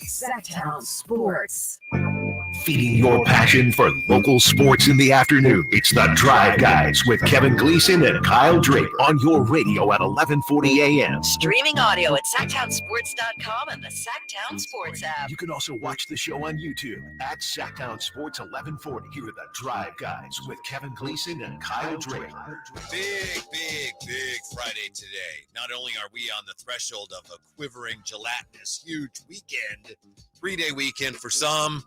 Sacktown Sports. Feeding your passion for local sports in the afternoon. It's the Drive Guys with Kevin Gleason and Kyle Draper on your radio at 1140 a.m. Streaming audio at sacktownsports.com and the Sacktown Sports app. You can also watch the show on YouTube at Sacktown Sports 1140. Here are the Drive Guys with Kevin Gleason and Kyle Draper. Big Friday today. Not only are we on the threshold of a quivering, gelatinous, huge weekend, 3-day weekend for some,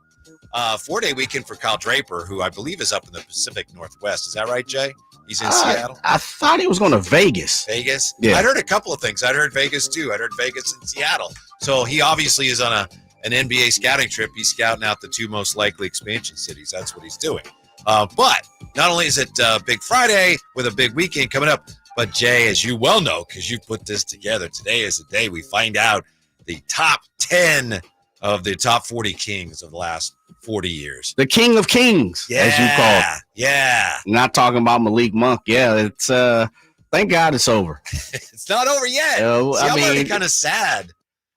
4-day weekend for Kyle Draper, who I believe is up in the Pacific Northwest. Is that right, Jay? He's in Seattle. I thought he was going to Vegas. Vegas? Yeah. I heard a couple of things. I heard Vegas, too. I heard Vegas and Seattle. So he obviously is on an NBA scouting trip. He's scouting out the two most likely expansion cities. That's what he's doing. But not only is it Big Friday with a big weekend coming up, but Jay, as you well know, because you put this together, today is the day we find out the top 10 of the top 40 kings of the last 40 years. The king of kings, as you call it. Yeah. Not talking about Malik Monk. Yeah, it's thank God it's over. It's not over yet. See, I'm already kind of sad.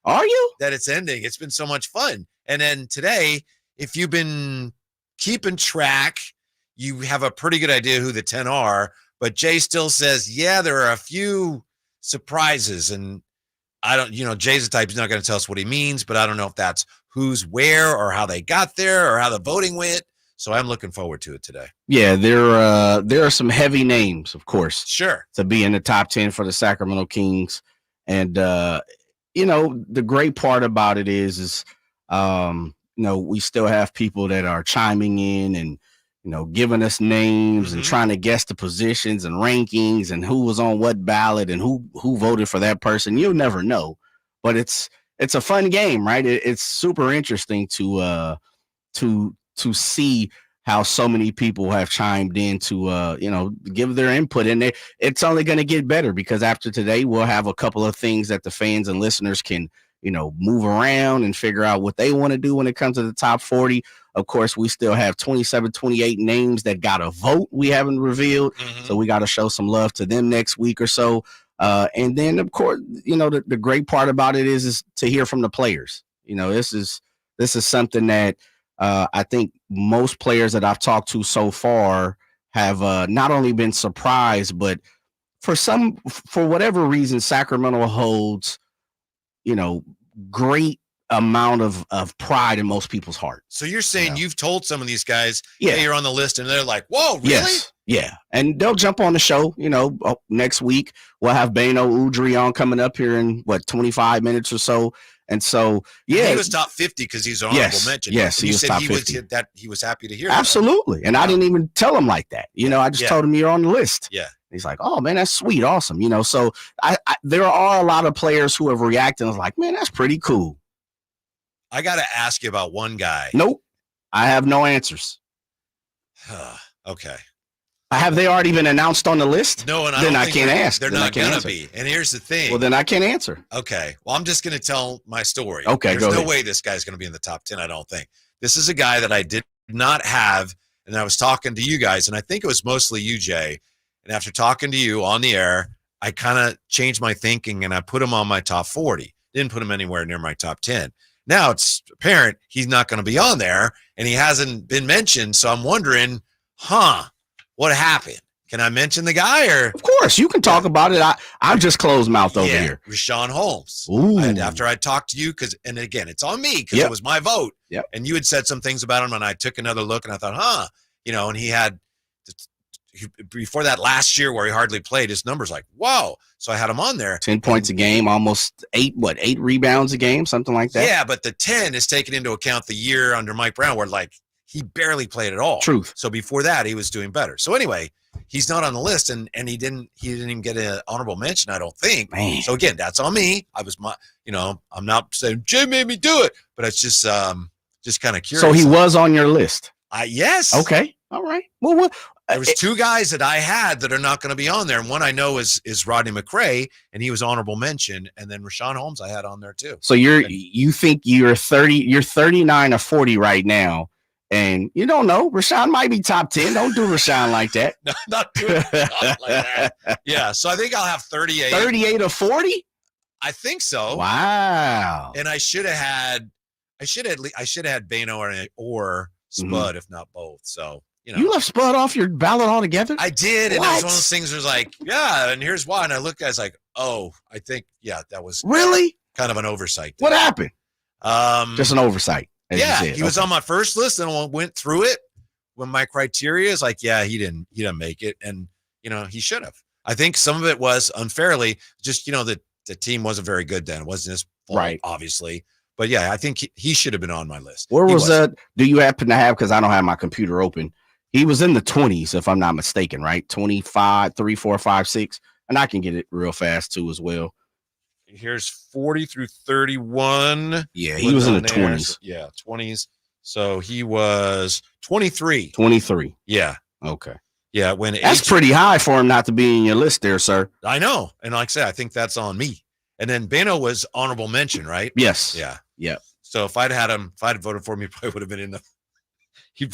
Are you? That it's ending. It's been so much fun. And then today, if you've been keeping track, you have a pretty good idea who the 10 are. But Jay still says, yeah, there are a few surprises. And I don't, Jay's the type, he's not going to tell us what he means, but I don't know if that's who's where or how they got there or how the voting went. So I'm looking forward to it today. Yeah, there are some heavy names, of course. Sure. To be in the top 10 for the Sacramento Kings. And, the great part about it is we still have people that are chiming in and, giving us names and trying to guess the positions and rankings and who was on what ballot and who voted for that person. You'll never know, but it's a fun game, right? It's super interesting to see how so many people have chimed in to, give their input. And it's only going to get better because after today, we'll have a couple of things that the fans and listeners can, move around and figure out what they want to do when it comes to the top 40. Of course, we still have 27, 28 names that got a vote we haven't revealed. So we got to show some love to them next week or so. And then, of course, the great part about it is to hear from the players. This is something that I think most players that I've talked to so far have not only been surprised, but for whatever reason, Sacramento holds, great amount of pride in most people's heart. So you're saying you've told some of these guys, hey, you're on the list, and they're like, whoa, really? Yes. Yeah. And they'll jump on the show, next week. We'll have Beno, Udrih on coming up here in 25 minutes or so. And so, yeah. He was top 50 because he's an honorable mention. Yes, he was said top he 50. He was happy to hear that. Absolutely. And I didn't even tell him like that. I just told him you're on the list. Yeah. He's like, oh, man, that's sweet. Awesome. So there are a lot of players who have reacted and was like, man, that's pretty cool. I got to ask you about one guy. Nope. I have no answers. Okay. Have they already been announced on the list? No, and I can't ask. They're not going to be. And here's the thing. Well, then I can't answer. Okay. Well, I'm just going to tell my story. Okay, There's no way this guy's going to be in the top 10, I don't think. This is a guy that I did not have, and I was talking to you guys, and I think it was mostly you, Jay. And after talking to you on the air, I kind of changed my thinking, and I put him on my top 40. Didn't put him anywhere near my top 10. Now it's apparent he's not going to be on there, and he hasn't been mentioned, so I'm wondering, what happened? Can I mention the guy? Or of course, you can talk about it. I'm just closed mouth over here. Rashawn Holmes. Ooh. After I talked to you, and again, it's on me because it was my vote. Yep. And you had said some things about him, and I took another look, and I thought, and he had before that last year where he hardly played, his numbers like, whoa. So I had him on there. 10 points a game, almost 8 rebounds a game, something like that. Yeah, but the 10 is taken into account the year under Mike Brown where he barely played at all. Truth. So before that, he was doing better. So anyway, he's not on the list, and he didn't even get an honorable mention, I don't think. Man. So again, that's on me. I'm not saying Jay made me do it, but it's just kind of curious. So he was on your list. Yes. Okay. All right. Well, there was two guys that I had that are not going to be on there, and one I know is Rodney McRae, and he was honorable mention, and then Rashawn Holmes I had on there too. So you think you're 39 or 40 right now, and you don't know. Rashawn might be top 10. Don't do Rashawn like that. No, not doing Rashawn like that. Yeah, so I think I'll have 38. 38 or 40? I think so. Wow. And I should have had I should have had Beno or Spud, if not both. So, You left Spud off your ballot altogether? I did. And it was one of those things where it was like, yeah, and here's why. And I looked, guys, like, oh, I think, that was really kind of an oversight. What happened? Just an oversight. Yeah, he was on my first list, and I went through it when my criteria is like, yeah, he didn't make it, and he should have. I think some of it was unfairly just the team wasn't very good then. It wasn't his fault, right? Obviously, but yeah, I think he should have been on my list. Where was that? Do you happen to have? Because I don't have my computer open. He was in the 20s, if I'm not mistaken, right? 25, 3, 4, 5, 6, and I can get it real fast too as well. Here's 40 through 31. Yeah, he was in the 20s. Yeah, 20s. So he was 23. 23. Yeah. Okay. Yeah. That's pretty high for him not to be in your list there, sir. I know. And like I said, I think that's on me. And then Beno was honorable mention, right? Yes. Yeah. Yeah. So if I'd voted for him, he probably would have been in the. He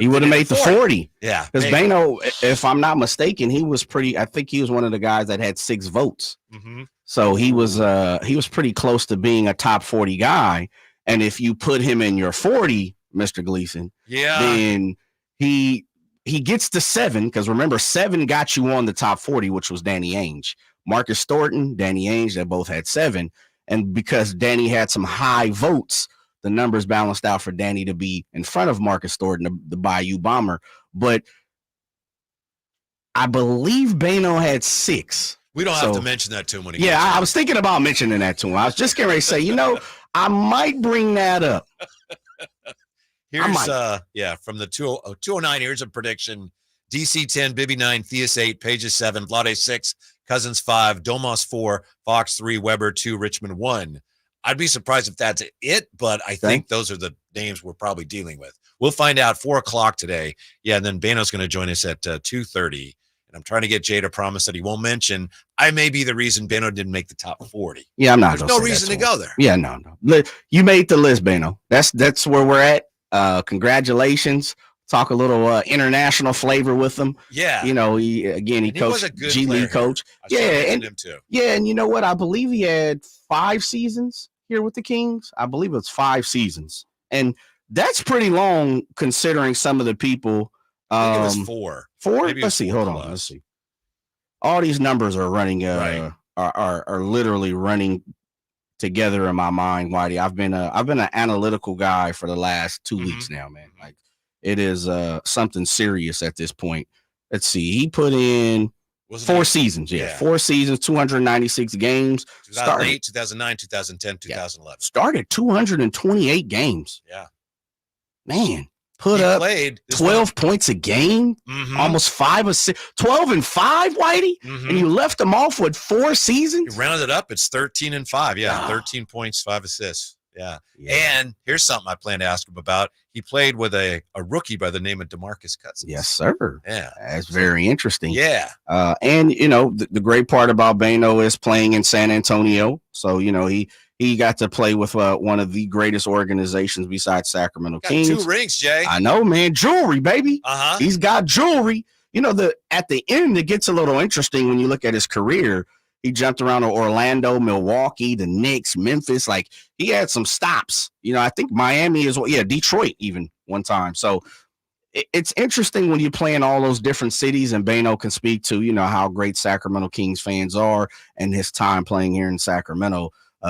would have made the 40. Yeah. Because Beno, if I'm not mistaken, I think he was one of the guys that had 6 votes. Mm-hmm. So he was pretty close to being a top 40 guy. And if you put him in your 40, Mr. Gleason, then he gets to 7, because remember, 7 got you on the top 40, which was Danny Ainge. Marcus Thornton, Danny Ainge, they both had 7. And because Danny had some high votes, the numbers balanced out for Danny to be in front of Marcus Thornton, the Bayou Bomber. But I believe Beno had 6. We don't have to mention that to him when he comes I was thinking about mentioning that to him. I was just getting ready to say, I might bring that up. Here's from the 209, here's a prediction. DC 10, Bibby 9, Theus 8, Peja 7, Vlade 6, Cousins 5, Domas 4, Fox 3, Weber 2, Richmond 1. I'd be surprised if that's it, but I think those are the names we're probably dealing with. We'll find out 4:00 today. Yeah, and then Beno's going to join us at 2:30. And I'm trying to get Jay to promise that he won't mention I may be the reason Beno didn't make the top 40. Yeah, I'm not. There's no reason to go there. Yeah, no. You made the list, Beno. That's where we're at. Congratulations. Talk a little international flavor with him. Yeah. He coached G League coach. Him too. Yeah, and you know what? I believe he had 5 seasons here with the Kings. I believe it's 5 seasons. And that's pretty long considering some of the people. I think it was 4. 4? Let's see. Hold on. Let's see. All these numbers are running are literally running together in my mind, Whitey. I've been an analytical guy for the last 2 weeks now, man. Like, it is something serious at this point. Let's see. He put in 4 seasons. Yeah. 4 seasons, 296 games. 2008, 2009, 2010, 2011. Started 228 games. Yeah. Man, played 12 points a game, almost 5 or 6, 12 and 5, Whitey, and you left them off with 4 seasons. You rounded it up. It's 13 and 5. Yeah, 13 points, 5 assists. Yeah. And here's something I plan to ask him about. He played with a rookie by the name of DeMarcus Cousins. Yes, sir. Yeah. That's very interesting. Yeah. And, the great part about Beno is playing in San Antonio. So, he got to play with one of the greatest organizations besides Sacramento Kings. 2 rings, Jay. I know, man. Jewelry, baby. Uh-huh. He's got jewelry. At the end, it gets a little interesting when you look at his career. He jumped around to Orlando, Milwaukee, the Knicks, Memphis. Like, he had some stops. I think Miami as well. Yeah, Detroit even one time. So it's interesting when you play in all those different cities, and Beno can speak to, how great Sacramento Kings fans are and his time playing here in Sacramento,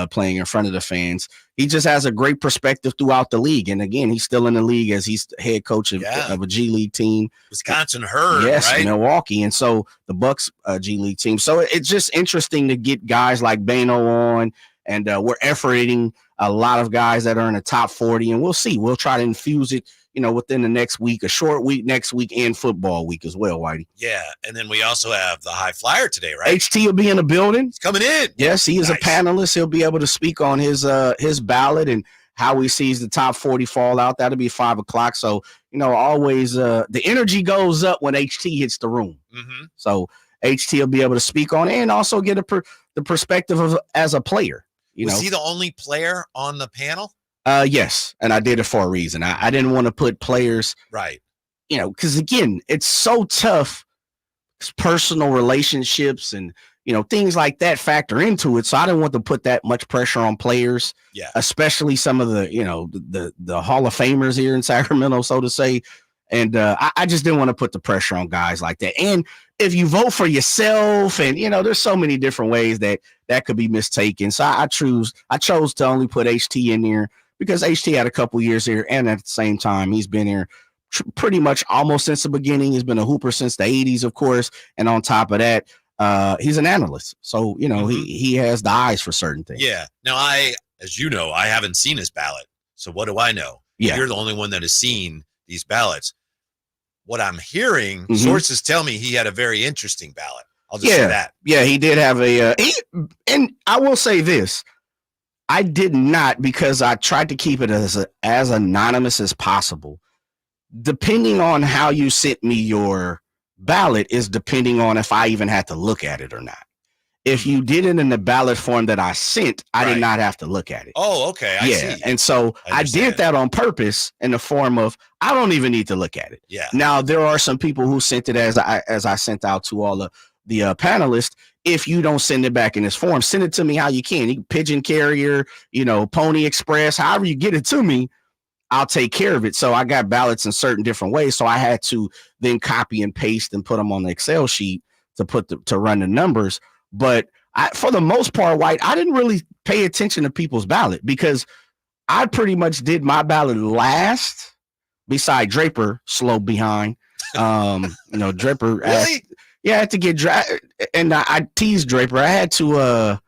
playing in front of the fans. He just has a great perspective throughout the league. And again, he's still in the league as he's head coach of a G League team. Wisconsin Herd, yes, right? Milwaukee. And so the Bucks G League team. So it's just interesting to get guys like Beno on, and we're efforting a lot of guys that are in the top 40, and we'll see. We'll try to infuse it, within the next week, a short week next week, and football week as well, Whitey. Yeah, and then we also have the high flyer today, right? HT will be in the building. He's coming in. Yes, he is a panelist. He'll be able to speak on his ballot and how he sees the top 40 fall out. That'll be 5:00. So, always the energy goes up when HT hits the room. Mm-hmm. So HT will be able to speak on it and also get the perspective of as a player. Was he the only player on the panel? Yes, and I did it for a reason. I didn't want to put players, right? Because again, it's so tough. Personal relationships and things like that factor into it. So I didn't want to put that much pressure on players, especially some of the the Hall of Famers here in Sacramento, so to say. And I just didn't want to put the pressure on guys like that. And if you vote for yourself, and there's so many different ways that could be mistaken. So I chose to only put HT in there because HT had a couple years here, and at the same time, he's been here pretty much almost since the beginning. He's been a hooper since the 80s, of course, and on top of that, he's an analyst. So he has the eyes for certain things. Yeah. Now as you know, I haven't seen his ballot. So what do I know? Yeah. You're the only one that has seen these ballots. What I'm hearing, sources tell me he had a very interesting ballot. I'll just say that. Yeah, he did have and I will say this. I did not, because I tried to keep it as anonymous as possible. Depending on how you sent me your ballot is depending on if I even had to look at it or not. If you did it in the ballot form that I sent, I did not have to look at it. Oh, okay. I see. And so I did that on purpose in the form of, I don't even need to look at it. Yeah. Now, there are some people who sent it as I sent out to all the panelists. If you don't send it back in this form, send it to me how you can. Pigeon Carrier, Pony Express, however you get it to me, I'll take care of it. So I got ballots in certain different ways. So I had to then copy and paste and put them on the Excel sheet to run the numbers. But for the most part, White, I didn't really pay attention to people's ballot because I pretty much did my ballot last, beside Draper, slow behind. Draper. Really? I had to get and I teased Draper. I had to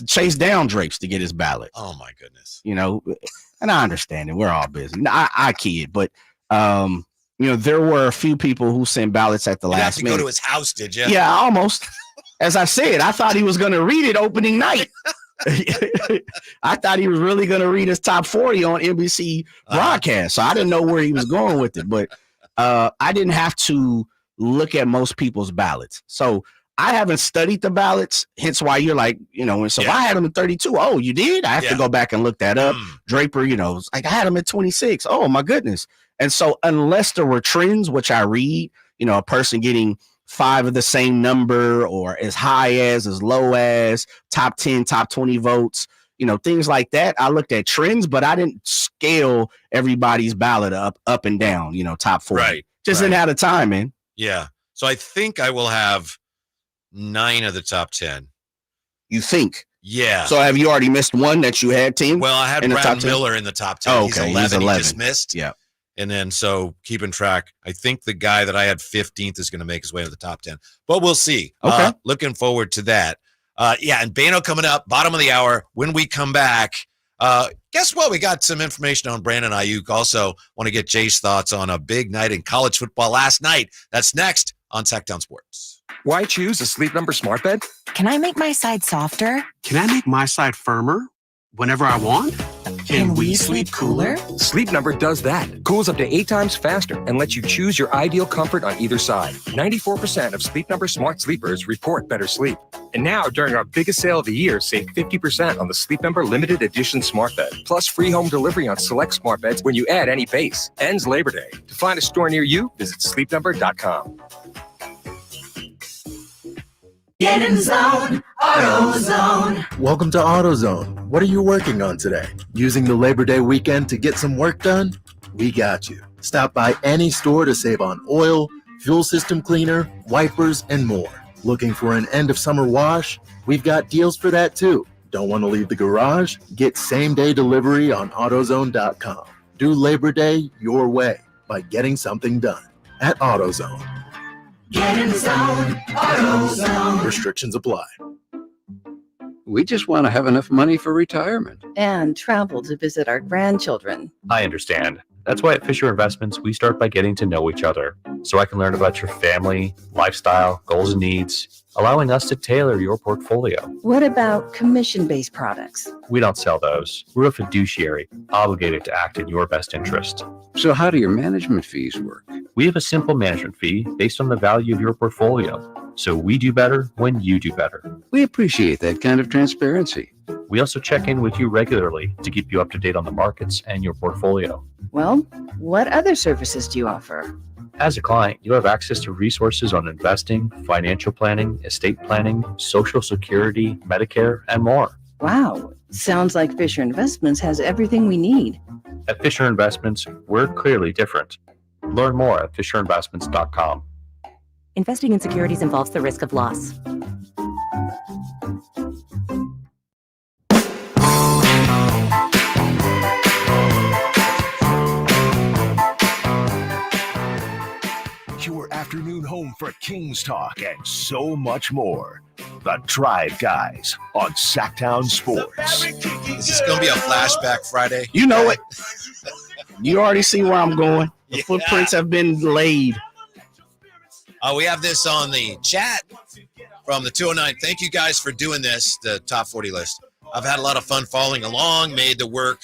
chase down Drapes to get his ballot. Oh my goodness. And I understand it. We're all busy. I kid, but there were a few people who sent ballots at the last minute. You have to go to his house, did you? Yeah, almost. As I said, I thought he was going to read it opening night. I thought he was really going to read his top 40 on NBC broadcast. So I didn't know where he was going with it, but I didn't have to look at most people's ballots. So I haven't studied the ballots, hence why you're like, I had him at 32. Oh, you did? I have to go back and look that up. Draper, I had him at 26. Oh, my goodness. And so unless there were trends, which I read, a person getting 5 of the same number or as high as low as, top 10, top 20 votes, things like that. I looked at trends, but I didn't scale everybody's ballot up and down, top 40. Right. Didn't have the time, man. Yeah. So I think I will have 9 of the top 10. You think? Yeah. So have you already missed one that you had, team? Well, I had Brad Miller in the top 10. Oh, okay. He's 11. He just missed. Yeah. And then, so keeping track, I think the guy that I had 15th is going to make his way to the top 10. But we'll see. Okay. Looking forward to that. And Beno coming up, bottom of the hour. When we come back, guess what? We got some information on Brandon Aiyuk. Also, want to get Jay's thoughts on a big night in college football last night. That's next on Sacktown Sports. Why choose a Sleep Number smart bed? Can I make my side softer? Can I make my side firmer whenever I want? Can we sleep cooler? Sleep Number does that. Cools up to 8 times faster and lets you choose your ideal comfort on either side. 94% of Sleep Number smart sleepers report better sleep. And now, during our biggest sale of the year, save 50% on the Sleep Number limited edition smart bed. Plus free home delivery on select smart beds when you add any base. Ends Labor Day. To find a store near you, visit sleepnumber.com. Get in the zone, AutoZone. Welcome to AutoZone. What are you working on today? Using the Labor Day weekend to get some work done? We got you. Stop by any store to save on oil, fuel system cleaner, wipers, and more. Looking for an end of summer wash? We've got deals for that too. Don't want to leave the garage? Get same-day delivery on AutoZone.com. Do Labor Day your way by getting something done at AutoZone. Get in the zone, AutoZone. Restrictions apply. We just want to have enough money for retirement. And travel to visit our grandchildren. I understand. That's why at Fisher Investments, we start by getting to know each other so I can learn about your family, lifestyle, goals and needs, allowing us to tailor your portfolio. What about commission-based products? We don't sell those. We're a fiduciary, obligated to act in your best interest. So how do your management fees work? We have a simple management fee based on the value of your portfolio. So we do better when you do better. We appreciate that kind of transparency. We also check in with you regularly to keep you up to date on the markets and your portfolio. Well, what other services do you offer? As a client, you have access to resources on investing, financial planning, estate planning, Social Security, Medicare, and more. Wow. Sounds like Fisher Investments has everything we need. At Fisher Investments, we're clearly different. Learn more at fisherinvestments.com. Investing in securities involves the risk of loss. Your afternoon home for Kings talk and so much more. The Drive Guys on Sacktown Sports. Is this going to be a flashback Friday? You know it. You already see where I'm going. The footprints have been laid. We have this on the chat from the 209. Thank you guys for doing this, the top 40 list. I've had a lot of fun following along, made the work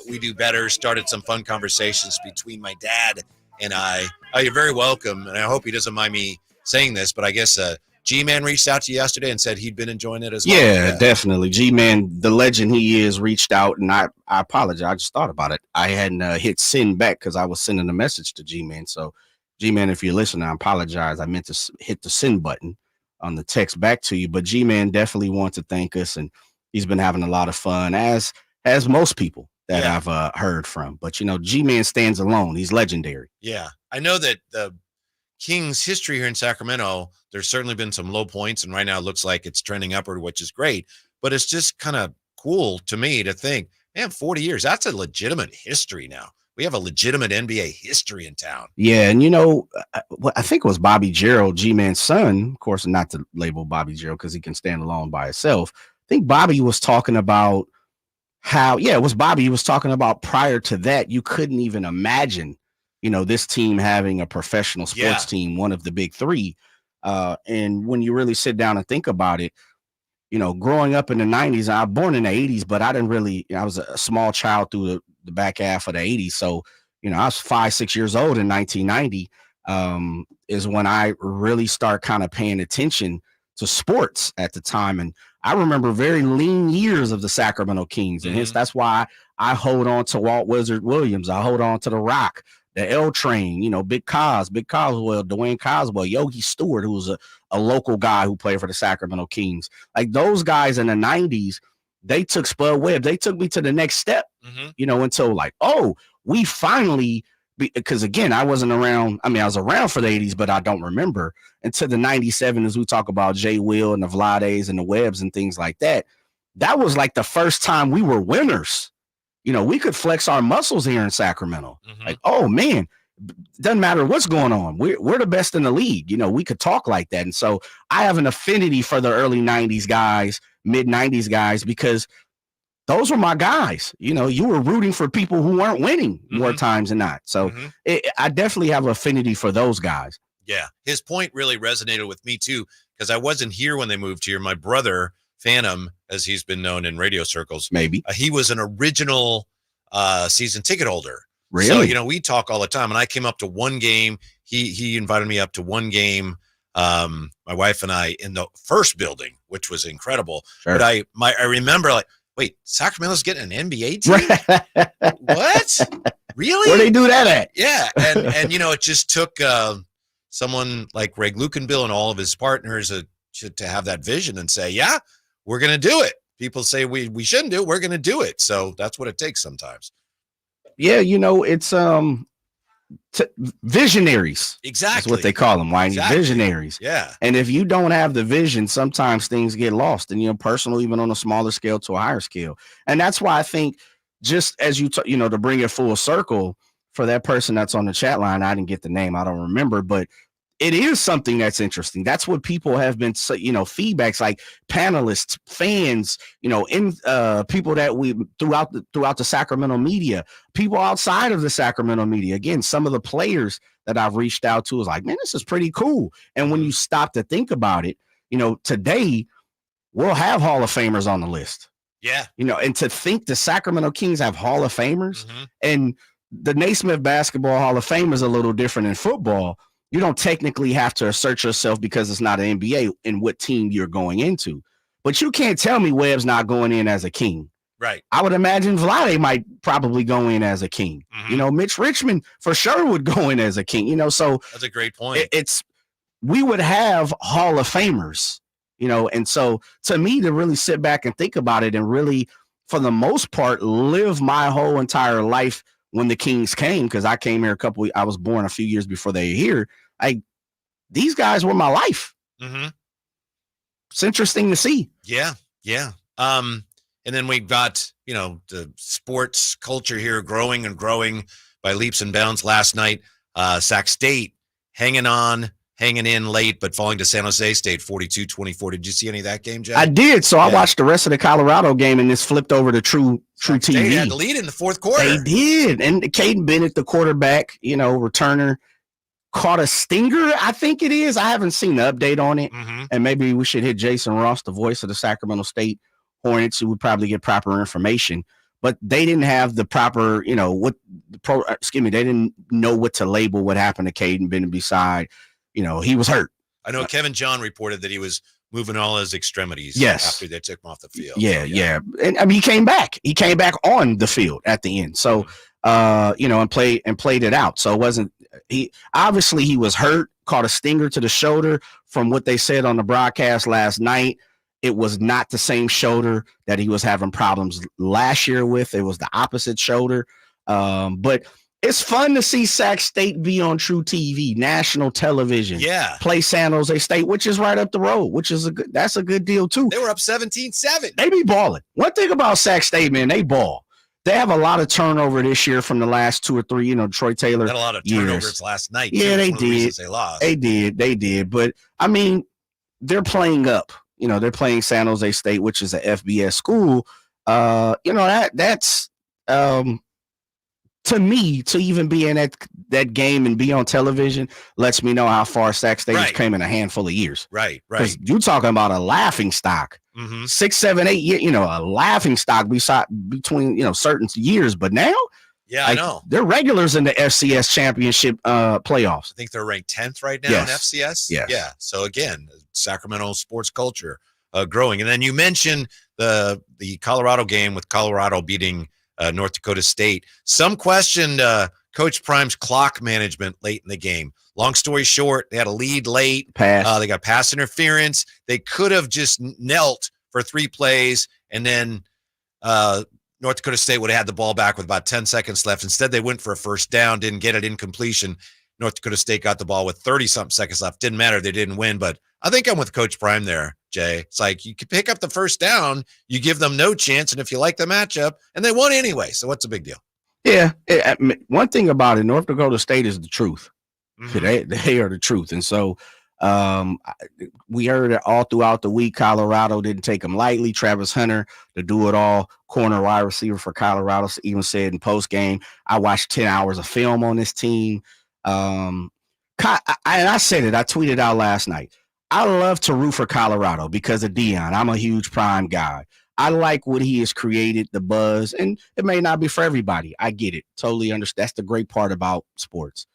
we do better, started some fun conversations between my dad and I. Oh, you're very welcome, and I hope he doesn't mind me saying this, but I guess G-Man reached out to you yesterday and said he'd been enjoying it as well. Yeah, definitely. G-Man, the legend he is, reached out, and I apologize. I just thought about it. I hadn't hit send back because I was sending a message to G-Man. So, G-Man, if you're listening, I apologize. I meant to hit the send button on the text back to you, but G-Man definitely wants to thank us, and he's been having a lot of fun, as most people that I've heard from. But, you know, G-Man stands alone. He's legendary. Yeah. I know that the Kings' history here in Sacramento, there's certainly been some low points, and right now it looks like it's trending upward, which is great. But it's just kind of cool to me to think, man, 40 years, that's a legitimate history now. We have a legitimate NBA history in town. Yeah, and, you know, I think it was Bobby Gerald, G-Man's son, of course, not to label Bobby Gerald because he can stand alone by himself. I think Bobby was talking about it was Bobby. He was talking about prior to that, you couldn't even imagine, you know, this team having a professional sports team, one of the big three. And when you really sit down and think about it, you know, growing up in the 90s, I was born in the 80s, but I was a small child through the back half of the 80s. So, you know, I was 5-6 years old in 1990 is when I really start kind of paying attention to sports at the time. And I remember very lean years of the Sacramento Kings. And hence, that's why I hold on to Walt Wizard Williams. I hold on to The Rock, the L Train, you know, Big Coswell, Dwayne Coswell, Yogi Stewart, who was a local guy who played for the Sacramento Kings. Like those guys in the 90s, they took Spud Webb. They took me to the next step, you know, until like, oh, we finally, because again, I wasn't around. I mean, I was around for the 80s, but I don't remember until the 97 as we talk about Jay Will and the Vlades and the Webbs and things like that. That was like the first time we were winners. You know, we could flex our muscles here in Sacramento. Like, oh man, doesn't matter what's going on. We're the best in the league. You know, we could talk like that. And so I have an affinity for the early 90s guys, mid 90s guys, because those were my guys. You know, you were rooting for people who weren't winning more times than not. So I definitely have an affinity for those guys. Yeah. His point really resonated with me too, because I wasn't here when they moved here. My brother, Phantom, as he's been known in radio circles, maybe he was an original season ticket holder. Really? So, you know, we talk all the time, and I came up to one game. He invited me up to one game. My wife and I in the first building, which was incredible. Sure. But I remember like, wait, Sacramento's getting an NBA team? What? Really? Where they do that at? Yeah. And you know, it just took someone like Greg Lukenbill and all of his partners to have that vision and say, yeah, we're going to do it. People say we shouldn't do it. We're going to do it. So that's what it takes sometimes. Yeah. You know, it's visionaries. Exactly. That's what they call them. Why? Exactly. Visionaries. Yeah. And if you don't have the vision, sometimes things get lost, and, you know, personal, even on a smaller scale to a higher scale. And that's why I think, just as you know, to bring it full circle for that person that's on the chat line, I didn't get the name. I don't remember, but it is something that's interesting. That's what people have been, you know, feedbacks like panelists, fans, you know, in people that we throughout the Sacramento media, people outside of the Sacramento media. Again, some of the players that I've reached out to is like, man, this is pretty cool. And when you stop to think about it, you know, today we'll have Hall of Famers on the list. Yeah. You know, and to think the Sacramento Kings have Hall of Famers, and the Naismith Basketball Hall of Fame is a little different in football. You don't technically have to assert yourself because it's not an NBA in what team you're going into. But you can't tell me Webb's not going in as a King. Right. I would imagine Vlade might probably go in as a king. Mitch Richmond for sure would go in as a king. So that's a great point. We would have Hall of Famers, and so to me to really sit back and think about it and really, for the most part, live my whole entire life when the Kings came, because I came here I was born a few years before they were here. These guys were my life. It's interesting to see. Yeah. And then we got, the sports culture here growing and growing by leaps and bounds. Last night, Sac State hanging in late, but falling to San Jose State 42-24. Did you see any of that game, Jay? I did. So I watched the rest of the Colorado game, and this flipped over to True TV. They had the lead in the fourth quarter. They did. And Caden Bennett, the quarterback, returner, caught a stinger, I think it is. I haven't seen the update on it. And maybe we should hit Jason Ross, the voice of the Sacramento State Hornets, who would probably get proper information. But they didn't have the proper, they didn't know what to label what happened to Caden Bennett beside, he was hurt. I know Kevin John reported that he was moving all his extremities after they took him off the field. Yeah. And I mean, he came back. He came back on the field at the end. So, and played it out. So it wasn't he was hurt, caught a stinger to the shoulder. From what they said on the broadcast last night, it was not the same shoulder that he was having problems last year with. It was the opposite shoulder. But it's fun to see Sac State be on True TV, national television. Yeah. Play San Jose State, which is right up the road, which is that's a good deal too. They were up 17-7. They be balling. One thing about Sac State, man, they ball. They have a lot of turnover this year from the last 2 or 3, Troy Taylor. Had a lot of turnovers last night. Yeah, they did. They lost. They did. But I mean, they're playing up. They're playing San Jose State, which is a FBS school. That's to me, to even be in that game and be on television lets me know how far Sac State has came in a handful of years. Right. You're talking about a laughing stock. 6, 7, 8 years, a laughing stock between certain years. But now, I know they're regulars in the FCS championship playoffs. I think they're ranked 10th right now in FCS. Yes. Yeah. So again, Sacramento sports culture growing. And then you mentioned the Colorado game with Colorado beating North Dakota State. Some questioned Coach Prime's clock management late in the game. Long story short, they had a lead late. Pass. They got pass interference. They could have just knelt for 3 plays, and then North Dakota State would have had the ball back with about 10 seconds left. Instead, they went for a first down, didn't get it, incompletion. North Dakota State got the ball with 30-something seconds left. Didn't matter. They didn't win, but I think I'm with Coach Prime there, Jay. It's like you could pick up the first down, you give them no chance, and if you like the matchup, and they won anyway, so what's the big deal? Yeah. One thing about it, North Dakota State is the truth. They are the truth. And so we heard it all throughout the week. Colorado didn't take them lightly. Travis Hunter, the do-it-all corner wide receiver for Colorado, even said in post-game, I watched 10 hours of film on this team. And I said it. I tweeted out last night. I love to root for Colorado because of Deion. I'm a huge Prime guy. I like what he has created, the buzz, and it may not be for everybody. I get it. Totally understand. That's the great part about sports.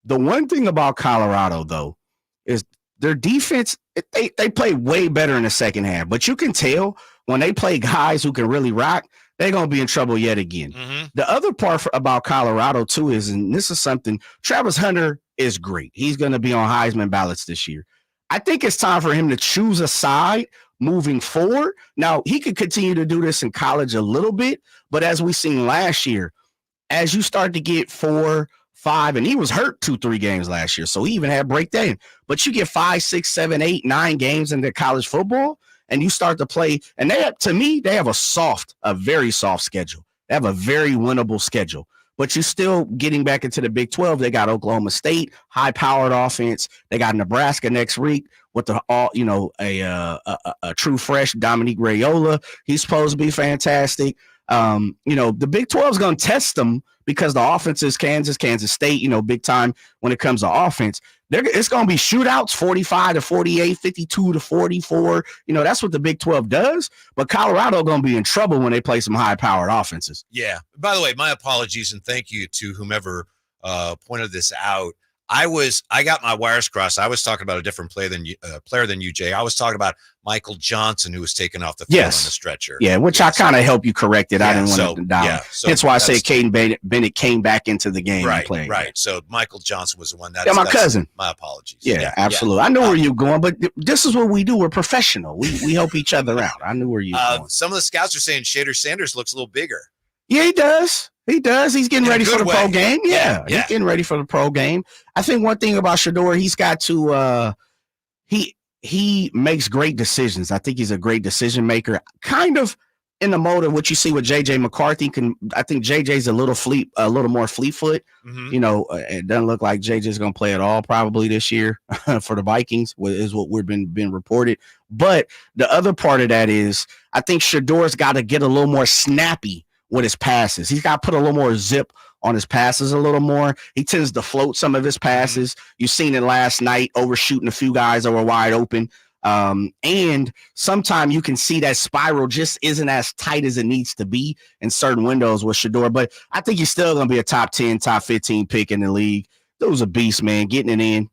The one thing about Colorado, though, is their defense, they play way better in the second half. But you can tell when they play guys who can really rock, they're going to be in trouble yet again. The other part about Colorado, too, is, and this is something, Travis Hunter is great. He's going to be on Heisman ballots this year. I think it's time for him to choose a side moving forward. Now, he could continue to do this in college a little bit, but as we seen last year, as you start to get 4, 5, and he was hurt 2, 3 games last year, so he even had breakdown. But you get 5, 6, 7, 8, 9 games into college football, and you start to play. And they have, to me, they have a very soft schedule. They have a very winnable schedule. But you're still getting back into the Big 12. They got Oklahoma State, high-powered offense. They got Nebraska next week with a true fresh Dominique Raiola. He's supposed to be fantastic. The Big 12 is going to test them because the offense is Kansas State, big time when it comes to offense. It's going to be shootouts, 45-48, 52-44. That's what the Big 12 does. But Colorado going to be in trouble when they play some high-powered offenses. Yeah. By the way, my apologies and thank you to whomever pointed this out. I got my wires crossed. I was talking about a different player than you, Jay. I was talking about Michael Johnson, who was taken off the field on the stretcher. Yeah, which I kind of helped you correct it. I didn't want to down. So Hence why I say Caden Bennett came back into the game and played. Right. So Michael Johnson was the one. My cousin. My apologies. Yeah, absolutely. I knew where you were going, but this is what we do. We're professional. We help each other out. I knew where you were going. Some of the scouts are saying Shader Sanders looks a little bigger. Yeah, he does. He's getting ready for the pro game. Yeah, he's getting ready for the pro game. I think one thing about Shedeur, he's got to he makes great decisions. I think he's a great decision maker. Kind of in the mode of what you see with JJ McCarthy. I think JJ's a little more fleet foot. Mm-hmm. It doesn't look like JJ's going to play at all probably this year for the Vikings, is what we've been reported. But the other part of that is I think Shedeur's got to get a little more snappy with his passes. He's got to put a little more zip on his passes a little more. He tends to float some of his passes. You've seen it last night, overshooting a few guys that were wide open. And sometimes you can see that spiral just isn't as tight as it needs to be in certain windows with Shedeur. But I think he's still going to be a top 10, top 15 pick in the league. That was a beast, man, getting it in,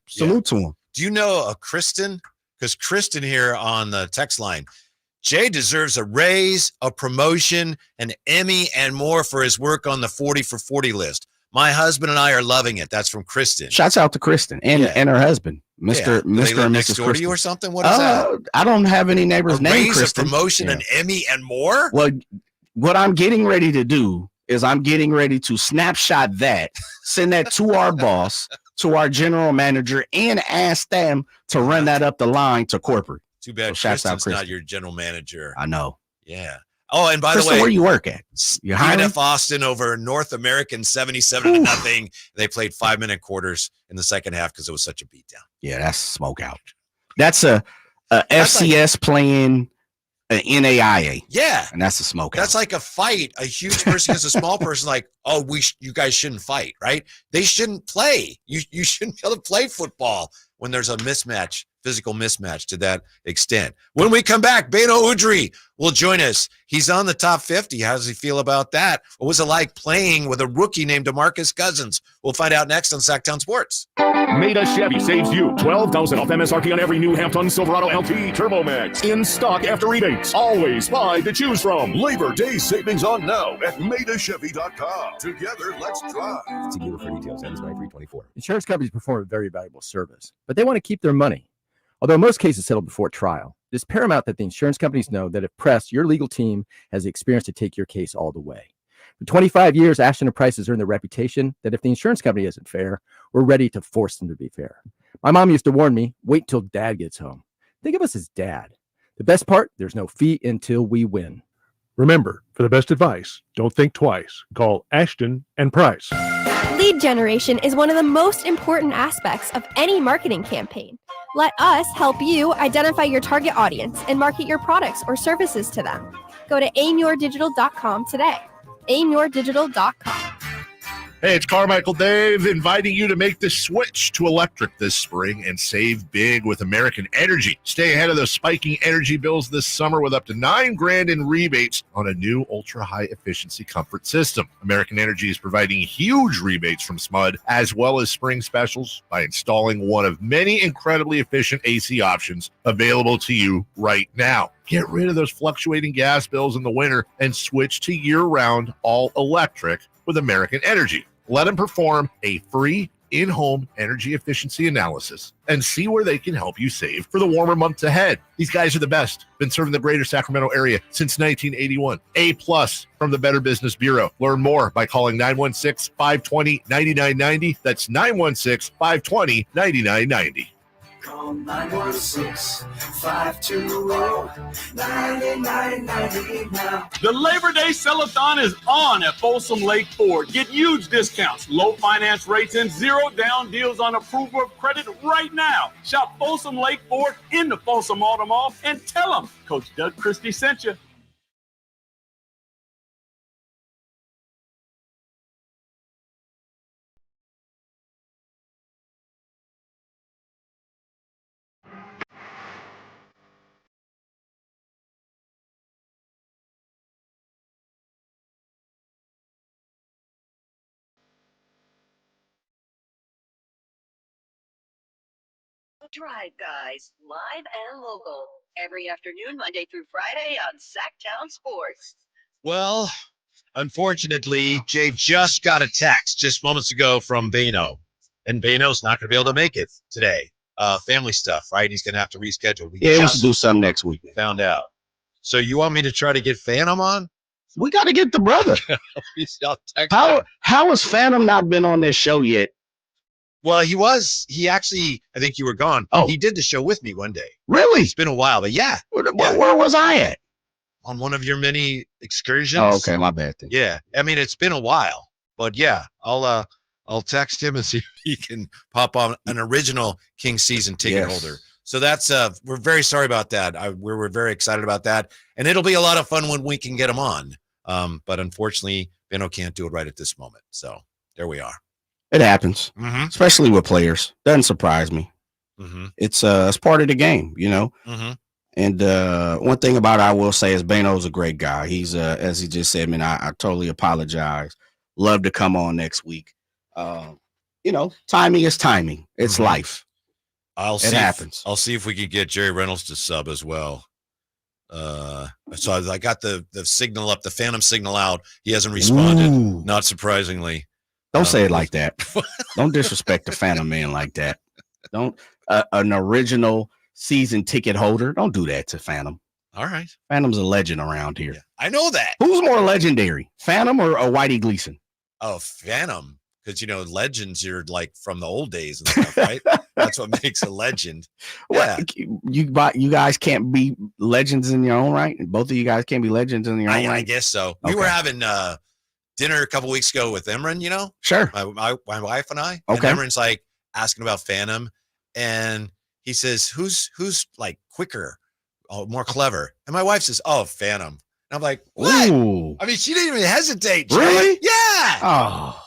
salute to him. Do you know Kristen? Because Kristen here on the text line, Jay deserves a raise, a promotion, an Emmy, and more for his work on the 40 for 40 list. My husband and I are loving it. That's from Kristen. Shouts out to Kristen and her husband, Mr. and Mrs. Next door to you or something? What is that? I don't have any neighbors named Kristen. A promotion, an Emmy, and more? Well, what I'm getting ready to do is I'm getting ready to snapshot that, send that to our boss, to our general manager, and ask them to run that up the line to corporate. Too bad Kristen's not your general manager. I know. Yeah. Oh, and by Kristen, the way, where you work at? You hiring? Austin over North American 77-0. They played 5-minute quarters in the second half because it was such a beatdown. Yeah, that's smoke out. That's a FCS playing an NAIA. Yeah, and that's a smoke out. That's like a fight. A huge person against a small person. Like, oh, you guys shouldn't fight, right? They shouldn't play. You shouldn't be able to play football when there's a mismatch. Physical mismatch to that extent. When we come back, Beno Udrih will join us. He's on the top 50. How does he feel about that? What was it like playing with a rookie named DeMarcus Cousins? We'll find out next on Sacktown Sports. Maida Chevy saves you $12,000 off MSRP on every new half-ton Silverado LT Turbo Max. In stock after rebates. Always 5 to choose from. Labor Day savings on now at MaidaChevy.com. Together, let's drive. See dealer for details. Ends 9324. Insurance companies perform a very valuable service, but they want to keep their money. Although most cases settle before trial, it is paramount that the insurance companies know that if pressed, your legal team has the experience to take your case all the way. For 25 years, Ashton & Price has earned the reputation that if the insurance company isn't fair, we're ready to force them to be fair. My mom used to warn me, wait till dad gets home. Think of us as dad. The best part, there's no fee until we win. Remember, for the best advice, don't think twice. Call Ashton & Price. Lead generation is one of the most important aspects of any marketing campaign. Let us help you identify your target audience and market your products or services to them. Go to aimyourdigital.com today. aimyourdigital.com. Hey, it's Carmichael Dave inviting you to make the switch to electric this spring and save big with American Energy. Stay ahead of those spiking energy bills this summer with up to $9,000 in rebates on a new ultra-high efficiency comfort system. American Energy is providing huge rebates from SMUD as well as spring specials by installing one of many incredibly efficient AC options available to you right now. Get rid of those fluctuating gas bills in the winter and switch to year-round all-electric with American Energy. Let them perform a free in-home energy efficiency analysis and see where they can help you save for the warmer months ahead. These guys are the best. Been serving the greater Sacramento area since 1981. A+ from the Better Business Bureau. Learn more by calling 916-520-9990. That's 916-520-9990. Call 916-520-9990 now. The Labor Day Sell-a-thon is on at Folsom Lake Ford. Get huge discounts, low finance rates, and zero down deals on approval of credit right now. Shop Folsom Lake Ford in the Folsom Auto Mall and tell them Coach Doug Christie sent you. The Drive Guys, live and local, every afternoon, Monday through Friday on Sacktown Sports. Well, unfortunately, Jay just got a text just moments ago from Beno, and Beno's not going to be able to make it today. Family stuff, right? He's going to have to reschedule. He wants to do something next week. Found out. So you want me to try to get Phantom on? We got to get the brother. How has Phantom not been on this show yet? Well, he actually, I think you were gone. Oh. He did the show with me one day. Really? It's been a while, but yeah. Where was I at? On one of your many excursions. Oh, okay. My bad thing. Yeah. I mean, it's been a while, but yeah, I'll text him and see if he can pop on an original King season ticket holder. So that's, we're very sorry about that. We're very excited about that. And it'll be a lot of fun when we can get him on. But unfortunately, Beno can't do it right at this moment. So there we are. It happens, especially with players. Doesn't surprise me. It's part of the game, you know. And one thing about it, I will say is Beno's a great guy. He's as he just said, man, I totally apologize. Love to come on next week. You know, timing is timing. It's life. It happens. I'll see if we can get Jerry Reynolds to sub as well. So I got the signal up, the Phantom signal out. He hasn't responded. Ooh. Not surprisingly. Don't say it like that. Don't disrespect the Phantom man like that. Don't an original season ticket holder. Don't do that to Phantom. All right. Phantom's a legend around here. Yeah, I know that. Who's more legendary, Phantom or Whitey Gleason? Oh, Phantom. Because, you know, legends are like from the old days and stuff, right? That's what makes a legend. Yeah. You guys can't be legends in your own right? Both of you guys can't be legends in your own right? I guess so. We were having dinner a couple weeks ago with Emran, you know? Sure. My wife and I. Okay. And Emran's like asking about Phantom. And he says, who's like quicker, more clever? And my wife says, oh, Phantom. And I'm like, what? Ooh. I mean, she didn't even hesitate. Jay. Really? Yeah. Oh,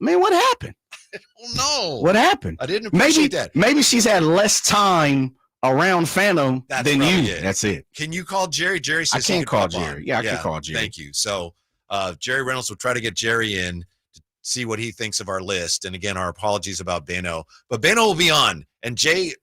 man, what happened? Oh, no. What happened? I didn't appreciate that. Maybe she's had less time around Phantom than you. It. That's it. Can you call Jerry? Jerry says I can't call Jerry. Yeah, I can call Jerry. Thank you. So Jerry Reynolds will try to get Jerry in to see what he thinks of our list. And again, our apologies about Beno. But Beno will be on. And Jay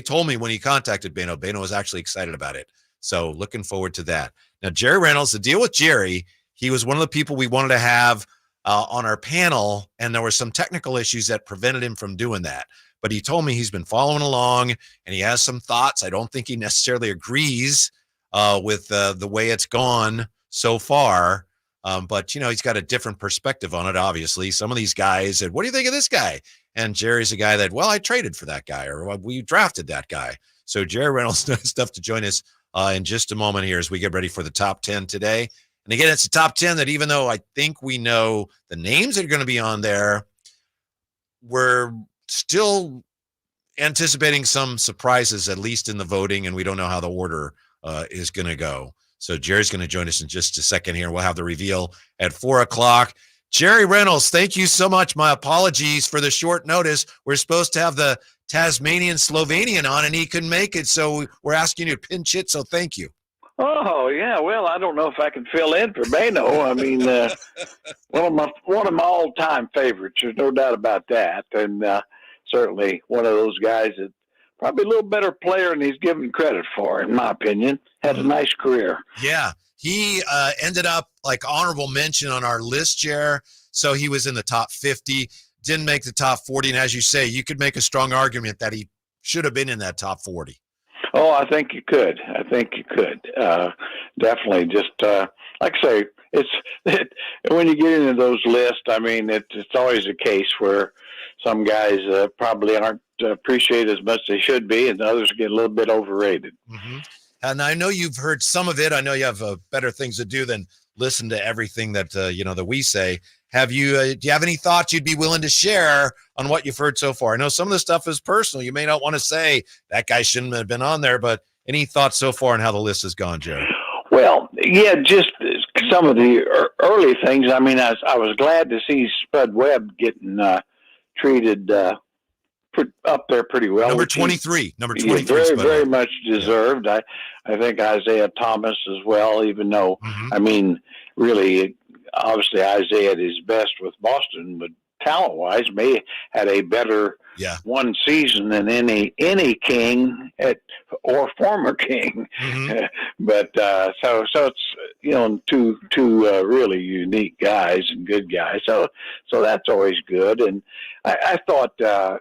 told me when he contacted Beno was actually excited about it. So looking forward to that. Now, Jerry Reynolds, the deal with Jerry, he was one of the people we wanted to have on our panel, and there were some technical issues that prevented him from doing that. But he told me he's been following along, and he has some thoughts. I don't think he necessarily agrees with the way it's gone so far. But, you know, he's got a different perspective on it, obviously. Some of these guys said, what do you think of this guy? And Jerry's a guy that, well, I traded for that guy, or we drafted that guy. So Jerry Reynolds does stuff to join us in just a moment here as we get ready for the top 10 today. And again, it's a top 10 that even though I think we know the names that are going to be on there, we're still anticipating some surprises, at least in the voting, and we don't know how the order is going to go. So Jerry's going to join us in just a second here. We'll have the reveal at 4 o'clock. Jerry Reynolds, thank you so much. My apologies for the short notice. We're supposed to have the Tasmanian Slovenian on, and he couldn't make it, so we're asking you to pinch it, so thank you. Oh yeah, well, I don't know if I can fill in for Beno. I mean, one of my all-time favorites. There's no doubt about that, and certainly one of those guys that probably a little better player than he's given credit for, in my opinion. Had a nice career. Yeah, he ended up like honorable mention on our list, Jer. So he was in the top 50, didn't make the top 40, and as you say, you could make a strong argument that he should have been in that top 40. Oh, I think you could. Definitely. Just like I say, when you get into those lists, I mean, it's always a case where some guys probably aren't appreciated as much as they should be, and others get a little bit overrated. Mm-hmm. And I know you've heard some of it. I know you have better things to do than listen to everything that that we say. Have you? Do you have any thoughts you'd be willing to share on what you've heard so far? I know some of the stuff is personal. You may not want to say that guy shouldn't have been on there, but any thoughts so far on how the list has gone, Jerry? Well, yeah, just some of the early things. I mean, I was glad to see Spud Webb getting treated up there pretty well. Number 23. Number 23. Very, very much deserved. I think Isaiah Thomas as well, even though, I mean, really, obviously Isaiah at his best with Boston would talent-wise, may had a better one season than any king or former king. Mm-hmm. But so it's two really unique guys and good guys. So that's always good. And I thought I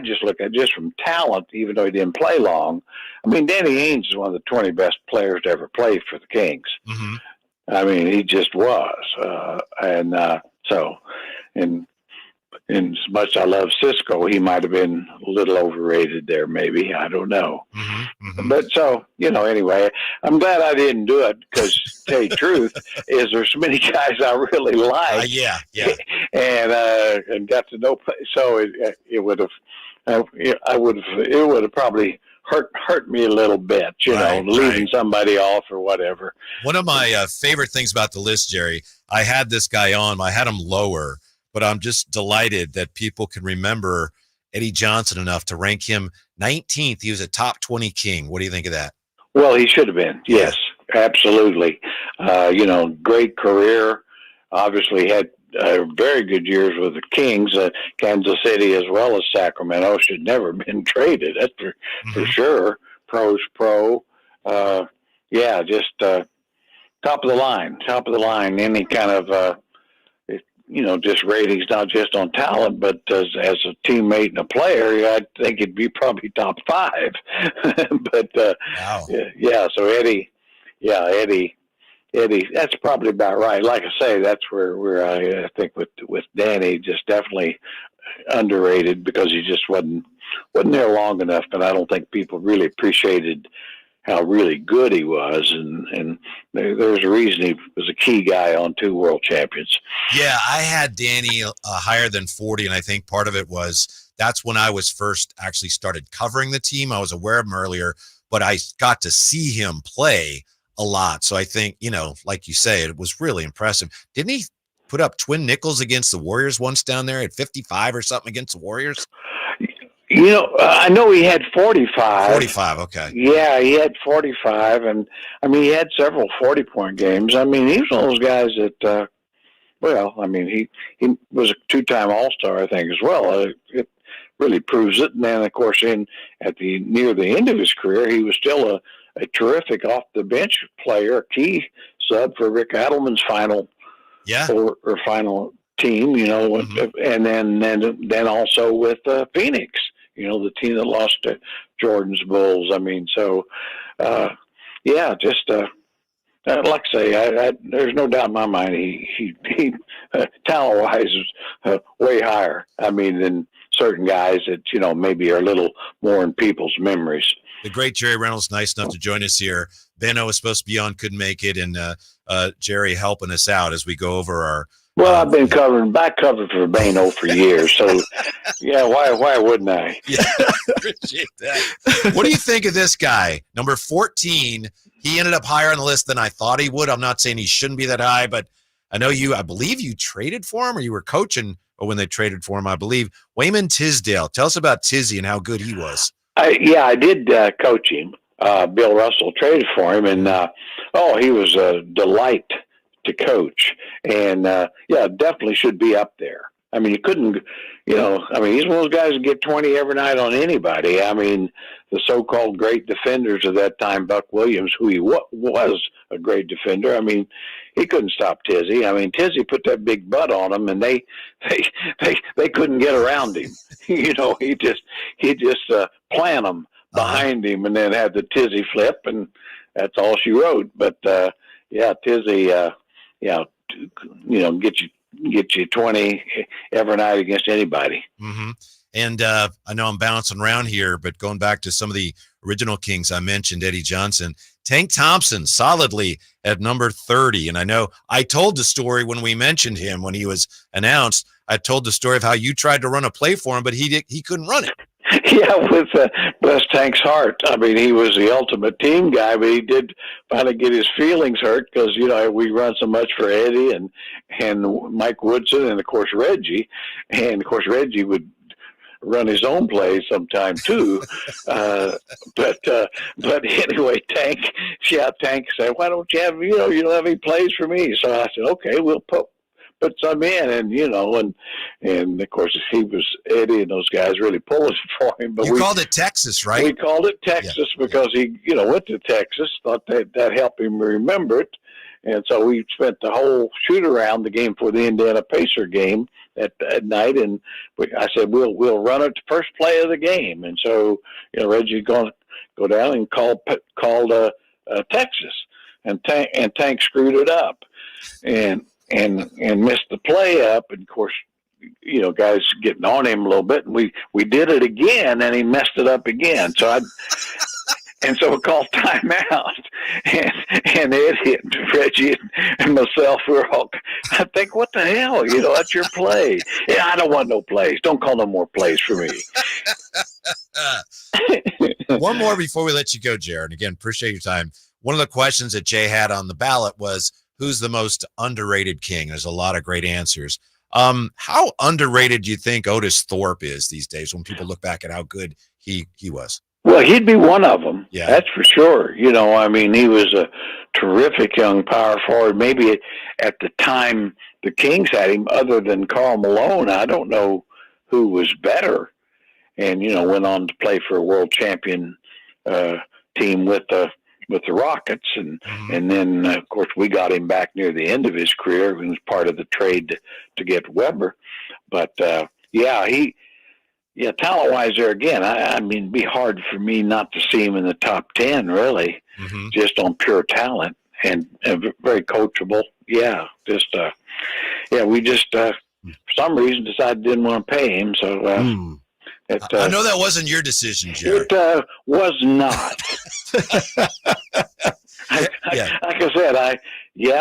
just look at from talent, even though he didn't play long. I mean, Danny Ainge is one of the 20 best players to ever play for the Kings. Mm-hmm. I mean, he just was. And as much as I love Cisco, he might have been a little overrated there, maybe. I don't know. Mm-hmm. Mm-hmm. But so, anyway, I'm glad I didn't do it because, to tell you the truth, is there's so many guys I really like. Yeah. And got to know. So it would have probably hurt me a little bit, leaving somebody off or whatever. One of my favorite things about the list, Jerry, I had this guy on. I had him lower, but I'm just delighted that people can remember Eddie Johnson enough to rank him 19th. He was a top 20 king. What do you think of that? Well, he should have been. Yes, absolutely. Great career. Obviously had very good years with the Kings. Kansas City as well as Sacramento should never have been traded. That's for sure. Pro's pro. Just top of the line. Any kind of just ratings, not just on talent, but as a teammate and a player, I think it'd be probably top 5. But wow. So Eddie, that's probably about right. Like I say, that's where I think with Danny, just definitely underrated because he just wasn't there long enough, and I don't think people really appreciated how really good he was, and there's a reason he was a key guy on 2 world champions. Yeah, I had Danny higher than 40, and I think part of it was that's when I was first actually started covering the team. I was aware of him earlier, but I got to see him play a lot. So I think, like you say, it was really impressive. Didn't he put up twin nickels against the Warriors once down there at 55 or something against the Warriors? I know he had 45. 45, okay. Yeah, he had 45, and he had several 40-point games. I mean, he was one of those guys that, he was a 2-time All-Star, I think, as well. It really proves it. And then, of course, near the end of his career, he was still a terrific off-the-bench player, a key sub for Rick Adelman's final or final team, and then also with Phoenix. The team that lost to Jordan's Bulls. Like I say, there's no doubt in my mind he talent-wise is way higher. Than certain guys that maybe are a little more in people's memories. The great Jerry Reynolds, nice enough to join us here. Beno was supposed to be on, couldn't make it, and Jerry helping us out as we go over our. Well, I've been back covered for Beno for years, so why wouldn't I? Yeah, appreciate that. What do you think of this guy, number 14? He ended up higher on the list than I thought he would. I'm not saying he shouldn't be that high, but I believe you traded for him, or you were coaching when they traded for him, I believe. Wayman Tisdale. Tell us about Tizzy and how good he was. I did coach him. Bill Russell traded for him, and he was a delight to coach, and definitely should be up there. You couldn't, he's one of those guys that get 20 every night on anybody. The so-called great defenders of that time, Buck Williams, who he was a great defender. He couldn't stop Tizzy. Tizzy put that big butt on him, and they couldn't get around him. He just plant them behind him, and then had the Tizzy flip, and that's all she wrote. But Tizzy, get you 20 every night against anybody. Mm-hmm. And I know I'm bouncing around here, but going back to some of the original Kings I mentioned, Eddie Johnson, Tank Thompson solidly at number 30. And I know I told the story when we mentioned him, when he was announced. I told the story of how you tried to run a play for him, but he couldn't run it. Yeah, with bless Tank's heart. He was the ultimate team guy, but he did finally get his feelings hurt because, we run so much for Eddie and Mike Woodson and, of course, Reggie. And, of course, Reggie would run his own plays sometime, too. But anyway, Tank said, why don't you have, you don't have any plays for me? So I said, okay, we'll put some in, and and of course Eddie and those guys really pulling for him. But we called it Texas, right? We called it Texas because he went to Texas, thought that helped him remember it, and so we spent the whole shoot around the game for the Indiana Pacer game at night, and I said we'll run it the first play of the game, and so Reggie's going to go down and called Texas, and Tank screwed it up, and missed the play up, and of course guys getting on him a little bit, and we did it again, and he messed it up again. So so we called timeout, and Eddie and Reggie and myself were all, I think, what the hell? That's your play. Yeah, I don't want no plays. Don't call no more plays for me. One more before we let you go, Jared. Again, appreciate your time. One of the questions that Jay had on the ballot was, who's the most underrated king? There's a lot of great answers. How underrated do you think Otis Thorpe is these days when people look back at how good he was? Well, he'd be one of them. Yeah. That's for sure. He was a terrific young power forward. Maybe at the time the Kings had him, other than Karl Malone, I don't know who was better. And, went on to play for a world champion team with the Rockets. And then, of course, we got him back near the end of his career. He was part of the trade to get Weber. But, talent-wise there again, I mean, it'd be hard for me not to see him in the top 10, really, just on pure talent and very coachable. Yeah, we just, for some reason, decided didn't want to pay him. So I know that wasn't your decision, Jared. It was not. Like I said, you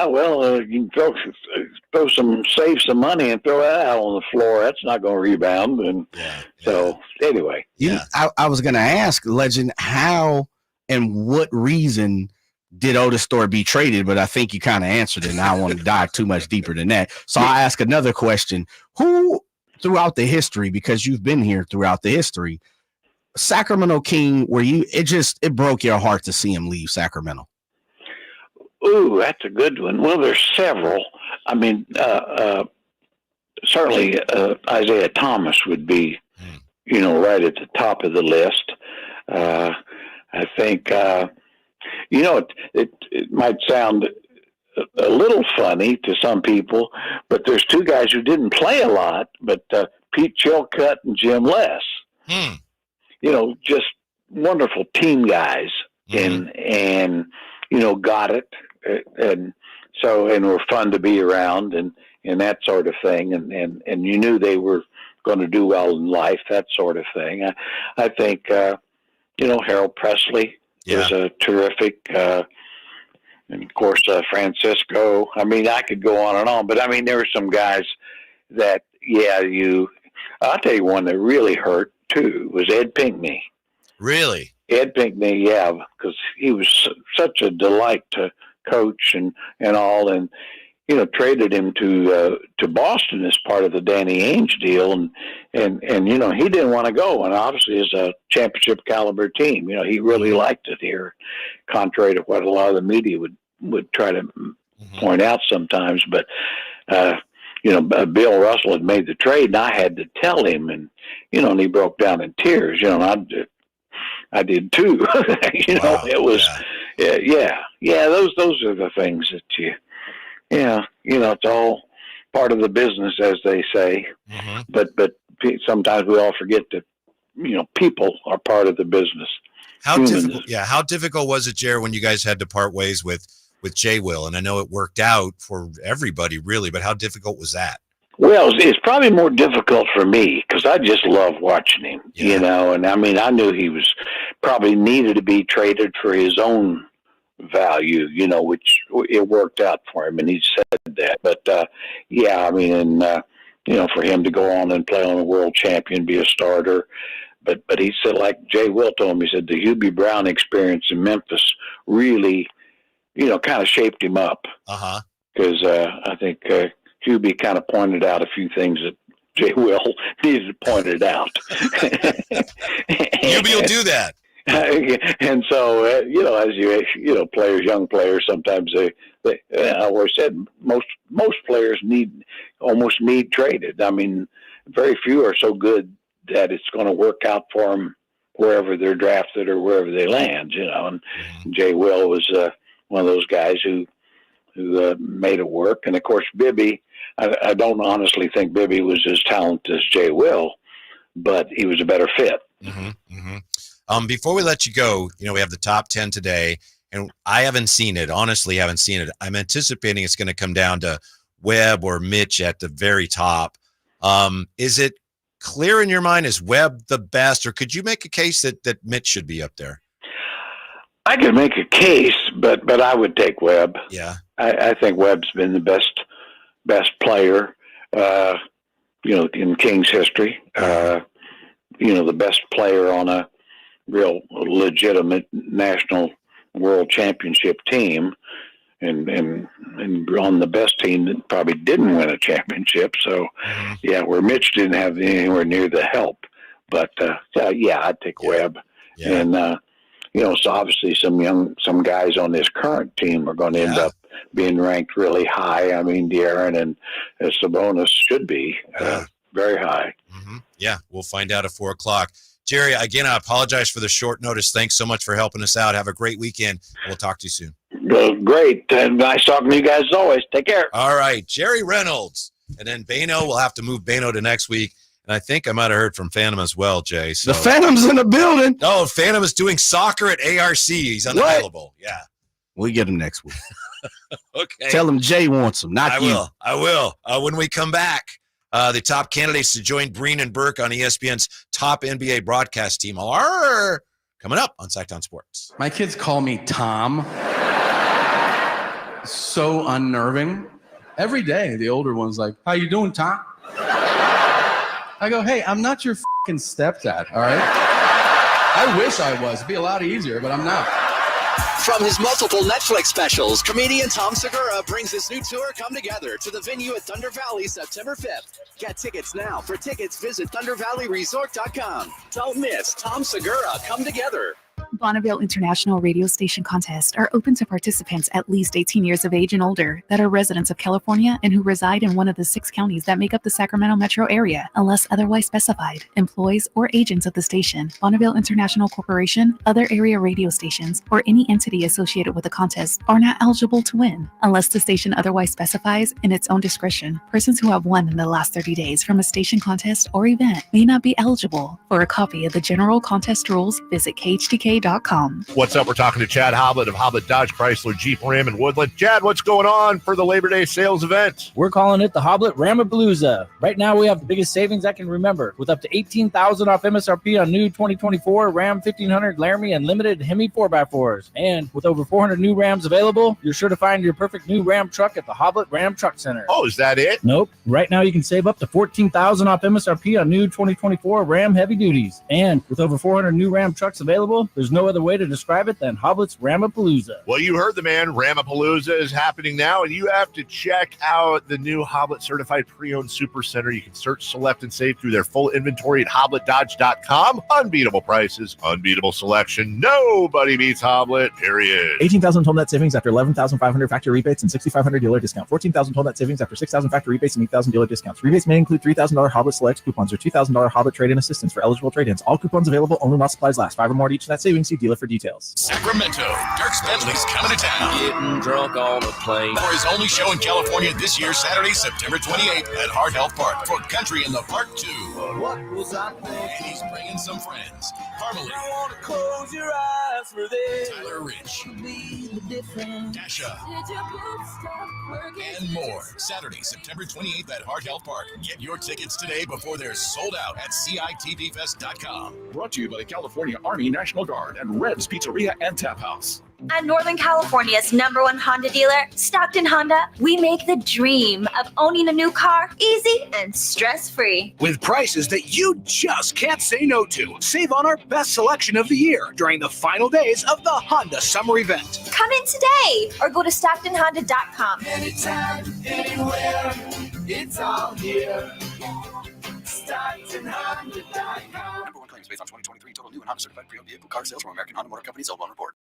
can save some money and throw that out on the floor. That's not going to rebound. And so anyway, I was going to ask, Legend, how and what reason did Otis Thorpe be traded? But I think you kind of answered it, and I don't want to dive too much deeper than that. So I'll ask another question. Who throughout the history, because you've been here throughout the history, Sacramento King, it broke your heart to see him leave Sacramento? Ooh, that's a good one. Well, there's several. I mean, certainly Isaiah Thomas would be, right at the top of the list. I think, it might sound a little funny to some people, but there's two guys who didn't play a lot, but Pete Chilcutt and Jim Less. Just wonderful team guys, and got it, and were fun to be around, and that sort of thing, and you knew they were going to do well in life, that sort of thing. I think Harold Presley was a terrific. And of course, Francisco. I mean, I could go on and on, but I mean, there were some guys that, I'll tell you one that really hurt too was Ed Pinckney. Really? Ed Pinckney, because he was such a delight to coach and all, and traded him to Boston as part of the Danny Ainge deal, and he didn't want to go, and obviously as a championship caliber team, he really liked it here, contrary to what a lot of the media would try to point out sometimes. But Bill Russell had made the trade, and I had to tell him, and and he broke down in tears. I did too. Wow. It was those are the things that it's all part of the business, as they say. But sometimes we all forget that people are part of the business. How difficult was it, Jared, when you guys had to part ways with Jay Will? And I know it worked out for everybody, really, but how difficult was that? Well, it's probably more difficult for me because I just love watching him, and I mean, I knew he was probably needed to be traded for his own value, which it worked out for him, and he said that. But, I mean, for him to go on and play on a world champion, be a starter. But he said, like Jay Will told him, he said the Hubie Brown experience in Memphis really, kind of shaped him up. Because I think Hubie kind of pointed out a few things that Jay Will needed pointed out. Hubie will do that. And so, as young players, sometimes they I always said most players almost need traded. I mean, very few are so good that it's going to work out for them wherever they're drafted or wherever they land, and Jay Will was one of those guys who made it work. And of course, Bibby, I don't honestly think Bibby was as talented as Jay Will, but he was a better fit. Before we let you go, we have the top 10 today, and I haven't seen it. Honestly, haven't seen it. I'm anticipating it's going to come down to Webb or Mitch at the very top. Is it clear in your mind, is Webb the best, or could you make a case that Mitch should be up there? I could make a case, but I would take Webb. Yeah. I think Webb's been the best player, in Kings history. The best player on a real legitimate national world championship team, and on the best team that probably didn't win a championship. So, where Mitch didn't have anywhere near the help. But I'd take Webb. Yeah. And so obviously some guys on this current team are going to end up being ranked really high. I mean, De'Aaron and Sabonis should be very high. Yeah, we'll find out at 4:00. Jerry, again, I apologize for the short notice. Thanks so much for helping us out. Have a great weekend. We'll talk to you soon. Great. Nice talking to you guys as always. Take care. All right, Jerry Reynolds. And then Beno, we'll have to move Beno to next week. And I think I might have heard from Phantom as well, Jay. So. The Phantom's in the building. No, Phantom is doing soccer at ARC. He's unavailable. Yeah. We get him next week. Okay. Tell him Jay wants him, not you. I will. When we come back, the top candidates to join Breen and Burke on ESPN's top NBA broadcast team are coming up on Sacktown Sports. My kids call me Tom. So unnerving. Every day, the older one's like, "How you doing, Tom?" I go, "Hey, I'm not your fucking stepdad, all right?" I wish I was. It'd be a lot easier, but I'm not. From his multiple Netflix specials, comedian Tom Segura brings his new tour, Come Together, to the venue at Thunder Valley September 5th. Get tickets now. For tickets, visit ThunderValleyResort.com. Don't miss Tom Segura, Come Together. Bonneville International Radio Station contests are open to participants at least 18 years of age and older that are residents of California and who reside in one of the 6 counties that make up the Sacramento metro area, unless otherwise specified. Employees or agents of the station, Bonneville International Corporation, other area radio stations, or any entity associated with the contest are not eligible to win. Unless the station otherwise specifies in its own discretion, persons who have won in the last 30 days from a station contest or event may not be eligible. For a copy of the general contest rules, visit KHTK.com. What's up? We're talking to Chad Hoblet of Hoblet Dodge Chrysler Jeep Ram in Woodland. Chad, what's going on for the Labor Day sales event? We're calling it the Hoblet Ramapalooza. Right now, we have the biggest savings I can remember, with up to $18,000 off MSRP on new 2024 Ram 1500 Laramie and limited Hemi 4x4s. And with over 400 new Rams available, you're sure to find your perfect new Ram truck at the Hoblet Ram Truck Center. Oh, is that it? Nope. Right now, you can save up to $14,000 off MSRP on new 2024 Ram Heavy Duties. And with over 400 new Ram trucks available, there's no other way to describe it than Hoblet's Ramapalooza. Well, you heard the man. Ramapalooza is happening now, and you have to check out the new Hoblet Certified Pre-Owned Super Center. You can search, select, and save through their full inventory at HobletDodge.com. Unbeatable prices, unbeatable selection. Nobody beats Hoblet, period. 18,000 total net savings after 11,500 factory rebates and 6,500 dealer discount. 14,000 total net savings after 6,000 factory rebates and 8,000 dealer discounts. Rebates may include $3,000 Hoblet Select coupons or $2,000 Hoblet trade-in assistance for eligible trade-ins. All coupons available only while supplies last. 5 or more to each net savings. See dealer for details. Sacramento, Dirk Bentley's coming to town. Getting drunk on a plane. For his only show in California this year, Saturday, September 28th at Hard Health Park for Country in the Park 2. What was I thinking? And he's bringing some friends. Harmony. I want to close your eyes for this. Tyler Rich. Dasha. And more. Saturday, September 28th at Hard Health Park. Get your tickets today before they're sold out at CITVFest.com. Brought to you by the California Army National Guard and Red's Pizzeria and Tap House. At Northern California's #1 Honda dealer, Stockton Honda, we make the dream of owning a new car easy and stress-free. With prices that you just can't say no to. Save on our best selection of the year during the final days of the Honda Summer Event. Come in today or go to StocktonHonda.com. Anytime, anywhere, it's all here. StocktonHonda.com. earnings based on 2023 total new and Honda certified pre-owned vehicle car sales from American Honda Motor Company. Sold on report.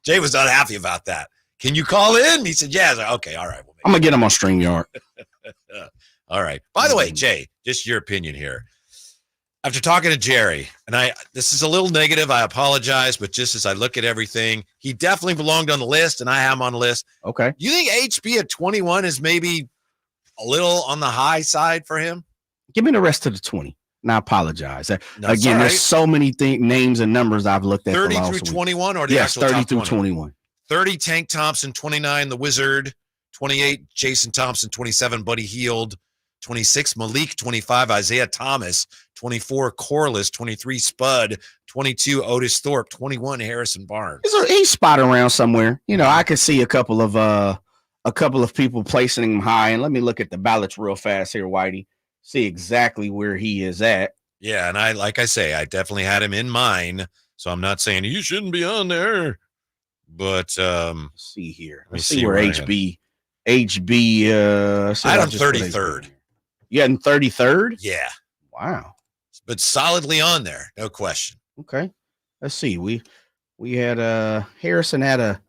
Jay was not happy about that. Can you call in? He said, yeah. I was like, okay, all right. I'm going to get him on StreamYard. All right. By the way, Jay, just your opinion here. After talking to Jerry, and this is a little negative, I apologize, but just as I look at everything, he definitely belonged on the list, and I have him on the list. Okay. You think HB at 21 is maybe a little on the high side for him? Give me the rest of the 20. And I apologize. No, Again, there's so many names and numbers I've looked at. 30 through 21 or the yes, actual 30 top through 20? 21. 30, Tank Thompson. 29, The Wizard. 28, Jason Thompson. 27, Buddy Hield. 26, Malik. 25, Isaiah Thomas. 24, Corliss. 23, Spud. 22, Otis Thorpe. 21, Harrison Barnes. He's spotted around somewhere. You know, I could see a couple of people placing him high. And let me look at the ballots real fast here, Whitey. See exactly where he is at. Yeah, and I definitely had him in mind. So I'm not saying you shouldn't be on there. But let's see here. Let's see where HB. I had him 33rd. You had him 33rd? Yeah. Wow. But solidly on there, no question. Okay. Let's see. We had Harrison had a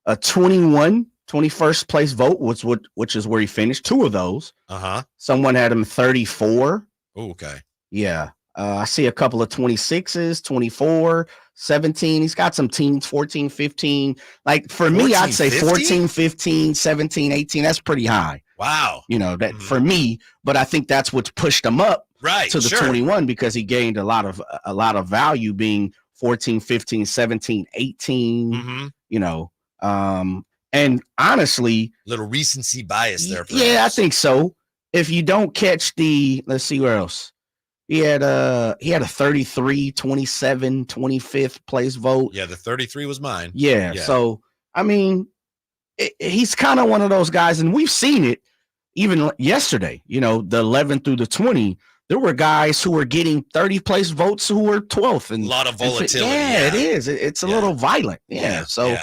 21st place vote, which is where he finished. 2 of those. Uh-huh. Someone had him 34. Oh, okay. Yeah. I see a couple of 26s, 24, 17. He's got some teams, 14, 15. Like for 14, me, I'd say 15? 14, 15, 17, 18. That's pretty high. Wow. You know, that for me, but I think that's what's pushed him up to the 21 because he gained a lot of value being 14, 15, 17, 18, you know. And honestly, little recency bias there. Yeah, I think so. If you don't catch let's see where else. He had a 33, 27, 25th place vote. Yeah, the 33 was mine. Yeah. So, I mean, he's kind of one of those guys, and we've seen it even yesterday, you know, the 11 through the 20. There were guys who were getting 30 place votes who were 12th. And a lot of volatility. Yeah, it is. It's a little violent. Yeah. So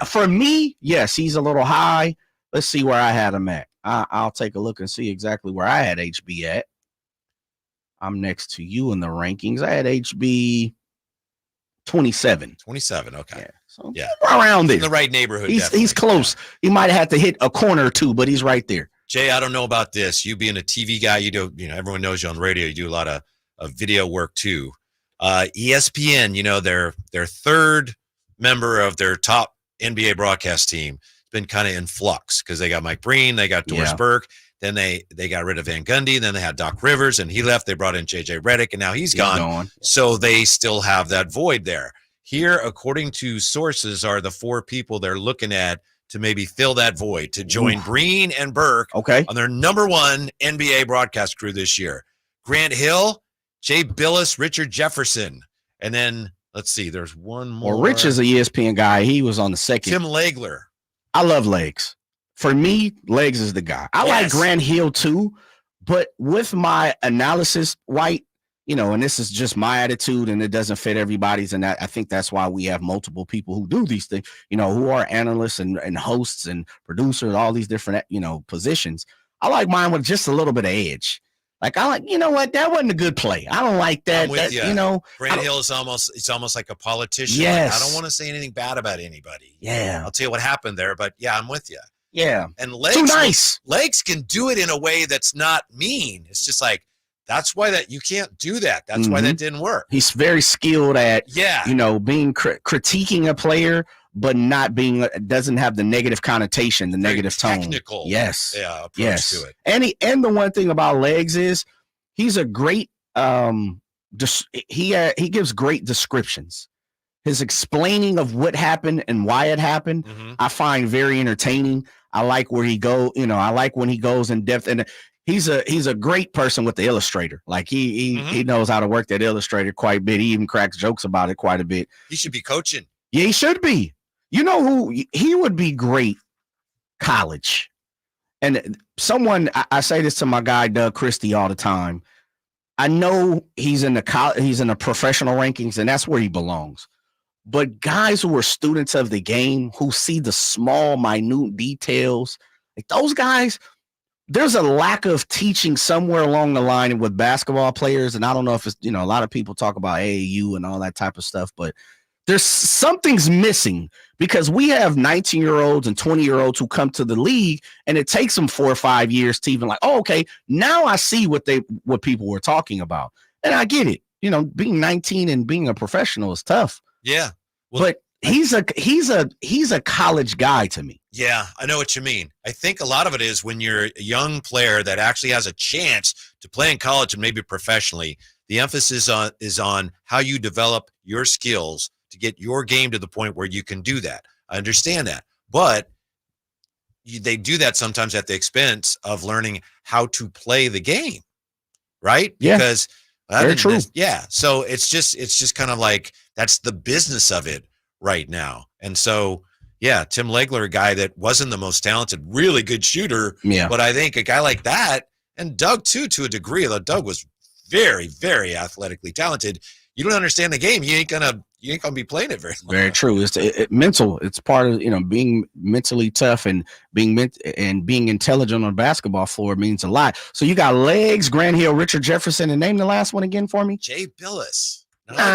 for me, yes, he's a little high. Let's see where I had him at. I'll take a look and see exactly where I had HB at. I'm next to you in the rankings. I had HB 27. 27, okay. Yeah. So around there. In the right neighborhood. He's close. He might have to hit a corner or two, but he's right there. Jay, I don't know about this. You being a TV guy, everyone knows you on radio. You do a lot of video work too. ESPN, their third member of their top NBA broadcast team has been kind of in flux because they got Mike Breen, they got Doris Burke, then they got rid of Van Gundy, then they had Doc Rivers, and he left. They brought in JJ Redick, and now he's gone. So they still have that void there. Here, according to sources, are the 4 people they're looking at to maybe fill that void, to join Breen and Burke on their number 1 NBA broadcast crew this year. Grant Hill, Jay Billis, Richard Jefferson. And then, let's see, there's one more. Well, Rich is an ESPN guy. He was on the second. Tim Legler. I love Legs. For me, Legs is the guy. I like Grant Hill too, but with my analysis, White, and this is just my attitude and it doesn't fit everybody's. And I think that's why we have multiple people who do these things, who are analysts and hosts and producers, all these different, positions. I like mine with just a little bit of edge. Like, I like, what? That wasn't a good play. I don't like that. Grant Hill is almost like a politician. Yes. Like, I don't want to say anything bad about anybody. Yeah. I'll tell you what happened there, but yeah, I'm with you. Yeah. And Legs, too nice. Legs can do it in a way that's not mean. It's just like, That's why that you can't do that. That's why that didn't work. He's very skilled at, Yeah. being critiquing a player, but not being, doesn't have the negative connotation, the negative tone. Technical. Yes. Yeah. Approach Yes. to it. And the one thing about Legs is he's a great, he gives great descriptions. His explaining of what happened and why it happened, I find very entertaining. I like where he I like when he goes in depth, and he's a great person with the illustrator. Like he knows how to work that illustrator quite a bit. He even cracks jokes about it quite a bit. He should be coaching. Yeah, he should be. You know who he would be great? College. And I say this to my guy Doug Christie all the time. I know he's in the professional rankings, and that's where he belongs. But guys who are students of the game, who see the small, minute details, like those guys, there's a lack of teaching somewhere along the line with basketball players. And I don't know if it's, a lot of people talk about AAU and all that type of stuff, but there's something's missing because we have 19-year-olds and 20-year-olds who come to the league, and it takes them 4 or 5 years to even okay, now I see what people were talking about. And I get it. Being 19 and being a professional is tough. Yeah. Well, but he's a college guy to me. Yeah, I know what you mean. I think a lot of it is when you're a young player that actually has a chance to play in college and maybe professionally, the emphasis is on how you develop your skills to get your game to the point where you can do that. I understand that. But they do that sometimes at the expense of learning how to play the game, right? Yeah. Because very true. Yeah. So it's just kind of like that's the business of it right now. And so, yeah, Tim Legler, a guy that wasn't the most talented, really good shooter. Yeah. But I think a guy like that, and Doug too, to a degree, although Doug was very, very athletically talented. You don't understand the game, you ain't gonna be playing it very long. Very true. It's mental. It's part of being mentally tough and being intelligent on the basketball floor means a lot. So you got Legs, Grant Hill, Richard Jefferson, and name the last one again for me. Jay Billis.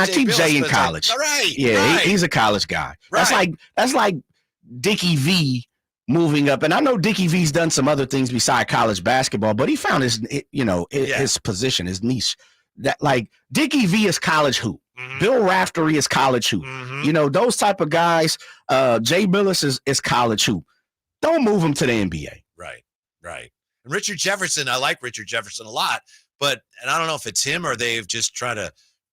Keep Jay in college. All right. Yeah, right. He's a college guy. Right. That's like Dickie V moving up, and I know Dickie V's done some other things beside college basketball, but he found his position, his niche. That like Dickie V is college hoop. Bill Raftery is college hoop. Those type of guys. Jay Billis is college hoop. Don't move him to the NBA. Right. And Richard Jefferson, I like Richard Jefferson a lot, and I don't know if it's him or they've just tried to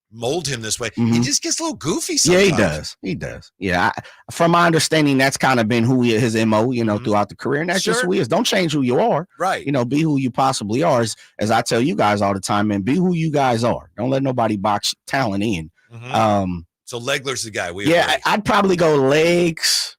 mold him this way. He just gets a little goofy sometimes. Yeah, he does. Yeah, from my understanding, that's kind of been his MO, throughout the career, and that's just who he is. Don't change who you are. Right. Be who you possibly are. As I tell you guys all the time, man, be who you guys are. Don't let nobody box talent in. So Legler's the guy. I'd probably go Legs.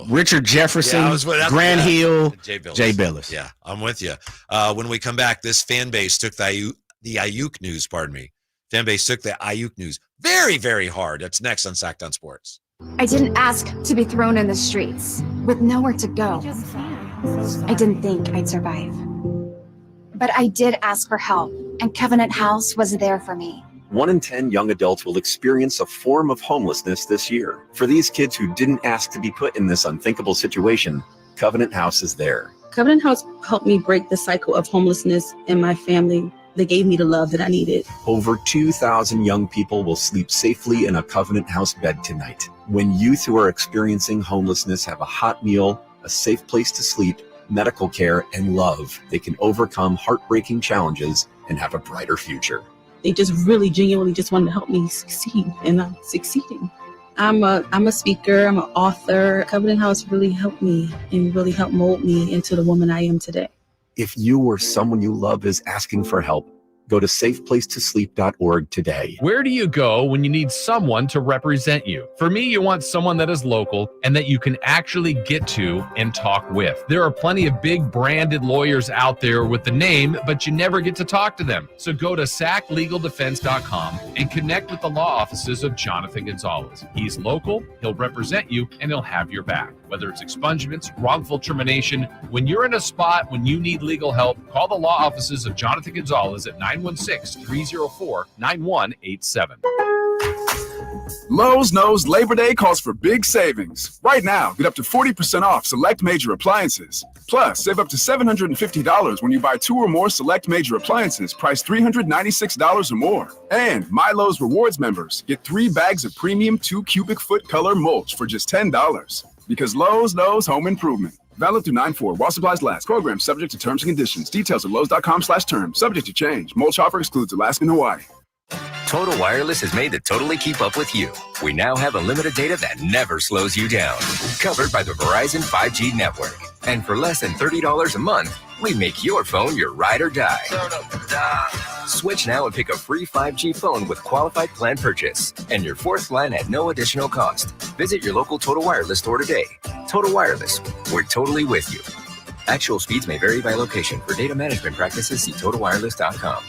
Richard Jefferson, Grant Hill, Jay Billis. Yeah, I'm with you. When we come back, this fan base took the Aiyuk news, Fan base took the Aiyuk news very, very hard. That's next on Sacktown Sports. I didn't ask to be thrown in the streets with nowhere to go. I didn't think I'd survive. But I did ask for help, and Covenant House was there for me. 1 in 10 young adults will experience a form of homelessness this year. For these kids who didn't ask to be put in this unthinkable situation, Covenant House is there. Covenant House helped me break the cycle of homelessness in my family. They gave me the love that I needed. Over 2,000 young people will sleep safely in a Covenant House bed tonight. When youth who are experiencing homelessness have a hot meal, a safe place to sleep, medical care, and love, they can overcome heartbreaking challenges and have a brighter future. They just really genuinely just wanted to help me succeed, and I'm succeeding. I'm a speaker, I'm an author. Covenant House really helped me and really helped mold me into the woman I am today. If you or someone you love is asking for help, go to safeplacetosleep.org today. Where do you go when you need someone to represent you? For me, you want someone that is local and that you can actually get to and talk with. There are plenty of big branded lawyers out there with the name, but you never get to talk to them. So go to sacklegaldefense.com and connect with the law offices of Jonathan Gonzalez. He's local, he'll represent you, and he'll have your back. Whether it's expungements, wrongful termination, when you're in a spot when you need legal help, call the law offices of Jonathan Gonzalez at 916-304-9187. Lowe's knows Labor Day calls for big savings. Right now, get up to 40% off select major appliances. Plus, save up to $750 when you buy 2 or more select major appliances priced $396 or more. And My Lowe's Rewards members get 3 bags of premium 2 cubic foot color mulch for just $10. Because Lowe's knows home improvement. Valid through 9/4 while supplies last. Program subject to terms and conditions. Details at lowes.com/terms. Subject to change. Mulch offer excludes Alaska and Hawaii. Total Wireless is made to totally keep up with you. We now have unlimited data that never slows you down. Covered by the Verizon 5G network. And for less than $30 a month, we make your phone your ride or die. Switch now and pick a free 5G phone with qualified plan purchase. And your 4th plan at no additional cost. Visit your local Total Wireless store today. Total Wireless, we're totally with you. Actual speeds may vary by location. For data management practices, see TotalWireless.com.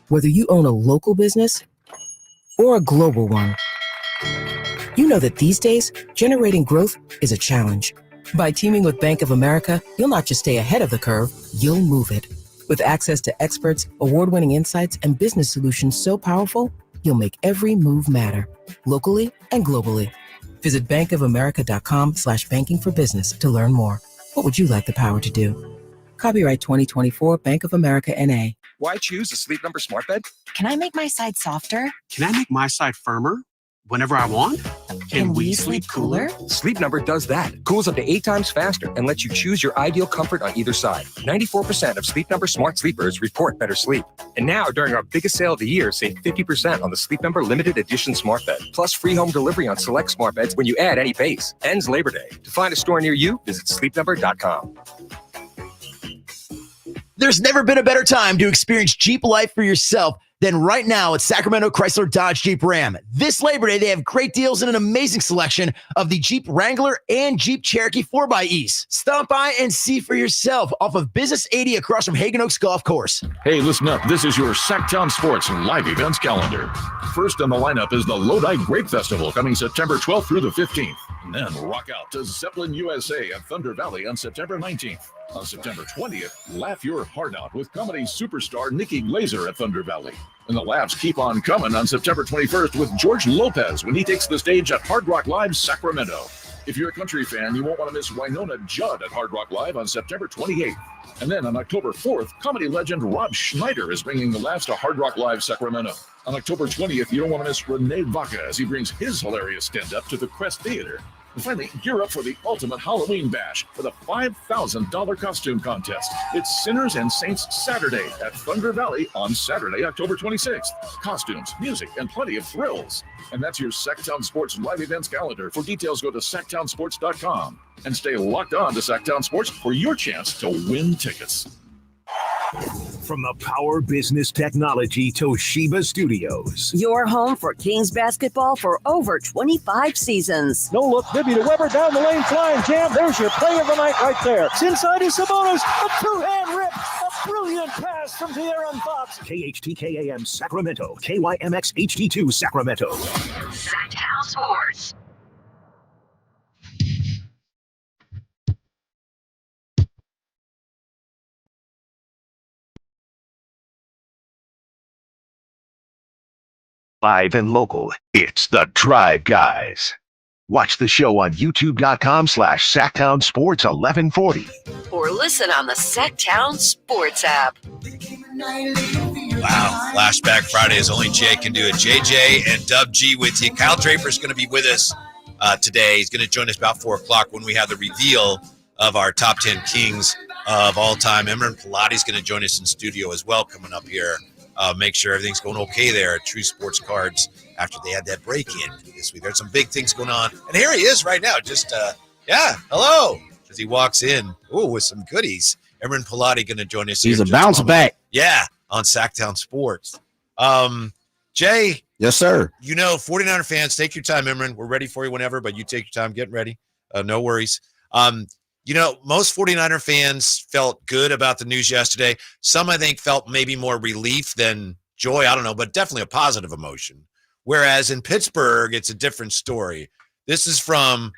Whether you own a local business or a global one, you know that these days, generating growth is a challenge. By teaming with Bank of America, you'll not just stay ahead of the curve, you'll move it. With access to experts, award-winning insights, and business solutions so powerful, you'll make every move matter, locally and globally. Visit bankofamerica.com/banking for business to learn more. What would you like the power to do? Copyright 2024 Bank of America N.A. Why choose a Sleep Number smart bed? Can I make my side softer? Can I make my side firmer whenever I want? Can we sleep cooler? Sleep Number does that. Cools up to 8 times faster and lets you choose your ideal comfort on either side. 94% of Sleep Number smart sleepers report better sleep. And now, during our biggest sale of the year, save 50% on the Sleep Number limited edition smart bed. Plus free home delivery on select smart beds when you add any base. Ends Labor Day. To find a store near you, visit sleepnumber.com. There's never been a better time to experience Jeep life for yourself than right now at Sacramento Chrysler Dodge Jeep Ram. This Labor Day, they have great deals and an amazing selection of the Jeep Wrangler and Jeep Cherokee 4xEs. Stop by and see for yourself off of Business 80 across from Hagen Oaks Golf Course. Hey, listen up. This is your Sacktown Sports live events calendar. First on the lineup is the Lodi Grape Festival coming September 12th through the 15th. And then rock out to Zeppelin USA at Thunder Valley on September 19th. On September 20th, laugh your heart out with comedy superstar Nikki Glazer at Thunder Valley. And the laughs keep on coming on September 21st with George Lopez when he takes the stage at Hard Rock Live Sacramento. If you're a country fan, you won't want to miss Winona Judd at Hard Rock Live on September 28th. And then on October 4th, comedy legend Rob Schneider is bringing the laughs to Hard Rock Live Sacramento. On October 20th, you don't want to miss Renee Vaca as he brings his hilarious stand-up to the Crest Theater. And finally, gear up for the ultimate Halloween bash with a $5,000 costume contest. It's Sinners and Saints Saturday at Thunder Valley on Saturday, October 26th. Costumes, music, and plenty of thrills. And that's your Sacktown Sports live events calendar. For details, go to sacktownsports.com. And stay locked on to Sacktown Sports for your chance to win tickets. From the Power Business Technology Toshiba Studios. Your home for Kings basketball for over 25 seasons. No look, Bibby to Weber, down the lane, flying jam. There's your play of the night right there. It's inside is Sabonis, a two-hand rip, a brilliant pass from De'Aaron Fox. KHTKAM Sacramento, KYMX HD2 Sacramento. Sacktown Sports. Live and local, it's the Drive Guys. Watch the show on youtube.com/Sacktown Sports 1140. Or listen on the Sacktown Sports app. Wow, Flashback Friday is only Jay can do it. JJ and Dub G with you. Kyle Draper's going to be with us today. He's going to join us about 4 o'clock when we have the reveal of our top 10 Kings of all time. Emer Pilatti is going to join us in studio as well coming up here. Make sure everything's going okay there at True Sports Cards after they had that break-in this week. There's some big things going on. And here he is right now. Just, hello. As he walks in, with some goodies. Emer Pilatti going to join us. He's a bounce back. Yeah, on Sacktown Sports. Jay. Yes, sir. 49er fans, take your time, Emer. We're ready for you whenever, but you take your time getting ready. No worries. Most 49er fans felt good about the news yesterday. Some, I think, felt maybe more relief than joy. I don't know, but definitely a positive emotion. Whereas in Pittsburgh, it's a different story. This is from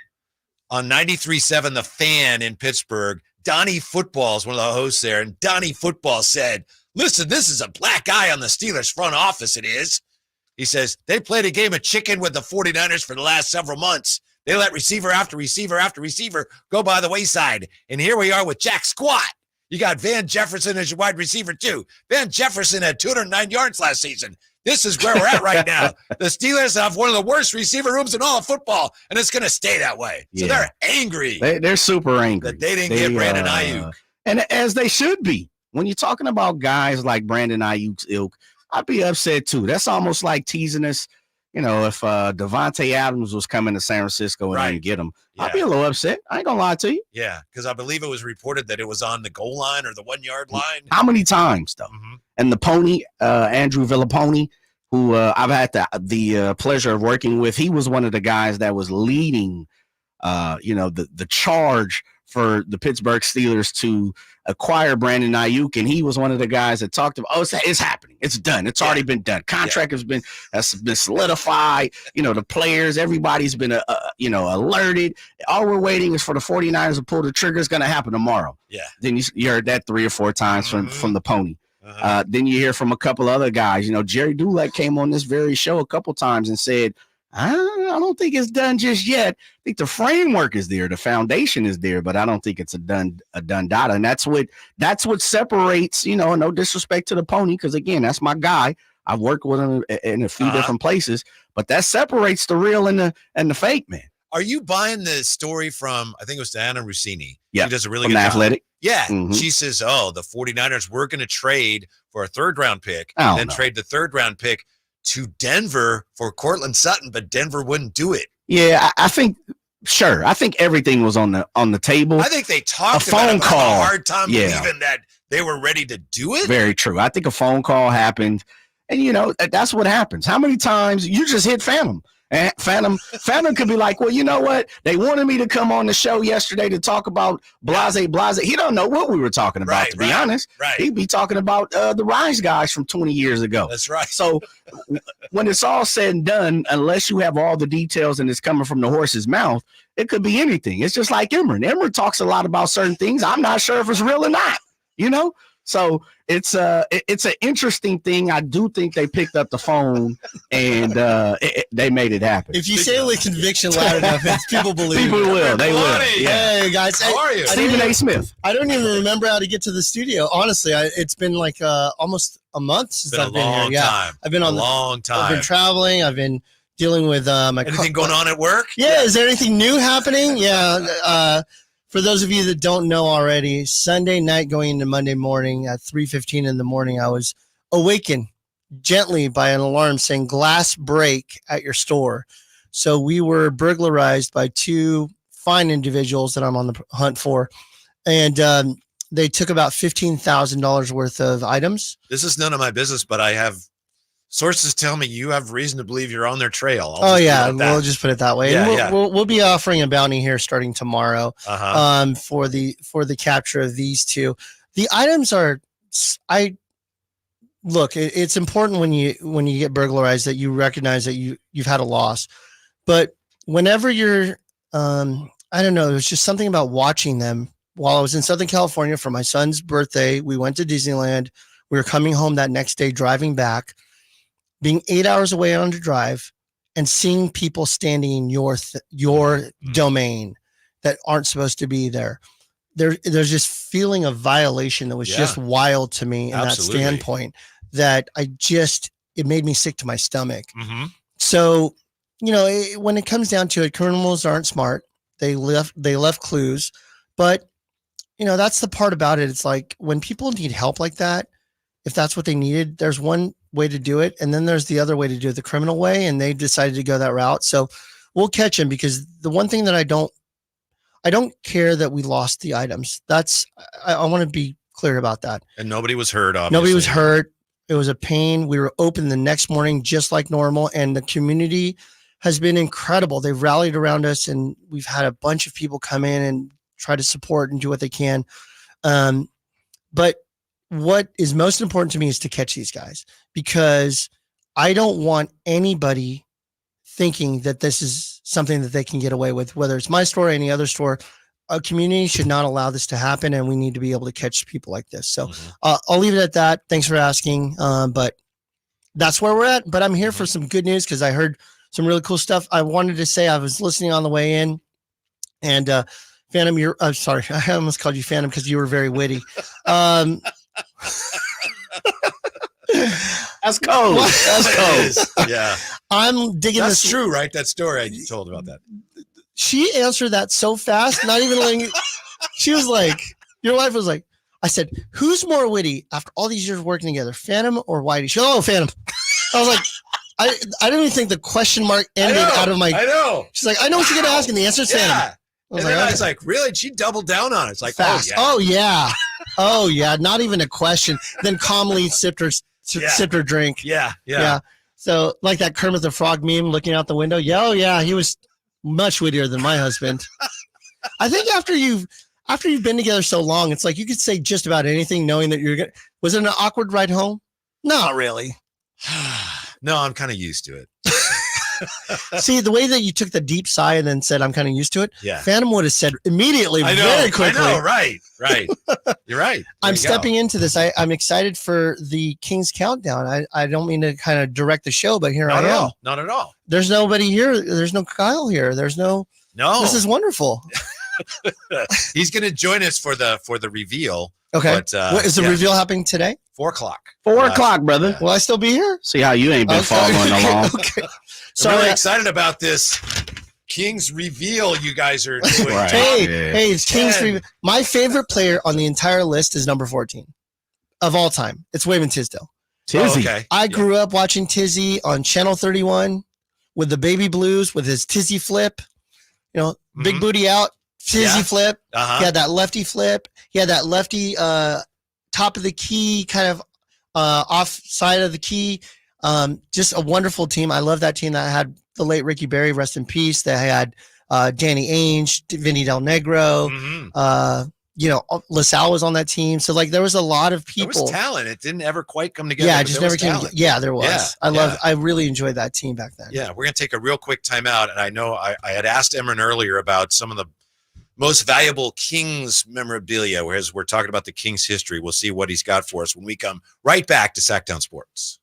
on 93.7 The Fan in Pittsburgh. Donnie Football is one of the hosts there, and Donnie Football said, listen, this is a black eye on the Steelers front office, it is. He says, they played a game of chicken with the 49ers for the last several months. They let receiver after receiver after receiver go by the wayside. And here we are with Jack Squat. You got Van Jefferson as your wide receiver, too. Van Jefferson had 209 yards last season. This is where we're at right now. The Steelers have one of the worst receiver rooms in all of football, and it's going to stay that way. So they're angry. They're super angry. That they didn't get Brandon Aiyuk. And as they should be. When you're talking about guys like Brandon Aiyuk's ilk, I'd be upset, too. That's almost like teasing us. You know, if Devontae Adams was coming to San Francisco and didn't get him, I'd be a little upset. I ain't going to lie to you. Yeah, because I believe it was reported that it was on the goal line or the 1 yard line. How many times, though? And the pony, Andrew Villaponi, who I've had the pleasure of working with, he was one of the guys that was leading, the charge for the Pittsburgh Steelers to acquire Brandon Aiyuk, and he was one of the guys that talked about, it's happening. It's done. It's already been done. Contract has been solidified. You know, the players, everybody's been, alerted. All we're waiting is for the 49ers to pull the trigger. It's going to happen tomorrow. Yeah. Then you heard that 3 or 4 times from the pony. Then you hear from a couple other guys. You know, Jerry Dulac came on this very show a couple times and said, I don't think it's done just yet. I think the framework is there, the foundation is there, but I don't think it's a done data. And that's what separates, no disrespect to the pony, because again, that's my guy. I've worked with him in a few different places, but that separates the real and the fake, man. Are you buying the story from, I think it was Diana Rossini? Yeah. She does a really From good The job. Athletic. Yeah. Mhm. She says, the 49ers were going to trade for a 3rd round pick I don't and then know. trade the 3rd round pick to Denver for Cortland Sutton, but Denver wouldn't do it. Yeah, I think everything was on the table. I think they talked A phone about it, but call. had a hard time Yeah. believing that they were ready to do it. Very true. I think a phone call happened, and that's what happens. How many times you just hit Phantom? And Phantom could be like, well, you know what? They wanted me to come on the show yesterday to talk about blase. He don't know what we were talking about, to be honest. Right. He'd be talking about the Rise guys from 20 years ago. That's right. So when it's all said and done, unless you have all the details and it's coming from the horse's mouth, it could be anything. It's just like Emer. Emer talks a lot about certain things. I'm not sure if it's real or not, So it's an interesting thing. I do think they picked up the phone and they made it happen. If you say it with conviction loud enough, people believe People it. will. They will. Yeah. Hey, guys. How are you? Stephen A. Smith. I don't even remember how to get to the studio. Honestly, it's been like almost a month since I've been here. Yeah. Time. I've been on a long time. I've been traveling. I've been dealing with my Anything going on at work? Yeah. Is there anything new happening? Yeah. For those of you that don't know already, Sunday night going into Monday morning at 3:15 in the morning, I was awakened gently by an alarm saying glass break at your store. So we were burglarized by 2 fine individuals that I'm on the hunt for. And they took about $15,000 worth of items. This is none of my business, but I have sources tell me you have reason to believe you're on their trail. We'll just put it that way. Yeah, And we'll be offering a bounty here starting tomorrow for the capture of these 2. The items are, it's important when you get burglarized that you recognize that you've had a loss. But whenever you're, I don't know, there's just something about watching them. While I was in Southern California for my son's birthday, we went to Disneyland. We were coming home that next day, driving back, being 8 hours away on the drive and seeing people standing in your domain that aren't supposed to be there. There's just feeling of violation that was just wild to me in that standpoint that it made me sick to my stomach. Mm-hmm. So, when it comes down to it, criminals aren't smart. They left clues, but that's the part about it. It's like when people need help like that, if that's what they needed, there's one way to do it. And then there's the other way to do it, the criminal way. And they decided to go that route. So we'll catch him, because the one thing that I don't care that we lost the items. I want to be clear about that. And nobody was hurt, obviously. Nobody was hurt. It was a pain. We were open the next morning, just like normal. And the community has been incredible. They've rallied around us, and we've had a bunch of people come in and try to support and do what they can. But what is most important to me is to catch these guys, because I don't want anybody thinking that this is something that they can get away with, whether it's my store or any other store. A community should not allow this to happen, and we need to be able to catch people like this. So I'll leave it at that. Thanks for asking. But that's where we're at. But I'm here for some good news because I heard some really cool stuff. I wanted to say I was listening on the way in, and Phantom, I'm sorry, I almost called you Phantom because you were very witty. That's cold. That's cold. Yeah. I'm digging That's this. true, right? That story you told about that. She answered that so fast, not even letting. She was like, your wife was like, I said, who's more witty after all these years working together, Phantom or Whitey? She goes, oh, Phantom. I was like, I didn't even think the question mark ended out of my. I know. She's like, I know what you're going to ask, and the answer's Phantom. Yeah. I was like, really? She doubled down on it. It's like, fast. Oh, yeah. Oh, yeah. Not even a question. Then calmly sipped her drink. Yeah. So, like that Kermit the Frog meme looking out the window. Yeah, oh, yeah. He was much wittier than my husband. I think after you've been together so long, it's like you could say just about anything knowing that you're going to. Was it an awkward ride home? Not really. No, I'm kind of used to it. See, the way that you took the deep sigh and then said, I'm kind of used to it. Yeah. Phantom would have said immediately, very quickly. I know, right. You're right. I'm stepping into this. I'm excited for the King's Countdown. I don't mean to kind of direct the show, but here I am. Not at all. There's nobody here. There's no Kyle here. There's no. This is wonderful. He's going to join us for the reveal. Okay. But, is the reveal happening today? 4 o'clock. 4 o'clock, brother. Will I still be here? See how you ain't been following along. Okay. So I'm really excited about this King's reveal you guys are doing. Right. Hey, it's King's reveal. My favorite player on the entire list is number 14 of all time. It's Wayman Tisdale. Tizzy. I grew up watching Tizzy on Channel 31 with the Baby Blues with his Tizzy flip. You know, big booty out, Tizzy flip. He had that lefty flip. He had that lefty top of the key, kind of off side of the key. Just a wonderful team. I love that team that had the late Ricky Berry, rest in peace. They had Danny Ainge, Vinny Del Negro. LaSalle was on that team. So like there was a lot of people. There was talent. It didn't ever quite come together. Yeah, it just never came together. Yeah, there was. Yeah, I really enjoyed that team back then. Yeah, we're gonna take a real quick timeout. And I know I had asked Emer earlier about some of the most valuable Kings memorabilia, whereas we're talking about the Kings history. We'll see what he's got for us when we come right back to Sacktown Sports.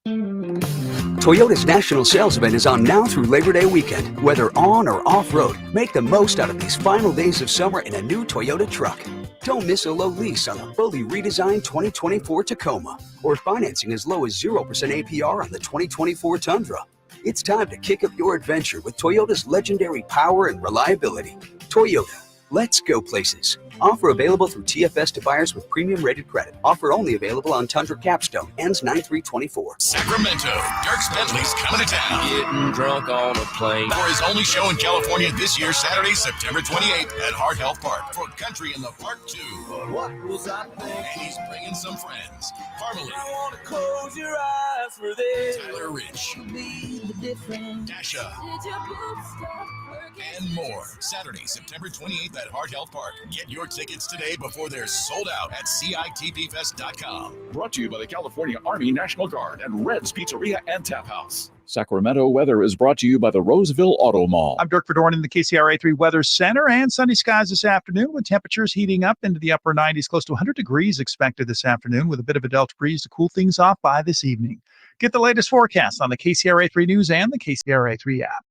Toyota's national sales event is on now through Labor Day weekend. Whether on or off-road, make the most out of these final days of summer in a new Toyota truck. Don't miss a low lease on the fully redesigned 2024 Tacoma or financing as low as 0% APR on the 2024 Tundra. It's time to kick up your adventure with Toyota's legendary power and reliability. Toyota, let's go places. Offer available through TFS to buyers with premium rated credit. Offer only available on Tundra Capstone. Ends 9/3/24. Sacramento, Dirk Bentley's coming to town. Getting drunk on a plane. For his only show in California this year, Saturday, September 28th at Heart Health Park for Country in the Park 2. What was I thinking? And he's bringing some friends. Farmally. I want to close your eyes for this. Tyler Rich. Dasha. And more. Saturday, September 28th at Heart Health Park. Get your tickets today before they're sold out at CITPFest.com. Brought to you by the California Army National Guard and Red's Pizzeria and Tap House. Sacramento weather is brought to you by the Roseville Auto Mall. I'm Dirk Verdorn in the KCRA3 Weather Center, and sunny skies this afternoon with temperatures heating up into the upper 90s, close to 100 degrees expected this afternoon with a bit of a delta breeze to cool things off by this evening. Get the latest forecast on the KCRA3 News and the KCRA3 app.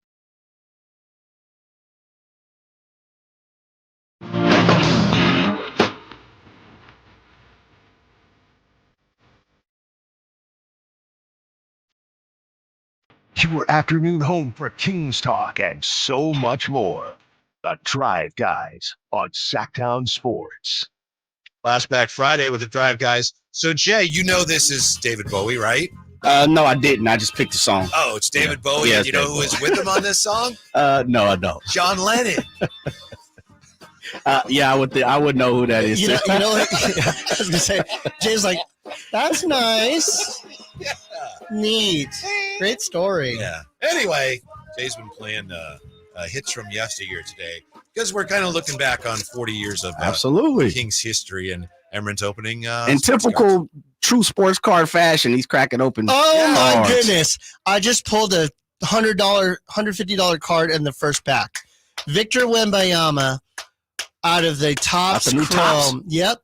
Your afternoon home for Kings Talk and so much more. The Drive Guys on Sacktown Sports. Last Back Friday with the Drive Guys. So, Jay, you know this is David Bowie, right? No, I didn't. I just picked the song. Oh, it's David Bowie. Yeah, And you know who is with him on this song? No, I don't. John Lennon. Yeah, I would know who that is. You know I was gonna say, Jay's like, that's nice. Yeah. Neat. Great story. Yeah. Anyway, Jay's been playing hits from yesteryear today because we're kind of looking back on 40 years of absolutely Kings history and Emerald's opening. In typical true sports card fashion, he's cracking open. Oh my cards. goodness! I just pulled a $150 card in the first pack. Victor Wembanyama out of the Topps That's a new Topps? Chrome. Yep.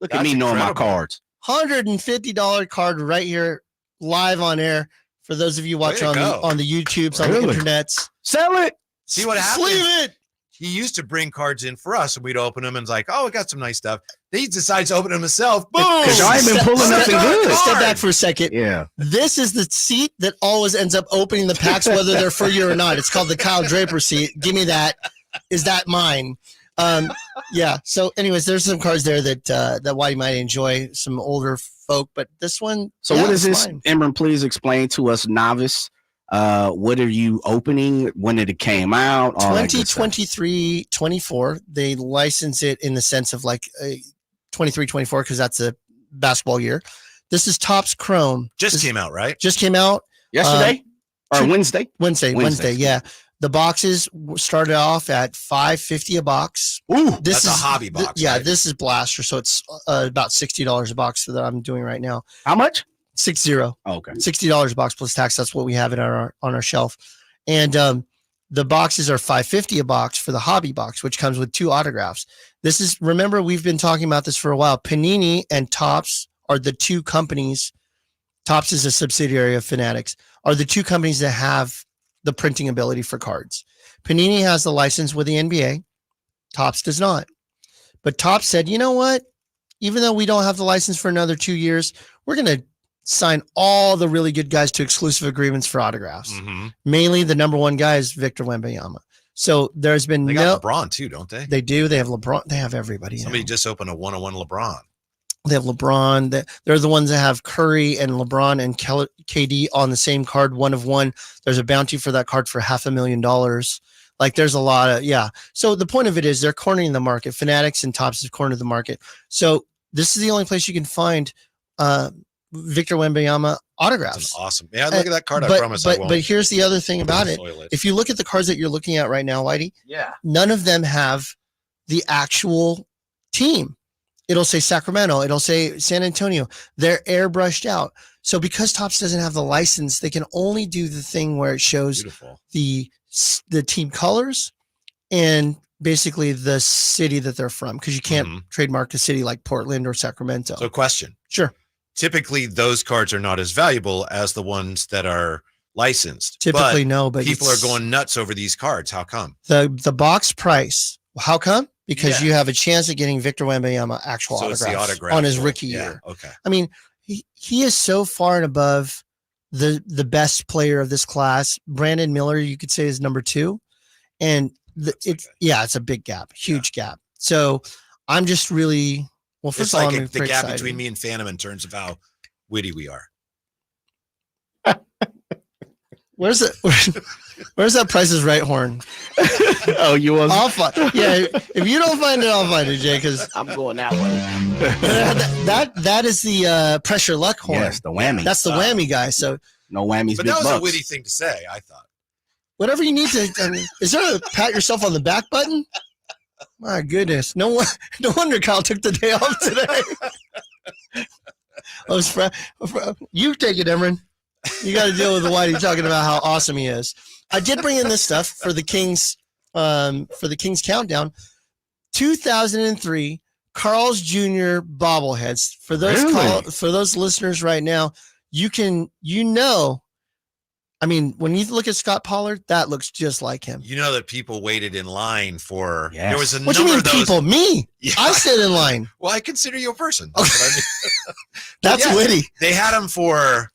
Look at me knowing my cards. $150 card right here live on air. For those of you watching on the YouTubes, on the internets. Sell it. See what happens? Leave it. He used to bring cards in for us, and we'd open them and it's like, oh, we got some nice stuff. He decides to open them himself. Boom! Because I ain't been pulling nothing good. Step back for a second. Yeah. This is the seat that always ends up opening the packs, whether they're for you or not. It's called the Kyle Draper seat. Give me that. Is that mine? Yeah. So, anyways, there's some cards there that Whitey might enjoy. Some older folk, but this one. So, what is this? Emer, please explain to us, novice. What are you opening? When did it came out? 2023-24. They license it in the sense of like 23-24 because that's a basketball year. This is Topps Chrome. Came out, right? Just came out yesterday or Wednesday. Wednesday. Yeah. The boxes started off at $5.50 a box. Ooh, that's a hobby box. Yeah, right? this is Blaster, so it's about $60 a box that I'm doing right now. How much? 60. Oh, okay. $60 a box plus tax. That's what we have it on our shelf. And the boxes are $5.50 a box for the hobby box, which comes with 2 autographs. Remember, we've been talking about this for a while. Panini and Topps are the 2 companies. Topps is a subsidiary of Fanatics, are the 2 companies that have the printing ability for cards. Panini has the license with the NBA. Topps does not. But Topps said, you know what? Even though we don't have the license for another 2 years, we're going to sign all the really good guys to exclusive agreements for autographs. Mm-hmm. Mainly the number 1 guy is Victor Wembanyama. So there's been they got LeBron too, don't they? They do. They have LeBron. They have everybody. Somebody just opened a 101 LeBron. They have LeBron. They're the ones that have Curry and LeBron and KD on the same card, 1 of 1. There's a bounty for that card for $500,000. Like there's a lot of, yeah. So the point of it is they're cornering the market. Fanatics and Topps have cornered the market. So this is the only place you can find Victor Wembanyama autographs. That's awesome. Yeah, look at that card. I promise I won't. But here's the other thing about it. If you look at the cards that you're looking at right now, Whitey, none of them have the actual team. It'll say Sacramento. It'll say San Antonio. They're airbrushed out. So because Topps doesn't have the license, they can only do the thing where it shows the team colors and basically the city that they're from, because you can't trademark a city like Portland or Sacramento. So question. Sure. Typically, those cards are not as valuable as the ones that are licensed. Typically, no, but people are going nuts over these cards. How come? The box price. How come? Because you have a chance of getting Victor Wembanyama actual autographs on his rookie year. Okay. I mean, he is so far and above the best player of this class. Brandon Miller, you could say, is number 2. And it's a big gap, huge gap. So I'm just really, well, first of all, it's like the gap between me and Phantom in terms of how witty we are. Where's that Price is Right horn? Oh, you want? I'll find. Yeah, if you don't find it, I'll find it, Jay. Because I'm going that way. that is the pressure luck horn. Yes, the whammy. That's the whammy guy. So no whammies. But big that was bucks. a witty thing to say. I thought. Whatever you need to. I mean, is there a pat yourself on the back button? My goodness, no wonder Kyle took the day off today. You take it, Emerin. You got to deal with the Whitey talking about how awesome he is. I did bring in this stuff for the Kings countdown. 2003 Carl's Jr. bobbleheads. For those listeners right now, I mean, when you look at Scott Pollard, that looks just like him. You know that people waited in line for. Yes. There was a What do you number mean, of those. people? Me? Yeah. I sit in line. Well, I consider you a person. That's what I mean. That's witty. They had them for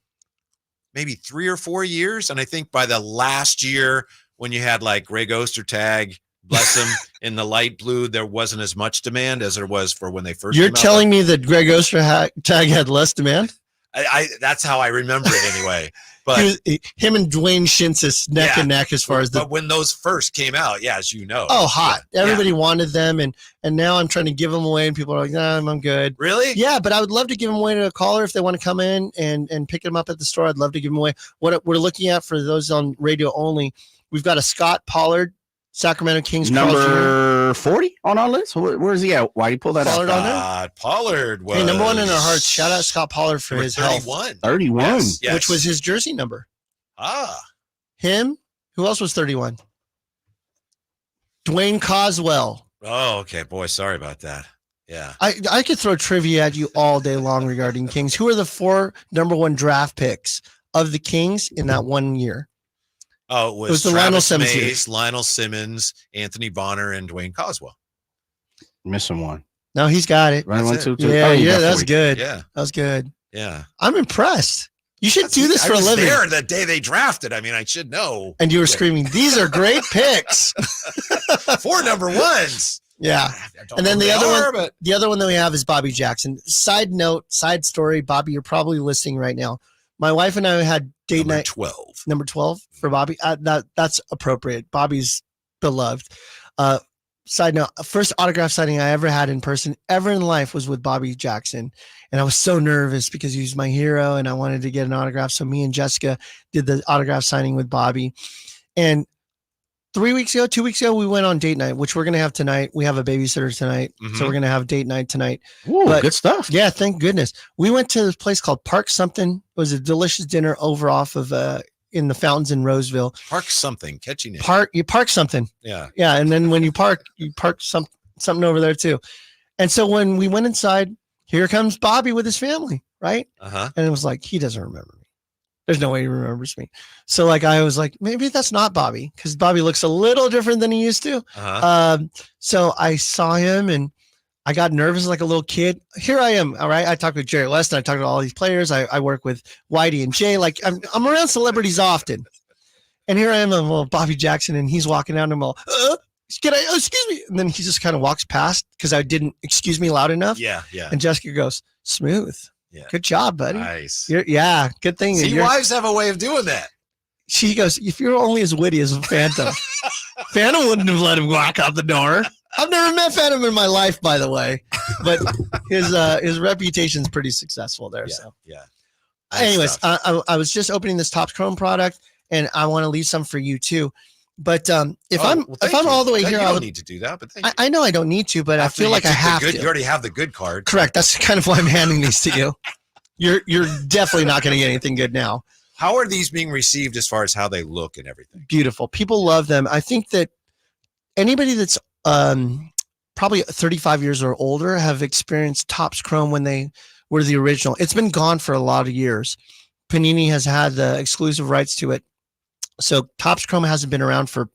maybe 3 or 4 years, and I think by the last year, when you had like Greg Ostertag, bless him, in the light blue, there wasn't as much demand as there was for when they first. You're came out. telling me that Greg Ostertag had less demand? I that's how I remember it anyway. But him and Dwayne Shintz is neck and neck as far as But when those first came out, as you know. Oh, hot. Everybody wanted them, and now I'm trying to give them away, and people are like, nah, I'm good. Really? Yeah, but I would love to give them away to a caller if they want to come in and pick them up at the store. I'd love to give them away. What we're looking at for those on radio only, we've got a Scott Pollard, Sacramento Kings. Number 40 on our list? Where is he at? Why do you pull that Pollard up? on there? Pollard was. Hey, number 1 in our hearts. Shout out Scott Pollard for his 31. health. 31. Yes. Which was his jersey number. Him. Who else was 31? Dwayne Coswell. Oh, okay. Boy, sorry about that. Yeah. I could throw trivia at you all day long regarding Kings. Who are the 4 number 1 draft picks of the Kings in that 1 year? Oh, it was the Travis Lionel Simmons year. Mays, Lionel Simmons, Anthony Bonner, and Dwayne Coswell. Missing one. No, he's got it. Right, 1, 2, 3. Yeah, Oh, yeah, definitely. that's good. Yeah. That was good. Yeah. I'm impressed. You should do this for I a was living. there the day they drafted. I mean, I should know. And you were screaming, "These are great picks." 4 number 1s. Yeah. And then the other one that we have is Bobby Jackson. Side note, side story, Bobby, you're probably listening right now. My wife and I had date night 12. Number 12 for Bobby. That's appropriate. Bobby's beloved. Side note, first autograph signing I ever had in person ever in life was with Bobby Jackson. And I was so nervous because he was my hero and I wanted to get an autograph. So me and Jessica did the autograph signing with Bobby. And 2 weeks ago, we went on date night, which we're going to have tonight. We have a babysitter tonight. So we're going to have date night tonight. Ooh, good stuff. Yeah, thank goodness. We went to this place called Park Something. It was a delicious dinner over off of in the fountains in Roseville. Park something. Catchy name. You park something. Yeah. Yeah. And then when you park something over there too. And so when we went inside, here comes Bobby with his family, right? Uh-huh. And it was like, he doesn't remember me. There's no way he remembers me. So like, I was like, maybe that's not Bobby because Bobby looks a little different than he used to. Uh-huh. So I saw him and I got nervous like a little kid. Here I am. All right. I talked with Jerry West and I talked to all these players. I work with Whitey and Jay. Like I'm around celebrities often. And here I am, I'm little Bobby Jackson, and he's walking out and I'm all, excuse me. And then he just kind of walks past because I didn't excuse me loud enough. Yeah. Yeah. And Jessica goes, smooth. Yeah. Good job, buddy. Nice. Yeah. Good thing. See, wives have a way of doing that. She goes, if you're only as witty as a Phantom, Phantom wouldn't have let him walk out the door. I've never met Phantom in my life, by the way, but his reputation's pretty successful there. Yeah, so yeah. Anyways, I was just opening this Topps Chrome product, and I want to leave some for you too. But if I'm all the way here, you I don't would need to do that. But I know I don't need to, but after I feel like I have to. You already have the good card. Correct. That's kind of why I'm handing these to you. You're definitely not going to get anything good now. How are these being received as far as how they look and everything? Beautiful. People love them. I think that anybody that's probably 35 years or older have experienced Topps Chrome when they were the original. It's been gone for a lot of years. Panini has had the exclusive rights to it. So Topps Chrome hasn't been around for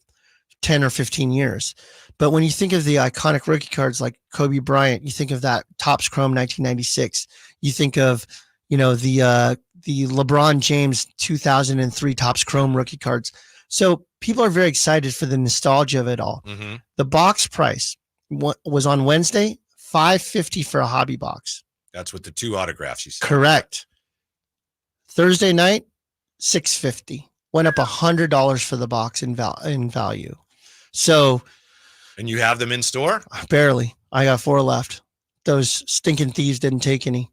10 or 15 years. But when you think of the iconic rookie cards like Kobe Bryant, you think of that Topps Chrome 1996. You think of, the LeBron James 2003 Topps Chrome rookie cards. So people are very excited for the nostalgia of it all. Mm-hmm. The box price was on Wednesday, $550 for a hobby box. That's with the 2 autographs you said. Correct. Thursday night, $650. Went up $100 for the box in value. So, and you have them in store? Barely. I got 4 left. Those stinking thieves didn't take any.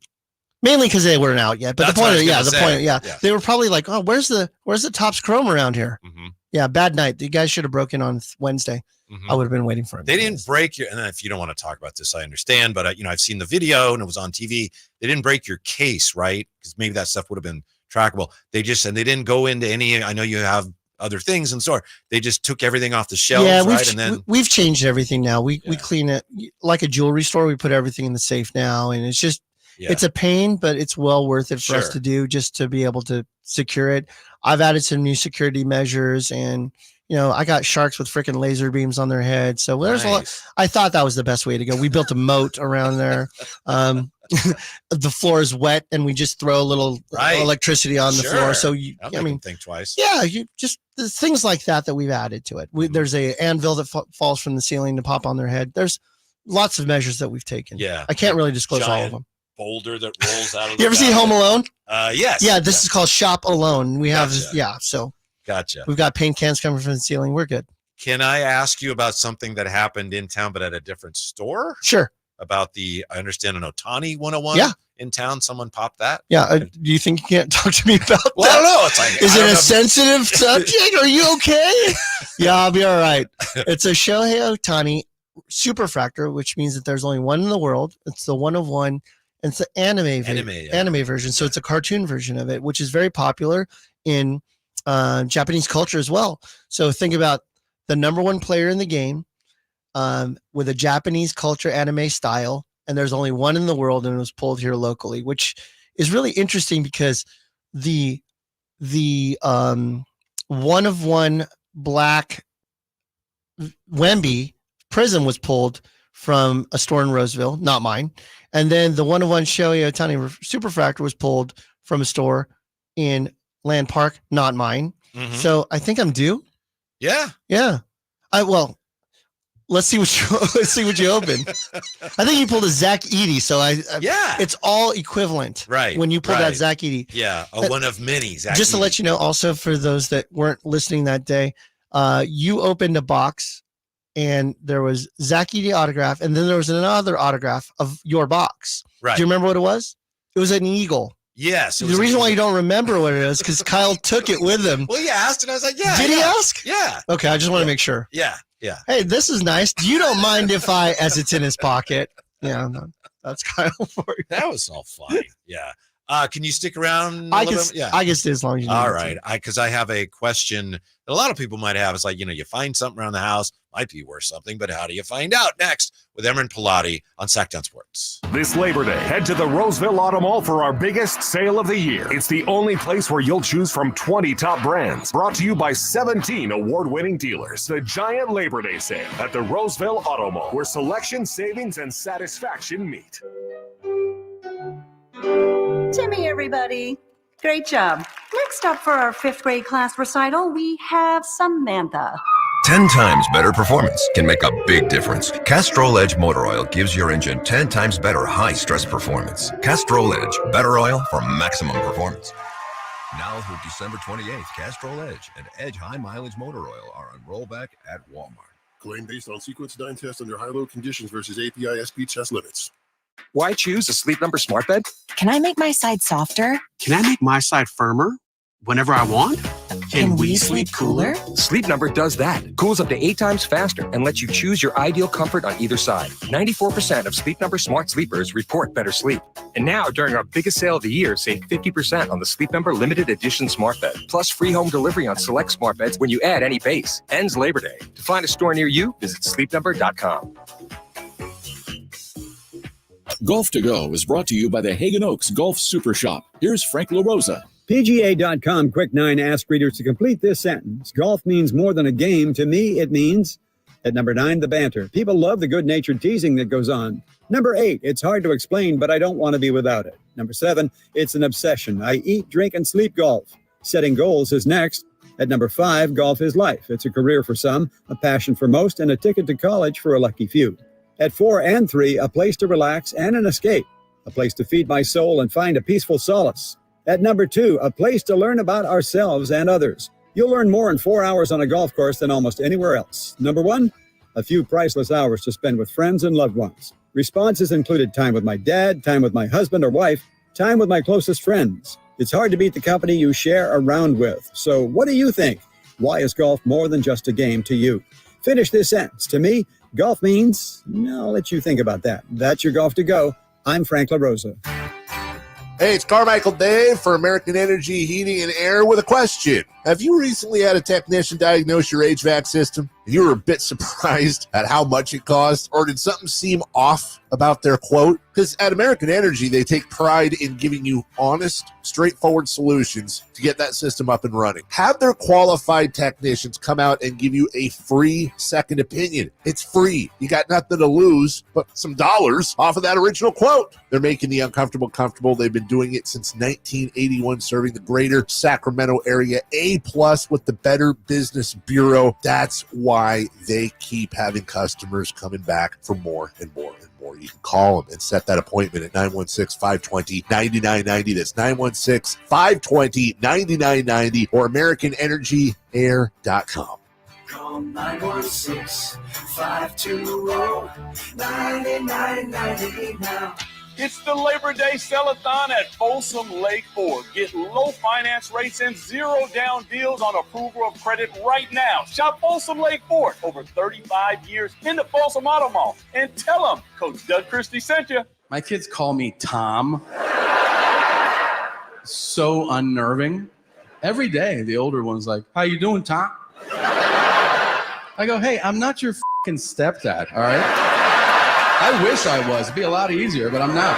Mainly because they weren't out yet. But That's the point, they were probably like, oh, where's the Topps Chrome around here? Mm-hmm. Yeah, bad night. The guys should have broken on Wednesday. Mm-hmm. I would have been waiting for him. They didn't break your, and if you don't want to talk about this, I understand, but I've seen the video and it was on TV. They didn't break your case, right? Because maybe that stuff would have been trackable. They didn't go into any, I know you have other things in store. They just took everything off the shelves, right? And then we've changed everything now. We clean it like a jewelry store. We put everything in the safe now, and it's just, it's a pain, but it's well worth it for us to do just to be able to secure it. I've added some new security measures, and I got sharks with freaking laser beams on their heads. So there's a lot. I thought that was the best way to go. We built a moat around there. The floor is wet, and we just throw a little electricity on the floor. So think twice. Yeah, you just there's things like that we've added to it. There's a anvil that falls from the ceiling to pop on their head. There's lots of measures that we've taken. Yeah, I can't really disclose all of them. Boulder that rolls out of you ever see Home Alone? Yes. Yeah, this is called Shop Alone. We have so gotcha. We've got paint cans coming from the ceiling. We're good. Can I ask you about something that happened in town but at a different store? Sure. About I understand an Otani 101 in town. Someone popped that. Yeah. Do you think you can't talk to me about that? Well, I don't know. It's like, is it a sensitive subject? Are you okay? Yeah, I'll be all right. It's a Shohei Otani superfractor, which means that there's only one in the world. It's the 1 of 1. It's the anime version. So it's a cartoon version of it, which is very popular in Japanese culture as well. So think about the number 1 player in the game with a Japanese culture anime style and there's only one in the world, and it was pulled here locally, which is really interesting because the one of one black Wemby Prism was pulled from a store in Roseville, not mine. And then the 1-of-1 Shohei Ohtani Superfractor was pulled from a store in Land Park, not mine. Mhm. So I think I'm due. Yeah. Yeah. Let's see what you open. I think you pulled a Zach Edey, so it's all equivalent. Right. When you pulled right. that Zach Edey. Yeah, a one of many. Zach Just to Edey. let you know, also for those that weren't listening that day, you opened a box and there was Zach Edey autograph, and then there was another autograph of your box. Right. Do you remember what it was? It was an eagle. Yes. The reason why you don't remember what it is because Kyle took it with him. Well, you asked, and I was like, yeah. Did he ask? Yeah. Okay, I just want to make sure. Yeah. Yeah. Hey, this is nice. You don't mind if as it's in his pocket. Yeah, no, that's Kyle for you. That was all fine. Yeah. Can you stick around? I can stay as long as you need. All right. Because I have a question that a lot of people might have. It's like, you find something around the house, might be worth something, but how do you find out? Next with Emer Pilatti on Sacktown Sports. This Labor Day, head to the Roseville Auto Mall for our biggest sale of the year. It's the only place where you'll choose from 20 top brands. Brought to you by 17 award-winning dealers. The giant Labor Day sale at the Roseville Auto Mall, where selection, savings, and satisfaction meet. Timmy, everybody. Great job. Next up for our 5th grade class recital, we have Samantha. 10 times better performance can make a big difference. Castrol Edge Motor Oil gives your engine 10 times better high-stress performance. Castrol Edge, better oil for maximum performance. Now through December 28th, Castrol Edge and Edge High Mileage Motor Oil are on rollback at Walmart. Claim based on sequence 9 test under high-load conditions versus API SP test limits. Why choose a Sleep Number smart bed? Can I make my side softer? Can I make my side firmer whenever I want? Can we sleep cooler? Sleep Number does that. Cools up to 8 times faster and lets you choose your ideal comfort on either side. 94% of Sleep Number smart sleepers report better sleep. And now, during our biggest sale of the year, save 50% on the Sleep Number limited edition smart bed. Plus free home delivery on select smart beds when you add any base. Ends Labor Day. To find a store near you, visit sleepnumber.com. Golf to Go is brought to you by the Hagen Oaks Golf Super Shop. Here's Frank LaRosa. PGA.com Quick 9 ask readers to complete this sentence. Golf means more than a game. To me, it means, at number 9, the banter. People love the good-natured teasing that goes on. Number 8, it's hard to explain, but I don't want to be without it. Number 7, it's an obsession. I eat, drink, and sleep golf. Setting goals is next. At number 5, golf is life. It's a career for some, a passion for most, and a ticket to college for a lucky few. At 4 and 3, a place to relax and an escape, a place to feed my soul and find a peaceful solace. At number 2, a place to learn about ourselves and others. You'll learn more in 4 hours on a golf course than almost anywhere else. Number 1, a few priceless hours to spend with friends and loved ones. Responses included time with my dad, time with my husband or wife, time with my closest friends. It's hard to beat the company you share around with. So what do you think? Why is golf more than just a game to you? Finish this sentence. To me, golf means, I'll let you think about that. That's your Golf to Go. I'm Frank LaRosa. Hey, it's Carmichael Dave for American Energy Heating and Air with a question. Have you recently had a technician diagnose your HVAC system? You were a bit surprised at how much it cost, or did something seem off about their quote? Because at American Energy, they take pride in giving you honest, straightforward solutions to get that system up and running. Have their qualified technicians come out and give you a free second opinion. It's free. You got nothing to lose but some dollars off of that original quote. They're making the uncomfortable comfortable. They've been doing it since 1981, serving the greater Sacramento area. A+ with the Better Business Bureau. That's why they keep having customers coming back for more and more and more. You can call them and set that appointment at 916-520-9990. That's 916-520-9990 or AmericanEnergyAir.com. Call 916-520-9990 now. It's the Labor Day Sell-a-thon at Folsom Lake Ford. Get low finance rates and zero down deals on approval of credit right now. Shop Folsom Lake Ford, over 35 years in the Folsom Auto Mall. And tell them Coach Doug Christie sent you. My kids call me Tom. So unnerving. Every day, the older one's like, how you doing, Tom? I go, hey, I'm not your fucking stepdad, all right? I wish I was. It'd be a lot easier, but I'm not.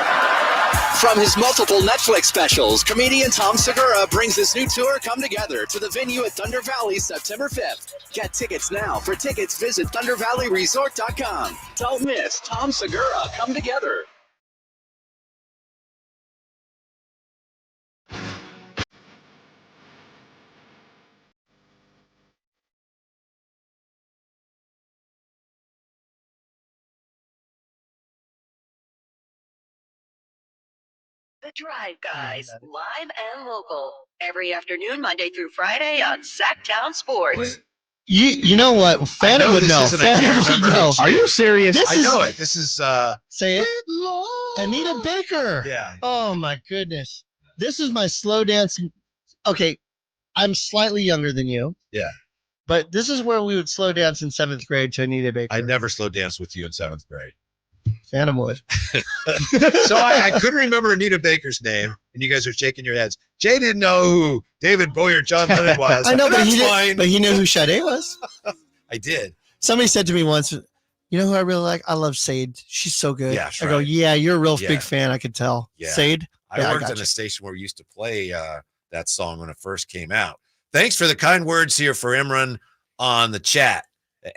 From his multiple Netflix specials, comedian Tom Segura brings his new tour, Come Together, to the venue at Thunder Valley September 5th. Get tickets now. For tickets, visit ThunderValleyResort.com. Don't miss Tom Segura, Come Together. The Drive Guys, live and local, every afternoon, Monday through Friday on Sacktown Sports. You know what? Phantom would know. Phantom would know. Are you serious? I know it. This is say it. Anita Baker. Yeah. Oh my goodness. This is my slow dance. Okay, I'm slightly younger than you. Yeah. But this is where we would slow dance in 7th grade to Anita Baker. I never slow danced with you in 7th grade. Phantom would. So I couldn't remember Anita Baker's name, and you guys are shaking your heads. Jay didn't know who David Bowie or John Lennon was. I know, but That's fine. But he knew who Sade was. I did. Somebody said to me once, you know who I really like? I love Sade. She's so good. Yeah, I go, yeah, you're a real Yeah. big fan. I could tell. Yeah. Sade. I worked in a station where we used to play that song when it first came out. Thanks for the kind words here for Imran on the chat.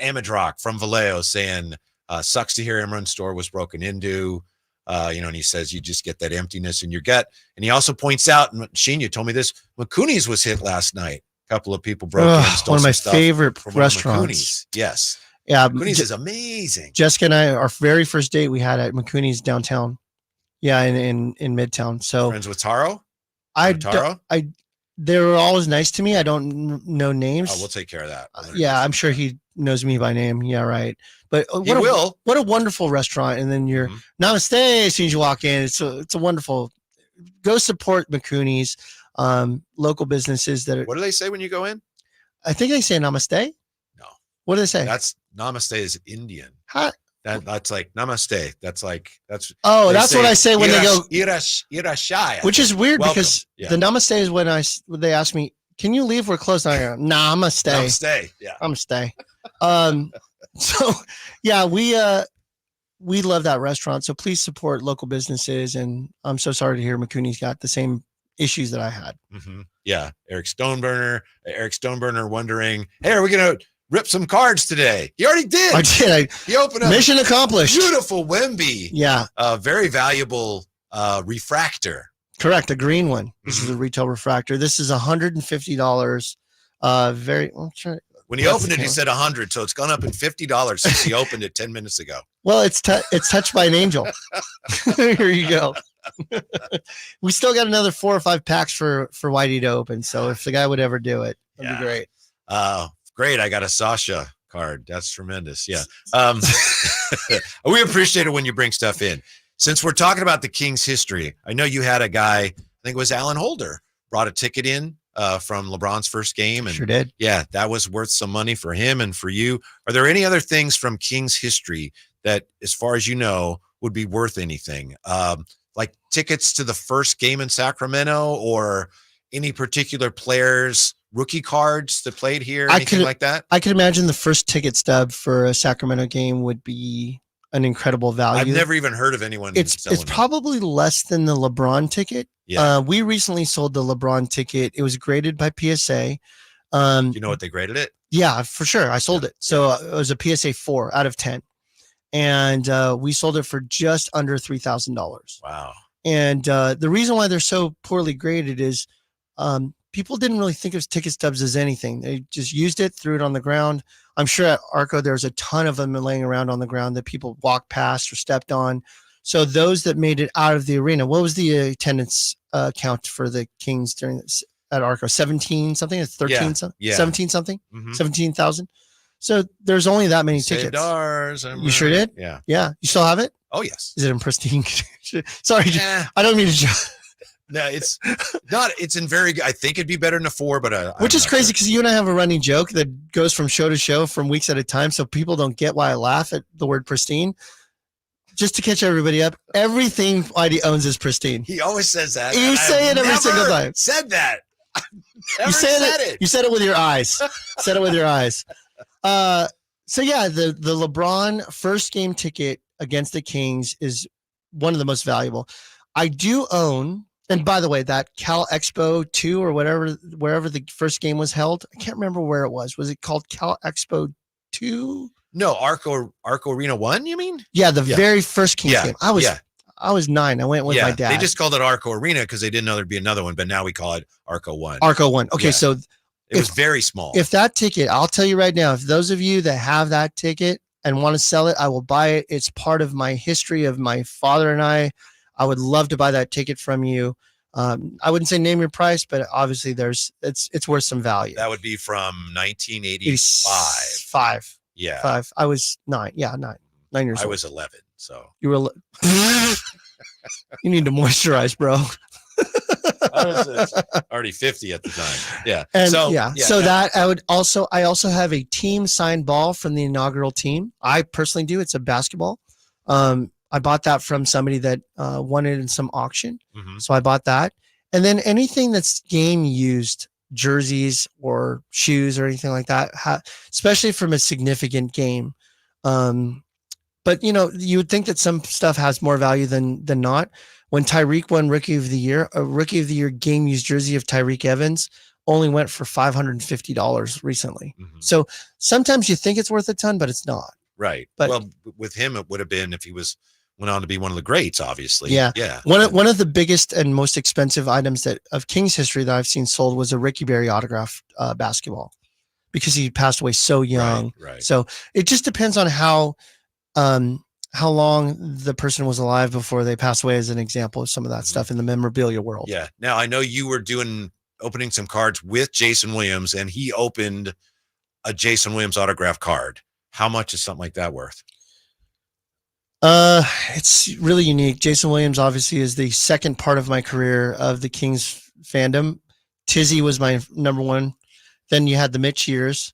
Amadrock from Vallejo saying, sucks to hear Imran's store was broken into. And he says you just get that emptiness in your gut. And he also points out, and Sheen, you told me this, McCooney's was hit last night. A couple of people broke in and stole one of my some stuff favorite from one of restaurants. McCooney's. Yes. Yeah. McCooney's is amazing. Jessica and I, our very first date we had at McCooney's downtown. Yeah, in Midtown. So Friends with Taro? Taro? They were always nice to me. I don't know names. Oh, we'll take care of that. Yeah, I'm sure he knows me by name. Yeah, right. But what a wonderful restaurant. And then you're namaste as soon as you walk in. It's a wonderful. Go support McCooney's, local businesses that are. What do they say when you go in? I think they say namaste. No. What do they say? That's namaste is Indian. Huh? That's like namaste. That's Oh, that's what I say when they go irashai. Which is weird Welcome. because Yeah. the namaste is when they ask me, "Can you leave? We're closed." I go, "Namaste." Namaste. Yeah. Namaste. So yeah, we love that restaurant. So please support local businesses. And I'm so sorry to hear McCooney's got the same issues that I had. Mm-hmm. Yeah. Eric Stoneburner wondering, hey, are we going to rip some cards today? He already did. I did. He opened up. Mission accomplished. Beautiful Wemby. Yeah. Very valuable refractor. Correct. A green one. This is a retail refractor. This is $150. When he opened it, he said 100. So it's gone up in $50 since he opened it 10 minutes ago. Well, it's touched by an angel. Here you go. We still got another 4 or 5 packs for Whitey to open. So if the guy would ever do it, that'd be great. Great. I got a Sasha card. That's tremendous. Yeah. We appreciate it when you bring stuff in. Since we're talking about the Kings history, I know you had a guy, I think it was Alan Holder, brought a ticket in from LeBron's first game. And sure did. Yeah, that was worth some money for him and for you. Are there any other things from Kings history that, as far as you know, would be worth anything? Like tickets to the first game in Sacramento or any particular players' rookie cards that played here, anything like that? I could imagine the first ticket stub for a Sacramento game would be an incredible value. I've never even heard of anyone. It's probably less than the LeBron ticket. Yeah. We recently sold the LeBron ticket. It was graded by PSA. Do you know what they graded it? Yeah, for sure. I sold it. So it was a PSA 4 out of 10. And we sold it for just under $3,000. Wow. And the reason why they're so poorly graded is people didn't really think of ticket stubs as anything. They just used it, threw it on the ground. I'm sure at Arco, there's a ton of them laying around on the ground that people walked past or stepped on. So those that made it out of the arena, what was the attendance count for the Kings during this at Arco? 17 something? 13 something? Yeah. 17 something? Mhm. 17,000? So there's only that many Saved tickets. ours, You sure did? Yeah. Yeah. You still have it? Oh, yes. Is it in pristine condition? Sorry. Yeah. I don't mean to. No, it's not. It's in very good. I think it'd be better than a 4, but Which is crazy because you and I have a running joke that goes from show to show from weeks at a time. So people don't get why I laugh at the word pristine. Just to catch everybody up, everything Whitey owns is pristine. He always says that. You say it every single time. Said that. You said it. You said it with your eyes. Said it with your eyes. So yeah, the LeBron first game ticket against the Kings is one of the most valuable. I do own, and by the way, that Cal Expo 2 or wherever the first game was held, I can't remember where it was. Was it called Cal Expo 2? No, Arco Arena 1, you mean? Yeah, the very first Kings game. I was 9. I went with my dad. They just called it Arco Arena because they didn't know there'd be another one, but now we call it Arco 1. Arco 1. Okay, so it was very small. If that ticket, I'll tell you right now, if those of you that have that ticket and want to sell it, I will buy it. It's part of my history of my father and I. I would love to buy that ticket from you. I wouldn't say name your price, but obviously it's worth some value. That would be from 1985. 5. Yeah. 5. I was 9. Yeah, 9. 9 years old. I was 11. So you were. You need to moisturize, bro. I was already 50 at the time. Yeah. And so that I also have a team signed ball from the inaugural team. I personally do. It's a basketball. I bought that from somebody that won it in some auction. Mm-hmm. So I bought that. And then anything that's game used, jerseys or shoes or anything like that, especially from a significant game. But you would think that some stuff has more value than not. When Tyreek won Rookie of the Year, a Rookie of the Year game used jersey of Tyreek Evans only went for $550 recently. Mm-hmm. So sometimes you think it's worth a ton, but it's not. Right. But, well, with him, it would have been if he went on to be one of the greats, obviously. Yeah. Yeah. One of the biggest and most expensive items of Kings history that I've seen sold was a Ricky Berry autograph basketball because he passed away so young. Right. So it just depends on how long the person was alive before they passed away, as an example of some of that stuff in the memorabilia world. Yeah. Now, I know you were opening some cards with Jason Williams, and he opened a Jason Williams autograph card. How much is something like that worth? It's really unique. Jason Williams obviously is the second part of my career of the Kings fandom. Tizzy was my number one. Then you had the Mitch years,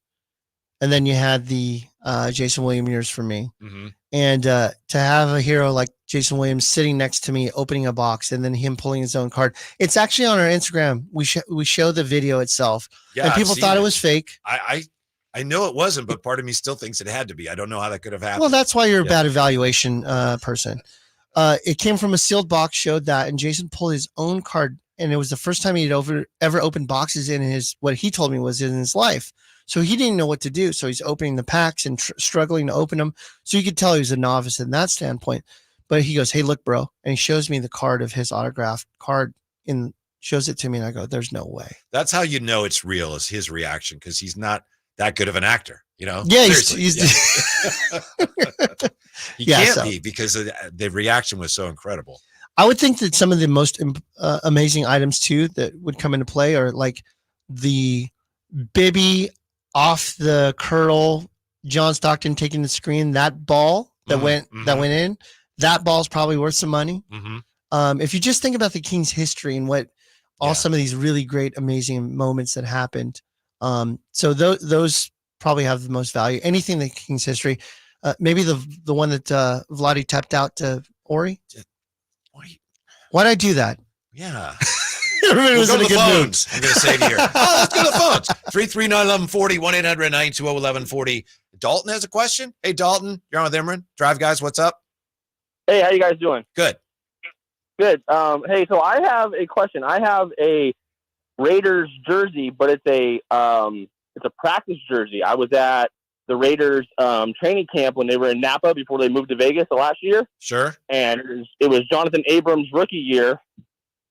and then you had the Jason Williams years for me. Mm-hmm. And to have a hero like Jason Williams sitting next to me, opening a box, and then him pulling his own card. It's actually on our Instagram. We show the video itself, and people thought it was fake. I know it wasn't, but part of me still thinks it had to be. I don't know how that could have happened. Well, that's why you're a bad evaluation person. It came from a sealed box, showed that, and Jason pulled his own card, and it was the first time he'd ever opened boxes in what he told me was in his life. So he didn't know what to do. So he's opening the packs and struggling to open them. So you could tell he was a novice in that standpoint. But he goes, "Hey, look, bro," and he shows me the card of his autographed card shows it to me, and I go, "There's no way." That's how you know it's real, is his reaction, because he's not that good of an actor, Yeah, he can't be, because the reaction was so incredible. I would think that some of the most amazing items too that would come into play are like the Bibby off the curl, John Stockton taking the screen, that ball that went in. That ball's probably worth some money. Mm-hmm. If you just think about the Kings' history and what some of these really great, amazing moments that happened. So those probably have the most value. Anything in the Kings' history, maybe the one that Vlade tapped out to Ori. Why'd I do that? Yeah. Everybody was go in to a the good mood. phones. I'm going to save you here. Let's go to the phones. 339-1140, 1-800-920-1140. Dalton has a question. Hey, Dalton, you're on with Emer. Drive Guys, what's up? Hey, how you guys doing? Good. Good. Hey, so I have a question. I have a Raiders jersey, but it's a practice jersey. I was at the Raiders training camp when they were in Napa before they moved to Vegas the last year. Sure. And it was Jonathan Abrams' rookie year,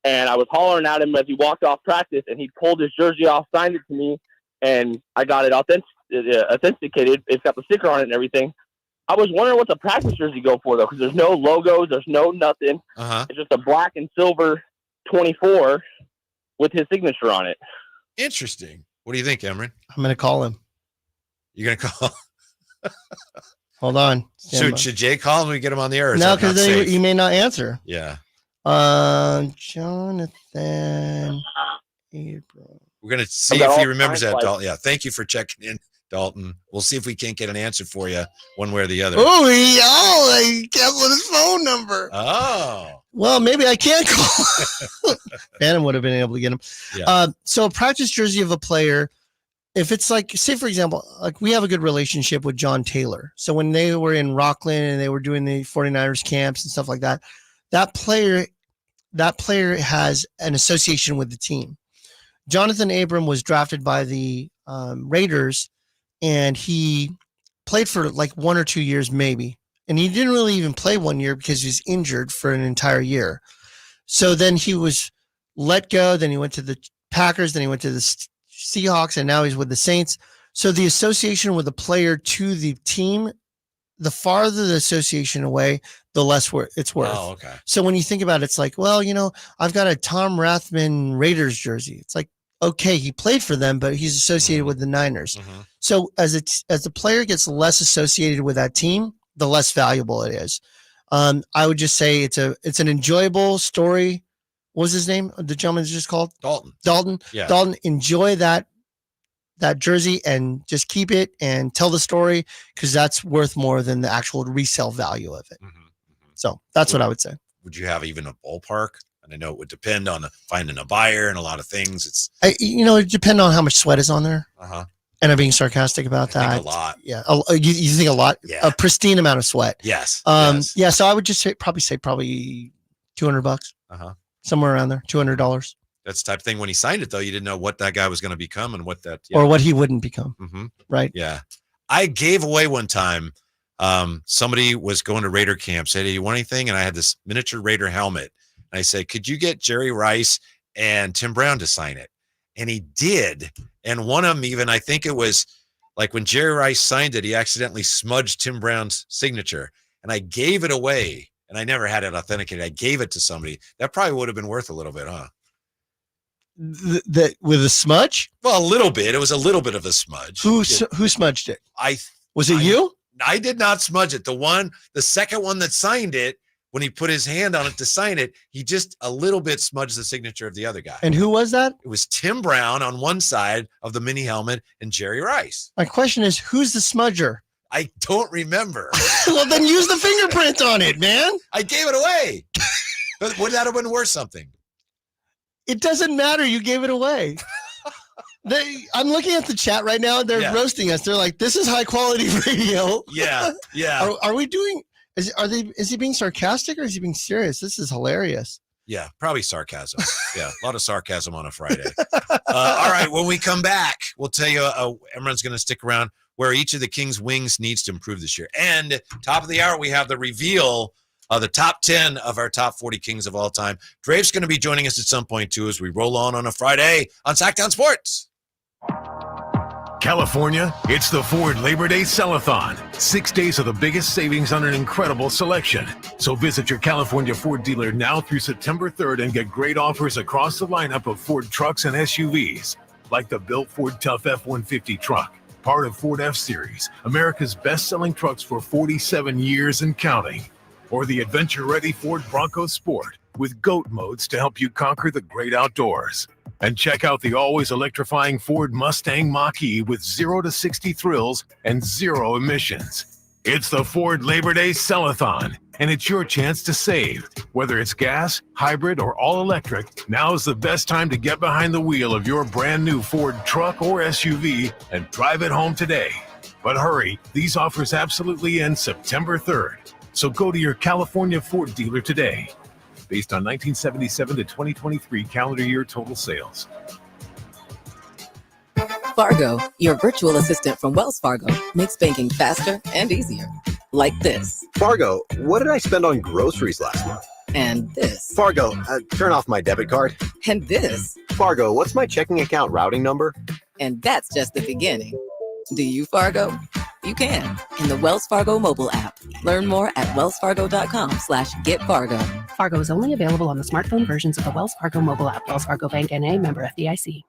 and I was hollering at him as he walked off practice, and he pulled his jersey off, signed it to me, and I got it authenticated. It's got the sticker on it and everything. I was wondering what the practice jersey go for, though, because there's no logos, there's no nothing. Uh-huh. It's just a black and silver 24 with his signature on it. Interesting. What do you think, Emer? I'm going to call him. You're going to call? Hold on. Should Jay call him and we get him on the air? No, because he may not answer. Yeah. Jonathan Abrams. We're going to see if he remembers that, Dalton. Yeah. Thank you for checking in, Dalton. We'll see if we can't get an answer for you one way or the other. He canceled his phone number. Oh. Well, maybe I can't call. Phantom would have been able to get him. Yeah. So a practice jersey of a player, if it's like, say for example, like we have a good relationship with John Taylor. So when they were in Rockland and they were doing the 49ers camps and stuff like that, that player has an association with the team. Jonathan Abram was drafted by the Raiders, and he played for like 1 or 2 years maybe. And he didn't really even play 1 year because he was injured for an entire year. So then he was let go. Then he went to the Packers. Then he went to the Seahawks, and now he's with the Saints. So the association with the player to the team, the farther the association away, the less it's worth. Oh, okay. So when you think about it, it's like, well, I've got a Tom Rathman Raiders jersey. It's like, okay, he played for them, but he's associated with the Niners. So as the player gets less associated with that team, the less valuable it is. I would just say it's an enjoyable story. What was his name? The gentleman just called Dalton. Yeah. Dalton, enjoy that jersey and just keep it and tell the story, because that's worth more than the actual resale value of it. So that's what I would say. Would you have even a ballpark? And I know it would depend on finding a buyer and a lot of things. It depends on how much sweat is on there. Uh-huh. And I'm being sarcastic about that. Think a lot. Yeah. You think a lot? Yeah. A pristine amount of sweat. Yes. Yeah. So I would just say probably $200. Uh-huh. Somewhere around there, $200. That's the type of thing. When he signed it, though, you didn't know what that guy was going to become and what that. Or what he wouldn't become. Right. Yeah. I gave away one time. Somebody was going to Raider camp, said, "Hey, you want anything?" And I had this miniature Raider helmet. And I said, "Could you get Jerry Rice and Tim Brown to sign it?" And he did. And one of them even, I think it was like when Jerry Rice signed it, he accidentally smudged Tim Brown's signature. And I gave it away. And I never had it authenticated. I gave it to somebody. That probably would have been worth a little bit, huh? With a smudge? Well, a little bit. It was a little bit of a smudge. Who smudged it? Was it you? I did not smudge it. The second one that signed it, when he put his hand on it to sign it, he just a little bit smudged the signature of the other guy. And who was that? It was Tim Brown on one side of the mini helmet and Jerry Rice. My question is, who's the smudger? I don't remember. Well, then use the fingerprint on it, man. I gave it away. But would that have been worth something? It doesn't matter. You gave it away. I'm looking at the chat right now. They're roasting us. They're like, "This is high quality radio." Yeah. Are we doing? Is he being sarcastic or is he being serious? This is hilarious. Yeah, probably sarcasm. Yeah, a lot of sarcasm on a Friday. All right, when we come back, we'll tell you. Everyone's going to stick around where each of the Kings' wings needs to improve this year. And top of the hour, we have the reveal of the top 10 of our top 40 Kings of all time. Drave's going to be joining us at some point, too, as we roll on a Friday on Sacktown Sports. California, it's the Ford Labor Day Sell-a-thon. 6 days of the biggest savings on an incredible selection. So visit your California Ford dealer now through September 3rd and get great offers across the lineup of Ford trucks and SUVs, like the built Ford Tough F-150 truck, part of Ford F-Series, America's best-selling trucks for 47 years and counting. Or the adventure-ready Ford Bronco Sport with GOAT modes to help you conquer the great outdoors. And check out the always electrifying Ford Mustang Mach-E with 0 to 60 thrills and 0 emissions. It's the Ford Labor Day Sell-a-thon, and it's your chance to save. Whether it's gas, hybrid, or all-electric, now's the best time to get behind the wheel of your brand new Ford truck or SUV and drive it home today. But hurry, these offers absolutely end September 3rd. So go to your California Ford dealer today. Based on 1977 to 2023 calendar year total sales. Fargo, your virtual assistant from Wells Fargo, makes banking faster and easier. Like this. Fargo, what did I spend on groceries last month? And this. Fargo, turn off my debit card. And this. Fargo, what's my checking account routing number? And that's just the beginning. Do you, Fargo? You can in the Wells Fargo mobile app. Learn more at wellsfargo.com/getfargo. Fargo is only available on the smartphone versions of the Wells Fargo mobile app. Wells Fargo Bank N.A., member FDIC.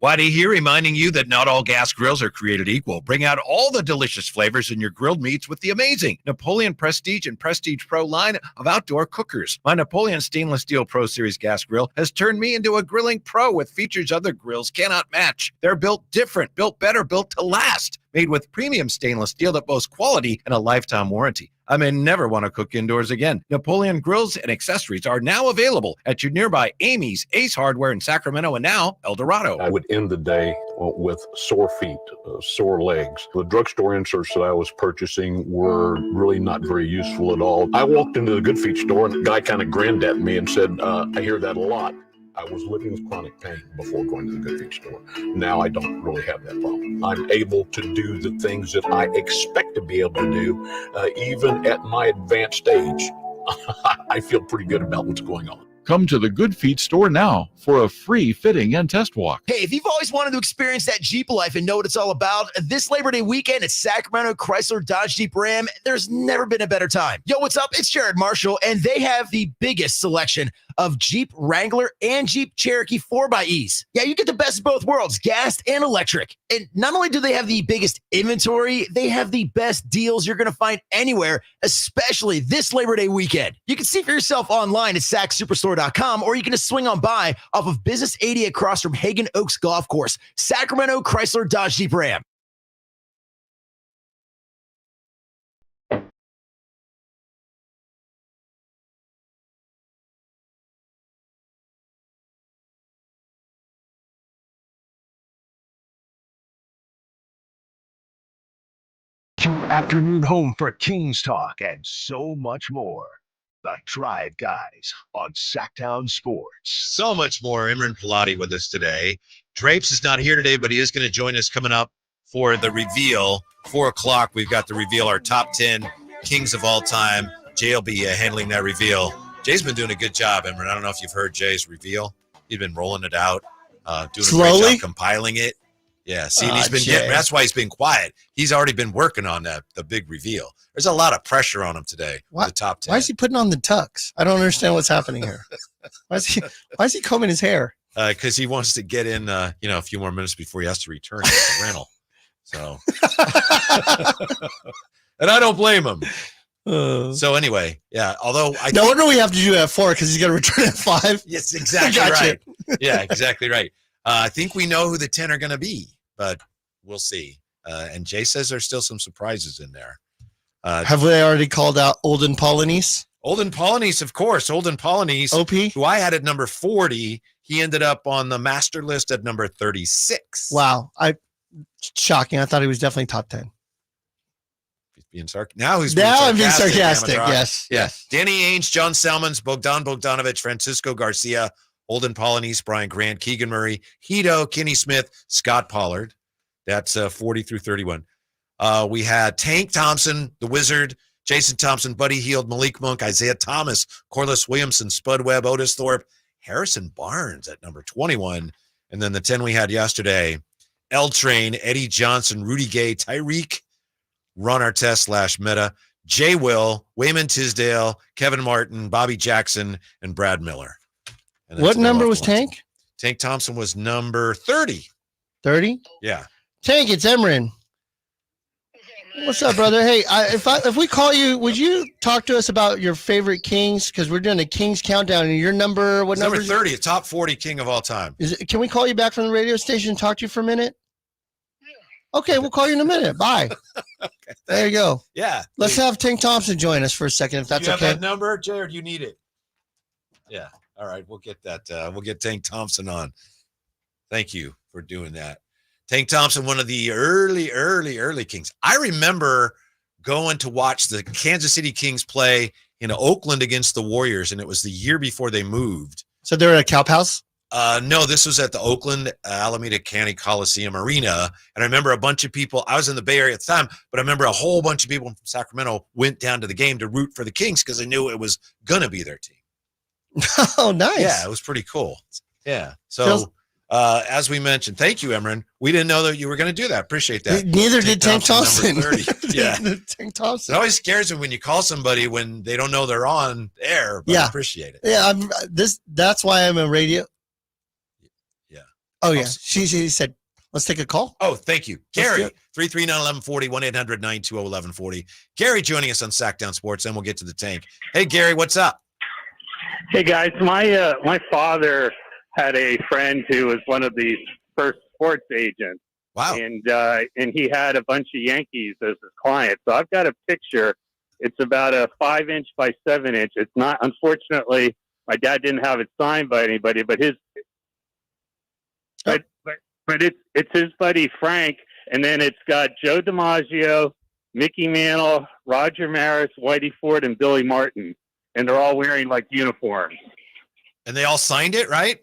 Whitey here reminding you that not all gas grills are created equal. Bring out all the delicious flavors in your grilled meats with the amazing Napoleon Prestige and Prestige Pro line of outdoor cookers. My Napoleon Stainless Steel Pro Series gas grill has turned me into a grilling pro with features other grills cannot match. They're built different, built better, built to last. Made with premium stainless steel that boasts quality and a lifetime warranty. I may never want to cook indoors again. Napoleon grills and accessories are now available at your nearby Amy's, Ace Hardware in Sacramento, and now El Dorado. I would end the day with sore feet, sore legs. The drugstore inserts that I was purchasing were really not very useful at all. I walked into the Good Feet store and the guy kind of grinned at me and said, I hear that a lot. I was living with chronic pain before going to the Good Feet store. Now I don't really have that problem. I'm able to do the things that I expect to be able to do, even at my advanced age. I feel pretty good about what's going on. Come to the Good Feet store now for a free fitting and test walk. Hey, if you've always wanted to experience that Jeep life and know what it's all about, this Labor Day weekend at Sacramento Chrysler Dodge Jeep Ram, there's never been a better time. Yo, what's up? It's Jared Marshall, and they have the biggest selection of Jeep Wrangler and Jeep Cherokee 4xEs. Yeah, you get the best of both worlds, gas and electric. And not only do they have the biggest inventory, they have the best deals you're going to find anywhere, especially this Labor Day weekend. You can see for yourself online at sacsuperstore.com, or you can just swing on by off of Business 80 across from Hagen Oaks Golf Course. Sacramento Chrysler Dodge Jeep Ram. Afternoon home for Kings Talk and so much more. The Drive Guys on Sacktown Sports. So much more. Emer Pilatti with us today. Drapes is not here today, but he is going to join us coming up for the reveal. 4 o'clock, we've got the reveal, our top 10 Kings of all time. Jay will be handling that reveal. Jay's been doing a good job, Emer. I don't know if you've heard Jay's reveal. He's been rolling it out, doing a great job compiling it. Yeah, see, he's been that's why he's been quiet. He's already been working on the big reveal. There's a lot of pressure on him today. The top 10. Why is he putting on the tux? I don't understand what's happening here. Why is he combing his hair? Because he wants to get in, a few more minutes before he has to return the rental. So, and I don't blame him. So anyway, yeah. Although no wonder we have to do it at 4 because he's going to return at 5. Yes, exactly right. Yeah, exactly right. I think we know who the 10 are going to be, but we'll see. And Jay says there's still some surprises in there. Have they already called out Olden Polynice? Olden Polynice, of course. Olden Polynice, OP, who I had at number 40. He ended up on the master list at number 36. Wow. Shocking. I thought he was definitely top 10. He's being sarcastic. Now I'm being sarcastic. Yes. Danny Ainge, John Salmons, Bogdan Bogdanovic, Francisco Garcia, Olden Polynice, Brian Grant, Keegan Murray, Hito, Kenny Smith, Scott Pollard. That's 40 through 31. We had Tank Thompson, the Wizard, Jason Thompson, Buddy Hield, Malik Monk, Isaiah Thomas, Corliss Williamson, Spud Webb, Otis Thorpe, Harrison Barnes at number 21. And then the 10 we had yesterday, L Train, Eddie Johnson, Rudy Gay, Tyreek, Ron Artest / Meta, Jay Will, Wayman Tisdale, Kevin Martin, Bobby Jackson, and Brad Miller. What number was Tank? Tank Thompson was number 30. 30? Yeah. Tank, it's Emerin. What's up, brother? Hey, if we call you, would you talk to us about your favorite Kings? Because we're doing a Kings countdown, and your number, what number? Number 30, a top 40 King of all time. Can we call you back from the radio station and talk to you for a minute? Okay, we'll call you in a minute. Bye. Okay, there you go. Yeah. Let's have Tank Thompson join us for a second, if that's okay. Okay. Have that number, Jared? You need it. Yeah. All right, we'll get that. We'll get Tank Thompson on. Thank you for doing that. Tank Thompson, one of the early Kings. I remember going to watch the Kansas City Kings play in Oakland against the Warriors, and it was the year before they moved. So they're at Calp House? No, this was at the Oakland Alameda County Coliseum Arena. And I remember a bunch of people, I was in the Bay Area at the time, but I remember a whole bunch of people from Sacramento went down to the game to root for the Kings because they knew it was going to be their team. Oh, nice. Yeah, it was pretty cool. Yeah. So, as we mentioned, thank you, Emerin. We didn't know that you were going to do that. Appreciate that. Neither did Tank Thompson. Yeah. Tank Thompson. It always scares me when you call somebody when they don't know they're on air, but I appreciate it. Yeah, that's why I'm a radio. Yeah. Oh, yeah. She said, let's take a call. Oh, thank you. Gary, 339-1140, 1-800-920-1140. Gary joining us on Sacktown Sports, then we'll get to the Tank. Hey, Gary, what's up? Hey, guys. My father had a friend who was one of the first sports agents. Wow. And he had a bunch of Yankees as his clients. So I've got a picture. It's about a 5-inch by 7-inch. It's not, unfortunately, my dad didn't have it signed by anybody, but but it's his buddy Frank, and then it's got Joe DiMaggio, Mickey Mantle, Roger Maris, Whitey Ford, and Billy Martin, and they're all wearing like uniforms. And they all signed it, right?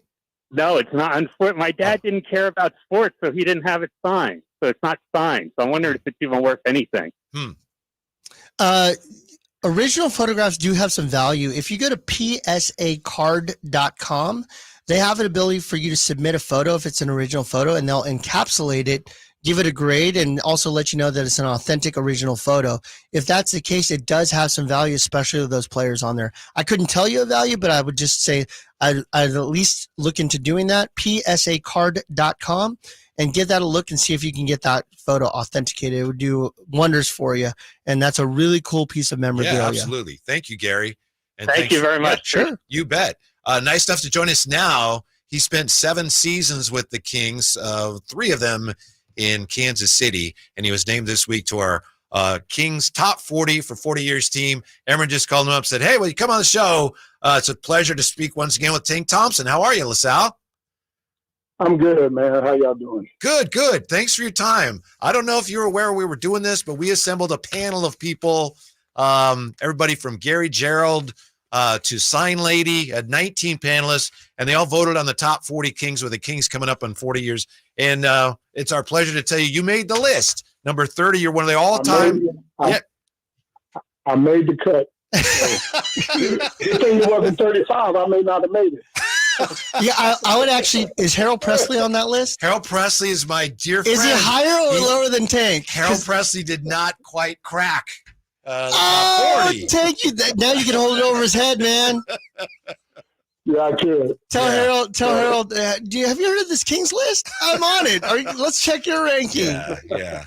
No, it's not. My dad didn't care about sports, so he didn't have it signed. So it's not signed. So I wondered if it's even worth anything. Original photographs do have some value. If you go to psacard.com, they have an ability for you to submit a photo if it's an original photo, and they'll encapsulate it, give it a grade, and also let you know that it's an authentic original photo. If that's the case, it does have some value, especially with those players on there. I couldn't tell you a value, but I would just say I'd at least look into doing that, psacard.com, and give that a look and see if you can get that photo authenticated. It would do wonders for you, and that's a really cool piece of memorabilia. Yeah, absolutely. Thank you, Gary. And Thank you very much. Yeah, sure. You bet. Nice stuff to join us now. He spent 7 seasons with the Kings, 3 of them in Kansas City, and he was named this week to our Kings top 40 for 40 years team. Emer just called him up and said, hey, will you come on the show? It's a pleasure to speak once again with Tank Thompson. How are you, LaSalle? I'm good, man. How y'all doing? Good, good. Thanks for your time. I don't know if you were aware we were doing this, but we assembled a panel of people, everybody from Gary Gerald to Sign Lady, 19 panelists, and they all voted on the top 40 Kings, with the Kings coming up on 40 years. And it's our pleasure to tell you made the list. Number 30, you're one of the all-time. I made the cut. Good thing it wasn't 35. I may not have made it. Yeah, I would actually. Is Harold Presley on that list? Harold Presley is my dear friend. Is he higher or lower than Tank? Harold Presley did not quite crack the top 40. Tank, now you can hold it over his head, man. Yeah, I could. Tell Harold. Have you heard of this Kings list? I'm on it. Let's check your ranking. Yeah.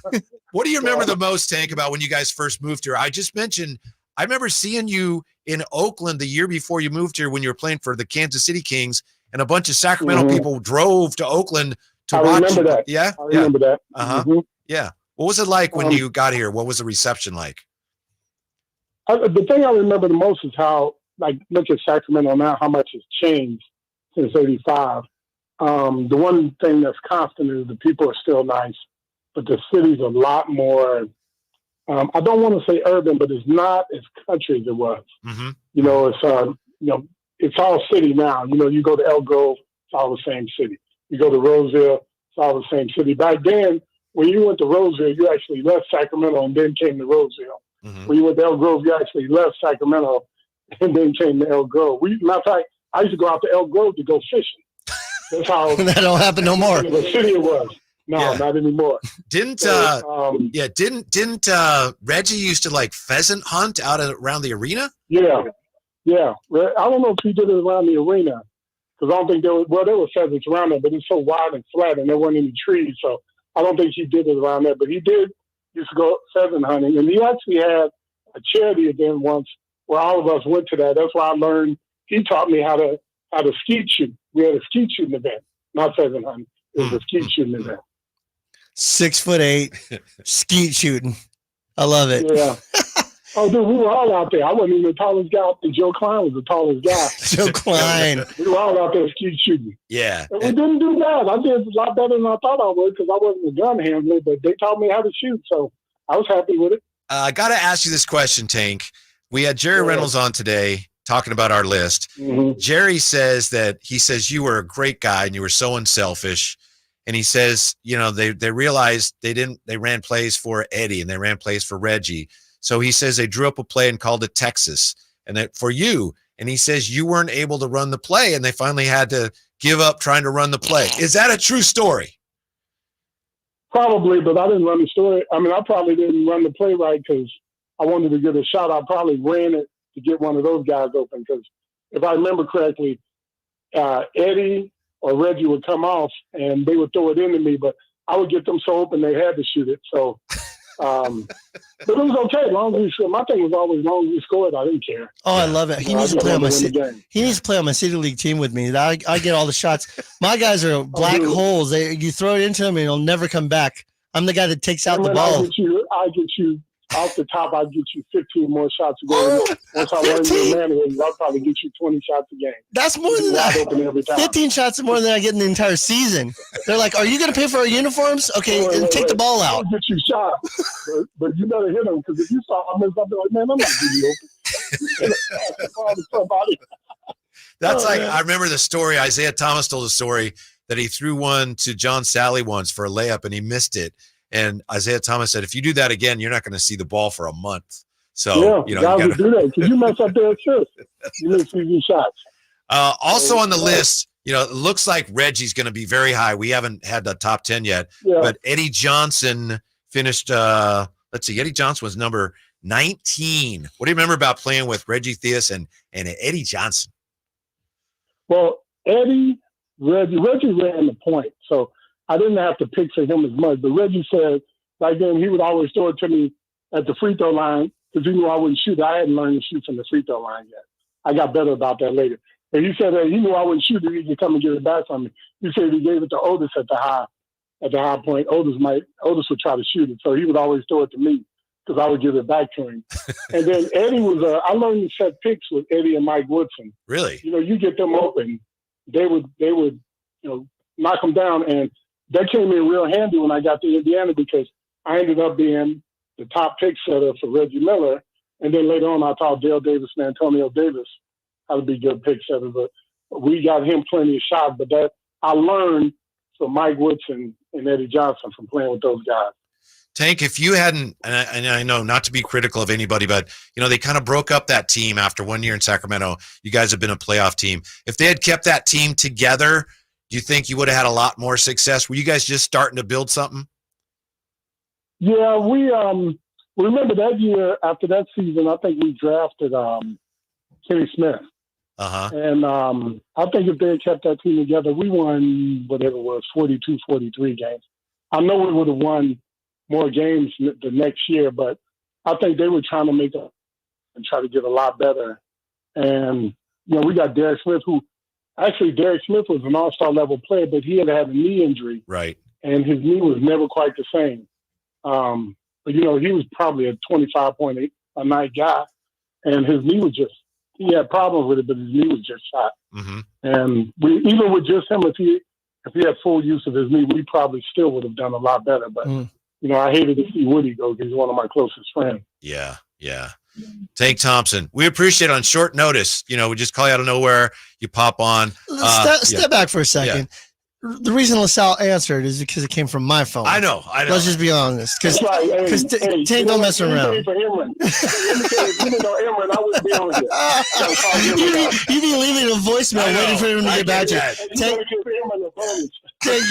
What do you remember the most, Tank, about when you guys first moved here? I just mentioned, I remember seeing you in Oakland the year before you moved here when you were playing for the Kansas City Kings, and a bunch of Sacramento people drove to Oakland to watch. I remember that. Yeah? I remember that. Yeah. What was it like when you got here? What was the reception like? The thing I remember the most is how, like, look at Sacramento now, how much has changed since 85. The one thing that's constant is the people are still nice, but the city's a lot more, I don't want to say urban, but it's not as country as it was. You know, it's all city now. You know, you go to Elk Grove, it's all the same city. You go to Roseville, it's all the same city. Back then, when you went to Roseville, you actually left Sacramento and then came to Roseville. When you went to Elk Grove, you actually left Sacramento and then came to Elk Grove. Matter of fact, I used to go out to Elk Grove to go fishing. That's how that don't happen no more. The city it was. No, not anymore. Didn't Reggie used to like pheasant hunt out around the arena? Yeah. I don't know if he did it around the arena, because I don't think there were pheasants around there, but it's so wide and flat and there weren't any trees, so I don't think he did it around there. But he used to go pheasant hunting, and he actually had a charity event once where all of us went to that. That's why I learned. He taught me how to skeet shoot. We had a skeet shooting event, not pheasant hunting. It was a skeet shooting event. 6'8", skeet shooting. I love it. Yeah. Oh, dude, we were all out there. I wasn't even the tallest guy. Joe Klein was the tallest guy. Joe Klein. We were all out there skeet shooting. Yeah. And we didn't do bad. I did a lot better than I thought I would, because I wasn't a gun handler, but they taught me how to shoot, so I was happy with it. I got to ask you this question, Tank. We had Jerry Reynolds on today talking about our list. Jerry says you were a great guy and you were so unselfish. And he says, you know, they realized they ran plays for Eddie and they ran plays for Reggie. So he says they drew up a play and called it Texas, and that for you. And he says you weren't able to run the play and they finally had to give up trying to run the play. Is that a true story? Probably, but I didn't run the story. I mean, I probably didn't run the play right because I wanted to get a shot. I probably ran it to get one of those guys open, because if I remember correctly, Eddie or Reggie would come off and they would throw it into me, but I would get them so open they had to shoot it. So, but it was okay. Long as we scored. My thing was always long as we scored, I didn't care. Oh, I love it. He needs to play on my He needs to play on my city league team with me. I get all the shots. My guys are black holes. You throw it into them and it'll never come back. I'm the guy that takes out the ball. I get you off the top, I'd get you 15 more shots a game. Once I learned your mannerisms, I'll probably get you 20 shots a game. That's more than that. Open every time. 15 shots is more than I get in the entire season. They're like, "Are you going to pay for our uniforms? Okay, take the ball out." I'll get you shots, but you better hit them because if you saw them, I'll be like, "Man, I'm not giving you open." That's I remember the story. Isaiah Thomas told a story that he threw one to John Sally once for a layup and he missed it. And Isaiah Thomas said, if you do that again, you're not going to see the ball for a month. So, guys would do that because you mess up their assist. You miss easy shots. Also on the list, it looks like Reggie's going to be very high. We haven't had the top 10 yet, but Eddie Johnson finished, Eddie Johnson was number 19. What do you remember about playing with Reggie Theus and Eddie Johnson? Well, Reggie ran the point, so I didn't have to pick for him as much. But Reggie said, like then he would always throw it to me at the free throw line because he knew I wouldn't shoot. I hadn't learned to shoot from the free throw line yet. I got better about that later. But he said that he knew I wouldn't shoot it. He could come and get it back from me. He said he gave it to Otis at the high point. Otis would try to shoot it, so he would always throw it to me because I would give it back to him. And then Eddie was I learned to set picks with Eddie and Mike Woodson. Really? You get them open, they would knock them down, and that came in real handy when I got to Indiana because I ended up being the top pick setter for Reggie Miller. And then later on, I taught Dale Davis and Antonio Davis how to be good pick setters. But we got him plenty of shots. But that I learned from Mike Woodson and Eddie Johnson from playing with those guys. Tank, if you hadn't, and I know not to be critical of anybody, but, they kind of broke up that team after 1 year in Sacramento. You guys have been a playoff team. If they had kept that team together, do you think you would have had a lot more success? Were you guys just starting to build something? Yeah, we remember that year after that season, I think we drafted Kenny Smith. Uh-huh. And I think if they had kept that team together, we won whatever it was, 42, 43 games. I know we would have won more games the next year, but I think they were trying to make up and try to get a lot better. And, we got Derek Smith, Derek Smith was an all-star level player, but he had a knee injury. Right. And his knee was never quite the same. But, he was probably a 25-point a night guy. And his knee was he had problems with it, but his knee was just shot. Mm-hmm. And even with just him, if he had full use of his knee, we probably still would have done a lot better. But, I hated to see Woody go because he's one of my closest friends. Yeah. Tank Thompson, we appreciate it on short notice. We just call you out of nowhere. You pop on. Step back for a second. Yeah. The reason LaSalle answered is because it came from my phone. I know. Let's just be honest. Because Tank don't mess around. You didn't know Emer, I wouldn't be on here. You be leaving a voicemail waiting for him to get back to you. Tank,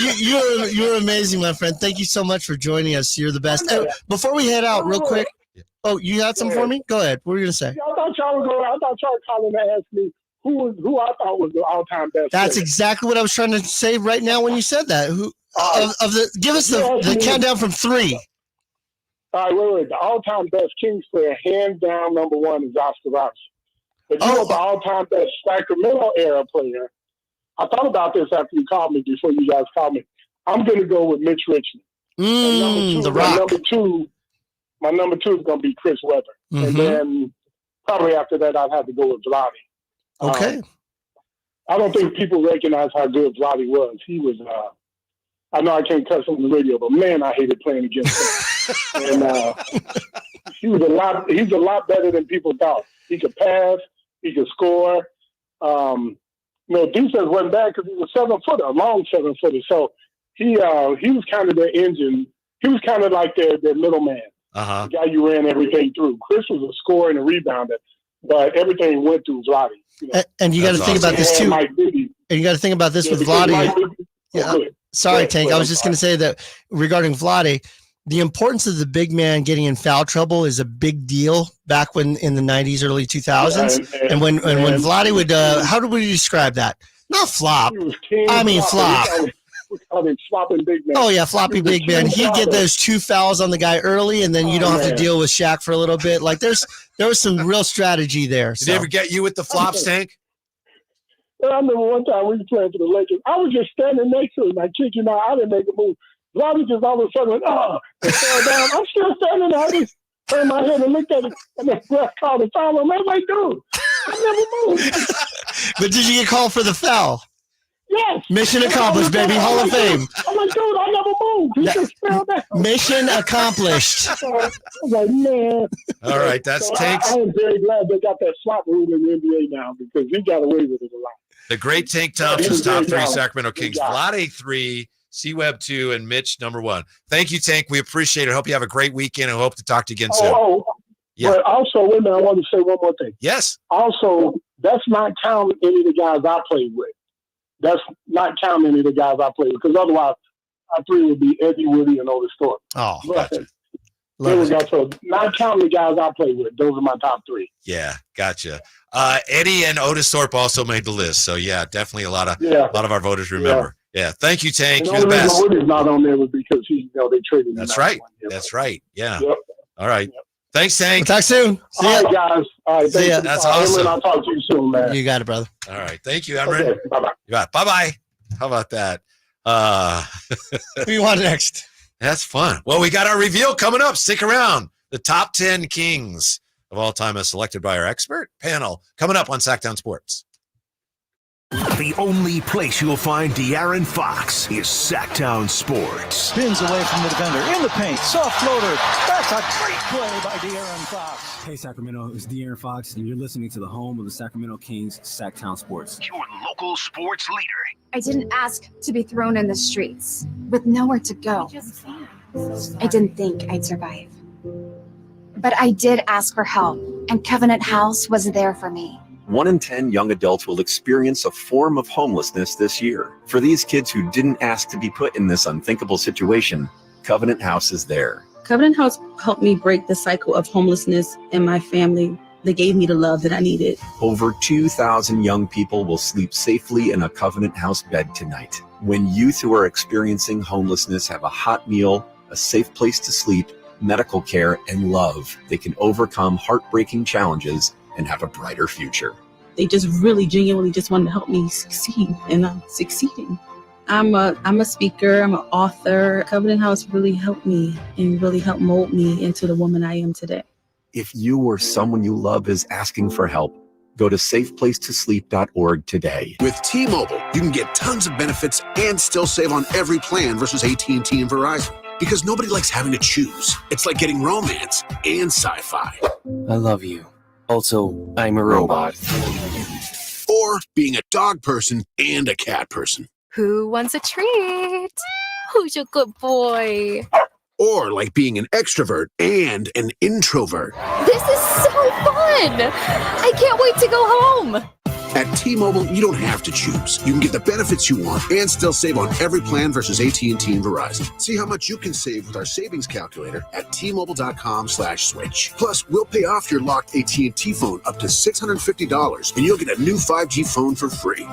you're amazing, my friend. Thank you so much for joining us. You're the best. Before we head out, real quick. Oh, you had some for me? Go ahead. What were you gonna say? I thought y'all were calling to ask me who I thought was the all-time best. That's player. Exactly what I was trying to say right now when you said that. Give us the countdown from 3. All right, wait. The all-time best Kings player, hands down, number 1 is Oscar Robertson. But the all-time best Sacramento era player. I thought about this after you called me. Before you guys called me, I'm gonna go with Mitch Richmond. The Rock. My number 2 is going to be Chris Webber. Mm-hmm. And then probably after that, I'd have to go with Vlade. Okay. I don't think people recognize how good Vlade was. He was, I know I can't cuss on the radio, but man, I hated playing against him. And he's a lot better than people thought. He could pass, he could score. Defense wasn't bad because he was a long 7-footer. So he was kind of their engine. He was kind of like their middleman. Uh-huh. The guy you ran everything through. Chris was a scorer and a rebounder, but everything went through Vlade. And you got to think about this too. And you got to think about this with Vlade. Sorry, Tank. I was just going to say that regarding Vlade, the importance of the big man getting in foul trouble is a big deal back when in the 90s, early 2000s. And when Vlade would, how do we describe that? Not flop. I mean flop. Flopping big man. Oh yeah, floppy big man. He'd get those 2 fouls on the guy early, and then you don't have to deal with Shaq for a little bit. Like there was some real strategy there. Did they ever get you with the flops, Tank? I remember one time we were playing for the Lakers. I was just standing next to him. I kid you not, I didn't make a move. Vlade just all of a sudden went, and fell down. I'm still standing there. turned my head and looked at it, and the ref called the foul. I'm like, dude, I never moved. But did you get called for the foul? Yes. Mission accomplished, baby. Hall of Fame. I'm like, dude, I never moved. He just fell down. Mission accomplished. I was like, man. All right, that's Tank's. I am very glad they got that slot rule in the NBA now because he got away with it a lot. The great Tank Thompson's top 3 Sacramento Kings. Vlade 3, C-Web 2, and Mitch number 1. Thank you, Tank. We appreciate it. Hope you have a great weekend and hope to talk to you again soon. Yeah. But also, wait a minute, I want to say one more thing. Yes. Also, that's not counting any of the guys I played with. That's not counting any of the guys I played with because otherwise, our 3 would be Eddie, Woody, and Otis Thorpe. Oh, gotcha. So not counting the guys I played with. Those are my top 3. Yeah, gotcha. Eddie and Otis Thorpe also made the list. So, yeah, definitely a lot of our voters remember. Yeah. Thank you, Tank. You're the best. Woody's not on there was because they traded him. That's right. That's right. Yeah. Yep. All right. Yep. Thanks, Tank. We'll talk soon. See ya. All right, guys. All right, See ya. That's awesome. I'll talk to you soon, man. You got it, brother. All right. Thank you, Emer. Okay, bye-bye. Bye-bye. How about that? Who you want next? That's fun. Well, we got our reveal coming up. Stick around. The top 10 Kings of all time as selected by our expert panel coming up on Sacktown Sports. The only place you'll find Dearon Fox is Sacktown Sports. Spins away from the defender in the paint. Soft floater. That's a great play by Dearon Fox. Hey, Sacramento, it's Dearon Fox, and you're listening to the home of the Sacramento Kings, Sacktown Sports. Your local sports leader. I didn't ask to be thrown in the streets with nowhere to go. I didn't think I'd survive. But I did ask for help, and Covenant House was there for me. 1 in 10 young adults will experience a form of homelessness this year. For these kids who didn't ask to be put in this unthinkable situation, Covenant House is there. Covenant House helped me break the cycle of homelessness in my family. They gave me the love that I needed. Over 2,000 young people will sleep safely in a Covenant House bed tonight. When youth who are experiencing homelessness have a hot meal, a safe place to sleep, medical care, and love, they can overcome heartbreaking challenges and have a brighter future. They just really genuinely just wanted to help me succeed, and I'm succeeding. I'm a speaker, I'm an author. Covenant House really helped me and really helped mold me into the woman I am today. If you or someone you love is asking for help, go to safeplacetosleep.org today. With T-Mobile, you can get tons of benefits and still save on every plan versus AT&T and Verizon. Because nobody likes having to choose. It's like getting romance and sci-fi. I love you. Also, I'm a robot. Or being a dog person and a cat person. Who wants a treat? Who's a good boy? Or like being an extrovert and an introvert. This is so fun! I can't wait to go home! At T-Mobile, you don't have to choose. You can get the benefits you want and still save on every plan versus AT&T and Verizon. See how much you can save with our savings calculator at T-Mobile.com/switch. Plus, we'll pay off your locked AT&T phone up to $650, and you'll get a new 5G phone for free.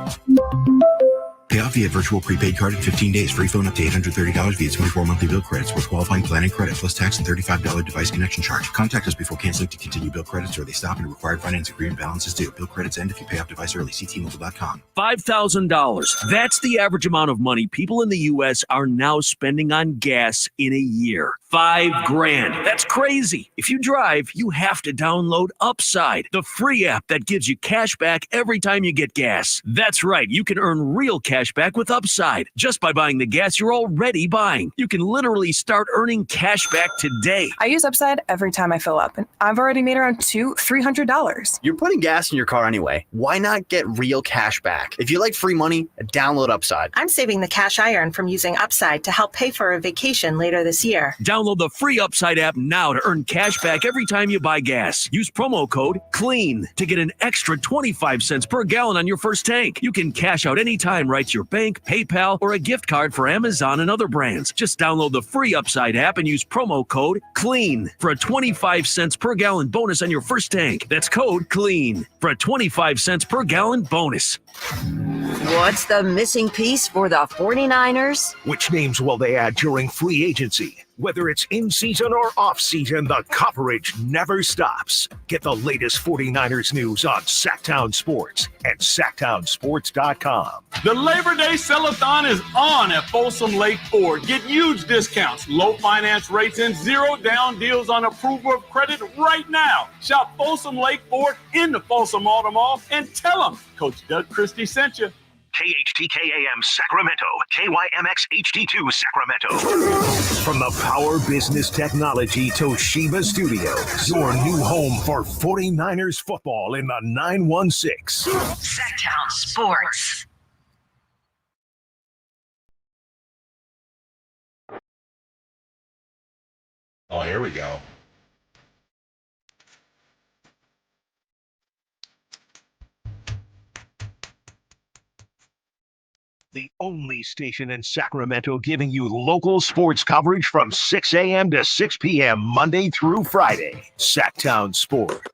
Pay off via virtual prepaid card in 15 days. Free phone up to $830 via 24 monthly bill credits with qualifying plan and credit, plus tax and $35 device connection charge. Contact us before canceling to continue bill credits or they stop and a required finance agreement balance is due. Bill credits end if you pay off device early. See T-Mobile.com. $5,000. That's the average amount of money people in the U.S. are now spending on gas in a year. $5,000. That's crazy. If you drive, you have to download Upside, the free app that gives you cash back every time you get gas. That's right. You can earn real cash back with Upside just by buying the gas you're already buying. You can literally start earning cash back today. I use Upside every time I fill up, and I've already made around $300. You're putting gas in your car anyway. Why not get real cash back? If you like free money, download Upside. I'm saving the cash I earn from using Upside to help pay for a vacation later this year. Download the free Upside app now to earn cash back every time you buy gas. Use promo code CLEAN to get an extra 25 cents per gallon on your first tank. You can cash out anytime right to your bank, PayPal, or a gift card for Amazon and other brands. Just download the free Upside app and use promo code CLEAN for a 25 cents per gallon bonus on your first tank. That's code CLEAN for a 25 cents per gallon bonus. What's the missing piece for the 49ers? Which names will they add during free agency? Whether it's in season or off season, the coverage never stops. Get the latest 49ers news on Sacktown Sports and SacktownSports.com. The Labor Day Sell-a-thon is on at Folsom Lake Ford. Get huge discounts, low finance rates, and zero down deals on approval of credit right now. Shop Folsom Lake Ford in the Folsom Auto Mall and tell them Coach Doug Christie sent you. KHTKAM Sacramento, KYMX HD2 Sacramento. From the Power Business Technology Toshiba Studios, your new home for 49ers football in the 916. Sacktown Sports. Oh, here we go. The only station in Sacramento giving you local sports coverage from 6 a.m. to 6 p.m. Monday through Friday. Sacktown Sport.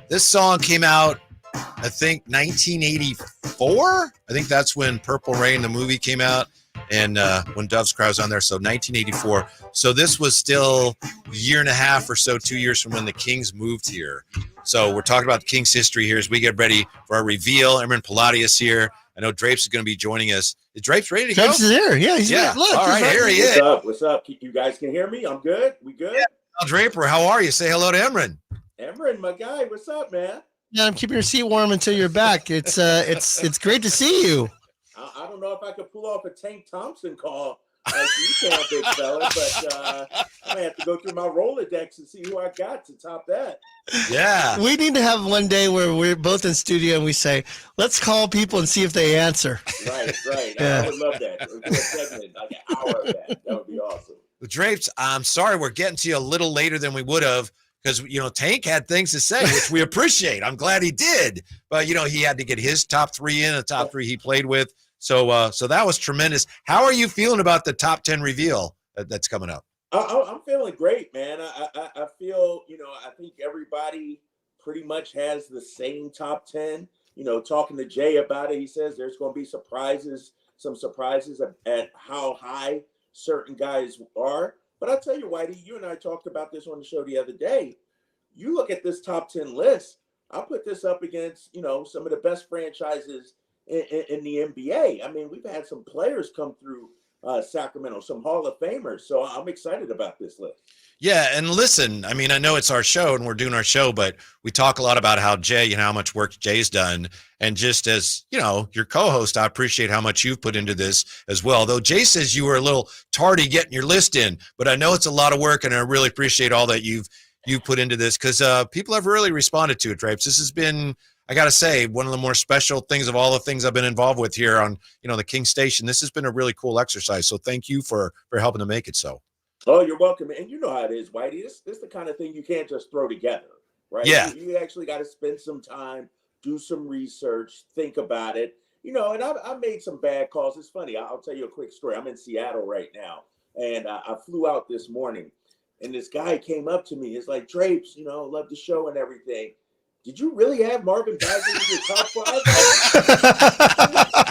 This song came out, I think, 1984. I think that's when Purple Rain, the movie, came out, and when Dove's Cry was on there. So 1984. So this was still a year and a half or so, 2 years from when the Kings moved here. So we're talking about the Kings history here as we get ready for our reveal. Emer Pilatti is here. I know Drapes is going to be joining us. Is Drapes ready to go? Drapes is here. Yeah, he's here. Look, all right, here he is. What's up? What's up? You guys can hear me? I'm good. We good? Yeah. Draper, how are you? Say hello to Emerin. Emerin, my guy. What's up, man? Yeah, I'm keeping your seat warm until you're back. It's great to see you. I don't know if I could pull off a Tank Thompson call like you can, big fella, but I may have to go through my Rolodex and see who I got to top that. Yeah. We need to have one day where we're both in studio and we say, let's call people and see if they answer. Right. Yeah. I would love that. Do a segment, like an hour of that. That would be awesome. Drapes, I'm sorry we're getting to you a little later than we would have because, Tank had things to say, which we appreciate. I'm glad he did. But, he had to get his top three in, the top three he played with. So that was tremendous. How are you feeling about the top 10 reveal that's coming up? I'm feeling great, man. I feel, I think everybody pretty much has the same top 10. Talking to Jay about it, he says there's going to be some surprises at how high certain guys are. But I'll tell you, Whitey, you and I talked about this on the show the other day. You look at this top 10 list, I'll put this up against, some of the best franchises in the NBA. I mean, we've had some players come through Sacramento, some Hall of Famers. So I'm excited about this list. Yeah, and listen, I mean, I know it's our show and we're doing our show, but we talk a lot about how Jay, how much work Jay's done. And just as, your co-host, I appreciate how much you've put into this as well. Though Jay says you were a little tardy getting your list in, but I know it's a lot of work and I really appreciate all that you've put into this because people have really responded to it, Drapes. This has been, I got to say, one of the more special things of all the things I've been involved with here on, the King Station. This has been a really cool exercise. So thank you for helping to make it so. Oh, you're welcome. And you know how it is, Whitey. This is the kind of thing you can't just throw together, right? Yeah. You actually got to spend some time, do some research, think about it. And I made some bad calls. It's funny. I'll tell you a quick story. I'm in Seattle right now, and I flew out this morning, and this guy came up to me. He's like, Drapes, love the show and everything. Did you really have Marvin Bagley in your top five?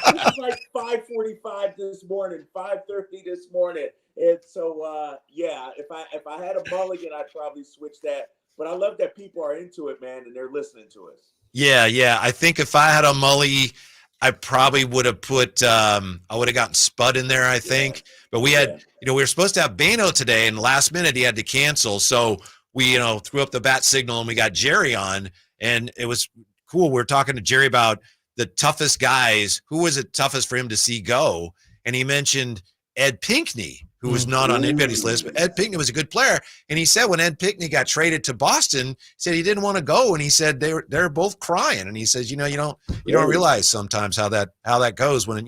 It was like 5:45 this morning, 5:30 this morning. And so, if I had a mulligan, I'd probably switch that. But I love that people are into it, man, and they're listening to us. Yeah. I think if I had a mully, I probably would have put I would have gotten Spud in there, I think. Yeah. But we had, we were supposed to have Beno today, and last minute he had to cancel. So we, threw up the bat signal and we got Jerry on. And it was cool. We were talking to Jerry about the toughest guys. Who was it toughest for him to see go? And he mentioned Ed Pinckney, who was not on anybody's list, but Ed Pinckney was a good player. And he said when Ed Pinckney got traded to Boston, he said he didn't want to go. And he said they're both crying. And he says, you don't realize sometimes how that goes when,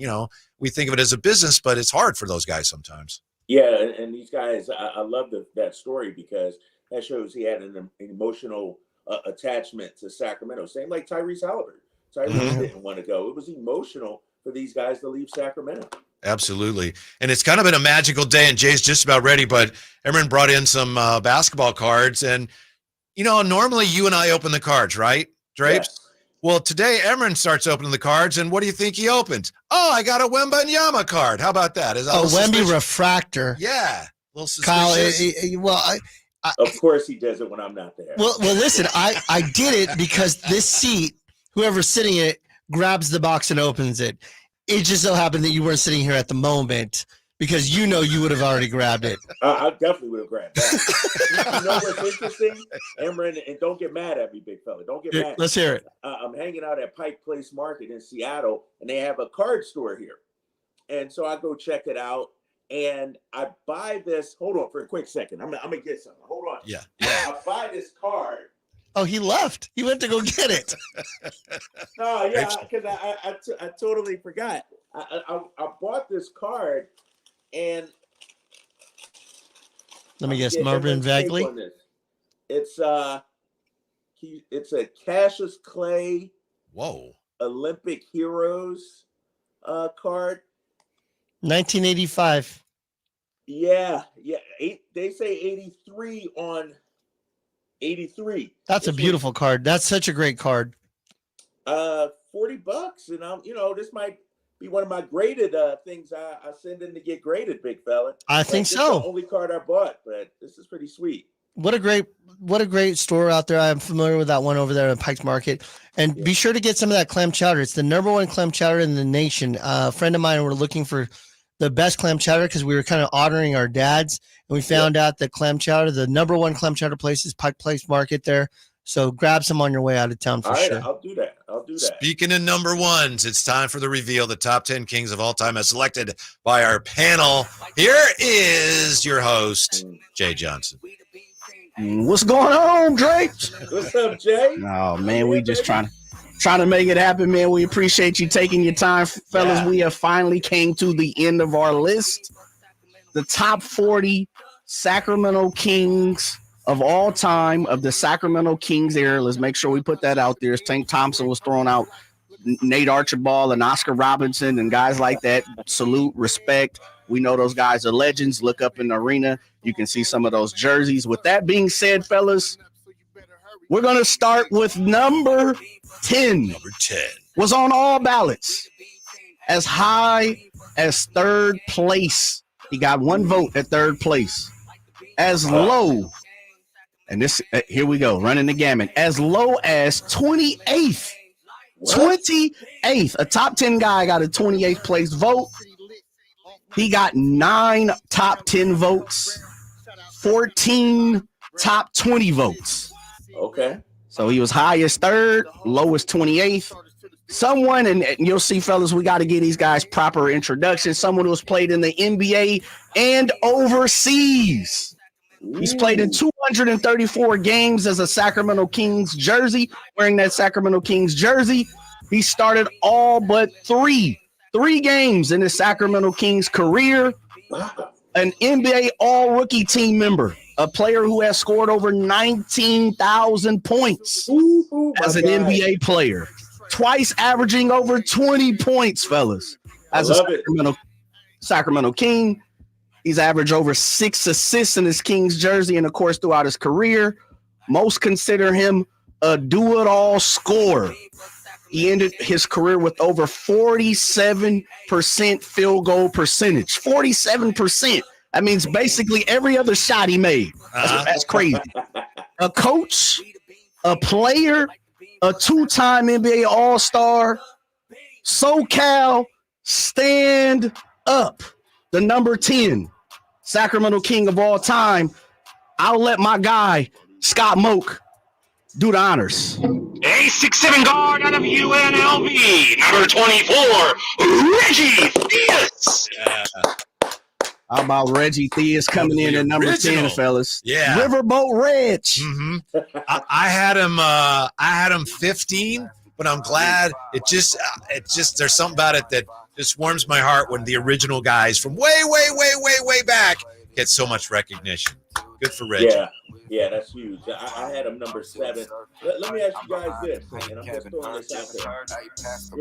we think of it as a business, but it's hard for those guys sometimes. Yeah. And these guys, I love that story because that shows he had an emotional attachment to Sacramento. Same like Tyrese Halliburton. Tyrese didn't want to go. It was emotional for these guys to leave Sacramento. Absolutely. And it's kind of been a magical day, and Jay's just about ready, but Emerin brought in some basketball cards. And, normally you and I open the cards, right, Drapes? Yes. Well, today Emerin starts opening the cards, and what do you think he opens? Oh, I got a Wembanyama card. How about that? Is that a Wemby refractor. Yeah. A little suspicious. Kyle, of course he does it when I'm not there. Well, listen, I did it because this seat, whoever's sitting in it, grabs the box and opens it. It just so happened that you weren't sitting here at the moment because you would have already grabbed it. I definitely would have grabbed that. You know what's interesting, Emer, and don't get mad at me, big fella. Don't get mad. Let's hear it. I'm hanging out at Pike Place Market in Seattle, and they have a card store here. And so I go check it out, and I buy this. Hold on for a quick second. I'm gonna get something. Hold on. Yeah. I buy this card. Oh, he left. He went to go get it. No, yeah, because I totally forgot. I bought this card, and let me guess, Marvin Bagley. It's a Cassius Clay. Whoa. Olympic Heroes card. 1985. Yeah. They say 83 on 83. That's a beautiful card. That's such a great card. $40, and this might be one of my graded things I send in to get graded, big fella. I think so. This is the only card I bought, but this is pretty sweet. What a great store out there. I'm familiar with that one over there at Pike's Market. And be sure to get some of that clam chowder. It's the number one clam chowder in the nation. A friend of mine were looking for the best clam chowder because we were kind of honoring our dads. And we found out that clam chowder, the number one clam chowder place is Pike Place Market there. So grab some on your way out of town for sure. I'll do that. Speaking of number ones, it's time for the reveal. The top 10 kings of all time as selected by our panel. Here is your host, Jay Johnson. What's going on, Drake? What's up, Jay? Oh man, we just trying to make it happen, man. We appreciate you taking your time, fellas. Yeah. We have finally came to the end of our list. The top 40 Sacramento Kings of all time of the Sacramento Kings era. Let's make sure we put that out there. Tank Thompson was throwing out Nate Archibald and Oscar Robinson and guys like that. Salute, respect. We know those guys are legends. Look up in the arena. You can see some of those jerseys. With that being said, fellas, we're going to start with number 10. Number 10 was on all ballots. As high as third place. He got one vote at third place. As low, and this, here we go, running the gamut. As low as 28th. What? 28th. A top 10 guy got a 28th place vote. He got 9 top 10 votes, 14 top 20 votes. Okay. So he was highest third, lowest 28th. Someone, and you'll see, fellas, we got to give these guys proper introduction. Someone who has played in the NBA and overseas. He's played in 234 games as a Sacramento Kings jersey, wearing that Sacramento Kings jersey. He started all but three games in his Sacramento Kings career. An NBA all-rookie team member, a player who has scored over 19,000 points as an NBA player. Twice averaging over 20 points, fellas. As a Sacramento King. He's averaged over 6 assists in his Kings jersey and, of course, throughout his career. Most consider him a do-it-all scorer. He ended his career with over 47% field goal percentage. 47%. That means basically every other shot he made. That's crazy. A coach, a player, a 2-time NBA All-Star. SoCal, stand up. The number 10 Sacramento King of all time. I'll let my guy, Scott Moak, do the honors. A 6'7" guard out of UNLV, number 24, Reggie Theus. How about Reggie Theus coming in at number 10, fellas? Yeah. Riverboat Reg. Mm-hmm. I had him 15, but I'm glad it just there's something about it that just warms my heart when the original guys from way back get so much recognition. Good for Reggie. Yeah, that's huge. I had him number 7. Let me ask you guys this, and I'm just throwing this out there.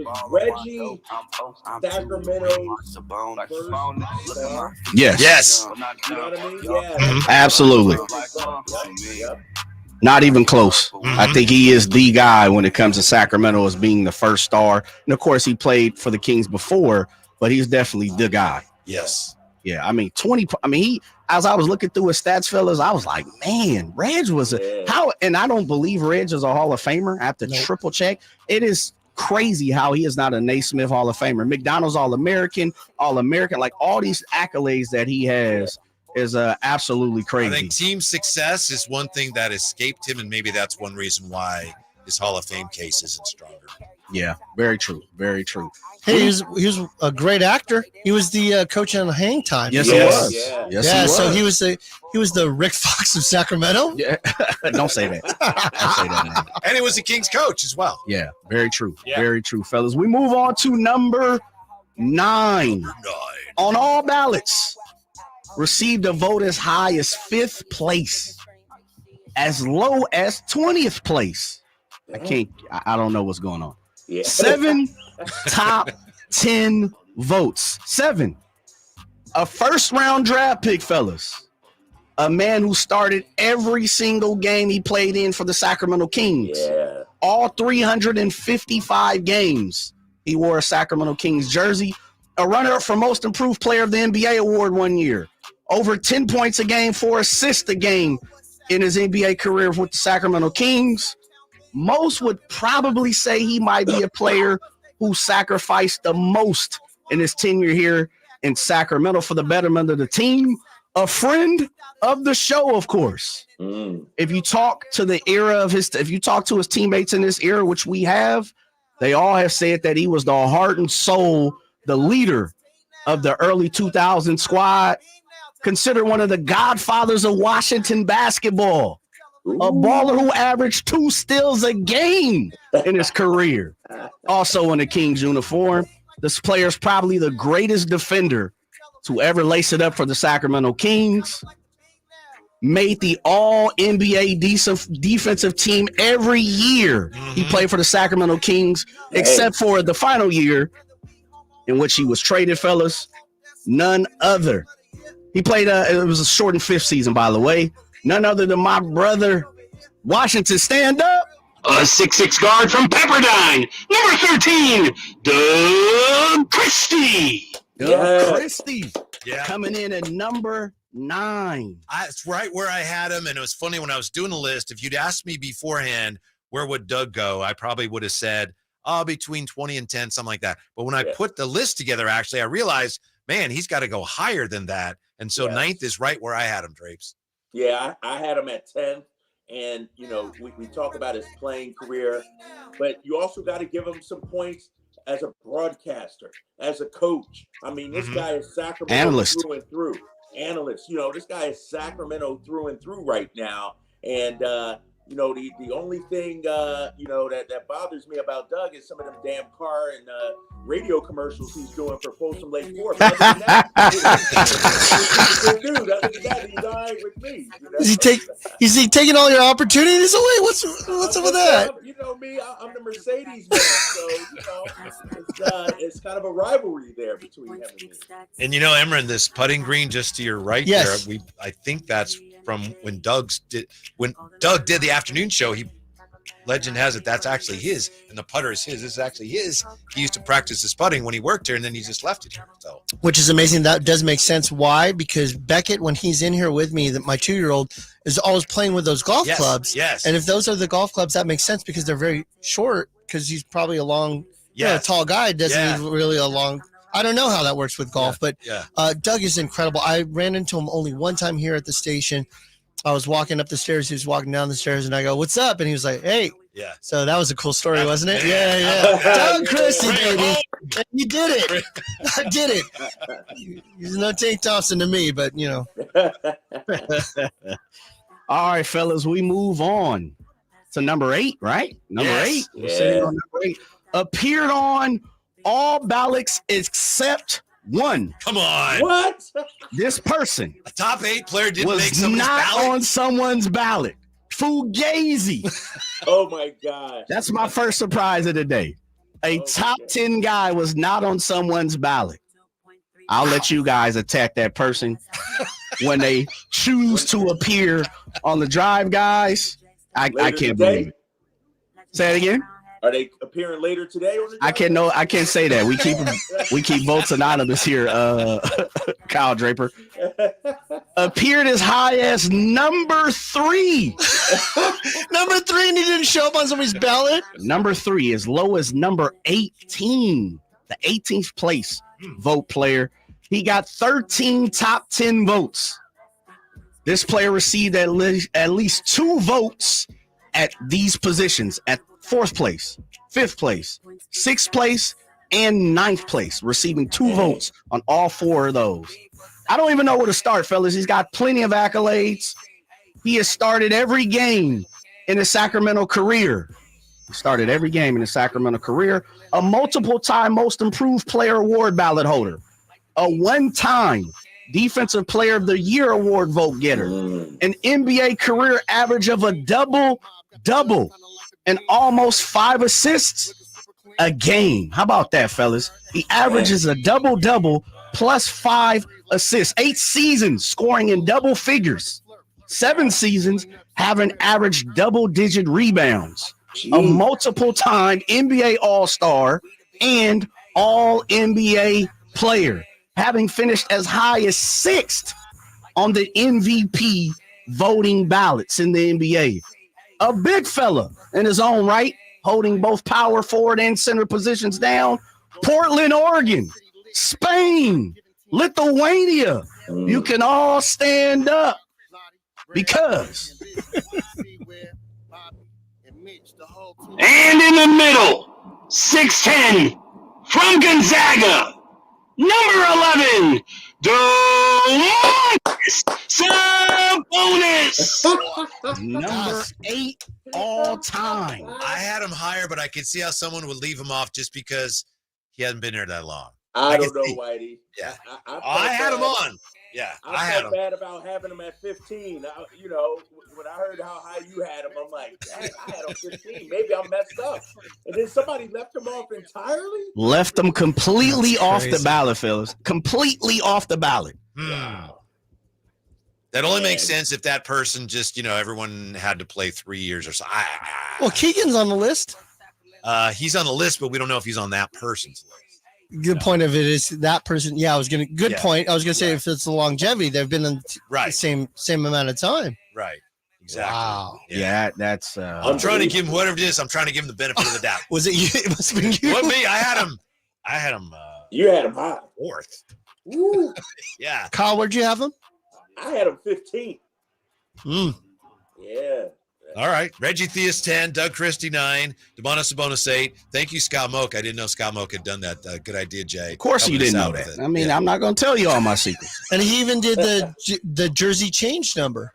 Was Reggie Sacramento's first star? Yes. You know what I mean? Yeah. Mm-hmm. Absolutely. Not even close. Mm-hmm. I think he is the guy when it comes to Sacramento as being the first star. And, of course, he played for the Kings before, but he's definitely the guy. Yes. Yeah, I mean, as I was looking through his stats, fellas, I was like, man, Reg was how, and I don't believe Reg is a Hall of Famer. I have to triple check. It is crazy how he is not a Naismith Hall of Famer. McDonald's All-American, like all these accolades that he has is absolutely crazy. I think team success is one thing that escaped him, and maybe that's one reason why his Hall of Fame case isn't stronger. Yeah, very true. Very true. Hey, he was a great actor. He was the coach on Hang Time. Yes, he was. Yeah. Yes, he was. So he was the Rick Fox of Sacramento. Yeah. Don't say that. Don't say that name. And he was the Kings coach as well. Yeah, very true. Yeah. Very true, fellas. We move on to number 9. On all ballots, received a vote as high as 5th place, as low as 20th place. I don't know what's going on. Yeah. 7 top 10 votes. 7. A first-round draft pick, fellas. A man who started every single game he played in for the Sacramento Kings. Yeah. All 355 games he wore a Sacramento Kings jersey. A runner-up for Most Improved Player of the NBA award one year. Over 10 points a game, 4 assists a game in his NBA career with the Sacramento Kings. Most would probably say he might be a player who sacrificed the most in his tenure here in Sacramento for the betterment of the team. A friend of the show, of course. If you talk to if you talk to his teammates in this era, which we have, they all have said that he was the heart and soul, the leader of the early 2000 squad. Considered one of the godfathers of Washington basketball. A baller who averaged 2 steals a game in his career. Also in the Kings uniform. This player is probably the greatest defender to ever lace it up for the Sacramento Kings. Made the all-NBA defensive team every year he played for the Sacramento Kings, except for the final year in which he was traded, fellas. None other. He played, it was a shortened 5th season, by the way. None other than my brother, Washington. Stand up. A 6'6" guard from Pepperdine, number 13, Doug Christie. Doug Christie. Yeah. Coming in at number 9. It's right where I had him, and it was funny when I was doing the list. If you'd asked me beforehand, where would Doug go, I probably would have said, between 20 and 10, something like that. But when I put the list together, actually, I realized, man, he's got to go higher than that. And so 9th is right where I had him, Drapes. Yeah, I had him at 10th. And, we talk about his playing career, but you also got to give him some points as a broadcaster, as a coach. I mean, this guy is Sacramento Analyst. through and through. Analyst. This guy is Sacramento through and through right now. And, the only thing, that bothers me about Doug is some of them damn car and radio commercials he's doing for Folsom Lake Forest. Other than that, he's a good dude. Other than that, he's all right with me. Is he taking all your opportunities away? What's up with that? You know me, I'm the Mercedes man, so it's kind of a rivalry there between him and me. And Emran, this putting green just to your right there, I think that's from when Doug did the afternoon show. Legend has it that's actually his, and the putter is his. This is actually his. He used to practice his putting when he worked here, and then he just left it here. So, which is amazing. That does make sense. Why? Because Beckett, when he's in here with me, my 2-year-old is always playing with those golf clubs. Yes. And if those are the golf clubs, that makes sense because they're very short. Because he's probably a long, a tall guy doesn't need really a long. I don't know how that works with golf, but Doug is incredible. I ran into him only one time here at the station. I was walking up the stairs. He was walking down the stairs, and I go, "What's up?" And he was like, "Hey." Yeah. So that was a cool story, wasn't it? Yeah. Doug Christie, baby. You did it. I did it. He's no Tank Thompson to me, but All right, fellas, we move on to number 8, right? Number 8. We're sitting on number 8. Appeared on all ballots except one. Come on. What? This person, a top 8 player, didn't was make someone's not ballot? on someone's ballot. Fugazi. Oh my gosh. That's my first surprise of the day. A top 10 guy was not on someone's ballot. I'll let you guys attack that person when they choose to appear on the drive, guys. I can't believe it. Say it again. Are they appearing later today? On the I can't say that. We keep votes anonymous here, Kyle Draper. appeared as high as number 3. Number 3, and he didn't show up on somebody's ballot? Number 3, as low as number 18, the 18th place vote player. He got 13 top 10 votes. This player received at least 2 votes at these positions, at 4th place, 5th place, 6th place, and 9th place, receiving 2 votes on all 4 of those. I don't even know where to start, fellas. He's got plenty of accolades. He has started every game in his Sacramento career. He started every game in his Sacramento career. A multiple-time Most Improved Player Award ballot holder. A one-time Defensive Player of the Year award vote getter. An NBA career average of a double-double and almost 5 assists a game. How about that, fellas? He averages a double-double plus 5 assists. 8 seasons scoring in double figures. 7 seasons having averaged double-digit rebounds. A multiple-time NBA All-Star and All-NBA player, having finished as high as 6th on the MVP voting ballots in the NBA. A big fella in his own right, holding both power forward and center positions down. Portland, Oregon, Spain, Lithuania. You can all stand up because. And in the middle, 6'10", from Gonzaga, number 11, Sabonis. Number 8 all time. I had him higher, but I could see how someone would leave him off just because he hasn't been there that long. I don't know, Whitey. Yeah. I had him on. Yeah, I had felt him. bad about having him at 15. You know, when I heard how high you had him, I'm like, dang, I had him 15. Maybe I'm messed up. And then somebody left him off entirely? Left him completely off the ballot, fellas. Completely off the ballot. Wow. That only makes sense if that person just, everyone had to play 3 years or so. Well, Keegan's on the list. He's on the list, but we don't know if he's on that person's list. Good point of it is that person. Yeah, good point. I was gonna say if it's the longevity, they've been in the same amount of time. Right. Exactly. Wow. Yeah, that's. I'm trying to give him whatever it is. I'm trying to give him the benefit of the doubt. Was it you? It must have been you. What me? I had him. You had him high. 4th. Ooh. Yeah. Kyle, where'd you have him? I had him 15. Yeah. All right. Reggie Theus 10, Doug Christie 9, Demonis Sabonis 8. Thank you, Scott Moak. I didn't know Scott Moak had done that. Good idea, Jay. Of course you didn't know that. I mean, I'm not going to tell you all my secrets. And he even did the jersey change number.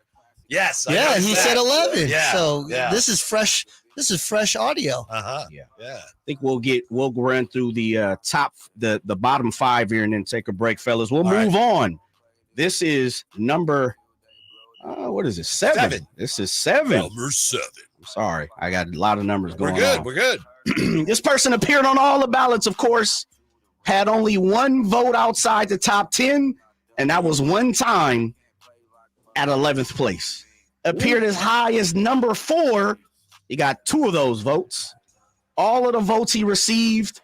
Yes. Yeah, he said 11. Yeah. So this is fresh. This is fresh audio. Yeah. I think we'll run through the the bottom 5 here and then take a break, fellas. We'll move on. This is number. What is it? 7. This is 7. Number 7. I'm sorry. I got a lot of numbers going on. We're good. This person appeared on all the ballots, of course, had only 1 vote outside the top 10, and that was one time at 11th place. Appeared as high as number 4. He got 2 of those votes. All of the votes he received,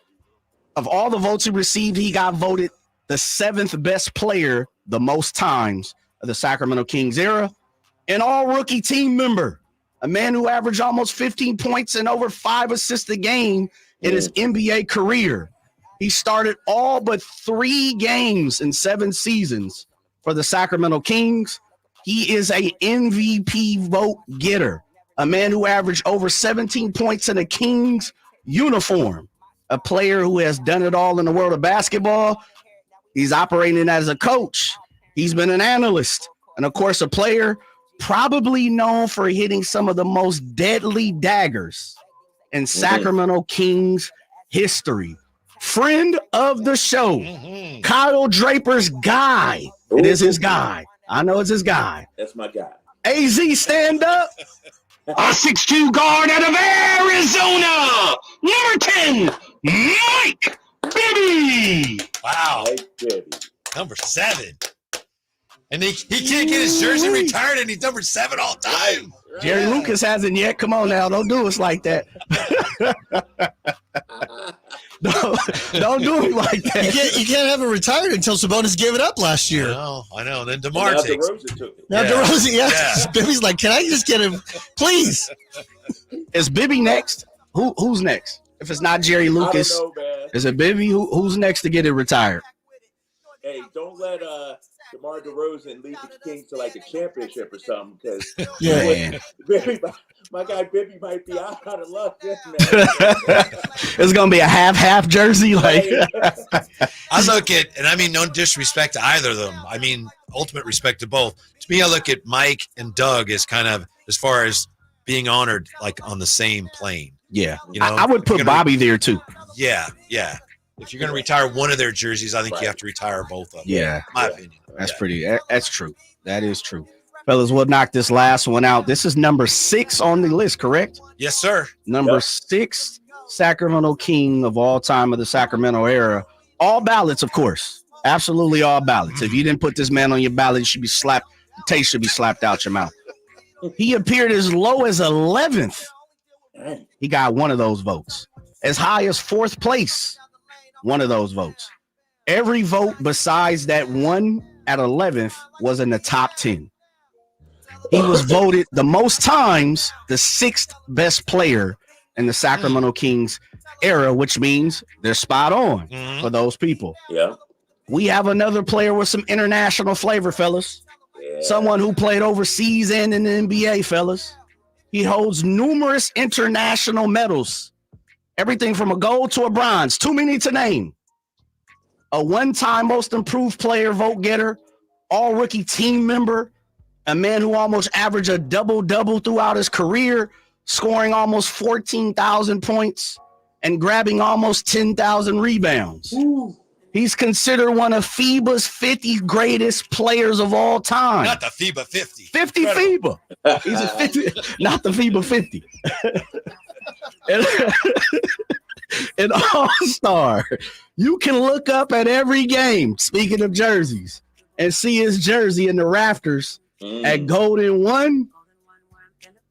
he got voted the 7th best player the most times of the Sacramento Kings era. An all-rookie team member, a man who averaged almost 15 points and over 5 assists a game in his NBA career. He started all but 3 games in 7 seasons for the Sacramento Kings. He is a MVP vote getter, a man who averaged over 17 points in a Kings uniform, a player who has done it all in the world of basketball. He's operating as a coach. He's been an analyst, and of course, a player probably known for hitting some of the most deadly daggers in Sacramento Kings history. Friend of the show, Kyle Draper's guy. It is his guy. I know it's his guy. That's my guy. AZ, stand up. A 6'2" guard out of Arizona, number 10, Mike Bibby. Wow. Mike Bibby. Number 7. And he can't get his jersey retired, and he's number 7 all time. Jerry Lucas hasn't yet. Come on now. Don't do us like that. Don't do it like that. You can't have it retired until Sabonis gave it up last year. I know. And then DeMar now takes DeRozan took it. Now DeRozan, yeah. Bibby's like, can I just get him, please? Is Bibby next? Who's next? If it's not Jerry Lucas, I don't know, man. is it Bibby? Who's next to get it retired? Hey, don't let DeMar DeRozan lead the Kings to like a championship or something, because my guy Bibby might be out of luck. Then, man. It's gonna be a half jersey. Like I look at, and I mean no disrespect to either of them. I mean ultimate respect to both. To me, I look at Mike and Doug as kind of, as far as being honored, like on the same plane. Yeah, you know, I would put Bobby there too. Yeah. If you're going to retire one of their jerseys, I think you have to retire both of them. Yeah, my opinion. That's true. That is true. Fellas, we'll knock this last one out. This is number 6 on the list, correct? Yes, sir. Number 6, Sacramento King of all time of the Sacramento era. All ballots, of course. Absolutely all ballots. If you didn't put this man on your ballot, you should be slapped. The taste should be slapped out your mouth. He appeared as low as 11th. He got one of those votes. As high as 4th place, one of those votes. Every vote besides that one at 11th was in the top 10. He was voted the most times the 6th best player in the Sacramento Kings era, which means they're spot on for those people. Yeah. We have another player with some international flavor, fellas. Yeah. Someone who played overseas and in the NBA, fellas. He holds numerous international medals. Everything from a gold to a bronze. Too many to name. A one-time most improved player vote getter, all-rookie team member, a man who almost averaged a double-double throughout his career, scoring almost 14,000 points and grabbing almost 10,000 rebounds. Ooh. He's considered one of FIBA's 50 greatest players of all time. Not the FIBA 50. 50 FIBA. He's a 50, not the FIBA 50. An all-star. You can look up at every game, speaking of jerseys, and see his jersey in the rafters at Golden One.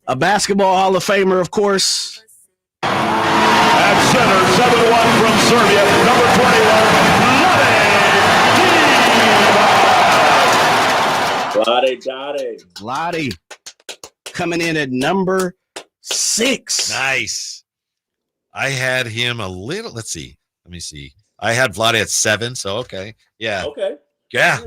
A basketball Hall of Famer, of course. At center, 7-1 from Serbia, number 21, Vlade coming in at number 6. Nice. I had him a little. Let's see. Let me see. I had Vlade at 7. So okay. Yeah. Okay. Yeah.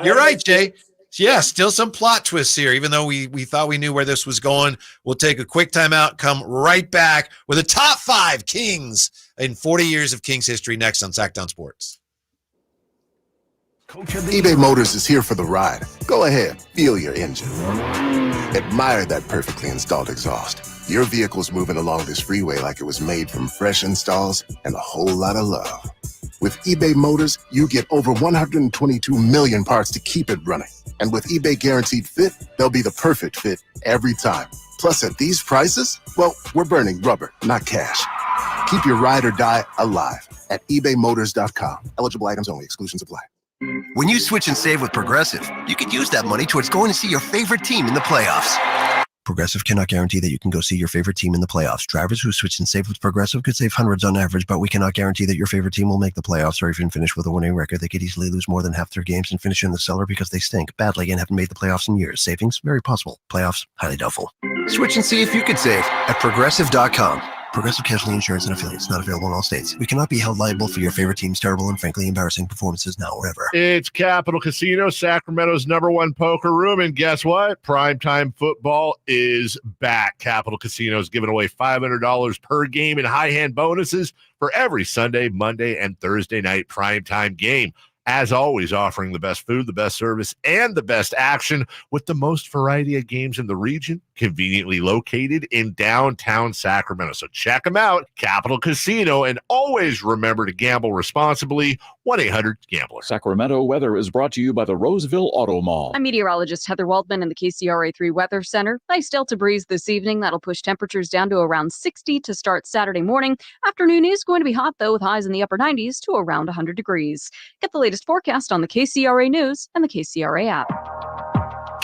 You're right, Jay. Yeah, still some plot twists here, even though we thought we knew where this was going. We'll take a quick timeout, come right back with the top 5 Kings in 40 years of Kings history next on Sacktown Sports. eBay Motors is here for the ride. Go ahead, feel your engine. Admire that perfectly installed exhaust. Your vehicle's moving along this freeway like it was made from fresh installs and a whole lot of love. With eBay Motors, you get over 122 million parts to keep it running. And with eBay Guaranteed Fit, they'll be the perfect fit every time. Plus, at these prices, well, we're burning rubber, not cash. Keep your ride or die alive at ebaymotors.com. Eligible items only. Exclusions apply. When you switch and save with Progressive, you could use that money towards going to see your favorite team in the playoffs. Progressive cannot guarantee that you can go see your favorite team in the playoffs. Drivers who switch and save with Progressive could save hundreds on average, but we cannot guarantee that your favorite team will make the playoffs or even finish with a winning record. They could easily lose more than half their games and finish in the cellar because they stink badly and haven't made the playoffs in years. Savings? Very possible. Playoffs? Highly doubtful. Switch and see if you could save at Progressive.com. Progressive Casualty Insurance and Affiliates, not available in all states. We cannot be held liable for your favorite team's terrible and frankly embarrassing performances now or ever. It's Capital Casino, Sacramento's #1 poker room. And guess what? Primetime football is back. Capital Casino is giving away $500 per game in high hand bonuses for every Sunday, Monday, and Thursday night primetime game. As always, offering the best food, the best service, and the best action with the most variety of games in the region, conveniently located in downtown Sacramento. So check them out, Capital Casino, and always remember to gamble responsibly. 1-800-GAMBLER. Sacramento weather is brought to you by the Roseville Auto Mall. I'm meteorologist Heather Waldman in the KCRA 3 Weather Center. Nice Delta breeze this evening. That'll push temperatures down to around 60 to start Saturday morning. Afternoon is going to be hot, though, with highs in the upper 90s to around 100 degrees. Get the latest forecast on the KCRA News and the KCRA app.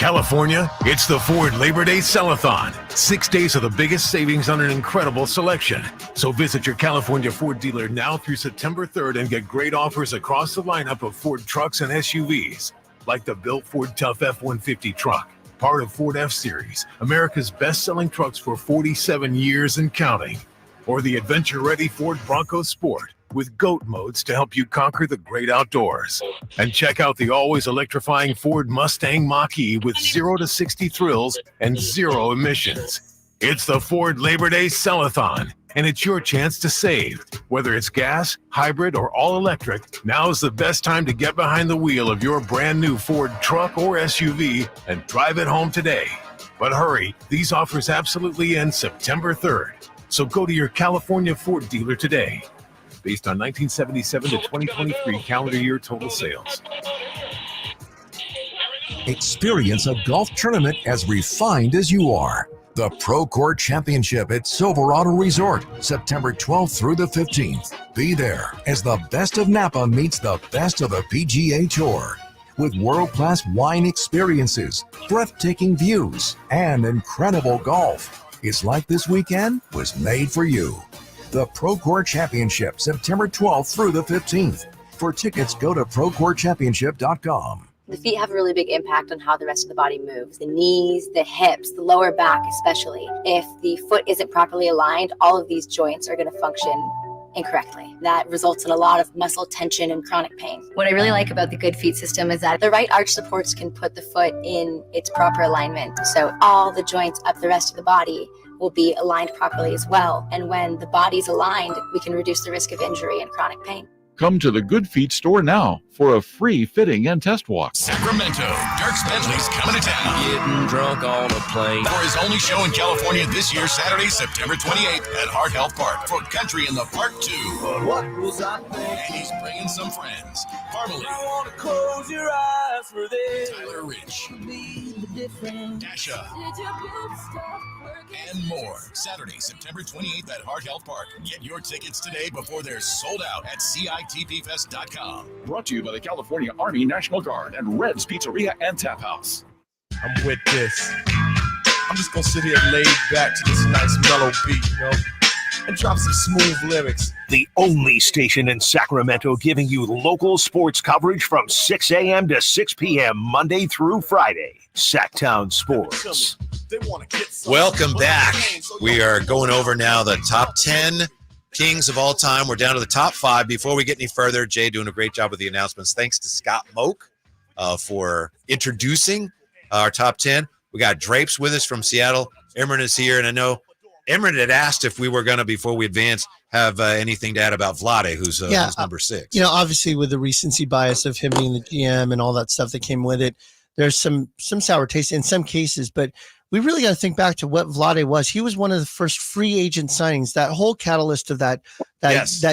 California, it's the Ford Labor Day Sell-a-thon. 6 days of the biggest savings on an incredible selection. So visit your California Ford dealer now through September 3rd and get great offers across the lineup of Ford trucks and SUVs, like the built Ford Tough F-150 truck, part of Ford F-Series, America's best-selling trucks for 47 years and counting, or the adventure-ready Ford Bronco Sport, with GOAT modes to help you conquer the great outdoors. And check out the always electrifying Ford Mustang Mach-E with 0 to 60 thrills and 0 emissions. It's the Ford Labor Day Sell-a-thon, and it's your chance to save. Whether it's gas, hybrid, or all-electric, now's the best time to get behind the wheel of your brand new Ford truck or SUV and drive it home today. But hurry, these offers absolutely end September 3rd. So go to your California Ford dealer today. Based on 1977 to 2023 calendar year total sales. Experience a golf tournament as refined as you are. The Pro Court Championship at Silverado Resort, September 12th through the 15th. Be there as the best of Napa meets the best of the PGA Tour. With world-class wine experiences, breathtaking views, and incredible golf. It's like this weekend was made for you. The Pro Court Championship, September 12th through the 15th. For tickets, go to procourtchampionship.com. The feet have a really big impact on how the rest of the body moves. The knees, the hips, the lower back especially. If the foot isn't properly aligned, all of these joints are going to function incorrectly. That results in a lot of muscle tension and chronic pain. What I really like about the Good Feet system is that the right arch supports can put the foot in its proper alignment. So all the joints up the rest of the body will be aligned properly as well. And when the body's aligned, we can reduce the risk of injury and chronic pain. Come to the Good Feet store now for a free fitting and test walk. Sacramento, Dirk Bentley's coming to town. Getting drunk on a plane. For his only show in California this year, Saturday, September 28th at Heart Health Park for Country in the Park 2. What was I thinking? And he's bringing some friends. Parmalee. I want to close your eyes for this. Tyler Rich. Dasha. And more. Saturday, September 28th at Heart Health Park. Get your tickets today before they're sold out at CITPFest.com. Brought to you by the California Army National Guard and Red's Pizzeria and Tap House. I'm with this. I'm just gonna sit here laid back to this nice mellow beat, you know, and drop some smooth lyrics. The only station in Sacramento giving you local sports coverage from 6 a.m. to 6 p.m. Monday through Friday. Sacktown Sports. Welcome back. We are going over now the top 10 Kings of all time. We're down to the top 5. Before we get any further, Jay doing a great job with the announcements. Thanks to Scott Moak for introducing our top 10. We got Drapes with us from Seattle. Emer is here, and I know Emer had asked if we were going to, before we advance, have anything to add about Vlade, who's number 6. You know, obviously with the recency bias of him being the GM and all that stuff that came with it, there's some sour taste in some cases, but we really got to think back to what Vlade was. He was one of the first free agent signings. That whole catalyst of that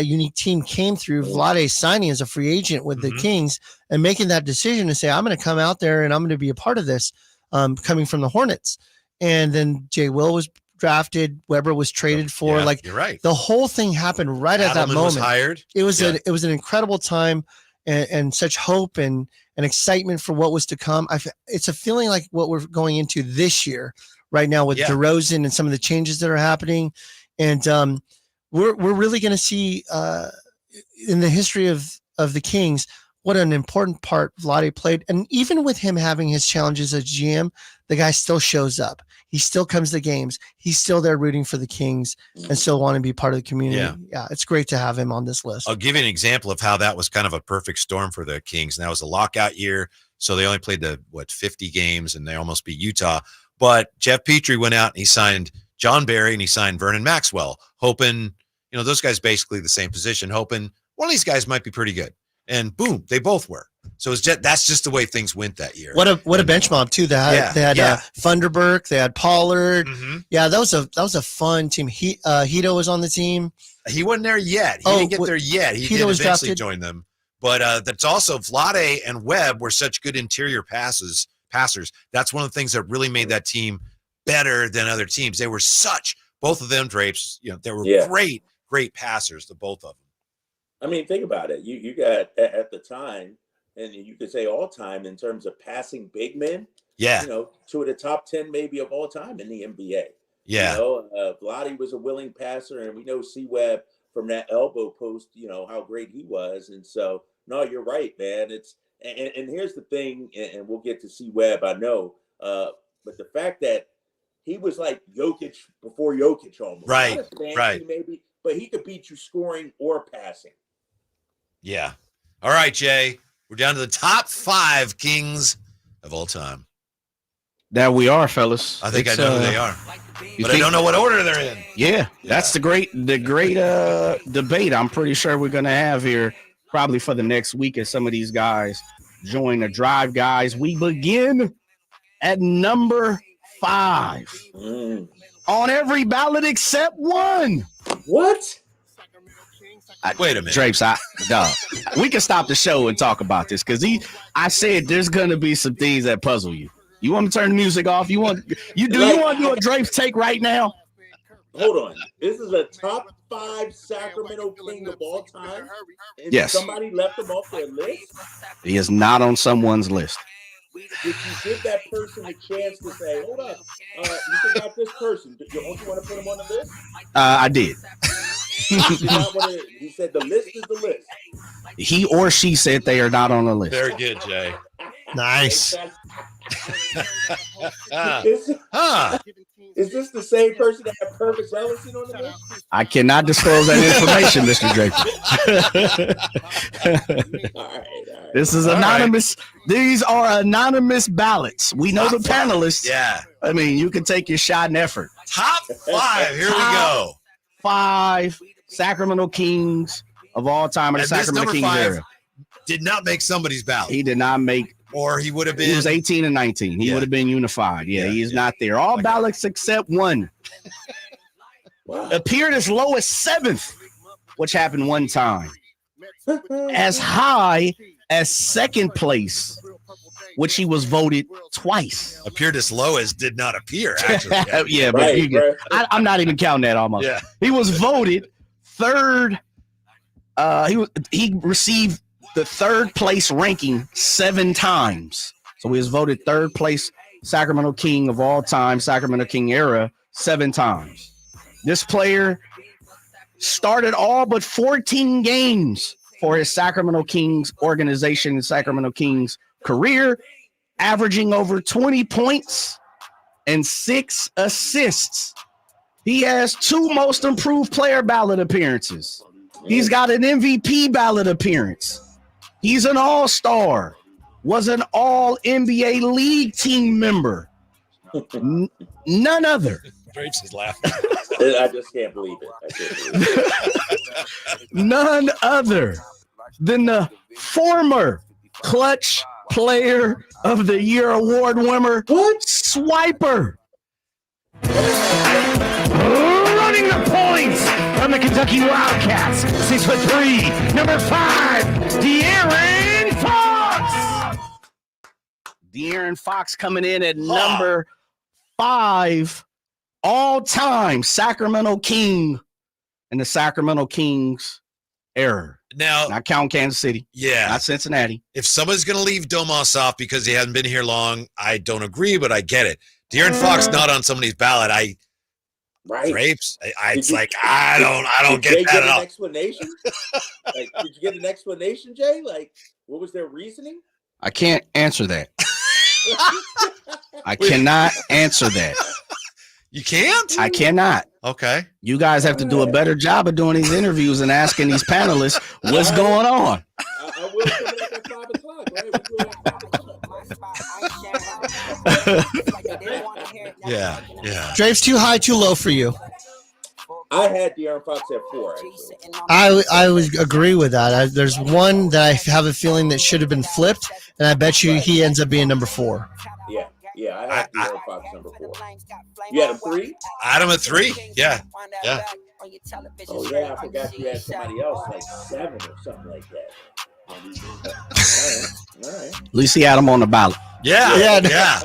unique team came through Vlade signing as a free agent with the Kings and making that decision to say, I'm going to come out there and I'm going to be a part of this, coming from the Hornets. And then Jay Will was drafted. Weber was traded for. You're right. The whole thing happened right at that moment. Was hired. It was an incredible time and such hope and excitement for what was to come. It's a feeling like what we're going into this year right now with DeRozan and some of the changes that are happening. And we're really going to see in the history of the Kings what an important part Vlade played. And even with him having his challenges as GM, the guy still shows up. He still comes to games. He's still there rooting for the Kings and still want to be part of the community. Yeah, it's great to have him on this list. I'll give you an example of how that was kind of a perfect storm for the Kings. And that was a lockout year, so they only played 50 games, and they almost beat Utah. But Jeff Petrie went out and he signed John Barry and he signed Vernon Maxwell, hoping, those guys basically the same position, hoping one of these guys might be pretty good. And boom, they both were. So that's just the way things went that year. What a bench mob too. They had Funderburk, they had Pollard. Yeah, that was a fun team. Hito was on the team. He wasn't there yet. He didn't get there yet. He did eventually join them. But that's also Vlade and Webb were such good interior passers. That's one of the things that really made that team better than other teams. They were both of them Drapes. They were great passers, the both of them. I mean, think about it. You got at the time, and you could say all time in terms of passing big men. Yeah. Two of the top 10 maybe of all time in the NBA. Yeah. Vlade was a willing passer, and we know C-Webb from that elbow post, how great he was. And so, no, you're right, man. And here's the thing, and we'll get to C-Webb, I know, but the fact that he was like Jokic before Jokic almost. Right, Not a fancy right. maybe, but he could beat you scoring or passing. Yeah. All right, Jay. We're down to the top 5 Kings of all time. There we are, fellas. I think I know who they are, but I don't know what order they're in. Yeah, that's the great debate I'm pretty sure we're going to have here probably for the next week as some of these guys join the drive, guys. We begin at number 5 on every ballot except one. What? Wait a minute. Drapes, dog. We can stop the show and talk about this because I said there's going to be some things that puzzle you. You want to turn the music off? You want to do a Drapes take right now? Hold on. This is a top 5 Sacramento King of all time. And yes. Somebody left him off their list. He is not on someone's list. Did you give that person a chance to say, hold up, you think about this person? Don't you want to put him on the list? I did. He said the list is the list. He or she said they are not on the list. Very good, Jay. Nice. Is this the same person that had Purvis Ellison on the list? I cannot disclose that information, Mr. Draper. All right. This is anonymous. Right. These are anonymous ballots. We know the panelists. Yeah. I mean, you can take your shot and effort. Top 5. Here we go. 5 Sacramento Kings of all time in the Sacramento Kings era. Did not make somebody's ballot. He did not make. Or he would have been. He was 18 and 19. He would have been unified. Yeah, he is not there. All ballots except one. Wow. Appeared as low as 7th, which happened one time. As high as 2nd place, which he was voted twice. Appeared as low as did not appear, actually. Yeah, but I'm not even counting that almost. Yeah. He was voted 3rd. He received the 3rd place ranking 7 times. So he was voted 3rd place Sacramento King of all time, Sacramento King era, 7 times. This player started all but 14 games for his Sacramento Kings organization and Sacramento Kings career, averaging over 20 points and 6 assists. He has 2 most improved player ballot appearances. He's got an MVP ballot appearance. He's an all-star, was an all-NBA league team member. None other. Drapes is laughing. I just can't believe it. None other than the former Clutch Player of the Year award winner, Swiper. Running the points from the Kentucky Wildcats. 6'3", number 5, Dearon Fox. Dearon Fox coming in at number 5 all-time Sacramento King in the Sacramento Kings era. Now, not counting Kansas City. Yeah. Not Cincinnati. If someone's going to leave Domas off because he hasn't been here long, I don't agree, but I get it. De'Aaron Fox not on somebody's ballot. Drapes. It's like I don't get that at all. Explanation? Like, did you get an explanation, Jay? Like, what was their reasoning? I can't answer that. I cannot answer that. You can't? I cannot. Okay. You guys have to do a better job of doing these interviews and asking these panelists what's going on. I will come in at 5 o'clock, right? Yeah. Drapes too high, too low for you. I had De'Aaron Fox at 4, actually. I would agree with that. There's one that I have a feeling that should have been flipped, and I bet you he ends up being number 4. Yeah, I had De'Aaron Fox number 4. You had him 3? I had him at 3. Yeah. Oh yeah, I forgot you had somebody else like 7 or something like that. All right. At least he had him on the ballot. Yeah.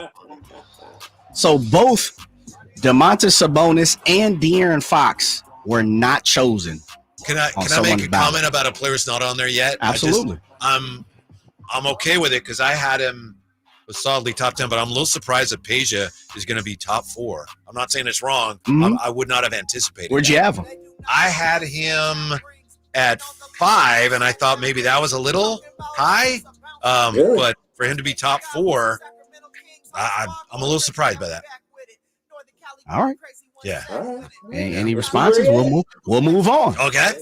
So both Domantas Sabonis and De'Aaron Fox were not chosen. Can I make a comment about a player who's not on there yet? Absolutely. I'm okay with it because I had him was solidly top 10, but I'm a little surprised that Peja is going to be top 4. I'm not saying it's wrong. I would not have anticipated. Where'd you have him? I had him at 5, and I thought maybe that was a little high. Really? But for him to be top 4, I'm a little surprised by that. All right. Yeah. All right. Any responses? We'll move on. Okay.